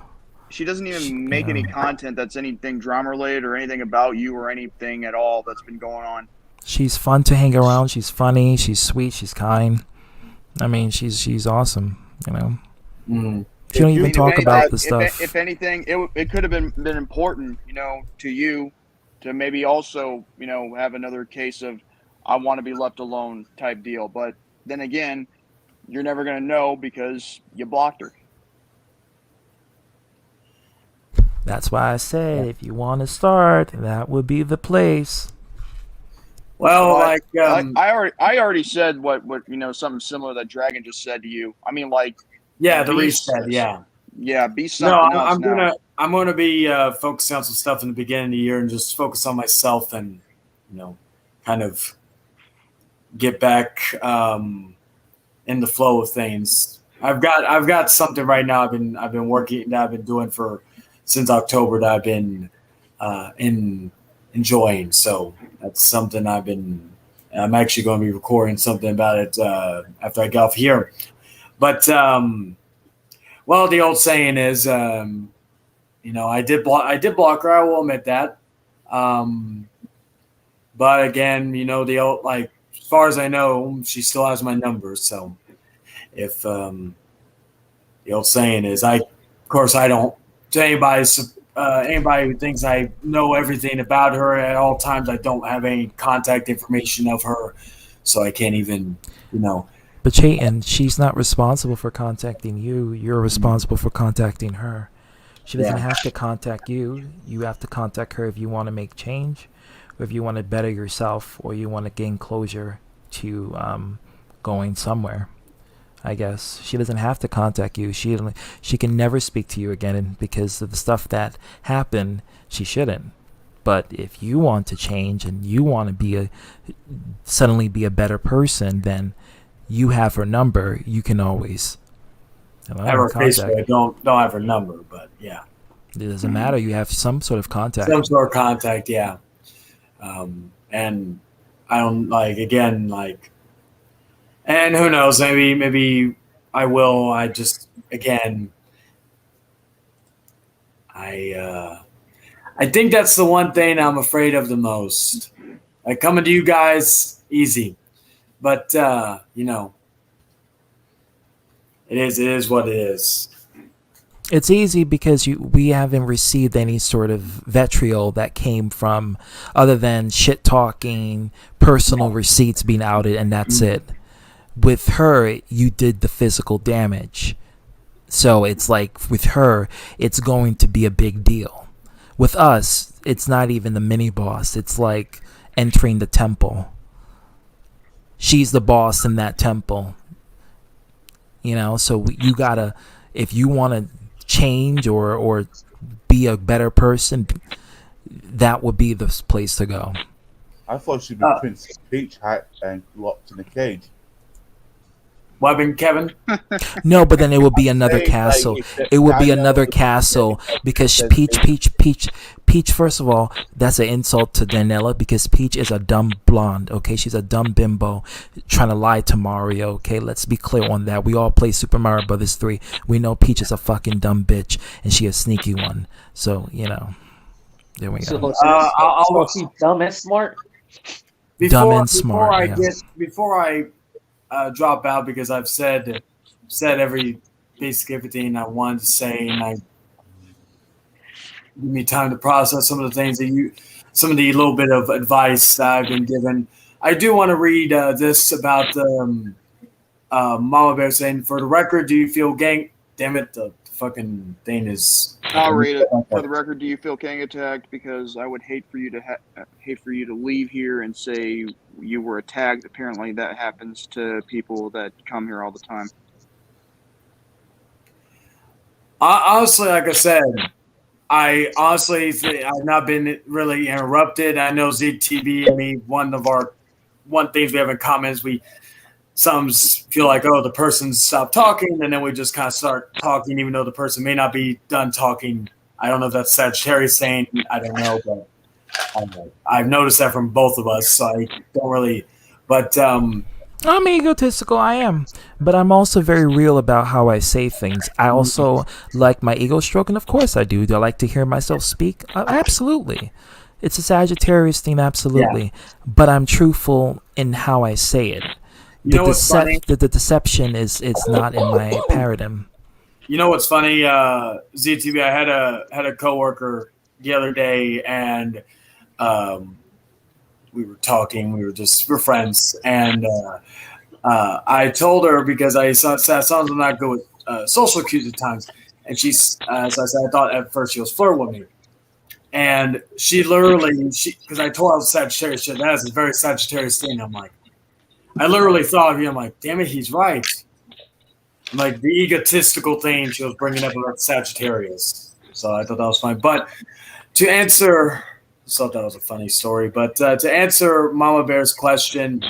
She doesn't even make any content that's anything drama related or anything about you or anything at all that's been going on. She's fun to hang around. She's funny. She's sweet. She's kind. I mean, she's awesome. Mm. She don't even talk about the stuff. If anything, it could have been important, to you, to maybe also, have another case of I want to be left alone type deal. But then again, you're never going to know because you blocked her. That's why I said if you want to start, that would be the place. Well, I already said what something similar that Dragon just said to you. I mean, the reset, be something else. I'm gonna be focusing on some stuff in the beginning of the year and just focus on myself and kind of get back in the flow of things. I've got something right now. I've been working that I've been doing since October that I've been enjoying. So that's something I'm actually going to be recording something about it after I get off here. But, well, the old saying is, I did block her. I will admit that. But again, the old, as far as I know, she still has my number. So if the old saying is, of course, I don't, to anybody who thinks I know everything about her at all times, I don't have any contact information of her, so I can't even, But Chayton, she's not responsible for contacting you. You're responsible for contacting her. She doesn't have to contact you. You have to contact her if you want to make change, or if you want to better yourself, or you want to gain closure to going somewhere. I guess she doesn't have to contact you. She can never speak to you again, and because of the stuff that happened, she shouldn't. But if you want to change and you want to suddenly be a better person, then you have her number. You can always have her Facebook. Don't have her number, but yeah, it doesn't matter. You have some sort of contact. Some sort of contact, yeah. And I don't and who knows? Maybe I will. I just I think that's the one thing I'm afraid of the most. Like coming to you guys, easy, but it is what it is. It's easy because we haven't received any sort of vitriol that came from other than shit talking, personal receipts being outed, and that's it. With her, you did the physical damage. So it's like with her, it's going to be a big deal. With us, it's not even the mini boss. It's like entering the temple. She's the boss in that temple. So you gotta, if you want to change or be a better person, that would be the place to go. I thought she'd be Princess Peach hat and locked in a cage. What happened, Kevin? No, but then it would be another castle. It would be another castle because Peach. First of all, that's an insult to Daniela because Peach is a dumb blonde. Okay, she's a dumb bimbo trying to lie to Mario. Okay, let's be clear on that. We all play Super Mario Brothers 3. We know Peach is a fucking dumb bitch and she a sneaky one. So there we go. So she's dumb and smart. Dumb and smart. Before I drop out because I've said basically everything I wanted to say, and I give me time to process some of the things some of the little bit of advice that I've been given. I do want to read this about Mama Bear saying, "For the record, do you feel gang?" Damn it, the fucking thing is. I'll read it. For the record, do you feel gang attacked? Because I would hate for you to leave here and say you were attacked. Apparently, that happens to people that come here all the time. Honestly, like I said, I honestly I've not been really interrupted. I know ZTB and me, one things we have in common is some feel like, oh, the person's stopped talking, and then we just kind of start talking, even though the person may not be done talking. I don't know if that's Sagittarius saying, I don't know, but I've noticed that from both of us, so I don't really. But I'm egotistical, I am, but I'm also very real about how I say things. I also like my ego stroking, of course I do. Do I like to hear myself speak? Absolutely. It's a Sagittarius thing, absolutely. Yeah. But I'm truthful in how I say it. The deception is not in my paradigm. You know what's funny? ZTV, I had a coworker the other day, and we were talking. We're friends, and I told her because I sometimes I'm not good with social cues at times, and as I said, I thought at first she was flirting with me, and she literally because I told her I was Sagittarius. That is a very Sagittarius thing. I'm like. I literally thought of you. I'm like, damn it, he's right. Like the egotistical thing she was bringing up about Sagittarius. So I thought that was funny. But to answer, I thought that was a funny story. But to answer Mama Bear's question,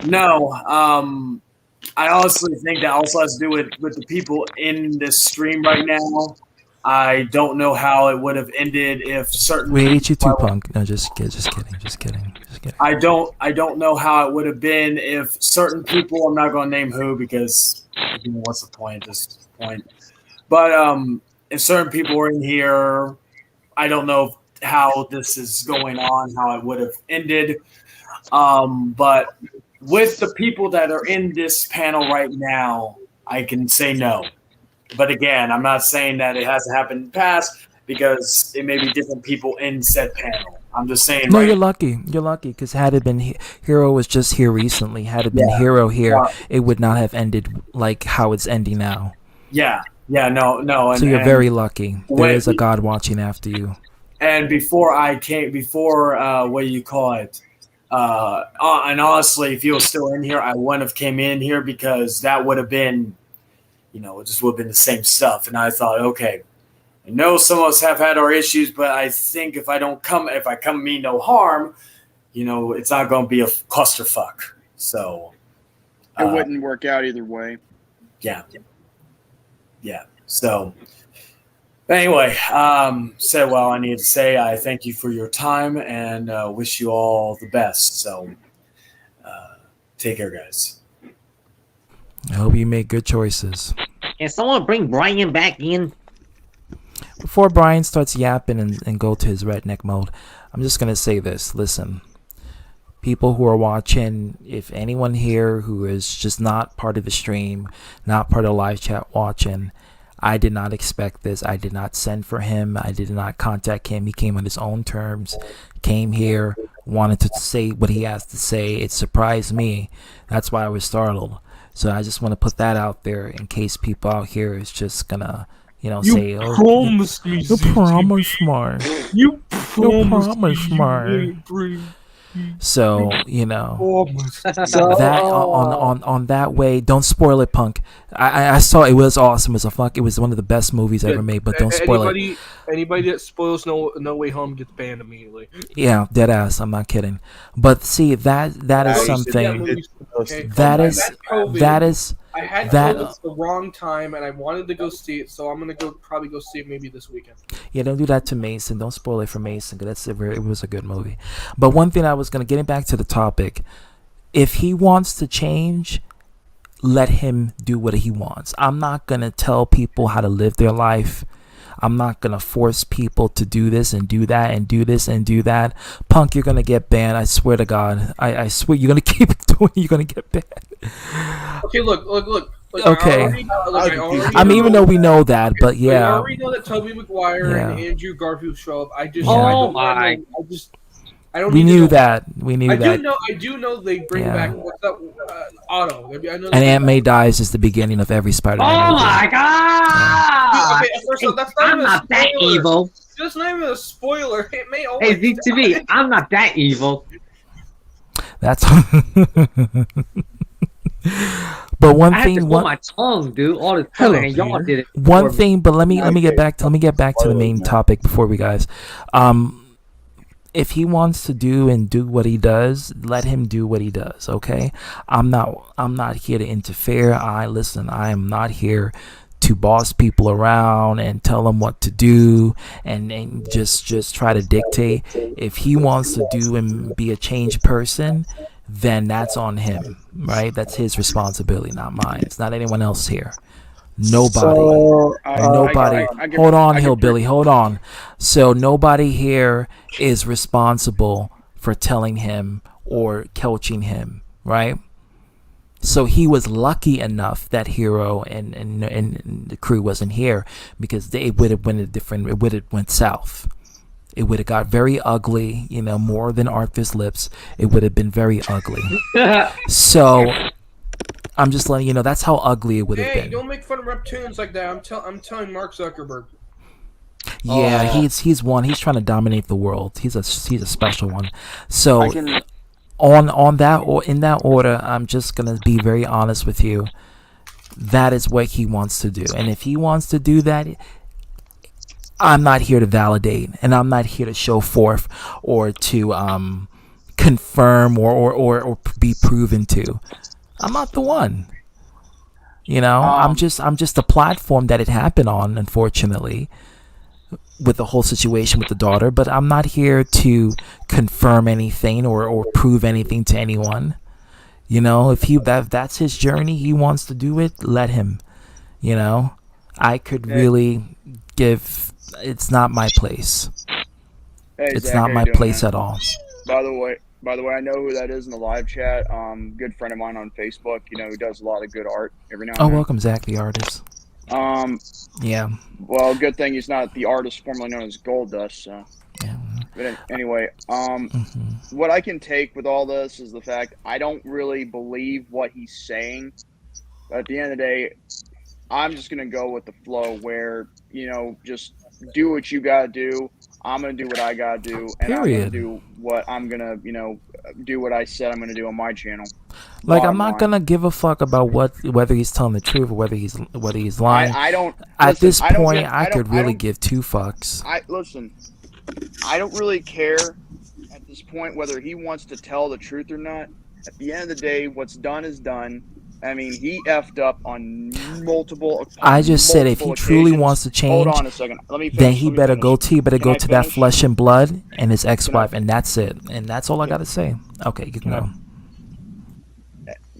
no. I honestly think that also has to do with the people in this stream right now. I don't know how it would have ended if certain. We hate you too, punk. No, just kidding. I don't know how it would have been if certain people. I'm not going to name who because what's the point at this point? But if certain people were in here, I don't know how this is going on, how it would have ended. But with the people that are in this panel right now, I can say no. But again, I'm not saying that it hasn't happened in the past because it may be different people in said panel. I'm just saying. No, you're lucky. You're lucky because had it been Hero was just here recently. Had it been Hero here, it would not have ended like how it's ending now. Yeah, Yeah, no. So you're very lucky. There is a God watching after you. And before what do you call it? And honestly, if you were still in here, I wouldn't have came in here because that would have been, it just would have been the same stuff. And I thought, okay, I know some of us have had our issues, but I think if I come mean no harm, it's not going to be a clusterfuck. So it wouldn't work out either way. Yeah. So anyway, said well I need to say I thank you for your time and wish you all the best. So take care, guys. I hope you make good choices. Can someone bring Brian back in? Before Brian starts yapping and go to his redneck mode, I'm just going to say this. Listen, people who are watching, if anyone here who is just not part of the stream, not part of the live chat watching, I did not expect this. I did not send for him. I did not contact him. He came on his own terms, came here, wanted to say what he has to say. It surprised me. That's why I was startled. So I just want to put that out there in case people out here is just going to, say, oh, promised me, you promised me. You promised me. So that on that way, don't spoil it, punk. I saw it was awesome as a fuck. It was one of the best movies ever made, but don't spoil it. Anybody that spoils No Way Home gets banned immediately. Yeah, dead ass. I'm not kidding. But see, that is something. That is. I had COVID at the wrong time, and I wanted to go see it, so I'm gonna probably go see it maybe this weekend. Yeah, don't do that to Mason. Don't spoil it for Mason, because it was a good movie. But one thing I was gonna get back to the topic. If he wants to change, let him do what he wants. I'm not gonna tell people how to live their life. I'm not gonna force people to do this and do that and do this and do that. Punk, you're gonna get banned. I swear to God. I swear you're gonna keep doing. You're gonna get banned. Okay, look. Okay. Even though we know that, but yeah. I already know that Tobey Maguire and Andrew Garfield show up. I don't. We knew that. We knew that. I do know they bring back what's that? Otto. I know. And Aunt May dies is the beginning of every Spider-Man. Oh my God! Okay, first of all, that's I'm not that evil. That's not even a spoiler. It may Hey, ZTV, I'm not that evil. That's. But one I thing, had to hold my tongue, dude, all the time, and y'all did it. One thing, but let me get back to the main topic before we guys. If he wants to do what he does, let him do what he does. Okay, I'm not here to interfere. I am not here to boss people around and tell them what to do and just try to dictate. If he wants to do and be a changed person, then that's on him, right? That's his responsibility, not mine. It's not anyone else here. Nobody. Hold on, Hillbilly. Hold on. So nobody here is responsible for telling him or coaching him, right? So he was lucky enough that Hero and the crew wasn't here, because it would have went south. It would have got very ugly, more than Arthur's lips. It would have been very ugly. So I'm just letting you know that's how ugly it would have been. Hey, don't make fun of Reptunes like that. I'm telling Mark Zuckerberg. Yeah, he's one. He's trying to dominate the world. He's a special one. So on that, or in that order, I'm just gonna be very honest with you. That is what he wants to do, and if he wants to do that, I'm not here to validate, and I'm not here to show forth or to confirm or be proven to. I'm not the one. I'm just a platform that it happened on, unfortunately, with the whole situation with the daughter, but I'm not here to confirm anything or prove anything to anyone. If that's his journey, he wants to do it, let him. I could really give. It's not my place. Hey, it's Zach, not my place at all. By the way, I know who that is in the live chat. Good friend of mine on Facebook. Who does a lot of good art every now and then. Welcome, Zach, the artist. Yeah. Well, good thing he's not the artist formerly known as Goldust. So. Yeah. But anyway, what I can take with all this is the fact I don't really believe what he's saying. But at the end of the day, I'm just gonna go with the flow where, you know, just do what you gotta do. I'm gonna do what I gotta do, and I'm gonna Period. do what I'm gonna, you know, do what I said I'm gonna do on my channel. Like, I'm Bottom not line. gonna give a fuck about whether he's telling the truth or whether he's lying. I don't At listen. this I don't point, give. I could I really don't. give two fucks. I listen. I don't really care at this point whether he wants to tell the truth or not. At the end of the day, what's done is done. I mean, he effed up on multiple. I just said if he truly occasions. wants to Hold change, on a second. Let me finish. then he Let me better finish. go to Can I that finish? flesh and blood and his Can I? ex-wife, and that's it. And that's all I gotta say. Okay, you can Can I? go.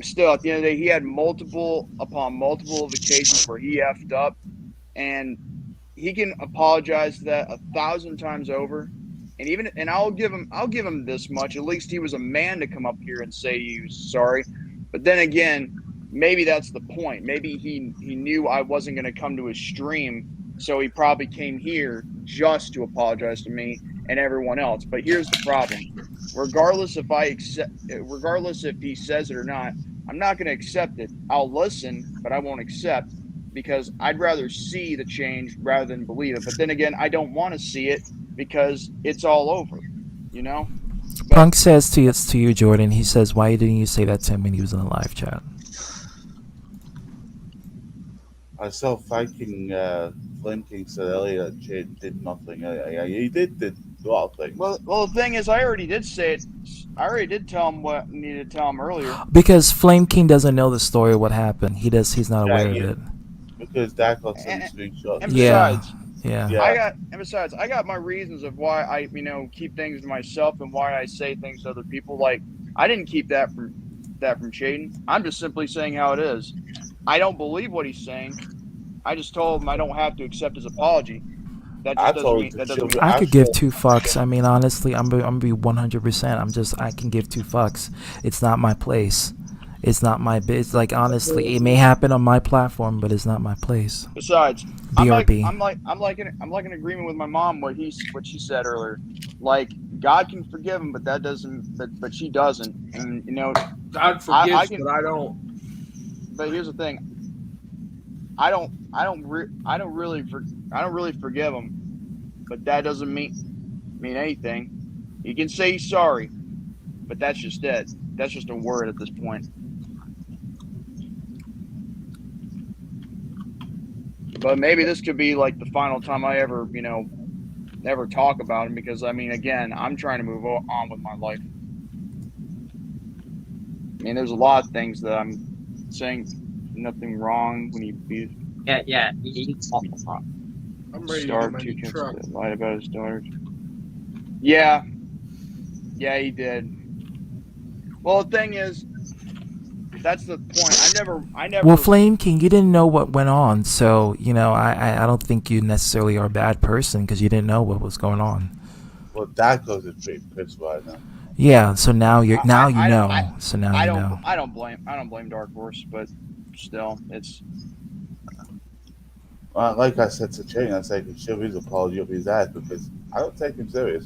Still, at the end of the day, he had multiple upon multiple of occasions where he effed up, and he can apologize to that 1,000 times over. And I'll give him this much. At least he was a man to come up here and say he was sorry. But then again, maybe that's the point. Maybe he knew I wasn't going to come to his stream, so he probably came here just to apologize to me and everyone else. But here's the problem: regardless if he says it or not, I'm not going to accept it. I'll listen, but I won't accept, because I'd rather see the change rather than believe it. But then again, I don't want to see it because it's all over, you know? Punk says to you, Jordan. He says, "Why didn't you say that to him when he was in the live chat?" I saw fucking Flame King said earlier that Jade did nothing. He did a lot of things. Well, the thing is, I already did say it. I already did tell him what I needed to tell him earlier. Because Flame King doesn't know the story of what happened. He's not aware of it. Because Darklock sent screenshots. And besides, yeah. I got my reasons of why I, keep things to myself and why I say things to other people. Like, I didn't keep that from Shaden. I'm just simply saying how it is. I don't believe what he's saying. I just told him I don't have to accept his apology. That just doesn't mean I could give two fucks. I mean, honestly, I'm gonna be 100%. I can give two fucks. It's not my place. It's not my biz. Like, honestly, it may happen on my platform, but it's not my place. Besides, BRB. I'm like in agreement with my mom what she said earlier. Like, God can forgive him, but that doesn't. But she doesn't. And God forgives, but I don't. But here's the thing. I don't really forgive him, but that doesn't mean anything. He can say he's sorry, but that's just it. That's just a word at this point. But maybe this could be like the final time I ever talk about him, because again, I'm trying to move on with my life. There's a lot of things that I'm saying nothing wrong when he Yeah. I'm ready starved to two get my kids truck. lied about his daughter. Yeah, he did. Well, the thing is, that's the point. I never. Well, Flame King, you didn't know what went on, so I don't think you necessarily are a bad person because you didn't know what was going on. Well, Darklock is pretty pissed right now. Yeah, so now you know. I don't blame Dark Horse, but still, it's. Like I said to Chain, I said he shove his apology up his ass because I don't take him serious.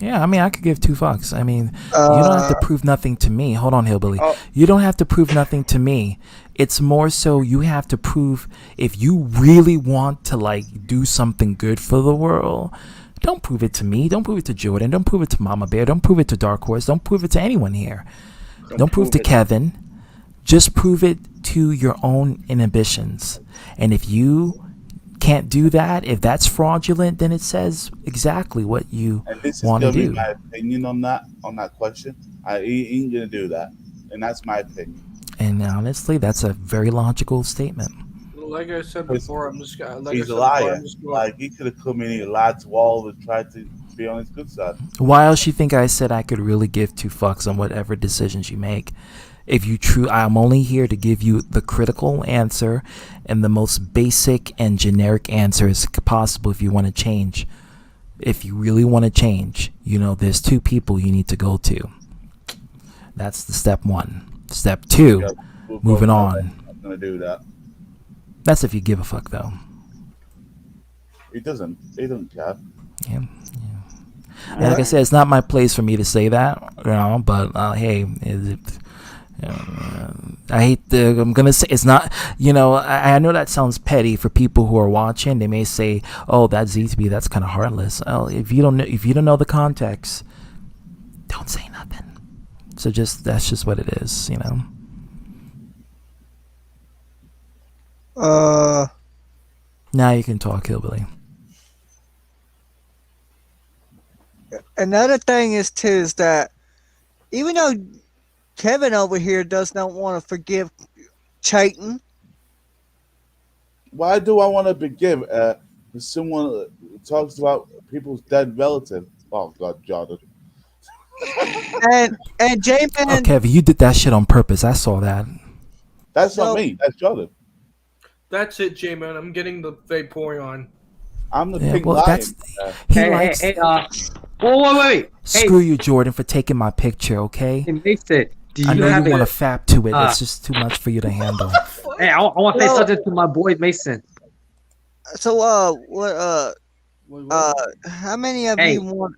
Yeah, I could give two fucks. You don't have to prove nothing to me. Hold on, Hillbilly. You don't have to prove nothing to me. It's more so you have to prove, if you really want to do something good for the world, don't prove it to me. Don't prove it to Jordan. Don't prove it to Mama Bear. Don't prove it to Dark Horse. Don't prove it to anyone here. Don't prove to Kevin. Just prove it to your own inhibitions. And if you can't do that, if that's fraudulent, then it says exactly what you want to do. And this is my opinion on that question. He ain't gonna do that, and that's my opinion. And honestly, that's a very logical statement. Like I said before, I'm just He's a liar. He could have come in here, lied to all and tried to be on his good side. Why else you think I said I could really give two fucks on whatever decisions you make? If you I'm only here to give you the critical answer and the most basic and generic answer as possible if you want to change. If you really want to change, there's two people you need to go to. That's the step one. Step two, moving on. I'm gonna do that. That's if you give a fuck, though. He doesn't care. Yeah. And like I said, it's not my place for me to say that, but hey, I hate the. I'm gonna say it's not. I know that sounds petty for people who are watching. They may say, "Oh, that Z2B, that's kind of heartless." Oh, if you don't know the context, don't say nothing. So that's just what it is, Now you can talk, Hillbilly. Another thing is that even though Kevin over here does not want to forgive Chayton. Why do I want to forgive someone talks about people's dead relative? Oh God, Jordan. and J-Man. Oh, Kevin, you did that shit on purpose. I saw that. That's not me. That's Jordan. That's it, J-Man. I'm getting the Vaporeon. I'm the pink lion. That's, wait. Screw you, Jordan, for taking my picture, okay? It makes it. I know you want to fap to it. It's just too much for you to handle. Hey, I want to say something to my boy Mason. So, how many of you want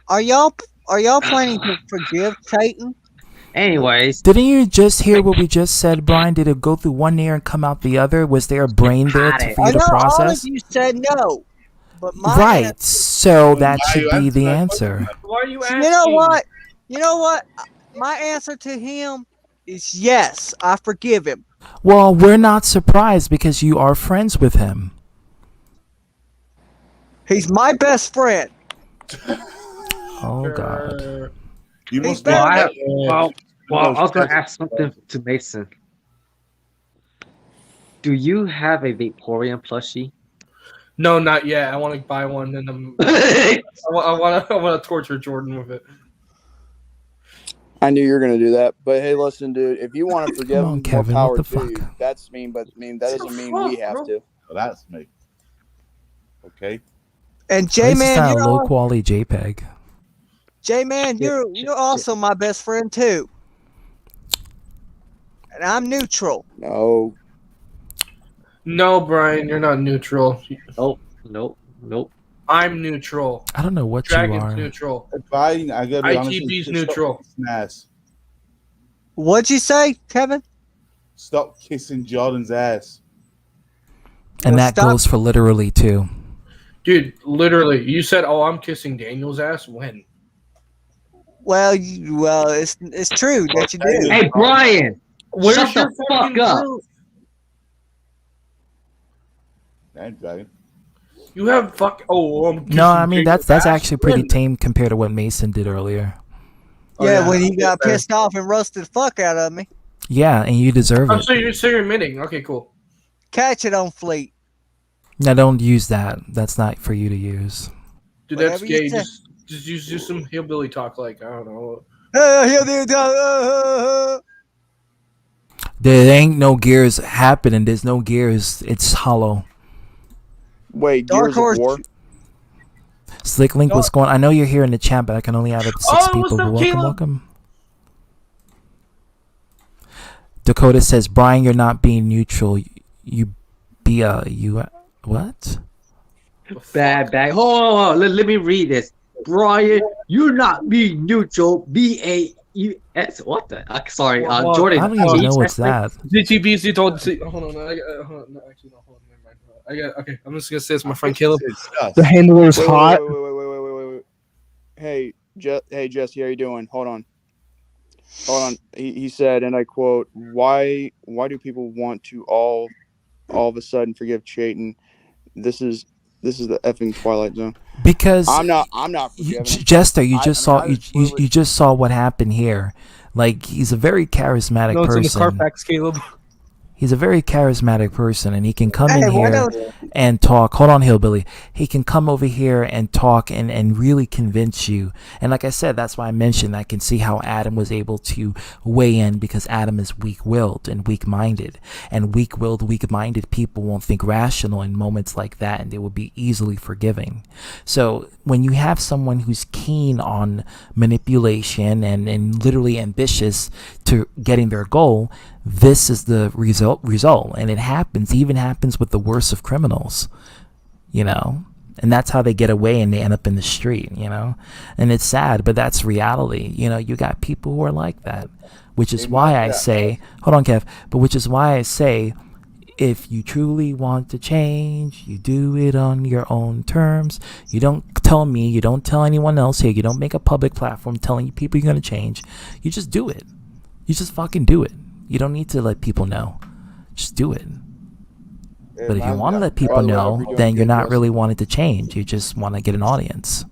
are y'all planning to forgive Chayton? Anyways, didn't you just hear what we just said, Brian? Did it go through one ear and come out the other? Was there a brain there for you to process? All of you said no, but right. So that should be the answer. Why are you asking? You know what? My answer to him is yes. I forgive him. Well, we're not surprised because you are friends with him. He's my best friend. Oh God. You must I was going to ask something to Mason. Do you have a Vaporeon plushie? No, not yet. I want to buy one, and I want to torture Jordan with it. I knew you were gonna do that, but hey, listen, dude. If you want to forgive him, Kevin, more what the power to fuck? you. That's mean, but that doesn't mean we have to. Well, that's me. Okay. And This is J-Man, not a low quality JPEG. J-Man, you're also my best friend too. And I'm neutral. No, Brian, you're not neutral. Nope. I'm neutral. I don't know what Dragon's you are. neutral. Brian, I gotta be honest. ITB's neutral. What'd you say, Kevin? Stop kissing Jordan's ass. And that goes for literally too. Dude, literally, you said, "Oh, I'm kissing Daniel's ass." When? Well, it's true that you do. Hey, Brian, Where's shut your the fuck fucking up. proof? Damn, Dragon. You have fuck. Oh, I'm No, I mean Daniel's that's ass. actually pretty When? tame compared to what Mason did earlier. Yeah, when he got pissed off and roasted the fuck out of me. Yeah, and you deserve Oh, it. so you're admitting? Okay, cool. Catch it on fleet. Now don't use that. That's not for you to use. Dude, that's Whatever you gay. say. Just use some hillbilly talk. Like I don't know. There ain't no gears happening. There's no gears. It's hollow. Wait, Dark Gears Horse. of War. Slick Link, what's going on? I know you're here in the chat, but I can only add up to 6 Oh, what's people. up, Welcome, Caleb? welcome. Dakota says, Brian, you're not being neutral. You be what? Bad. Hold on. Let me read this. Brian, you're not being neutral. BAUS. What the? Sorry, Jordan. I don't even know what's that. DTBC told. Hold on. Hold on. No, actually, no. Hold on. Never mind. Okay. I'm just gonna say it's my friend Caleb. The handler's hot. Wait. Hey, Jesse, how you doing? Hold on. He said, and I quote, "Why do people want to all of a sudden forgive Chayton? This is the effing Twilight Zone." Because I'm not forgiving him. Jester, you just saw what happened here. Like, he's a very charismatic No, it's in the person. Carfax, Caleb. He's a very charismatic person, and he can come in why here don't- and talk. Hold on, Hillbilly. He can come over here and talk and really convince you. And like I said, that's why I mentioned I can see how Adam was able to weigh in, because Adam is weak-willed and weak-minded. And weak-willed, weak-minded people won't think rational in moments like that, and they will be easily forgiving. So when you have someone who's keen on manipulation and literally ambitious to getting their goal, this is the result, and it even happens with the worst of criminals, and And that's how they get away and they end up in the street, you know? And it's sad, but that's reality. You know, you got people who are like that, which is why I say, hold on, Kev, but which is why I say, if you truly want to change, you do it on your own terms. You don't tell me, you don't tell anyone else here, you don't make a public platform telling people you're going to change. You just do it. You just fucking do it. You don't need to let people know. Just do it. But if you want to let people know, then you're not really wanting to change. You just want to get an audience.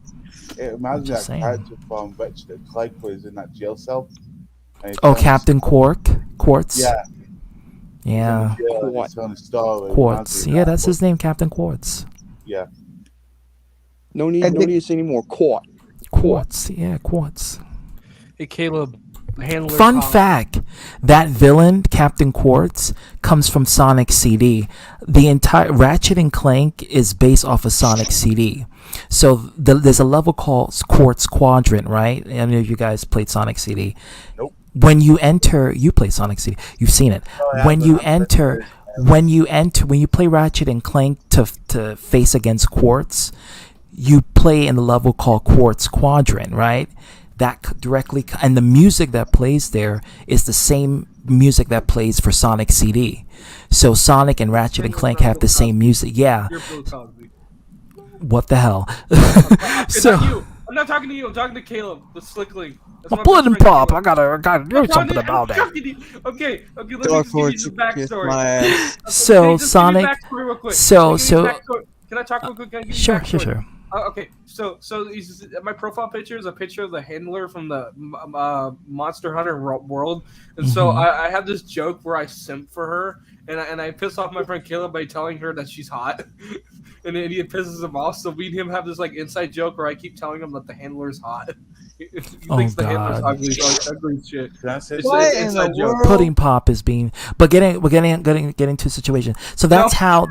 It reminds me of that character from Ratchet and Clank who is in that jail cell. Oh, Captain Quartz? Yeah. Yeah. Quartz. Yeah, that's his name, Captain Quartz. Yeah. No need to say anymore. Quartz. Yeah, Quartz. Hey, Caleb. Fun fact, that villain, Captain Quartz, comes from Sonic CD. The entire Ratchet and Clank is based off of Sonic CD. So there's a level called Quartz Quadrant, right? I don't know if you guys played Sonic CD. Nope. When you enter, you play Sonic CD. You've seen it. When you play Ratchet and Clank to face against Quartz, you play in the level called Quartz Quadrant, right? That directly, and the music that plays there is the same music that plays for Sonic CD. So Sonic and Ratchet and Clank have the same music. Yeah. What the hell? So I'm not talking to you. I'm talking to Caleb, the Slickling. My blood and pop. I gotta do something about that. Okay. Let me just give you the backstory. So Sonic. So. Can I talk real quick? Sure. Okay, so my profile picture is a picture of the handler from the Monster Hunter world, and so I have this joke where I simp for her, and I piss off my friend Caleb by telling her that she's hot, and then it pisses him off. So we and him have this like inside joke where I keep telling him that the handler's hot. He thinks the handler's ugly, so ugly shit. It's inside joke. Pudding pop is being, but we're getting into a situation. So that's how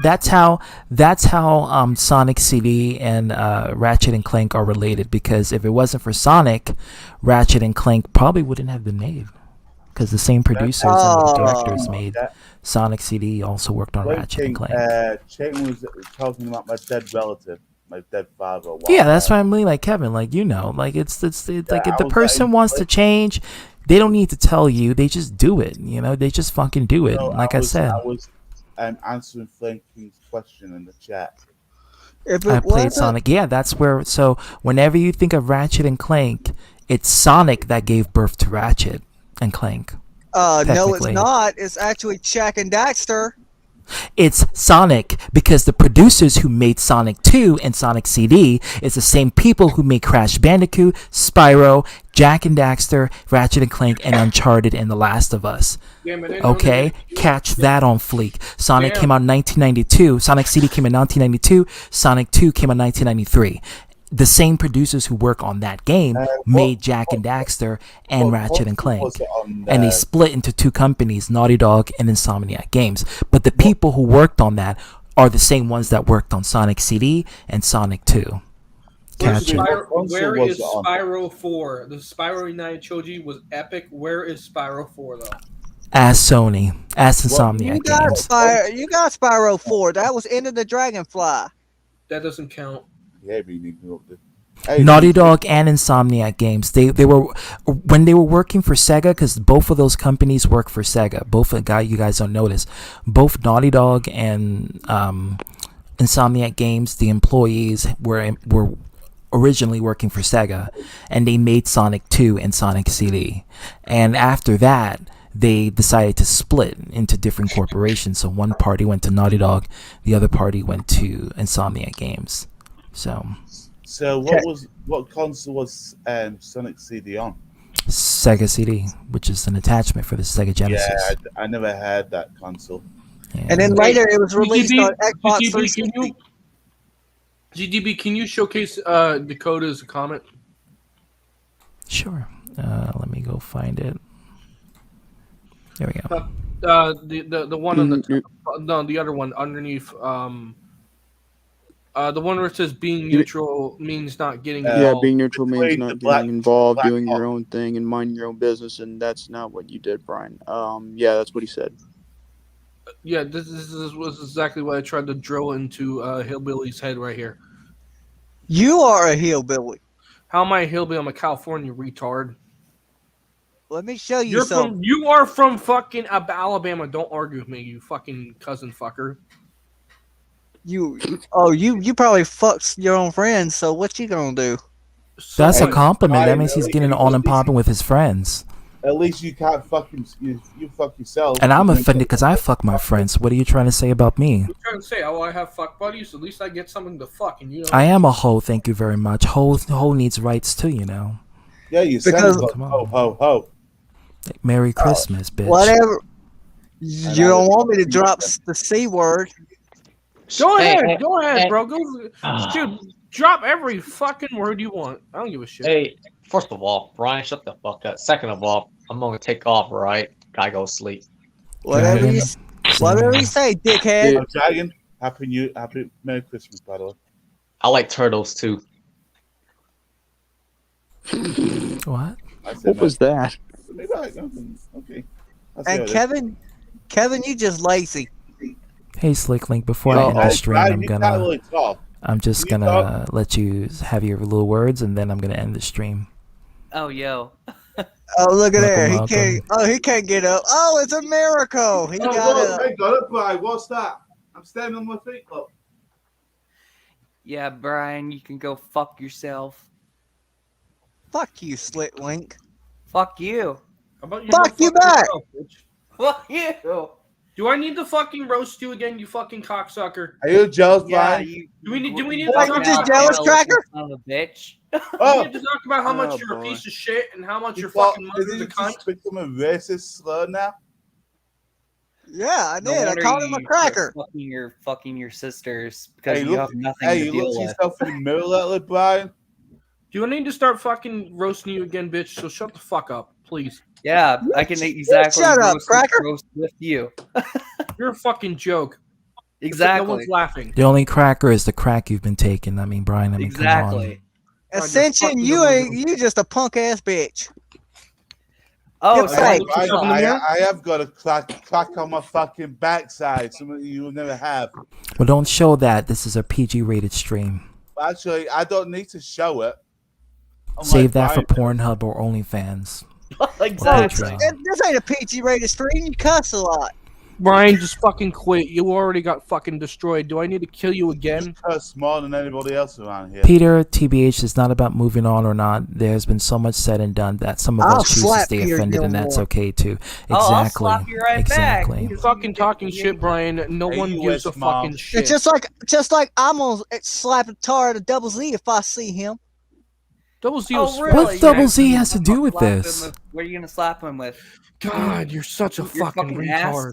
Sonic CD and Ratchet and Clank are related, because if it wasn't for Sonic, Ratchet and Clank probably wouldn't have been made, because the same producers and directors made Sonic CD also worked on Ratchet and Clank. Chayton was talking about my dead relative. My dead father. Yeah, that's why I'm really like Kevin. Like, you know, like it's like if the person wants to change, they don't need to tell you. They just do it. You know, they just fucking do it. Like I said, I was answering Frank King's question in the chat. I played Sonic. Yeah, that's where. So whenever you think of Ratchet and Clank, it's Sonic that gave birth to Ratchet and Clank. No, it's not. It's actually Jak and Daxter. It's Sonic, because the producers who made Sonic 2 and Sonic CD is the same people who made Crash Bandicoot, Spyro, Jak and Daxter, Ratchet and Clank, and Uncharted and The Last of Us. Okay? Catch that on fleek. Sonic came out in 1992. Sonic CD came in 1992. Sonic 2 came out in 1993. The same producers who work on that game made Jak and Daxter and Ratchet and Clank. And they split into two companies, Naughty Dog and Insomniac Games. But the people who worked on that are the same ones that worked on Sonic CD and Sonic 2. Catch it. Where is Spyro 4? The Spyro United Trilogy was epic. Where is Spyro 4, though? Ask Sony. Ask Insomniac Games. You got Spyro 4. That was Into the Dragonfly. That doesn't count. Yeah, Naughty Dog and Insomniac Games. They were, when they were working for Sega, because both of those companies work for Sega. Both you guys don't notice. Both Naughty Dog and Insomniac Games, the employees were originally working for Sega, and they made Sonic 2 and Sonic CD. And after that, they decided to split into different corporations. So one party went to Naughty Dog, the other party went to Insomniac Games. So what console was Sonic CD on? Sega CD, which is an attachment for the Sega Genesis. Yeah, I never had that console. Yeah. And then later it was released on Xbox 360. GDB, can you showcase Dakota as a comment? Sure. Let me go find it. There we go. The one on the top, no, the other one underneath. The one where it says being neutral means not getting involved. Being neutral means not getting involved, doing your own thing, and minding your own business, and that's not what you did, Brian. That's what he said. Yeah, this was exactly what I tried to drill into Hillbilly's head right here. You are a hillbilly. How am I a hillbilly? I'm a California retard. Let me show you something. You are from fucking Alabama. Don't argue with me, you fucking cousin fucker. You probably fucks your own friends. So what you gonna do? That's a compliment. That Brian, means he's at getting on and popping with his friends. least you can't fuck you fuck yourself. And I'm offended because I fuck my friends. What are you trying to say about me? I'm trying to say, oh, I have fuck buddies. At least I get something to fuck, and you know. I am a hoe. Thank you very much. Hoe needs rights too, you know. Yeah, you said ho. Merry Christmas, bitch. Whatever. You don't want me to drop the C word. Go ahead, bro. Dude, drop every fucking word you want. I don't give a shit. Hey, first of all, Brian, shut the fuck up. Second of all, I'm gonna take off, right? Gotta go sleep. Whatever you say, dickhead. Dragon, happy Merry Christmas, by the way. I like turtles too. What? What was that? Okay. And Kevin, you just lazy. Hey, Slick Link, before I end the stream, I'm just gonna let you have your little words, and then I'm gonna end the stream. Oh, yo. Oh, look at there. Welcome. He can't get up. Oh, it's a miracle. He got up. I got it, Brian. What's that? I'm standing on my feet. Look. Yeah, Brian, you can go fuck yourself. Fuck you, Slit Link. Fuck you. How about you Fuck you back. yourself, bitch? Fuck you. Do I need to fucking roast you again, you fucking cocksucker? Are you jealous, Yeah, Brian? Do we need to Like talk you just about jealous, Cracker? Son of a bitch. we need to talk about how much you're boy. a piece of shit and how much you're thought- fucking mother's a Did you cunt. just become a racist slur now? Yeah, I No did. I wonder called him a cracker. You're fucking your sisters because Hey, you look, have nothing hey, to you deal look with. yourself in the mirror lately, Brian. Do I need to start fucking roasting you again, bitch? So shut the fuck up, please. Yeah, I can exactly Shut up, roast, cracker. roast with you. You're a fucking joke. Exactly. No one's laughing. The only cracker is the crack you've been taking. I mean, Brian, come on. Exactly. Ascension, you just a punk ass bitch. Oh, Get back. I have got a crack on my fucking backside, something you will never have. Well, don't show that. This is a PG-rated stream. Actually, I don't need to show it. Save that for Pornhub or OnlyFans. Exactly. This ain't a PG rated stream. You cuss a lot. Brian, just fucking quit. You already got fucking destroyed. Do I need to kill you again? You're smarter than anybody else around here. Peter, TBH, is not about moving on or not. There's been so much said and done that some of I'll us choose to slap stay Peter offended, and that's Gilmore. okay too. Oh, I'll Exactly. slap you right exactly. back. You're fucking talking shit, Brian. No Hey, one you gives a West Mom. fucking shit. It's just like I'm gonna slap a tar at a double Z if I see him. Double Z Oh, was really? What double Z has to do with Slap him this? with- what are you gonna slap him with? God, you're such a Your fucking fucking ass? retard.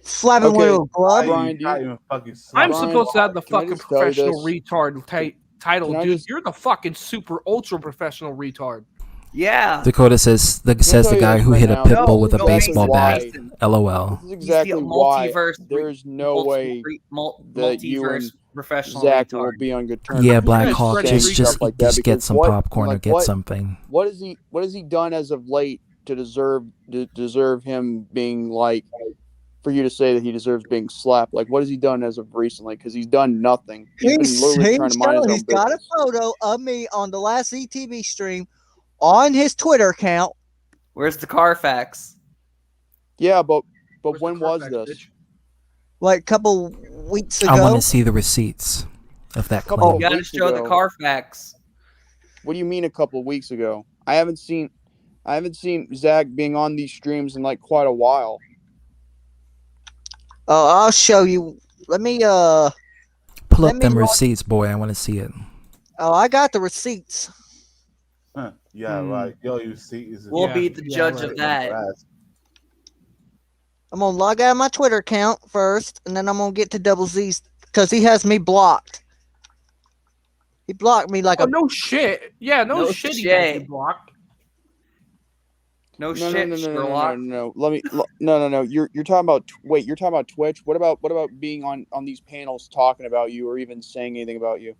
Slap him with a glove. Brian, do you- Can't even fucking slap I'm Brian, supposed to have the can I fucking just tell you professional this? retard title, Can I dude. just- You're the fucking super ultra professional retard. Yeah. Dakota says the tell you guy this who right hit a now. pit bull with a No, baseball bat. Mason. LOL. This is exactly He's the why multiverse there's no way that you and multiverse professional Zach retard. will be on good terms. Yeah, with Black saying Hawk, Freddy just stuff like that, just get because some what- popcorn or like, get what- something. What has he done as of late to deserve him being like, for you to say that he deserves being slapped? Like, what has he done as of recently? Because he's done nothing. He's been literally trying to mind his own He's got a business. photo of me on the last ETV stream on his Twitter account. Where's the Carfax? Yeah, but Where's when the was Carfax, this? bitch? Like a couple weeks ago. I want to see the receipts of that Couple claim. You gotta weeks show the ago. Carfax. What do you mean a couple weeks ago? I haven't seen Zach being on these streams in like quite a while. Oh, I'll show you. Let me Pull let up me them log- receipts, boy. I want to see it. Oh, I got the receipts. Huh. Yeah, right. Yo, you see, is We'll Yeah, be the yeah, judge right. of that. I'm gonna log out of my Twitter account first, and then I'm gonna get to Double Z's because he has me blocked. He blocked me like Oh a. no shit. Yeah, no shit. He got you blocked. No No, shit, no, Sherlock. no. No. You're talking about wait. You're talking about Twitch. What about being on these panels talking about you or even saying anything about you?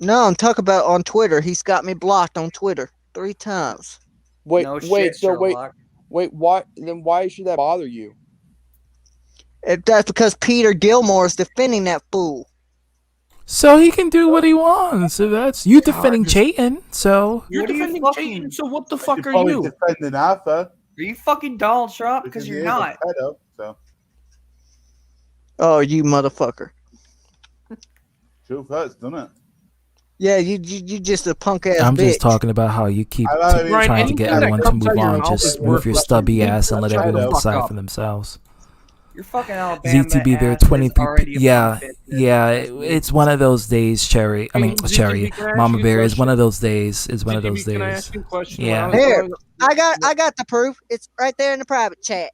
No, I'm talking about on Twitter. He's got me blocked on Twitter 3 times. Wait, No wait. shit, So Sherlock. wait. Why? Then why should that bother you? That's because Peter Gilmore is defending that fool. So he can do what he wants. So that's you defending Chayton. So You're What are you defending fucking- Chayton, so what the fuck are Probably you? defending Arthur. Are you fucking Donald Trump? Because Because you're he is a not. pedo, so. Oh, you motherfucker. Truth hurts, doesn't it? Yeah, you just a punk ass I'm bitch. just talking about how you keep I mean, trying to get anything that everyone to comes move out your on. mouth Just is move your worthless. stubby You ass and let shut the everyone fuck decide up. for themselves. You're fucking Alabama. ZTB there, ass is 23. already a Yeah, punk bitch. yeah. It's one of those days, Cherry. I mean, Hey, Cherry. ZTB, can I ask Mama you a Bear is one question? of those days. Is one of those ZTB, can I days. ask you a question? Yeah. Here, I got the proof. It's right there in the private chat.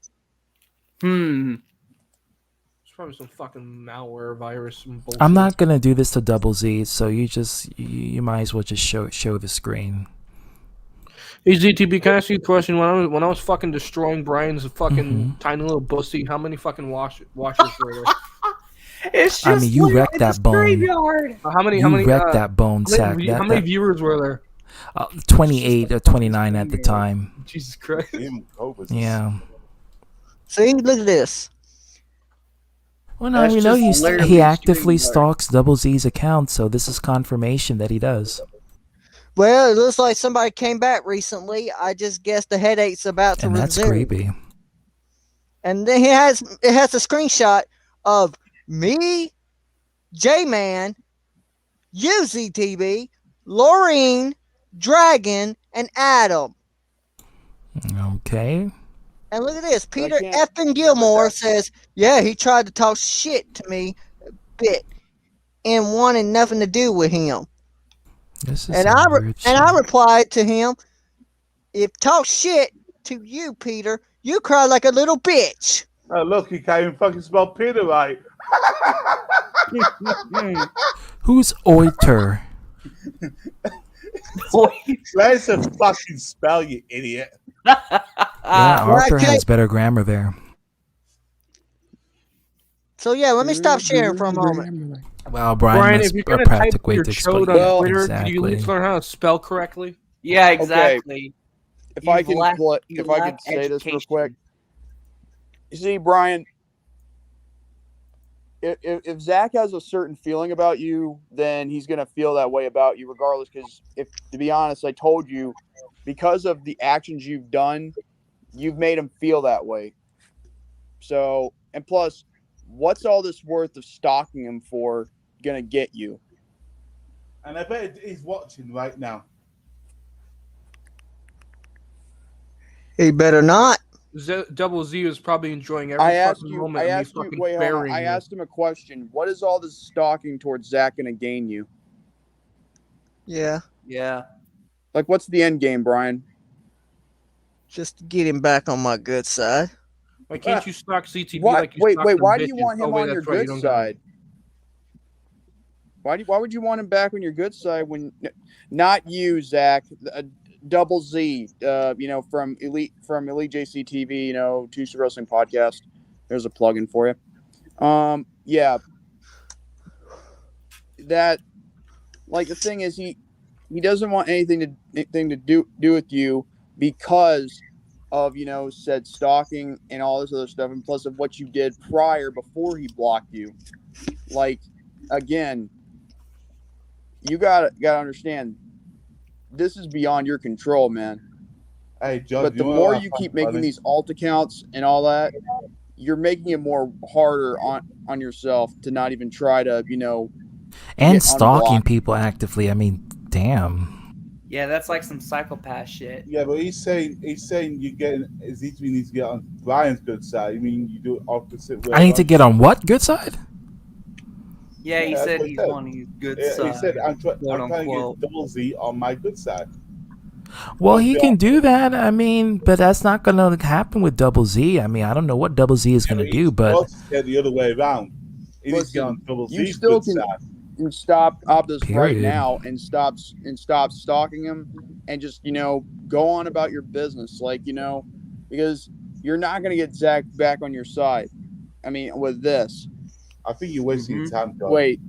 It's probably some fucking malware virus. Some bullshit. I'm not gonna do this to Double Z, so you might as well just show the screen. Hey ZTB, can I ask you a question? When I was fucking destroying Brian's fucking tiny little pussy, how many fucking washers were there? It's I mean, you wrecked that bone. graveyard. How many? You wrecked that bone sack. How many viewers were there? 28 or 29 at the time. Jesus Christ. Yeah. See, look at this. Well, no, That's we know just literally he actively StreamYard. stalks Double Z's account, so this is confirmation that he does. Well, it looks like somebody came back recently. I just guess the headache's about to And that's resume. creepy. And then it has a screenshot of me, J-Man, you ZTB, Laureen, Dragon, and Adam. Okay. And look at this. Peter effing Gilmore says, yeah, he tried to talk shit to me a bit and wanted nothing to do with him. This is And I replied to him, if talk shit to you, Peter, you cry like a little bitch. Oh, look, he can't even fucking spell Peter right. Who's Oiter? Learn to fucking spell, you idiot. Yeah, Arthur has better grammar there. So yeah, let me stop sharing for a moment. Well, Brian, Brian, that's if you're a gonna type practical way your to chode explain on it. Twitter, could you at Exactly. least learn how to spell correctly? Yeah, exactly. If I can say this real quick. You see, Brian, if Zach has a certain feeling about you, then he's gonna feel that way about you regardless. Because to be honest, I told you, because of the actions you've done, you've made him feel that way. So, and plus, what's all this worth of stalking him for gonna get you? And I bet he's watching right now. He better not. Double Z is probably enjoying every I asked fucking you. moment I of me asked you. fucking Wait, hold on. burying I you. asked him a question. What is all this stalking towards Zach gonna gain you? Yeah. Yeah. Like, what's the end game, Brian? Just to get him back on my good side. Why can't you stalk CTV What? like you Wait, stalk wait. them Why do you bitches? want him Oh, wait, on your that's right, you good don't got side? Why would you want him back on your good side when not you, Zach? Double Z, from Elite JC TV, Tuesday Wrestling Podcast. There's a plug-in for you. Yeah. That, like, the thing is, he doesn't want anything to do with you because of said stalking and all this other stuff, and plus of what you did prior before he blocked you. Like, again, you gotta understand, this is beyond your control, man. Hey, John, but the more you keep making these alt accounts and all that, you're making it more harder on yourself to not even try to, And get stalking unblocked. people actively. I mean, damn. Yeah, that's like some psychopath shit. Yeah, but he's saying you needs to get on Brian's good side. You mean you do it opposite way? I need to get on what good side? Yeah, he that's said what he's said. on his good Yeah, side. he said I'm trying to unquote. get Double Z on my good side. Well, he can do that. I mean, but that's not going to happen with Double Z. I mean, I don't know what Double Z is going to do, but Get the other way around. He needs to get on Double You Z's still good can side. stop this right Period. now and stop stalking him and just go on about your business, because you're not gonna get Zach back on your side. I mean, with this, I think you're wasting your time. John. Wait,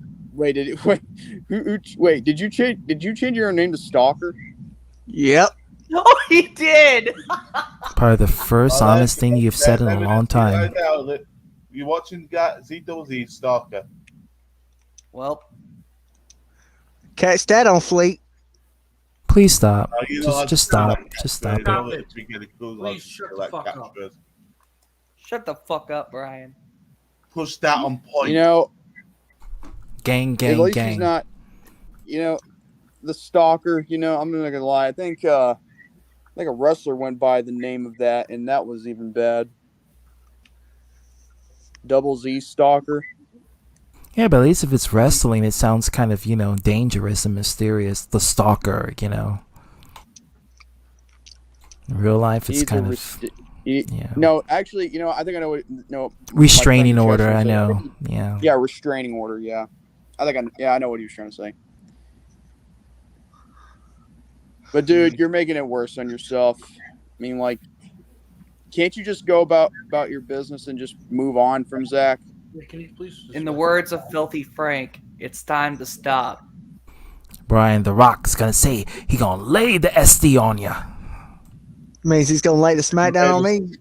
did you change your name to Stalker? Yep. No, he did. probably the first honest thing you've said in a long time. You're watching Z Double Z Stalker. Well, Catch that on Fleet. Please stop. You know, Just stop. Just stop Stop it. it. Please shut the fuck up. Shut the fuck up, Brian. Push that on point. You know, Gang, at gang, least gang. he's not. You know, the stalker. You know, I'm not gonna lie. I think a wrestler went by the name of that, and that was even bad. Double Z stalker. Yeah, but at least if it's wrestling, it sounds kind of, dangerous and mysterious. The stalker, In real life, it's He's kind a of... No, actually, I think I know what. No, Restraining my friend order, Chester I said. know. think Yeah. Yeah, restraining order. Yeah, I know what he was trying to say. But dude, you're making it worse on yourself. I mean, like, can't you just go about your business and just move on from Zach? Yeah, can you please? In the words of Filthy Frank, it's time to stop. Brian, The Rock's gonna say he gonna lay the SD on ya. Means he's gonna lay the smackdown on me.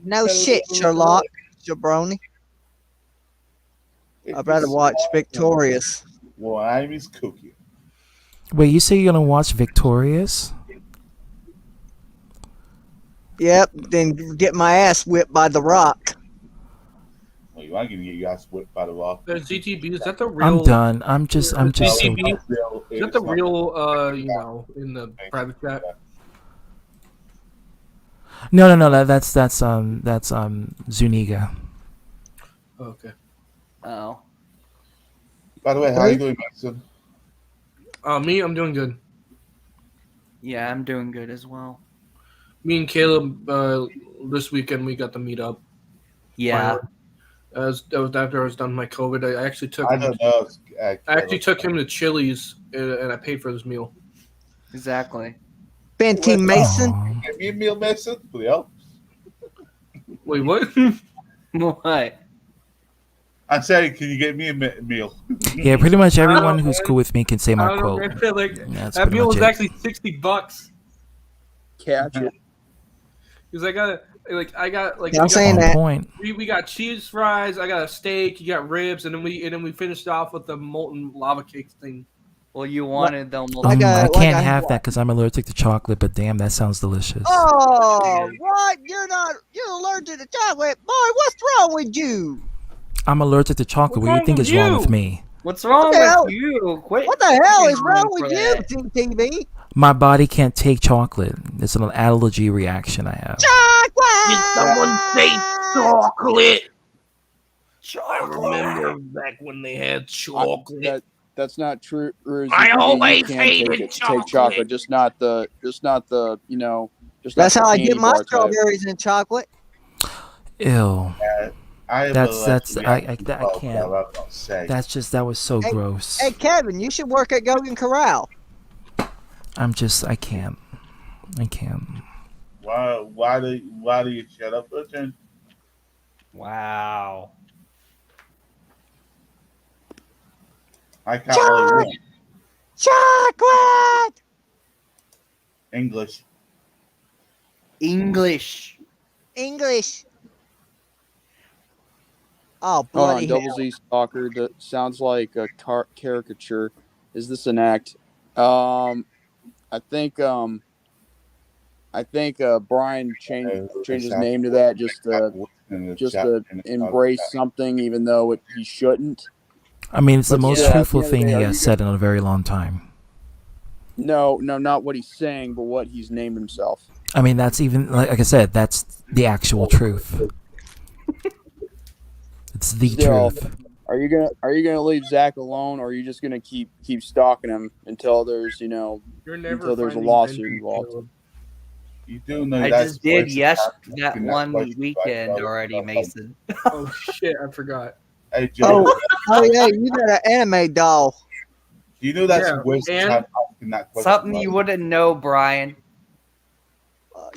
No shit, Sherlock, jabroni. I'd rather watch Victorious. Well, I'm his cookie. Wait, you say you're gonna watch Victorious? Yep, then get my ass whipped by The Rock. Well, you are gonna get your ass whipped by the Rock. ZTB, is that the real? I'm done. I'm just so... ZTB, is that the real? In the private chat. No. That's Zuniga. Okay. Oh. By the way, how are you doing, Mason? Me, I'm doing good. Yeah, I'm doing good as well. Me and Caleb, this weekend we got to meet up. Yeah. That was after I was done with my COVID. I actually took. I don't know. I actually took him to Chili's, and I paid for his meal. Exactly. Benty Mason. Give me a meal, Mason. Please. Wait, what? What? I'm saying, can you get me a meal? Yeah, pretty much everyone who's cool with me can say my quote. I feel like That's that pretty meal much was it. actually $60. Catch it. Because I got I'm saying that. Point. We got cheese fries. I got a steak. You got ribs, and then we finished off with the molten lava cake thing. Well, you wanted them. I can't have that because I'm allergic to chocolate. But damn, that sounds delicious. Oh, what? You're allergic to chocolate, boy. What's wrong with you? I'm allergic to chocolate. What do you think is wrong with me? What's wrong with you? Quit. What the hell is wrong for with that. you, TTV? My body can't take chocolate. It's an allergy reaction I have. Did someone say chocolate? I remember back when they had chocolate. That's not true. I always You can hated take chocolate. chocolate, just not the just not That's the how I candy get my bar type. strawberries in chocolate. Ew. I can't. That was so gross. Hey, Kevin, you should work at Gogan Corral. I can't. Why do you shut up, Richard? Wow. I can't really read. Chocolate! English. Oh, Hold on, bloody Double hell. Z Stalker. That sounds like a caricature. Is this an act? I think Brian changed his name to that just to embrace something, even though he shouldn't. I mean, it's the But most yeah, truthful at the end of thing the day, he are has you said in a very long time. No, not what he's saying, but what he's named himself. I mean, that's even like I said. That's the actual truth. It's the Still, truth. Are you gonna leave Zach alone, or are you just gonna keep stalking him until there's until there's a lawsuit involved? You do know I that's just did voice that in one question, weekend right? already, Mason. Oh shit, I forgot. Hey, Joe. Oh yeah, you got an anime doll. You know that's Yeah, waste of and- time asking that question. Something right? you wouldn't know, Brian.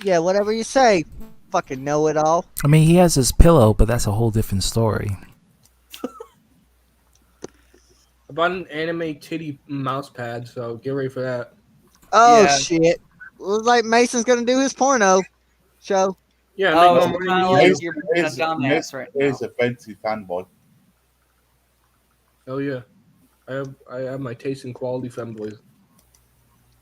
Yeah, whatever you say. Fucking know it all. I mean, he has his pillow, but that's a whole different story. I bought an anime titty mouse pad, so get ready for that. Oh Yeah. shit. Looks like Mason's gonna do his porno show. Yeah, Oh, make so more kinda money. like Mason you're being a dumbass right now. is a fancy fanboy. Oh yeah, I have my taste in quality femboys.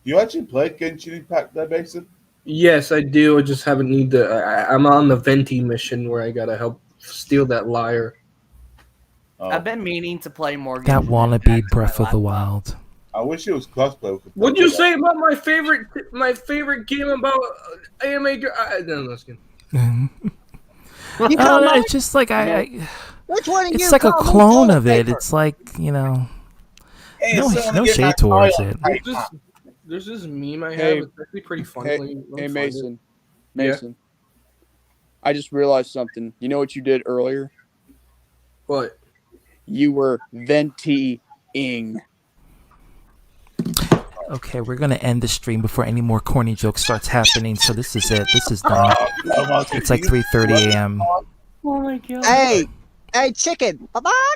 You actually play Genshin Impact there, Mason? Yes, I do. I just haven't need the. I'm on the Venti mission where I gotta help steal that liar. I've been meaning to play more. That Genshin wannabe Impact Breath of the laptop. Wild. I wish it was crossplay. What'd you say about my favorite game about anime? No, that's good. You call mine? It's just like Which one of you it's like a call me clone toilet of it. paper? It's like, you know, Hey, no, someone no get my shade towards file. it. There's this meme I have. Hey, It's actually pretty funny. Hey, Let me hey find Mason. it. Yeah. Mason. I just realized something. You know what you did earlier? What? You were venting. Okay, we're gonna end the stream before any more corny jokes starts happening. So this is it. This is done. It's like 3:30 a.m. Oh my god. Hey, chicken. Bye-bye.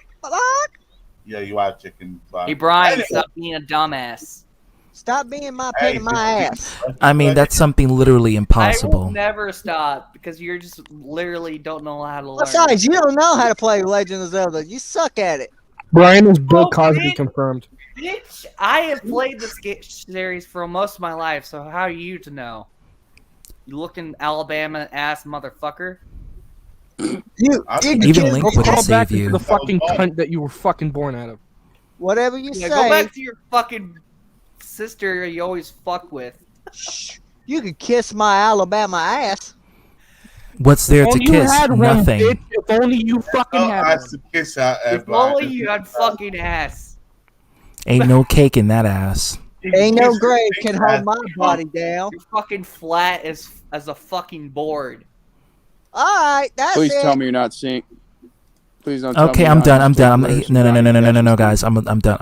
Yeah, you are chicken. Hey Brian, stop being a dumbass. Stop being my pain in my ass. I mean, that's something literally I will impossible. never stop because you're just literally don't know how to learn. Besides, you don't know how to play Legend of Zelda. You suck at it. Brian is Bill Cosby confirmed. Bitch, I have played this series for most of my life, so how are you to know? You looking Alabama ass motherfucker. Even Link wouldn't Call back save into you. the fucking cunt that you were fucking born out of. Whatever you Yeah, say. go back to your fucking sister you always fuck with. You could kiss my Alabama ass. What's there to Only you kiss? had one, Nothing. bitch. If only you fucking had one. Kiss out If only you had fucking ass. Ain't no cake in that ass. Ain't no grave can hold my body down. You're fucking flat as a fucking board. Alright, that's Please it. tell me you're not seeing. Please don't tell me. Okay, you're I'm not done. I'm done. understanding No, lyrics. no, guys. I'm done.